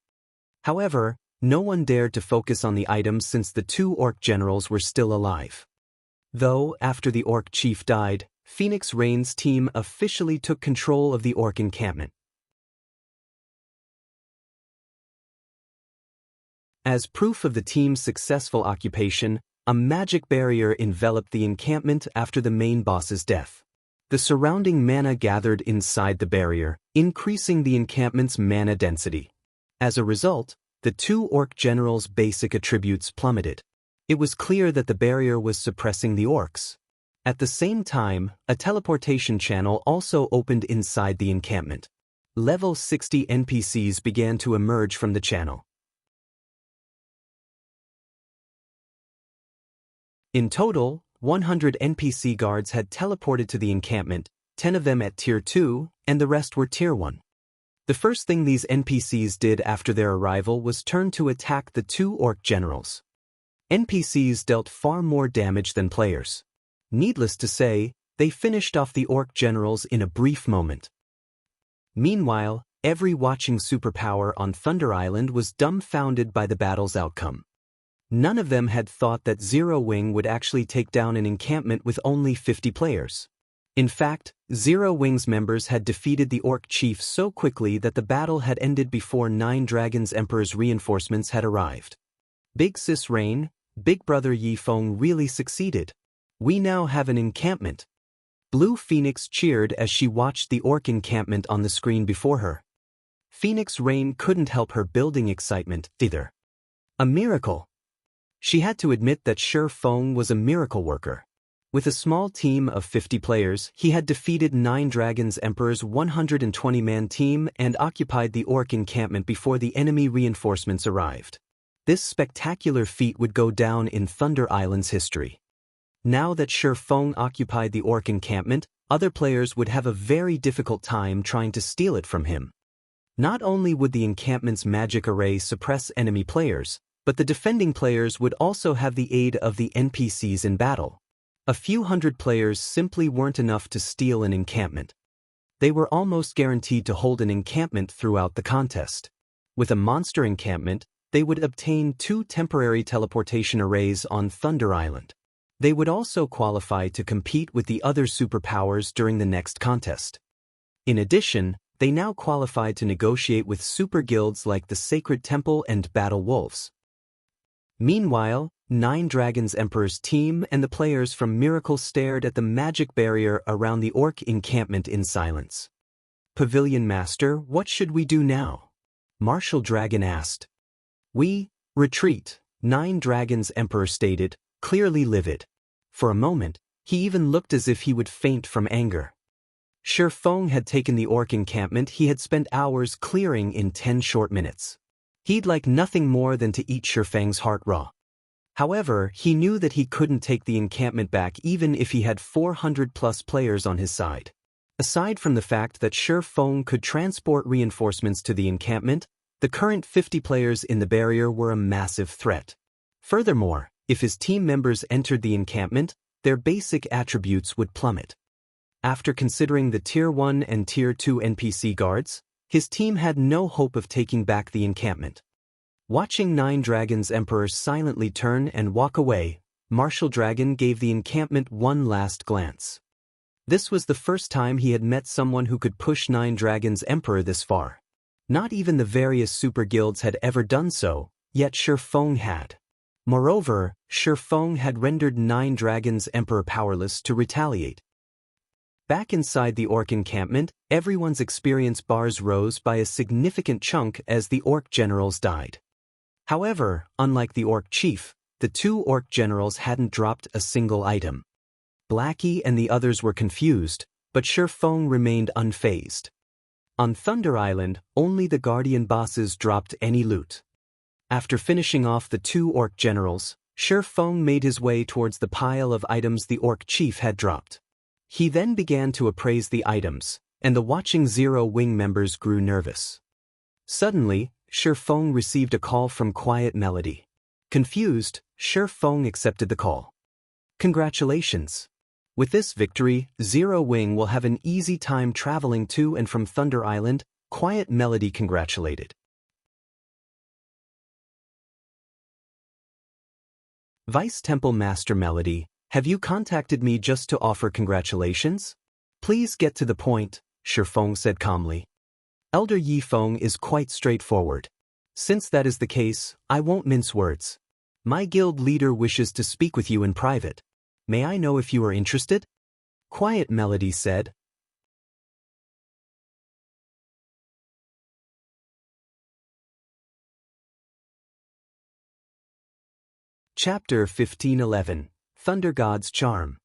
However, no one dared to focus on the items since the two Orc generals were still alive. Though, after the Orc Chief died, Phoenix Rain's team officially took control of the Orc encampment. As proof of the team's successful occupation, a magic barrier enveloped the encampment after the main boss's death. The surrounding mana gathered inside the barrier, increasing the encampment's mana density. As a result, the two Orc generals' basic attributes plummeted. It was clear that the barrier was suppressing the Orcs. At the same time, a teleportation channel also opened inside the encampment. Level 60 NPCs began to emerge from the channel. In total, 100 NPC guards had teleported to the encampment, 10 of them at Tier 2, and the rest were Tier 1. The first thing these NPCs did after their arrival was turn to attack the two Orc generals. NPCs dealt far more damage than players. Needless to say, they finished off the Orc generals in a brief moment. Meanwhile, every watching superpower on Thunder Island was dumbfounded by the battle's outcome. None of them had thought that Zero Wing would actually take down an encampment with only 50 players. In fact, Zero Wing's members had defeated the Orc Chief so quickly that the battle had ended before Nine Dragons Emperor's reinforcements had arrived. Big Sis Rain, Big Brother Yi Feng really succeeded. We now have an encampment. Blue Phoenix cheered as she watched the Orc encampment on the screen before her. Phoenix Rain couldn't help her building excitement either. A miracle! She had to admit that Feng was a miracle worker. With a small team of 50 players, he had defeated Nine Dragons Emperor's 120-man team and occupied the Orc encampment before the enemy reinforcements arrived. This spectacular feat would go down in Thunder Island's history. Now that Feng occupied the Orc encampment, other players would have a very difficult time trying to steal it from him. Not only would the encampment's magic array suppress enemy players, but the defending players would also have the aid of the NPCs in battle. A few hundred players simply weren't enough to steal an encampment. They were almost guaranteed to hold an encampment throughout the contest. With a monster encampment, they would obtain 2 temporary teleportation arrays on Thunder Island. They would also qualify to compete with the other superpowers during the next contest. In addition, they now qualified to negotiate with super guilds like the Sacred Temple and Battle Wolves. Meanwhile, Nine Dragons Emperor's team and the players from Miracle stared at the magic barrier around the Orc encampment in silence. Pavilion Master, what should we do now? Martial Dragon asked. We retreat, Nine Dragons Emperor stated, clearly livid. For a moment, he even looked as if he would faint from anger. Feng had taken the Orc encampment he had spent hours clearing in 10 short minutes. He'd like nothing more than to eat Feng's heart raw. However, he knew that he couldn't take the encampment back even if he had 400-plus players on his side. Aside from the fact that Feng could transport reinforcements to the encampment, the current 50 players in the barrier were a massive threat. Furthermore, if his team members entered the encampment, their basic attributes would plummet. After considering the Tier 1 and Tier 2 NPC guards, his team had no hope of taking back the encampment. Watching Nine Dragons Emperor silently turn and walk away, Martial Dragon gave the encampment one last glance. This was the first time he had met someone who could push Nine Dragons Emperor this far. Not even the various super guilds had ever done so, yet Feng had. Moreover, Feng had rendered Nine Dragons Emperor powerless to retaliate. Back inside the Orc encampment, everyone's experience bars rose by a significant chunk as the Orc generals died. However, unlike the Orc chief, the 2 Orc generals hadn't dropped a single item. Blackie and the others were confused, but Feng remained unfazed. On Thunder Island, only the Guardian bosses dropped any loot. After finishing off the 2 Orc generals, Feng made his way towards the pile of items the Orc chief had dropped. He then began to appraise the items, and the watching Zero Wing members grew nervous. Suddenly, Feng received a call from Quiet Melody. Confused, Feng accepted the call. Congratulations. With this victory, Zero Wing will have an easy time traveling to and from Thunder Island, Quiet Melody congratulated. Vice Temple Master Melody, have you contacted me just to offer congratulations? Please get to the point, Feng said calmly. Elder Yi Feng is quite straightforward. Since that is the case, I won't mince words. My guild leader wishes to speak with you in private. May I know if you are interested? Quiet Melody said. Chapter 1511, Thunder God's Charm.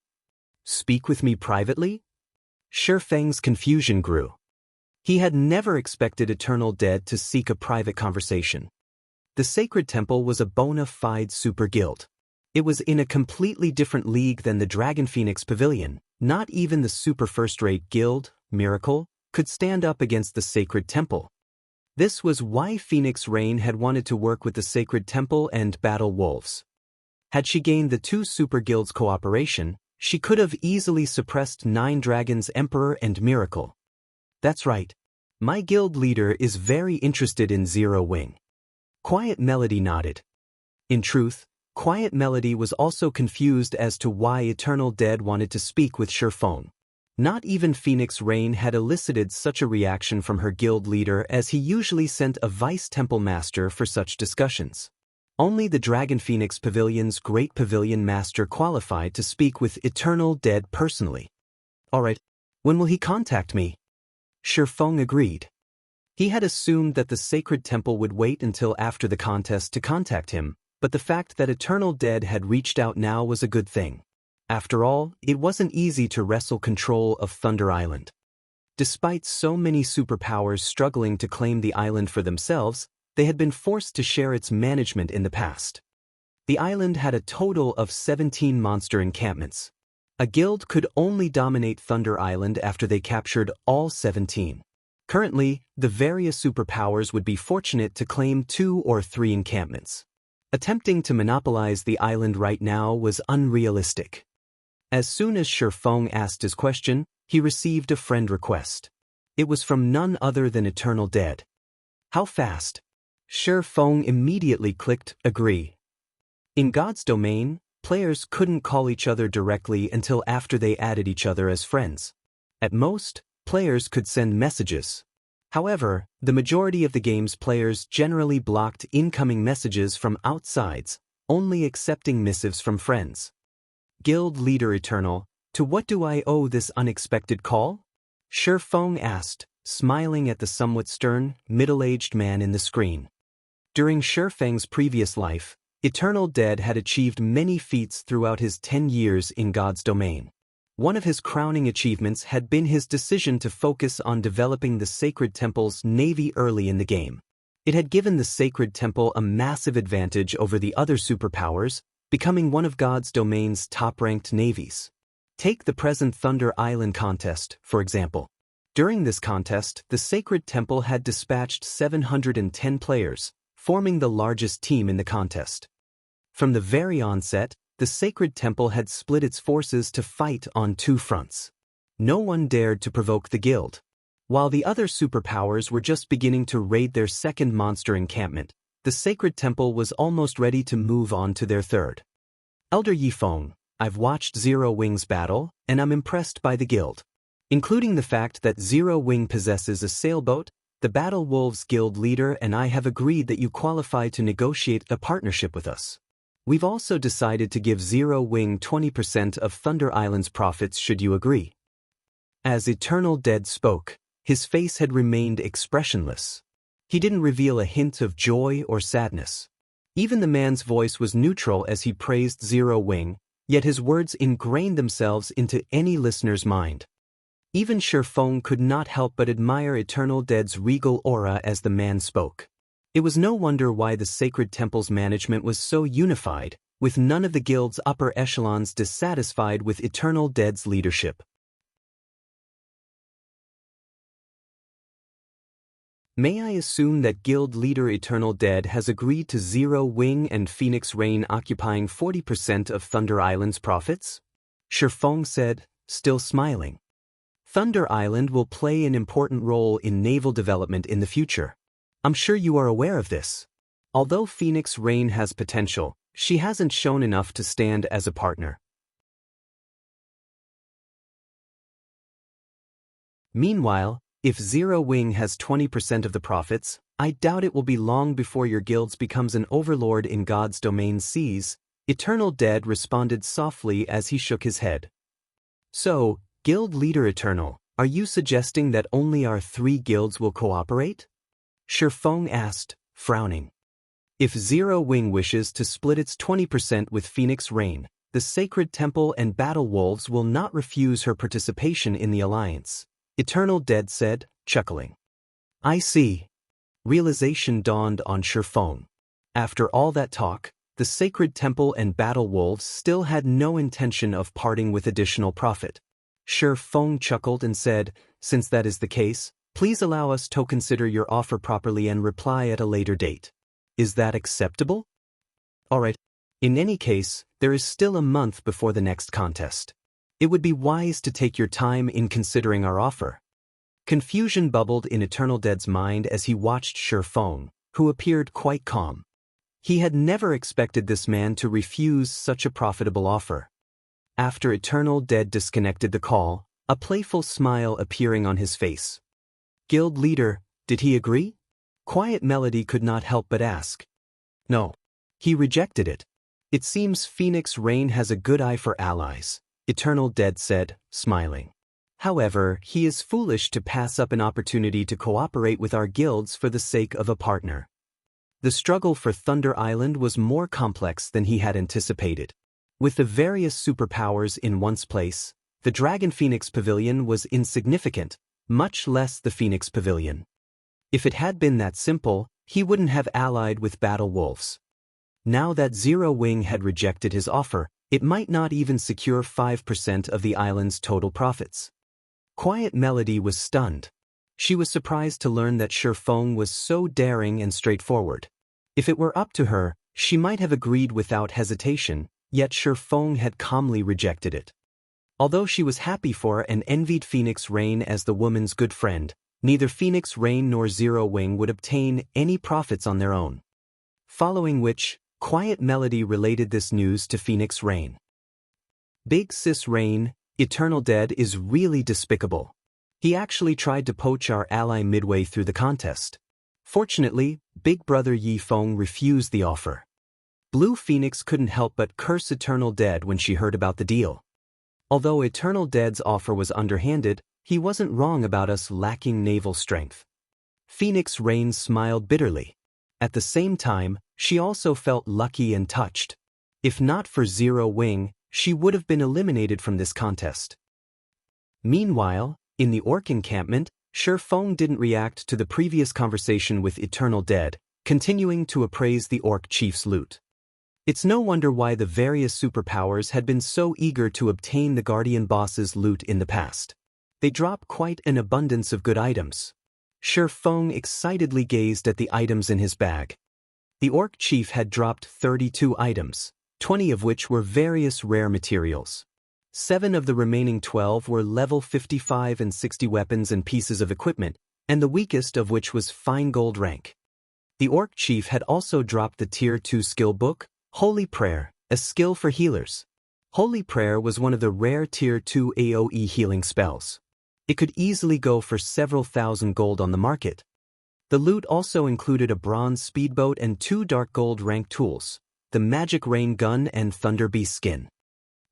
Speak with me privately? Feng's confusion grew. He had never expected Eternal Dead to seek a private conversation. The Sacred Temple was a bona fide super guild. It was in a completely different league than the Dragon Phoenix Pavilion. Not even the super first-rate guild, Miracle, could stand up against the Sacred Temple. This was why Phoenix Rain had wanted to work with the Sacred Temple and battle wolves. Had she gained the two super guilds' cooperation, she could have easily suppressed Nine Dragons Emperor and Miracle. That's right. My guild leader is very interested in Zero Wing. Quiet Melody nodded. In truth, Quiet Melody was also confused as to why Eternal Dead wanted to speak with Feng. Not even Phoenix Rain had elicited such a reaction from her guild leader, as he usually sent a vice temple master for such discussions. Only the Dragon Phoenix Pavilion's Great Pavilion Master qualified to speak with Eternal Dead personally. Alright, when will he contact me? Feng agreed. He had assumed that the Sacred Temple would wait until after the contest to contact him, but the fact that Eternal Dead had reached out now was a good thing. After all, it wasn't easy to wrestle control of Thunder Island. Despite so many superpowers struggling to claim the island for themselves, they had been forced to share its management in the past. The island had a total of 17 monster encampments. A guild could only dominate Thunder Island after they captured all 17. Currently, the various superpowers would be fortunate to claim 2 or 3 encampments. Attempting to monopolize the island right now was unrealistic. As soon as Feng asked his question, he received a friend request. It was from none other than Eternal Dead. How fast? Feng immediately clicked agree. In God's domain, players couldn't call each other directly until after they added each other as friends. At most, players could send messages. However, the majority of the game's players generally blocked incoming messages from outsides, only accepting missives from friends. Guild Leader Eternal, to what do I owe this unexpected call? Feng asked, smiling at the somewhat stern, middle-aged man in the screen. During Feng's previous life, Eternal Dead had achieved many feats throughout his 10 years in God's domain. One of his crowning achievements had been his decision to focus on developing the Sacred Temple's navy early in the game. It had given the Sacred Temple a massive advantage over the other superpowers, becoming one of God's domain's top-ranked navies. Take the present Thunder Island contest, for example. During this contest, the Sacred Temple had dispatched 710 players, forming the largest team in the contest. From the very onset, the Sacred Temple had split its forces to fight on 2 fronts. No one dared to provoke the guild. While the other superpowers were just beginning to raid their second monster encampment, the Sacred Temple was almost ready to move on to their third. Elder Yi Feng, I've watched Zero Wing's battle, and I'm impressed by the guild. Including the fact that Zero Wing possesses a sailboat, the Battle Wolves Guild leader and I have agreed that you qualify to negotiate a partnership with us. We've also decided to give Zero Wing 20% of Thunder Island's profits should you agree. As Eternal Dead spoke, his face had remained expressionless. He didn't reveal a hint of joy or sadness. Even the man's voice was neutral as he praised Zero Wing, yet his words ingrained themselves into any listener's mind. Even Feng could not help but admire Eternal Dead's regal aura as the man spoke. It was no wonder why the Sacred Temple's management was so unified, with none of the guild's upper echelons dissatisfied with Eternal Dead's leadership. May I assume that Guild Leader Eternal Dead has agreed to Zero Wing and Phoenix Rain occupying 40% of Thunder Island's profits? Feng said, still smiling. Thunder Island will play an important role in naval development in the future. I'm sure you are aware of this. Although Phoenix Rain has potential, she hasn't shown enough to stand as a partner. Meanwhile, if Zero Wing has 20% of the profits, I doubt it will be long before your guilds becomes an overlord in God's domain seas, Eternal Dead responded softly as he shook his head. So, Guild Leader Eternal, are you suggesting that only our 3 guilds will cooperate? Feng asked, frowning. If Zero Wing wishes to split its 20% with Phoenix Rain, the Sacred Temple and Battle Wolves will not refuse her participation in the alliance, Eternal Dead said, chuckling. I see. Realization dawned on Feng. After all that talk, the Sacred Temple and Battle Wolves still had no intention of parting with additional profit. Feng chuckled and said, since that is the case, please allow us to consider your offer properly and reply at a later date. Is that acceptable? Alright. In any case, there is still a month before the next contest. It would be wise to take your time in considering our offer. Confusion bubbled in Eternal Dead's mind as he watched Feng, who appeared quite calm. He had never expected this man to refuse such a profitable offer. After Eternal Dead disconnected the call, a playful smile appearing on his face. Guild leader, did he agree? Quiet Melody could not help but ask. No. He rejected it. It seems Phoenix Rain has a good eye for allies, Eternal Dead said, smiling. However, he is foolish to pass up an opportunity to cooperate with our guilds for the sake of a partner. The struggle for Thunder Island was more complex than he had anticipated. With the various superpowers in one's place, the Dragon Phoenix Pavilion was insignificant, much less the Phoenix Pavilion. If it had been that simple, he wouldn't have allied with Battle Wolves. Now that Zero Wing had rejected his offer, it might not even secure 5% of the island's total profits. Quiet Melody was stunned. She was surprised to learn that Feng was so daring and straightforward. If it were up to her, she might have agreed without hesitation, yet Feng had calmly rejected it. Although she was happy for and envied Phoenix Rain as the woman's good friend, neither Phoenix Rain nor Zero Wing would obtain any profits on their own. Following which, Quiet Melody related this news to Phoenix Rain. Big Sis Rain, Eternal Dead is really despicable. He actually tried to poach our ally midway through the contest. Fortunately, Big Brother Yi Feng refused the offer. Blue Phoenix couldn't help but curse Eternal Dead when she heard about the deal. Although Eternal Dead's offer was underhanded, he wasn't wrong about us lacking naval strength. Phoenix Rain smiled bitterly. At the same time, she also felt lucky and touched. If not for Zero Wing, she would have been eliminated from this contest. Meanwhile, in the Orc encampment, Feng didn't react to the previous conversation with Eternal Dead, continuing to appraise the Orc chief's loot. It's no wonder why the various superpowers had been so eager to obtain the Guardian boss's loot in the past. They drop quite an abundance of good items. Feng excitedly gazed at the items in his bag. The Orc chief had dropped 32 items, 20 of which were various rare materials. 7 of the remaining 12 were level 55 and 60 weapons and pieces of equipment, and the weakest of which was fine gold rank. The Orc chief had also dropped the Tier 2 skill book, Holy Prayer, a skill for healers. Holy Prayer was one of the rare Tier 2 AoE healing spells. It could easily go for several thousand gold on the market. The loot also included a bronze speedboat and 2 dark gold rank tools, the Magic Rain Gun and Thunder Beast skin.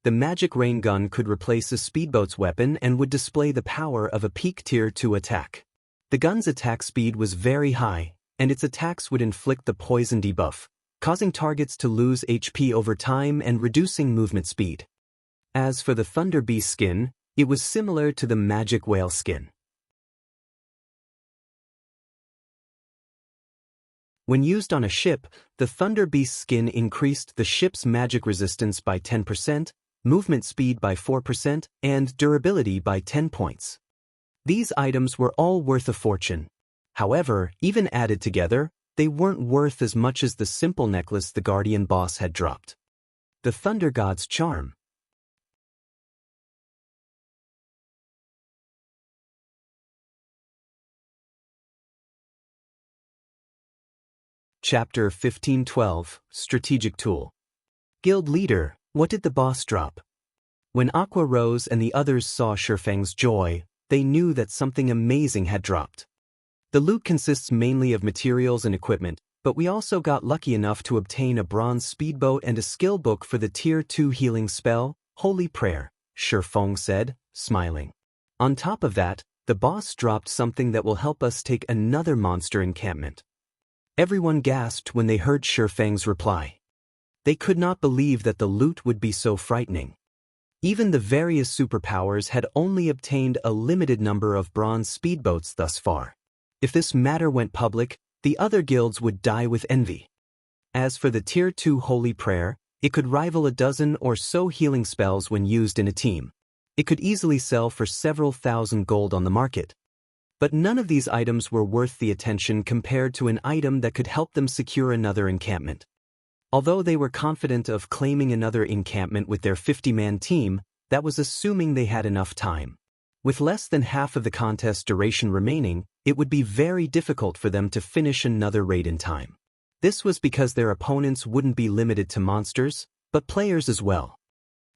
The Magic Rain Gun could replace a speedboat's weapon and would display the power of a peak Tier 2 attack. The gun's attack speed was very high, and its attacks would inflict the poison debuff, causing targets to lose HP over time and reducing movement speed. As for the Thunder Beast skin, it was similar to the Magic Whale skin. When used on a ship, the Thunder Beast skin increased the ship's magic resistance by 10%, movement speed by 4%, and durability by 10 points. These items were all worth a fortune. However, even added together, they weren't worth as much as the simple necklace the Guardian boss had dropped. The Thunder God's Charm. Chapter 1512, Strategic Tool. Guild Leader, what did the boss drop? When Aqua Rose and the others saw Feng's joy, they knew that something amazing had dropped. The loot consists mainly of materials and equipment, but we also got lucky enough to obtain a bronze speedboat and a skill book for the Tier 2 healing spell, Holy Prayer, Feng said, smiling. On top of that, the boss dropped something that will help us take another monster encampment. Everyone gasped when they heard Feng's reply. They could not believe that the loot would be so frightening. Even the various superpowers had only obtained a limited number of bronze speedboats thus far. If this matter went public, the other guilds would die with envy. As for the Tier 2 Holy Prayer, it could rival a dozen or so healing spells when used in a team. It could easily sell for several thousand gold on the market. But none of these items were worth the attention compared to an item that could help them secure another encampment. Although they were confident of claiming another encampment with their 50-man team, that was assuming they had enough time. With less than half of the contest duration remaining, it would be very difficult for them to finish another raid in time. This was because their opponents wouldn't be limited to monsters, but players as well.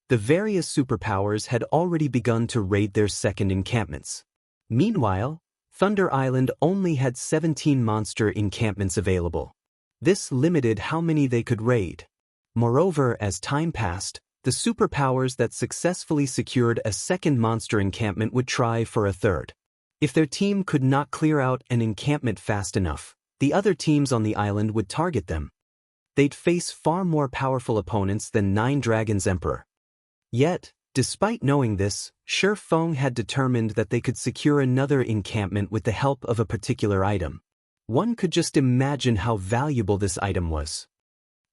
The various superpowers had already begun to raid their second encampments. Meanwhile, Thunder Island only had 17 monster encampments available. This limited how many they could raid. Moreover, as time passed, the superpowers that successfully secured a second monster encampment would try for a third. If their team could not clear out an encampment fast enough, the other teams on the island would target them. They'd face far more powerful opponents than Nine Dragons Emperor. Yet, despite knowing this, Feng had determined that they could secure another encampment with the help of a particular item. One could just imagine how valuable this item was.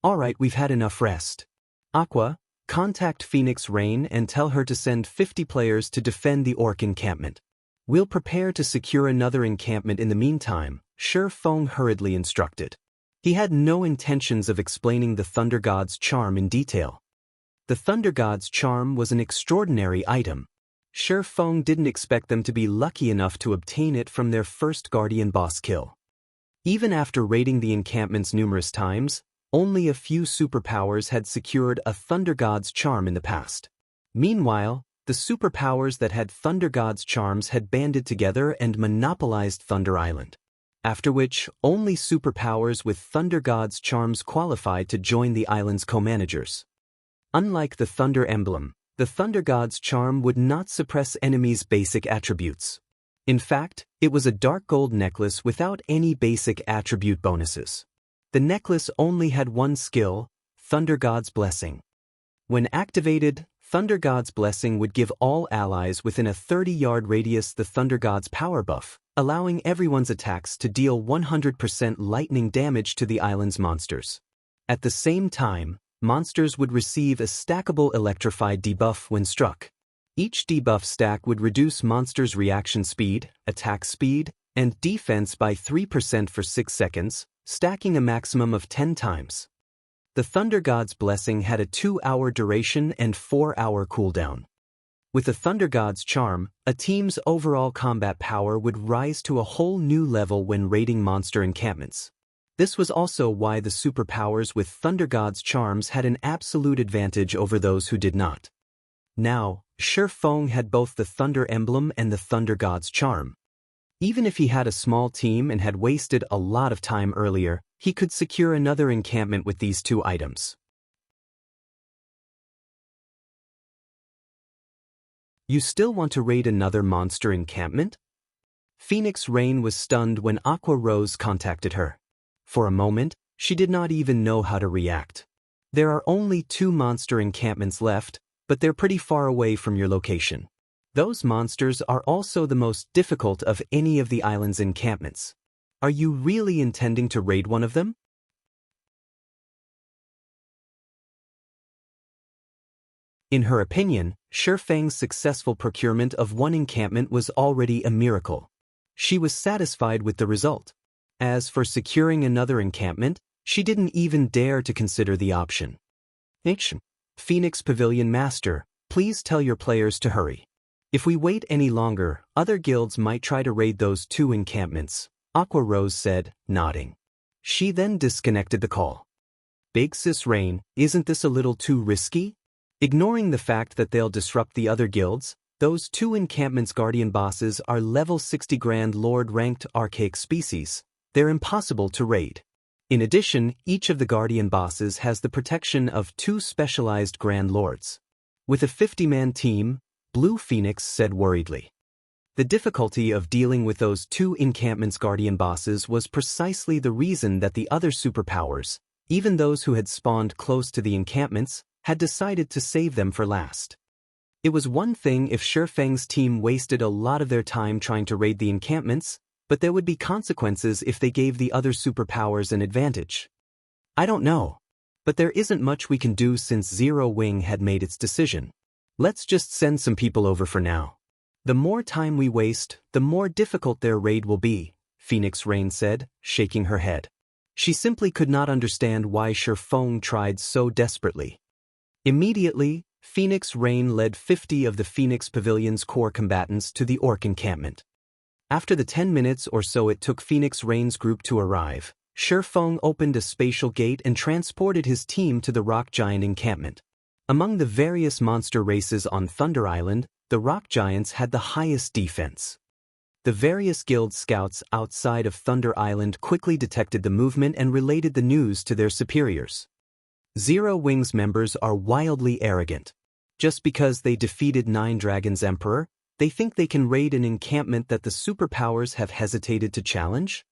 Alright, we've had enough rest. Aqua, contact Phoenix Rain and tell her to send 50 players to defend the Orc encampment. We'll prepare to secure another encampment in the meantime, Feng hurriedly instructed. He had no intentions of explaining the Thunder God's charm in detail. The Thunder God's charm was an extraordinary item. Feng didn't expect them to be lucky enough to obtain it from their first Guardian boss kill. Even after raiding the encampments numerous times, only a few superpowers had secured a Thunder God's charm in the past. Meanwhile, the superpowers that had Thunder God's charms had banded together and monopolized Thunder Island. After which, only superpowers with Thunder God's charms qualified to join the island's co-managers. Unlike the Thunder Emblem, the Thunder God's charm would not suppress enemies' basic attributes. In fact, it was a dark gold necklace without any basic attribute bonuses. The necklace only had one skill, Thunder God's Blessing. When activated, Thunder God's Blessing would give all allies within a 30-yard radius the Thunder God's power buff, allowing everyone's attacks to deal 100% lightning damage to the island's monsters. At the same time, monsters would receive a stackable electrified debuff when struck. Each debuff stack would reduce monsters' reaction speed, attack speed, and defense by 3% for 6 seconds, stacking a maximum of 10 times. The Thunder God's Blessing had a 2-hour duration and 4-hour cooldown. With the Thunder God's charm, a team's overall combat power would rise to a whole new level when raiding monster encampments. This was also why the superpowers with Thunder God's charms had an absolute advantage over those who did not. Now, Feng had both the Thunder Emblem and the Thunder God's charm. Even if he had a small team and had wasted a lot of time earlier, he could secure another encampment with these two items. You still want to raid another monster encampment? Phoenix Rain was stunned when Aqua Rose contacted her. For a moment, she did not even know how to react. There are only 2 monster encampments left, but they're pretty far away from your location. Those monsters are also the most difficult of any of the island's encampments. Are you really intending to raid one of them? In her opinion, Feng's successful procurement of one encampment was already a miracle. She was satisfied with the result. As for securing another encampment, she didn't even dare to consider the option. Phoenix Pavilion Master, please tell your players to hurry. If we wait any longer, other guilds might try to raid those 2 encampments, Aqua Rose said, nodding. She then disconnected the call. Big Sis Rain, isn't this a little too risky? Ignoring the fact that they'll disrupt the other guilds, those two encampments' guardian bosses are level 60 Grand Lord ranked archaic species. They're impossible to raid. In addition, each of the guardian bosses has the protection of two specialized Grand Lords. With a 50-man team, Blue Phoenix said worriedly. The difficulty of dealing with those two encampments' guardian bosses was precisely the reason that the other superpowers, even those who had spawned close to the encampments, had decided to save them for last. It was one thing if Feng's team wasted a lot of their time trying to raid the encampments, but there would be consequences if they gave the other superpowers an advantage. I don't know. But there isn't much we can do since Zero Wing had made its decision. Let's just send some people over for now. The more time we waste, the more difficult their raid will be, Phoenix Rain said, shaking her head. She simply could not understand why Feng tried so desperately. Immediately, Phoenix Rain led 50 of the Phoenix Pavilion's core combatants to the Orc encampment. After the 10 minutes or so it took Phoenix Rain's group to arrive, Feng opened a spatial gate and transported his team to the Rock Giant encampment. Among the various monster races on Thunder Island, the Rock Giants had the highest defense. The various guild scouts outside of Thunder Island quickly detected the movement and related the news to their superiors. Zero Wing's members are wildly arrogant. Just because they defeated Nine Dragons' Emperor, they think they can raid an encampment that the superpowers have hesitated to challenge?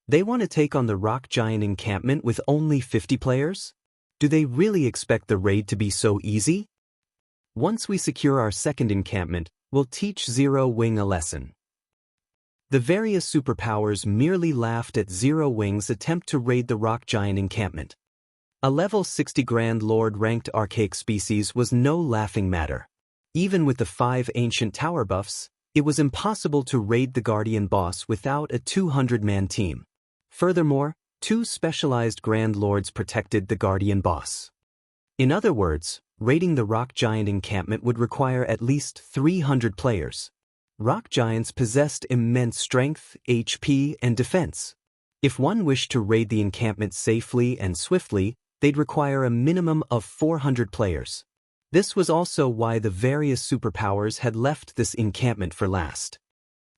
They want to take on the Rock Giant encampment with only 50 players? Do they really expect the raid to be so easy? Once we secure our second encampment, we'll teach Zero Wing a lesson. The various superpowers merely laughed at Zero Wing's attempt to raid the Rock Giant encampment. A level 60 Grand Lord ranked archaic species was no laughing matter. Even with the 5 ancient tower buffs, it was impossible to raid the Guardian boss without a 200-man team. Furthermore, 2 specialized Grand Lords protected the Guardian boss. In other words, raiding the Rock Giant encampment would require at least 300 players. Rock Giants possessed immense strength, HP, and defense. If one wished to raid the encampment safely and swiftly, they'd require a minimum of 400 players. This was also why the various superpowers had left this encampment for last.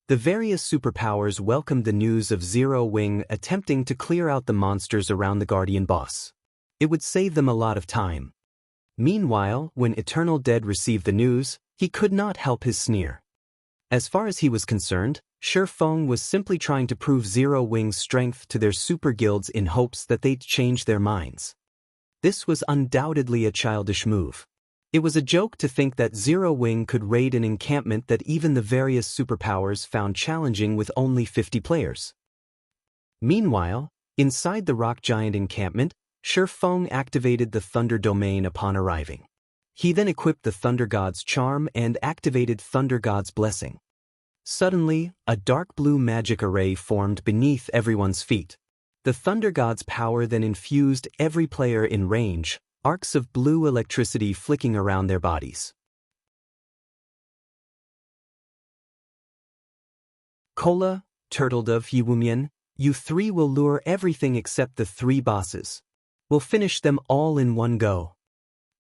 The various superpowers welcomed the news of Zero Wing attempting to clear out the monsters around the Guardian boss. It would save them a lot of time. Meanwhile, when Eternal Dead received the news, he could not help his sneer. As far as he was concerned, Feng was simply trying to prove Zero Wing's strength to their super guilds in hopes that they'd change their minds. This was undoubtedly a childish move. It was a joke to think that Zero Wing could raid an encampment that even the various superpowers found challenging with only 50 players. Meanwhile, inside the Rock Giant encampment, Feng activated the Thunder Domain upon arriving. He then equipped the Thunder God's Charm and activated Thunder God's Blessing. Suddenly, a dark blue magic array formed beneath everyone's feet. The Thunder God's power then infused every player in range, arcs of blue electricity flicking around their bodies. Kola, Turtledove Yiwumian, you 3 will lure everything except the 3 bosses. We'll finish them all in one go.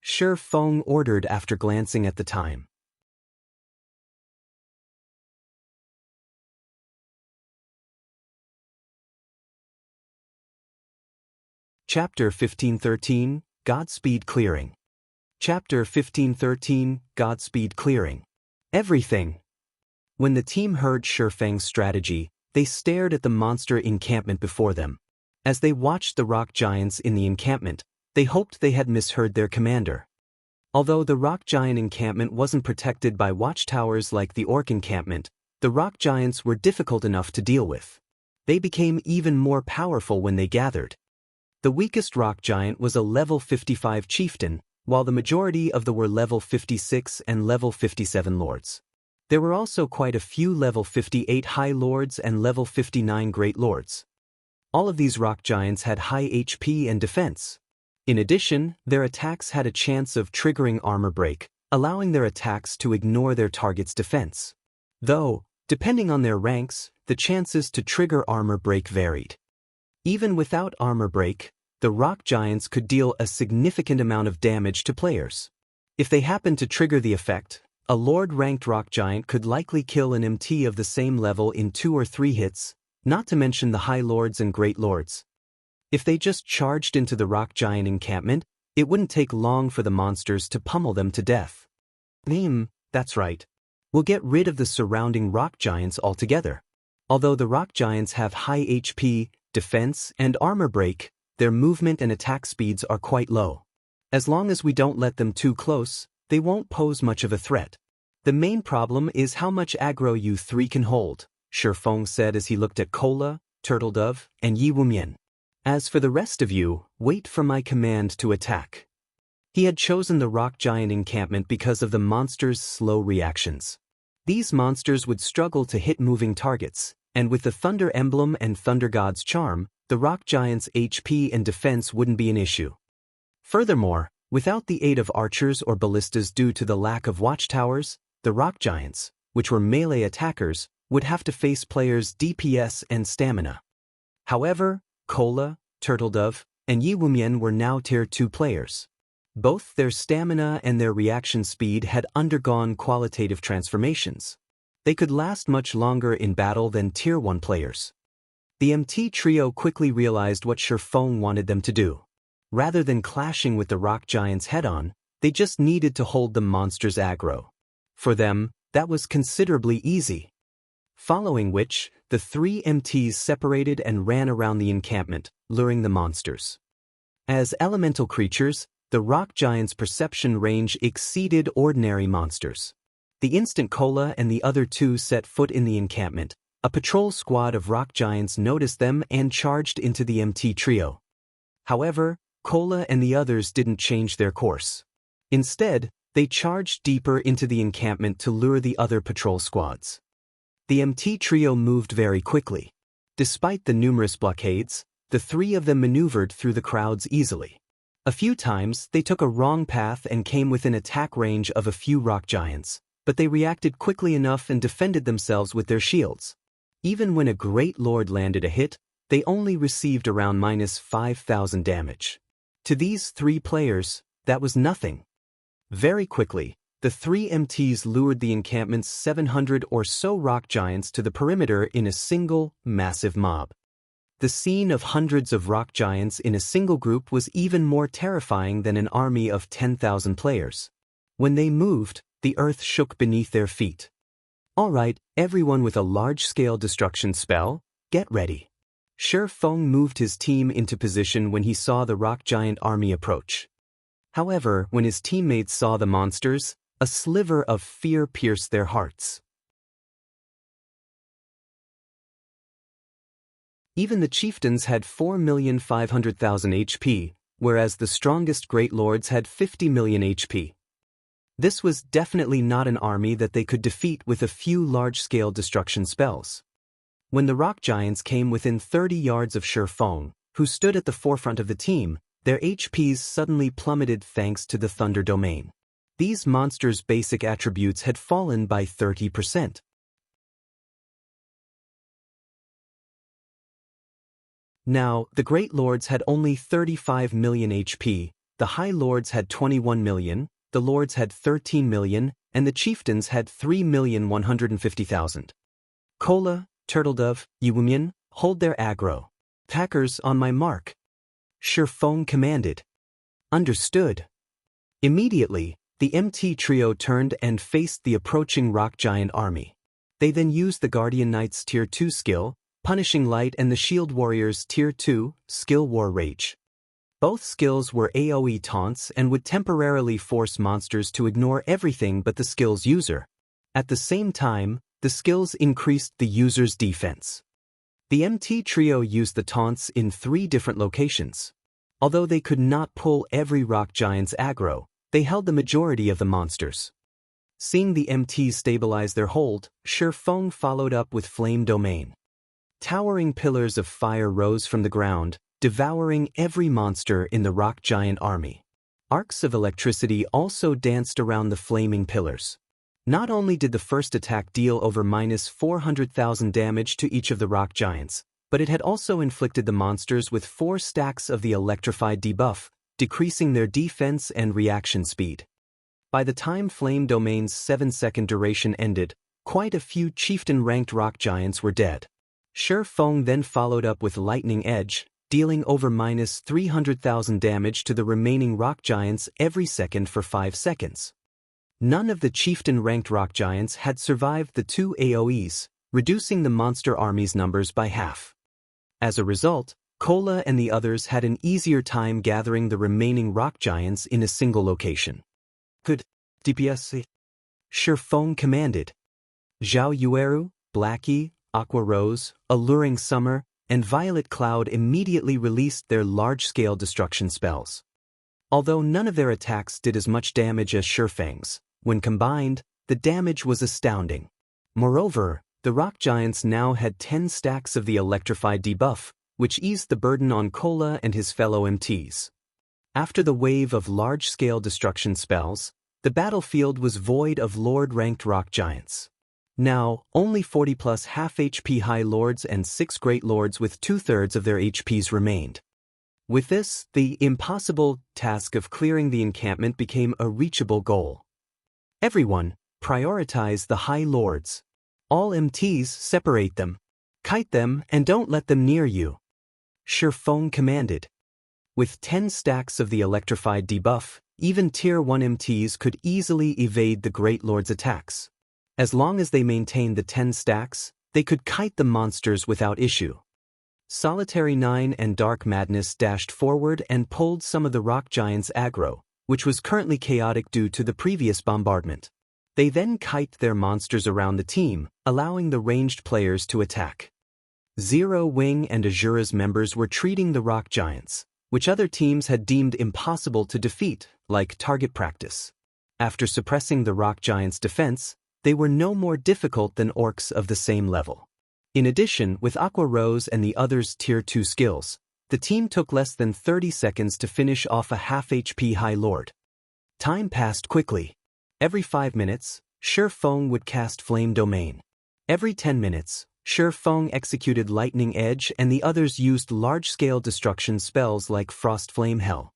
Feng ordered after glancing at the time. Chapter 1513, Godspeed Clearing. Chapter 1513, Godspeed Clearing. Everything. When the team heard Feng's strategy, they stared at the monster encampment before them. As they watched the Rock Giants in the encampment, they hoped they had misheard their commander. Although the Rock Giant encampment wasn't protected by watchtowers like the Orc encampment, the Rock Giants were difficult enough to deal with. They became even more powerful when they gathered. The weakest Rock Giant was a level 55 chieftain, while the majority of them were level 56 and level 57 lords. There were also quite a few level 58 high lords and level 59 great lords. All of these Rock Giants had high HP and defense. In addition, their attacks had a chance of triggering armor break, allowing their attacks to ignore their target's defense. Though, depending on their ranks, the chances to trigger armor break varied. Even without armor break, the rock giants could deal a significant amount of damage to players. If they happened to trigger the effect, a Lord-ranked rock giant could likely kill an MT of the same level in 2 or 3 hits, not to mention the High Lords and Great Lords. If they just charged into the rock giant encampment, it wouldn't take long for the monsters to pummel them to death. That's right. We'll get rid of the surrounding rock giants altogether. Although the rock giants have high HP, defense, and armor break, their movement and attack speeds are quite low. As long as we don't let them too close, they won't pose much of a threat. The main problem is how much aggro you 3 can hold, Feng said as he looked at Cola, Turtledove, and Yi Wumian. As for the rest of you, wait for my command to attack. He had chosen the rock giant encampment because of the monsters' slow reactions. These monsters would struggle to hit moving targets, and with the Thunder Emblem and Thunder God's Charm, the rock giant's HP and defense wouldn't be an issue. Furthermore, without the aid of archers or ballistas due to the lack of watchtowers, the rock giants, which were melee attackers, would have to face players' DPS and stamina. However, Cola, Turtledove, and Yi Wumian were now Tier 2 players. Both their stamina and their reaction speed had undergone qualitative transformations. They could last much longer in battle than Tier 1 players. The MT trio quickly realized what Feng wanted them to do. Rather than clashing with the rock giants head-on, they just needed to hold the monsters aggro. For them, that was considerably easy. Following which, the 3 MTs separated and ran around the encampment, luring the monsters. As elemental creatures, the rock giants' perception range exceeded ordinary monsters. The instant Cola and the other 2 set foot in the encampment, a patrol squad of rock giants noticed them and charged into the MT trio. However, Cola and the others didn't change their course. Instead, they charged deeper into the encampment to lure the other patrol squads. The MT trio moved very quickly. Despite the numerous blockades, the 3 of them maneuvered through the crowds easily. A few times, they took a wrong path and came within attack range of a few rock giants, but they reacted quickly enough and defended themselves with their shields. Even when a Great Lord landed a hit, they only received around -5,000 damage. To these 3 players, that was nothing. Very quickly, the 3 MTs lured the encampment's 700 or so rock giants to the perimeter in a single, massive mob. The scene of hundreds of rock giants in a single group was even more terrifying than an army of 10,000 players. When they moved, the earth shook beneath their feet. All right, everyone with a large-scale destruction spell, get ready. Feng moved his team into position when he saw the rock giant army approach. However, when his teammates saw the monsters, a sliver of fear pierced their hearts. Even the chieftains had 4,500,000 HP, whereas the strongest Great Lords had 50 million HP. This was definitely not an army that they could defeat with a few large-scale destruction spells. When the rock giants came within 30 yards of Feng, who stood at the forefront of the team, their HPs suddenly plummeted thanks to the Thunder Domain. These monsters' basic attributes had fallen by 30%. Now, the Great Lords had only 35 million HP, the High Lords had 21 million, the Lords had 13 million, and the Chieftains had 3,150,000. Cola, Turtledove, Yi Wumian, hold their aggro. Attackers on my mark. Feng commanded. Understood. Immediately, the MT trio turned and faced the approaching rock giant army. They then used the Guardian Knight's Tier 2 skill, Punishing Light, and the Shield Warrior's Tier 2 skill War Rage. Both skills were AoE taunts and would temporarily force monsters to ignore everything but the skill's user. At the same time, the skills increased the user's defense. The MT trio used the taunts in 3 different locations. Although they could not pull every rock giant's aggro, they held the majority of the monsters. Seeing the MTs stabilize their hold, Feng followed up with Flame Domain. Towering pillars of fire rose from the ground, devouring every monster in the rock giant army. Arcs of electricity also danced around the flaming pillars. Not only did the first attack deal over -400,000 damage to each of the rock giants, but it had also inflicted the monsters with 4 stacks of the electrified debuff, decreasing their defense and reaction speed. By the time Flame Domain's 7-second duration ended, quite a few chieftain-ranked rock giants were dead. Feng then followed up with Lightning Edge, dealing over -300,000 damage to the remaining rock giants every second for 5 seconds. None of the chieftain-ranked rock giants had survived the 2 AoEs, reducing the monster army's numbers by half. As a result, Cola and the others had an easier time gathering the remaining rock giants in a single location. Could DPS? Feng commanded. Zhao Yueru, Blackie, Aqua Rose, Alluring Summer, and Violet Cloud immediately released their large-scale destruction spells. Although none of their attacks did as much damage as Feng's, when combined, the damage was astounding. Moreover, the rock giants now had 10 stacks of the electrified debuff, which eased the burden on Cola and his fellow MTs. After the wave of large-scale destruction spells, the battlefield was void of Lord-ranked rock giants. Now, only 40+ half HP High Lords and 6 Great Lords with 2/3 of their HPs remained. With this, the impossible task of clearing the encampment became a reachable goal. Everyone, prioritize the High Lords. All MTs, separate them. Kite them and don't let them near you. Feng commanded. With 10 stacks of the electrified debuff, even Tier 1 MTs could easily evade the Great Lord's attacks. As long as they maintained the 10 stacks, they could kite the monsters without issue. Solitary 9 and Dark Madness dashed forward and pulled some of the rock giants' aggro, which was currently chaotic due to the previous bombardment. They then kited their monsters around the team, allowing the ranged players to attack. Zero Wing and Azura's members were treating the rock giants, which other teams had deemed impossible to defeat, like target practice. After suppressing the rock giants' defense, they were no more difficult than orcs of the same level. In addition, with Aqua Rose and the others' Tier 2 skills, the team took less than 30 seconds to finish off a half HP High Lord. Time passed quickly. Every 5 minutes, Feng would cast Flame Domain. Every 10 minutes, Feng executed Lightning Edge and the others used large-scale destruction spells like Frost Flame Hell.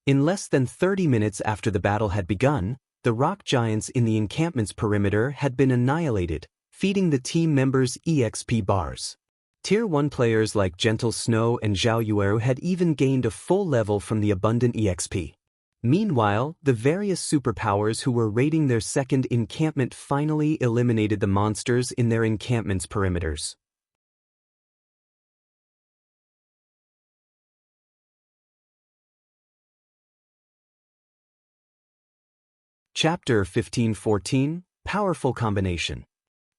In less than 30 minutes after the battle had begun, the rock giants in the encampment's perimeter had been annihilated, feeding the team members EXP bars. Tier 1 players like Gentle Snow and Zhao Yueru had even gained a full level from the abundant EXP. Meanwhile, the various superpowers who were raiding their second encampment finally eliminated the monsters in their encampment's perimeters. Chapter 1514, Powerful Combination.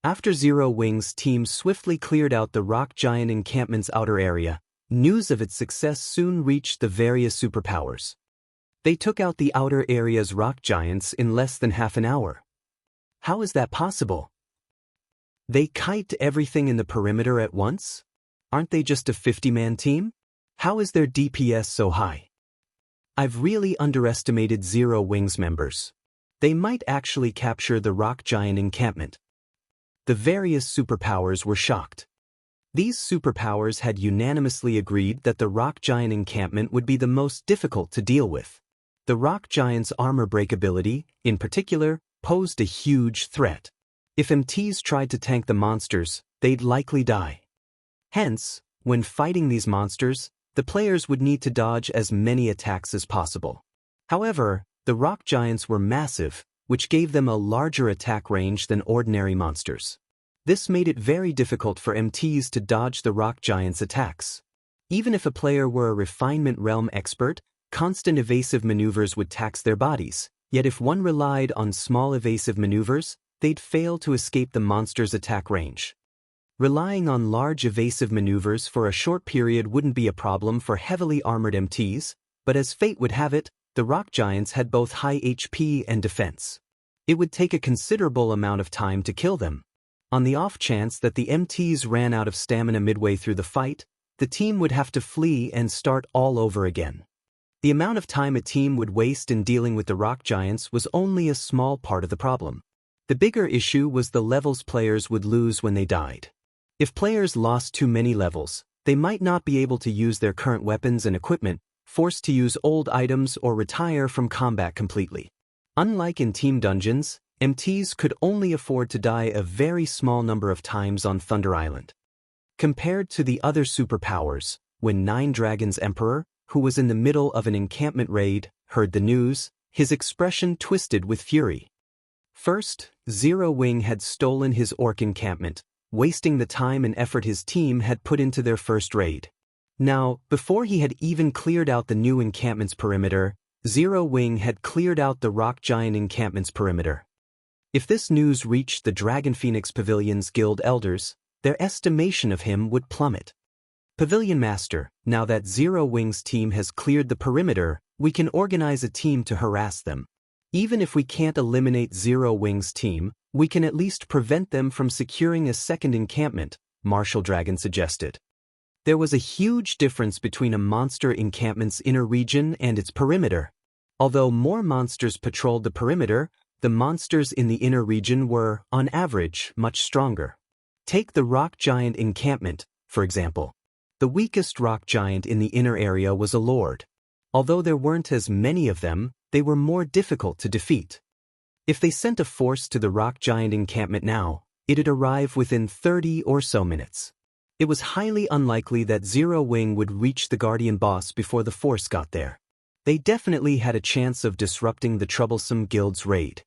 After Zero Wing's team swiftly cleared out the rock giant encampment's outer area, news of its success soon reached the various superpowers. They took out the outer area's rock giants in less than half an hour. How is that possible? They kite everything in the perimeter at once? Aren't they just a 50-man team? How is their DPS so high? I've really underestimated Zero Wing's members. They might actually capture the rock giant encampment. The various superpowers were shocked. These superpowers had unanimously agreed that the rock giant encampment would be the most difficult to deal with. The rock giant's armor breakability, in particular, posed a huge threat. If MTs tried to tank the monsters, they'd likely die. Hence, when fighting these monsters, the players would need to dodge as many attacks as possible. However, the rock giants were massive, which gave them a larger attack range than ordinary monsters. This made it very difficult for MTs to dodge the rock giants' attacks. Even if a player were a Refinement Realm expert, constant evasive maneuvers would tax their bodies, yet if one relied on small evasive maneuvers, they'd fail to escape the monster's attack range. Relying on large evasive maneuvers for a short period wouldn't be a problem for heavily armored MTs, but as fate would have it, the rock giants had both high HP and defense. It would take a considerable amount of time to kill them. On the off chance that the MTs ran out of stamina midway through the fight, the team would have to flee and start all over again. The amount of time a team would waste in dealing with the rock giants was only a small part of the problem. The bigger issue was the levels players would lose when they died. If players lost too many levels, they might not be able to use their current weapons and equipment, forced to use old items or retire from combat completely. Unlike in team dungeons, MTs could only afford to die a very small number of times on Thunder Island. Compared to the other superpowers, when Nine Dragons Emperor, who was in the middle of an encampment raid, heard the news, his expression twisted with fury. First, Zero Wing had stolen his orc encampment, wasting the time and effort his team had put into their first raid. Now, before he had even cleared out the new encampment's perimeter, Zero Wing had cleared out the Rock Giant encampment's perimeter. If this news reached the Dragon Phoenix Pavilion's guild elders, their estimation of him would plummet. Pavilion Master, now that Zero Wing's team has cleared the perimeter, we can organize a team to harass them. Even if we can't eliminate Zero Wing's team, we can at least prevent them from securing a second encampment, Martial Dragon suggested. There was a huge difference between a monster encampment's inner region and its perimeter. Although more monsters patrolled the perimeter, the monsters in the inner region were, on average, much stronger. Take the Rock Giant encampment, for example. The weakest rock giant in the inner area was a lord. Although there weren't as many of them, they were more difficult to defeat. If they sent a force to the Rock Giant encampment now, it'd arrive within 30 or so minutes. It was highly unlikely that Zero Wing would reach the Guardian boss before the force got there. They definitely had a chance of disrupting the troublesome guild's raid.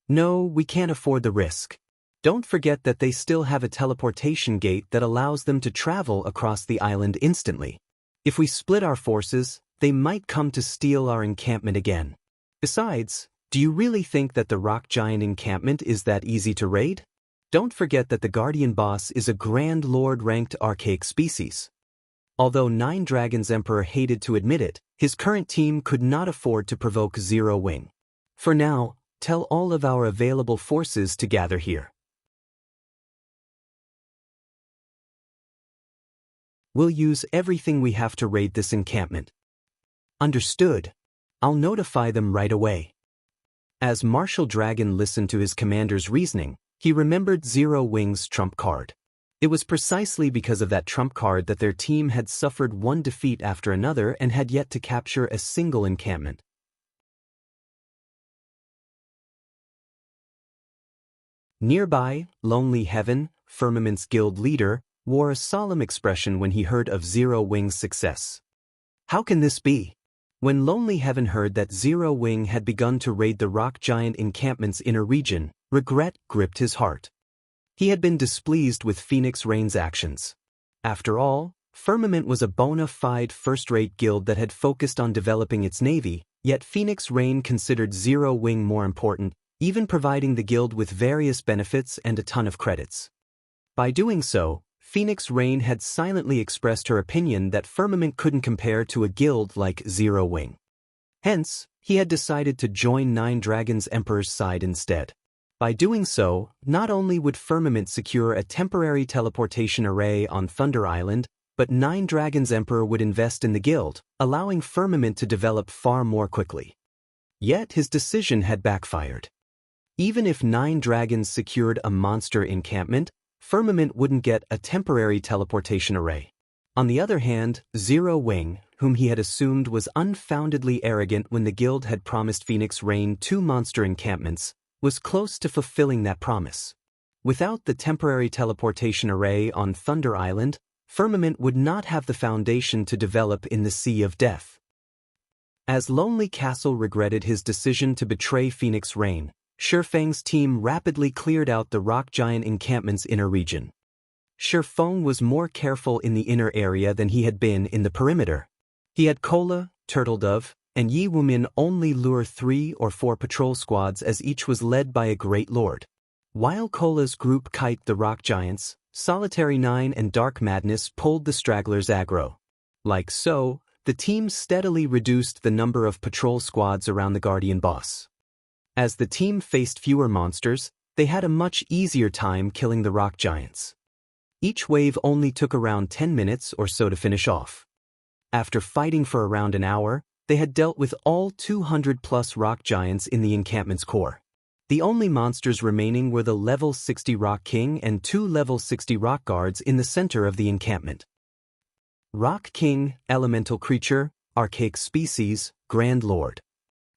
No, we can't afford the risk. Don't forget that they still have a teleportation gate that allows them to travel across the island instantly. If we split our forces, they might come to steal our encampment again. Besides, do you really think that the Rock Giant encampment is that easy to raid? Don't forget that the Guardian boss is a Grand Lord-ranked archaic species. Although Nine Dragons Emperor hated to admit it, his current team could not afford to provoke Zero Wing. For now, tell all of our available forces to gather here. We'll use everything we have to raid this encampment. Understood. I'll notify them right away. As Martial Dragon listened to his commander's reasoning, he remembered Zero Wing's trump card. It was precisely because of that trump card that their team had suffered one defeat after another and had yet to capture a single encampment. Nearby, Lonely Heaven, Firmament's guild leader, wore a solemn expression when he heard of Zero Wing's success. How can this be? When Lonely Heaven heard that Zero Wing had begun to raid the Rock Giant encampment's inner region, regret gripped his heart. He had been displeased with Phoenix Rain's actions. After all, Firmament was a bona fide first-rate guild that had focused on developing its navy, yet Phoenix Rain considered Zero Wing more important, even providing the guild with various benefits and a ton of credits. By doing so, Phoenix Rain had silently expressed her opinion that Firmament couldn't compare to a guild like Zero Wing. Hence, he had decided to join Nine Dragons Emperor's side instead. By doing so, not only would Firmament secure a temporary teleportation array on Thunder Island, but Nine Dragons Emperor would invest in the guild, allowing Firmament to develop far more quickly. Yet his decision had backfired. Even if Nine Dragons secured a monster encampment, Firmament wouldn't get a temporary teleportation array. On the other hand, Zero Wing, whom he had assumed was unfoundedly arrogant when the guild had promised Phoenix Rain 2 monster encampments, was close to fulfilling that promise. Without the temporary teleportation array on Thunder Island, Firmament would not have the foundation to develop in the Sea of Death. As Lonely Castle regretted his decision to betray Phoenix Rain, Feng's team rapidly cleared out the Rock Giant encampment's inner region. Feng was more careful in the inner area than he had been in the perimeter. He had Cola, Turtledove, and Yi Wumin only lure 3 or 4 patrol squads as each was led by a great lord. While Cola's group kite the Rock Giants, Solitary 9 and Dark Madness pulled the stragglers aggro. Like so, the team steadily reduced the number of patrol squads around the Guardian boss. As the team faced fewer monsters, they had a much easier time killing the Rock Giants. Each wave only took around 10 minutes or so to finish off. After fighting for around an hour, they had dealt with all 200+ Rock Giants in the encampment's core. The only monsters remaining were the level 60 Rock King and 2 level 60 Rock Guards in the center of the encampment. Rock King, Elemental Creature, Archaic Species, Grand Lord.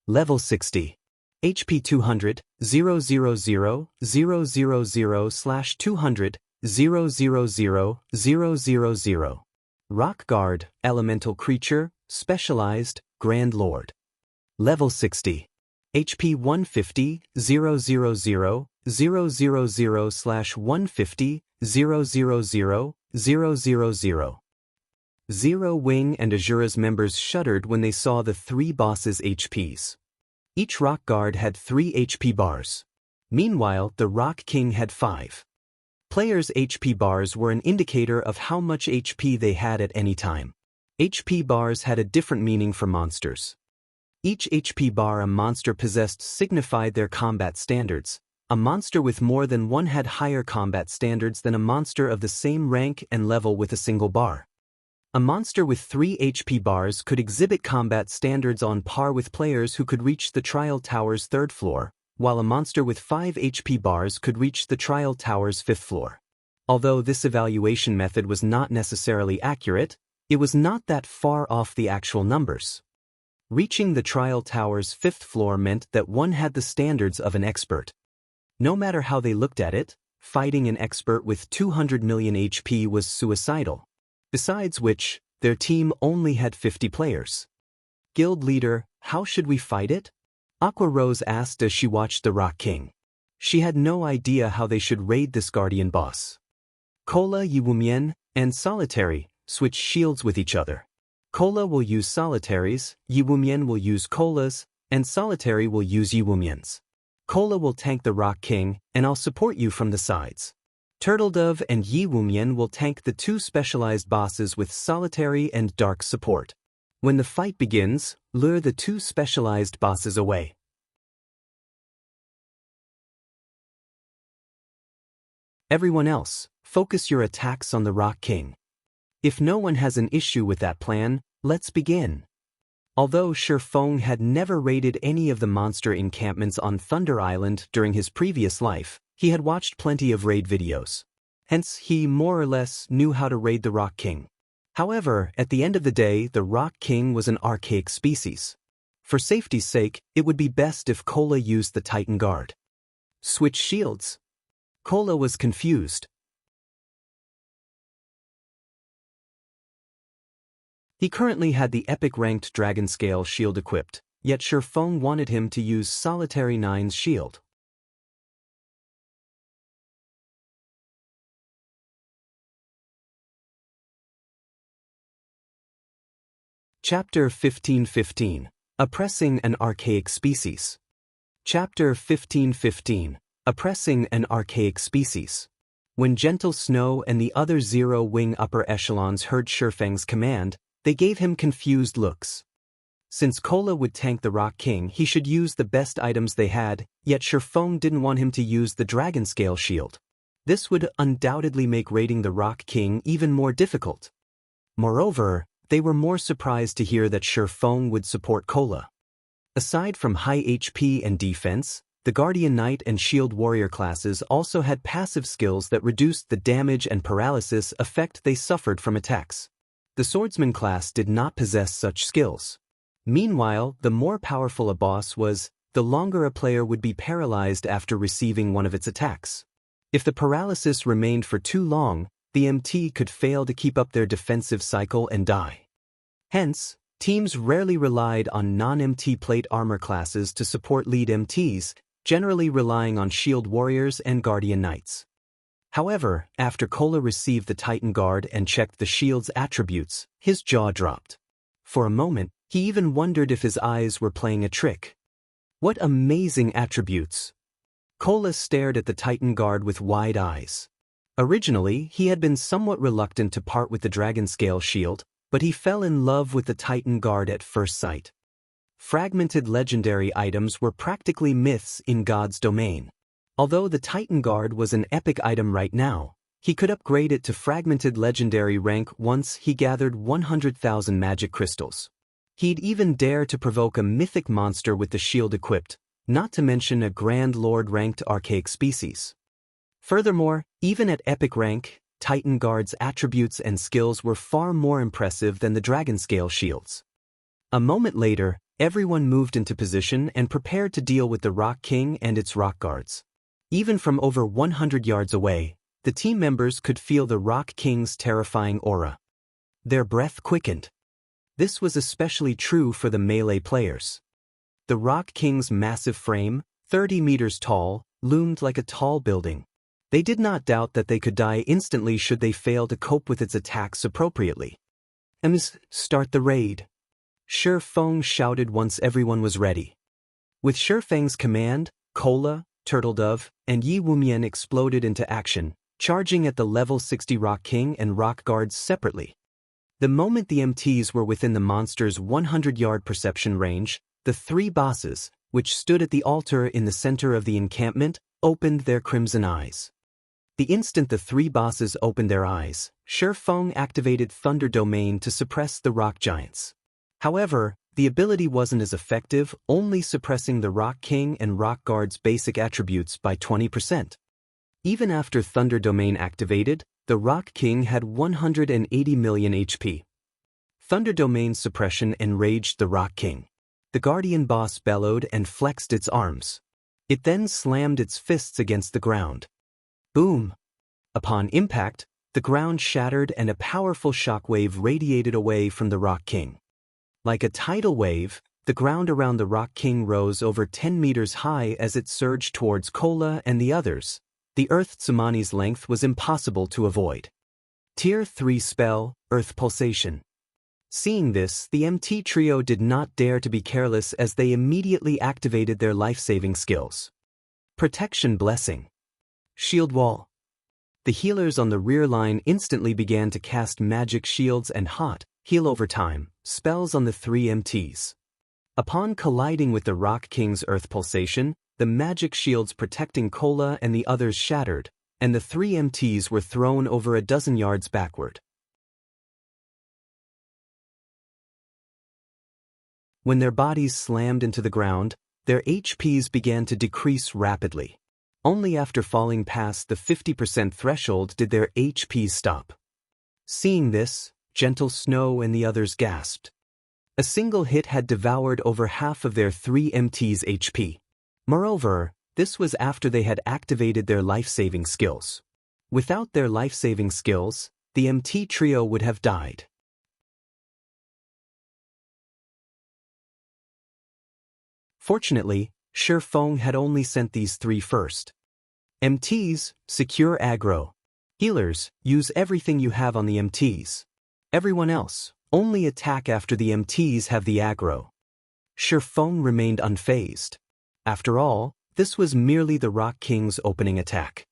Level 60. HP 200, 000, 000, 200, 000, 000. Rock Guard, Elemental Creature, Specialized, Grand Lord. Level 60. HP 150, 000, 000, 150, 000, 000. Zero Wing and Azura's members shuddered when they saw the 3 bosses' HPs. Each Rock Guard had 3 HP bars. Meanwhile, the Rock King had 5. Players' HP bars were an indicator of how much HP they had at any time. HP bars had a different meaning for monsters. Each HP bar a monster possessed signified their combat standards. A monster with more than one had higher combat standards than a monster of the same rank and level with a single bar. A monster with 3 HP bars could exhibit combat standards on par with players who could reach the Trial Tower's 3rd floor, while a monster with 5 HP bars could reach the Trial Tower's 5th floor. Although this evaluation method was not necessarily accurate, it was not that far off the actual numbers. Reaching the Trial Tower's 5th floor meant that one had the standards of an expert. No matter how they looked at it, fighting an expert with 200 million HP was suicidal. Besides which, their team only had 50 players. Guild leader, how should we fight it? Aqua Rose asked as she watched the Rock King. She had no idea how they should raid this guardian boss. Cola, Yiwumien, and Solitary switch shields with each other. Cola will use Solitaries, Yiwumien will use Colas, and Solitary will use Yiwumiens. Cola will tank the Rock King, and I'll support you from the sides. Turtledove and Yiwumien will tank the 2 specialized bosses with Solitary and Dark support. When the fight begins, lure the 2 specialized bosses away. Everyone else, focus your attacks on the Rock King. If no one has an issue with that plan, let's begin. Although Feng had never raided any of the monster encampments on Thunder Island during his previous life, he had watched plenty of raid videos. Hence, he more or less knew how to raid the Rock King. However, at the end of the day, the Rock King was an archaic species. For safety's sake, it would be best if Cola used the Titan Guard. Switch shields. Cola was confused. He currently had the epic-ranked Dragon Scale shield equipped, yet Feng wanted him to use Solitary 9's shield. Chapter 1515. Oppressing an Archaic Species. Chapter 1515. Oppressing an Archaic Species. When Gentle Snow and the other Zero-Wing upper echelons heard Feng's command, they gave him confused looks. Since Cola would tank the Rock King, he should use the best items they had, yet Feng didn't want him to use the Dragon Scale shield. This would undoubtedly make raiding the Rock King even more difficult. Moreover, they were more surprised to hear that Feng would support Cola. Aside from high HP and defense, the Guardian Knight and Shield Warrior classes also had passive skills that reduced the damage and paralysis effect they suffered from attacks. The Swordsman class did not possess such skills. Meanwhile, the more powerful a boss was, the longer a player would be paralyzed after receiving one of its attacks. If the paralysis remained for too long, the MT could fail to keep up their defensive cycle and die. Hence, teams rarely relied on non-MT plate armor classes to support lead MTs, generally relying on Shield Warriors and Guardian Knights. However, after Cola received the Titan Guard and checked the shield's attributes, his jaw dropped. For a moment, he even wondered if his eyes were playing a trick. What amazing attributes! Cola stared at the Titan Guard with wide eyes. Originally, he had been somewhat reluctant to part with the Dragon Scale shield, but he fell in love with the Titan Guard at first sight. Fragmented legendary items were practically myths in God's domain. Although the Titan Guard was an epic item right now, he could upgrade it to fragmented legendary rank once he gathered 100,000 magic crystals. He'd even dare to provoke a mythic monster with the shield equipped, not to mention a Grand Lord-ranked Archaic species. Furthermore, even at epic rank, Titan Guard's attributes and skills were far more impressive than the Dragon Scale shields. A moment later, everyone moved into position and prepared to deal with the Rock King and its Rock Guards. Even from over 100 yards away, the team members could feel the Rock King's terrifying aura. Their breath quickened. This was especially true for the melee players. The Rock King's massive frame, 30 meters tall, loomed like a tall building. They did not doubt that they could die instantly should they fail to cope with its attacks appropriately. Start the raid. Feng shouted once everyone was ready. With Feng's command, Cola, Turtledove, and Yi Wumian exploded into action, charging at the level 60 Rock King and Rock Guards separately. The moment the MTs were within the monster's 100-yard perception range, the three bosses, which stood at the altar in the center of the encampment, opened their crimson eyes. The instant the three bosses opened their eyes, Feng activated Thunder Domain to suppress the rock giants. However, the ability wasn't as effective, only suppressing the Rock King and Rock Guard's basic attributes by 20%. Even after Thunder Domain activated, the Rock King had 180 million HP. Thunder Domain's suppression enraged the Rock King. The Guardian boss bellowed and flexed its arms. It then slammed its fists against the ground. Boom! Upon impact, the ground shattered and a powerful shockwave radiated away from the Rock King. Like a tidal wave, the ground around the Rock King rose over 10 meters high as it surged towards Cola and the others. The Earth Tsumane's length was impossible to avoid. Tier 3 spell, Earth Pulsation. Seeing this, the MT trio did not dare to be careless as they immediately activated their life-saving skills. Protection Blessing. Shield Wall. The healers on the rear line instantly began to cast magic shields and heal over time spells on the three MTs. Upon colliding with the Rock King's Earth Pulsation, the magic shields protecting Cola and the others shattered, and the three MTs were thrown over a dozen yards backward. When their bodies slammed into the ground, their HPs began to decrease rapidly. Only after falling past the 50% threshold did their HPs stop. Seeing this, Gentle Snow and the others gasped. A single hit had devoured over half of their three MTs' HP. Moreover, this was after they had activated their life-saving skills. Without their life-saving skills, the MT trio would have died. Fortunately, Feng had only sent these three first. MTs, secure aggro. Healers, use everything you have on the MTs. Everyone else, only attack after the MTs have the aggro. Feng remained unfazed. After all, this was merely the Rock King's opening attack.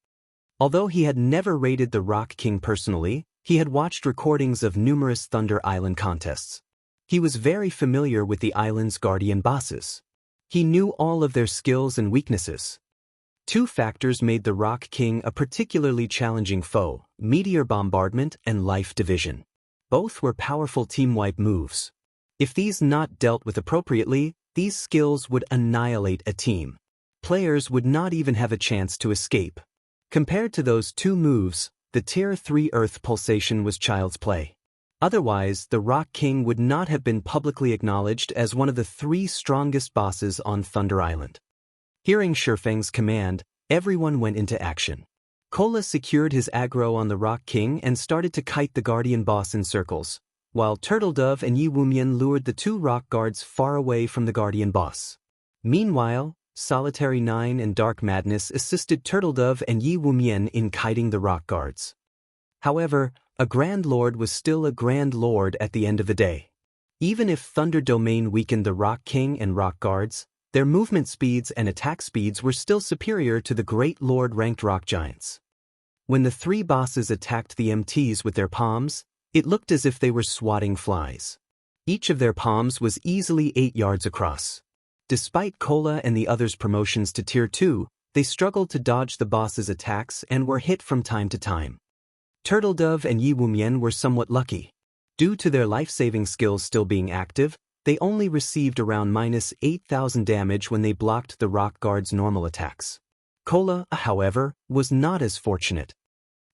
Although he had never raided the Rock King personally, he had watched recordings of numerous Thunder Island contests. He was very familiar with the island's guardian bosses. He knew all of their skills and weaknesses. Two factors made the Rock King a particularly challenging foe: Meteor Bombardment and Life Division. Both were powerful team-wipe moves. If these not dealt with appropriately, these skills would annihilate a team. Players would not even have a chance to escape. Compared to those two moves, the Tier 3 Earth Pulsation was child's play. Otherwise, the Rock King would not have been publicly acknowledged as one of the three strongest bosses on Thunder Island. Hearing Feng's command, everyone went into action. Cola secured his aggro on the Rock King and started to kite the Guardian boss in circles, while Turtledove and Yi Wumian lured the two Rock Guards far away from the Guardian boss. Meanwhile, Solitary 9 and Dark Madness assisted Turtledove and Yi Wumian in kiting the Rock Guards. However, a Grand Lord was still a Grand Lord at the end of the day. Even if Thunder Domain weakened the Rock King and Rock Guards, their movement speeds and attack speeds were still superior to the Great Lord-ranked rock giants. When the three bosses attacked the MTs with their palms, it looked as if they were swatting flies. Each of their palms was easily 8 yards across. Despite Cola and the others' promotions to Tier 2, they struggled to dodge the boss's attacks and were hit from time to time. Turtledove and Yi Wumian were somewhat lucky. Due to their life-saving skills still being active, they only received around minus 8,000 damage when they blocked the rock guard's normal attacks. Cola, however, was not as fortunate.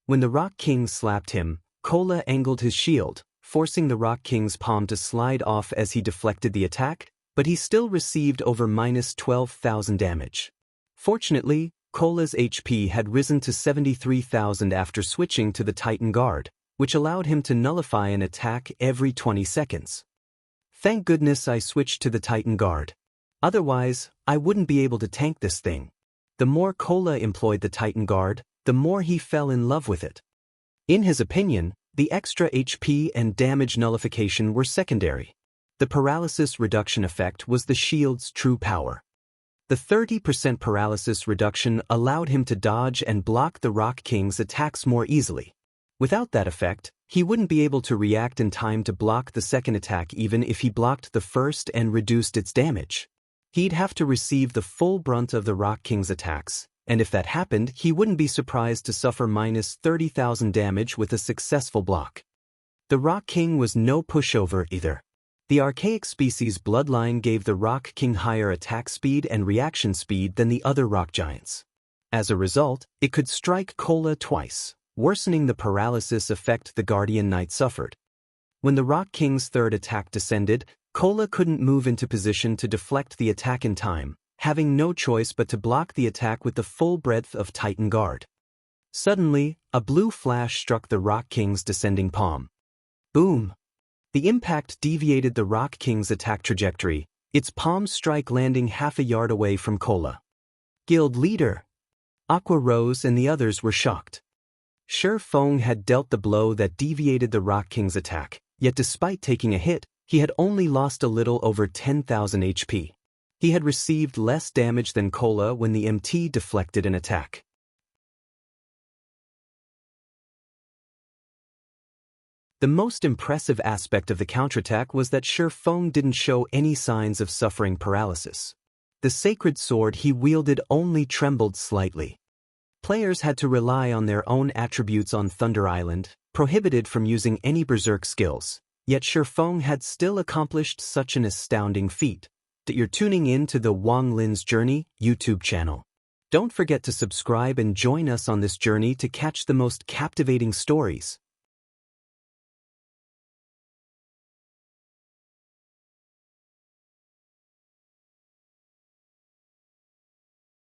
When the Rock King slapped him, Cola angled his shield, forcing the Rock King's palm to slide off as he deflected the attack, but he still received over minus 12,000 damage. Fortunately, Cola's HP had risen to 73,000 after switching to the Titan Guard, which allowed him to nullify an attack every 20 seconds. Thank goodness I switched to the Titan Guard. Otherwise, I wouldn't be able to tank this thing. The more Cola employed the Titan Guard, the more he fell in love with it. In his opinion, the extra HP and damage nullification were secondary. The paralysis reduction effect was the shield's true power. The 30% paralysis reduction allowed him to dodge and block the Rock King's attacks more easily. Without that effect, he wouldn't be able to react in time to block the second attack even if he blocked the first and reduced its damage. He'd have to receive the full brunt of the Rock King's attacks, and if that happened, he wouldn't be surprised to suffer minus 30,000 damage with a successful block. The Rock King was no pushover either. The Archaic species bloodline gave the Rock King higher attack speed and reaction speed than the other rock giants. As a result, it could strike Cola twice, worsening the paralysis effect the Guardian Knight suffered. When the Rock King's third attack descended, Cola couldn't move into position to deflect the attack in time, having no choice but to block the attack with the full breadth of Titan Guard. Suddenly, a blue flash struck the Rock King's descending palm. Boom! The impact deviated the Rock King's attack trajectory, its palm strike landing half a yard away from Cola. Guild leader! Aqua Rose and the others were shocked. Feng had dealt the blow that deviated the Rock King's attack, yet despite taking a hit, he had only lost a little over 10,000 HP. He had received less damage than Cola when the MT deflected an attack. The most impressive aspect of the counterattack was that Feng didn't show any signs of suffering paralysis. The sacred sword he wielded only trembled slightly. Players had to rely on their own attributes on Thunder Island, prohibited from using any berserk skills, yet Feng had still accomplished such an astounding feat. That you're tuning in to the Wang Lin's Journey YouTube channel. Don't forget to subscribe and join us on this journey to catch the most captivating stories.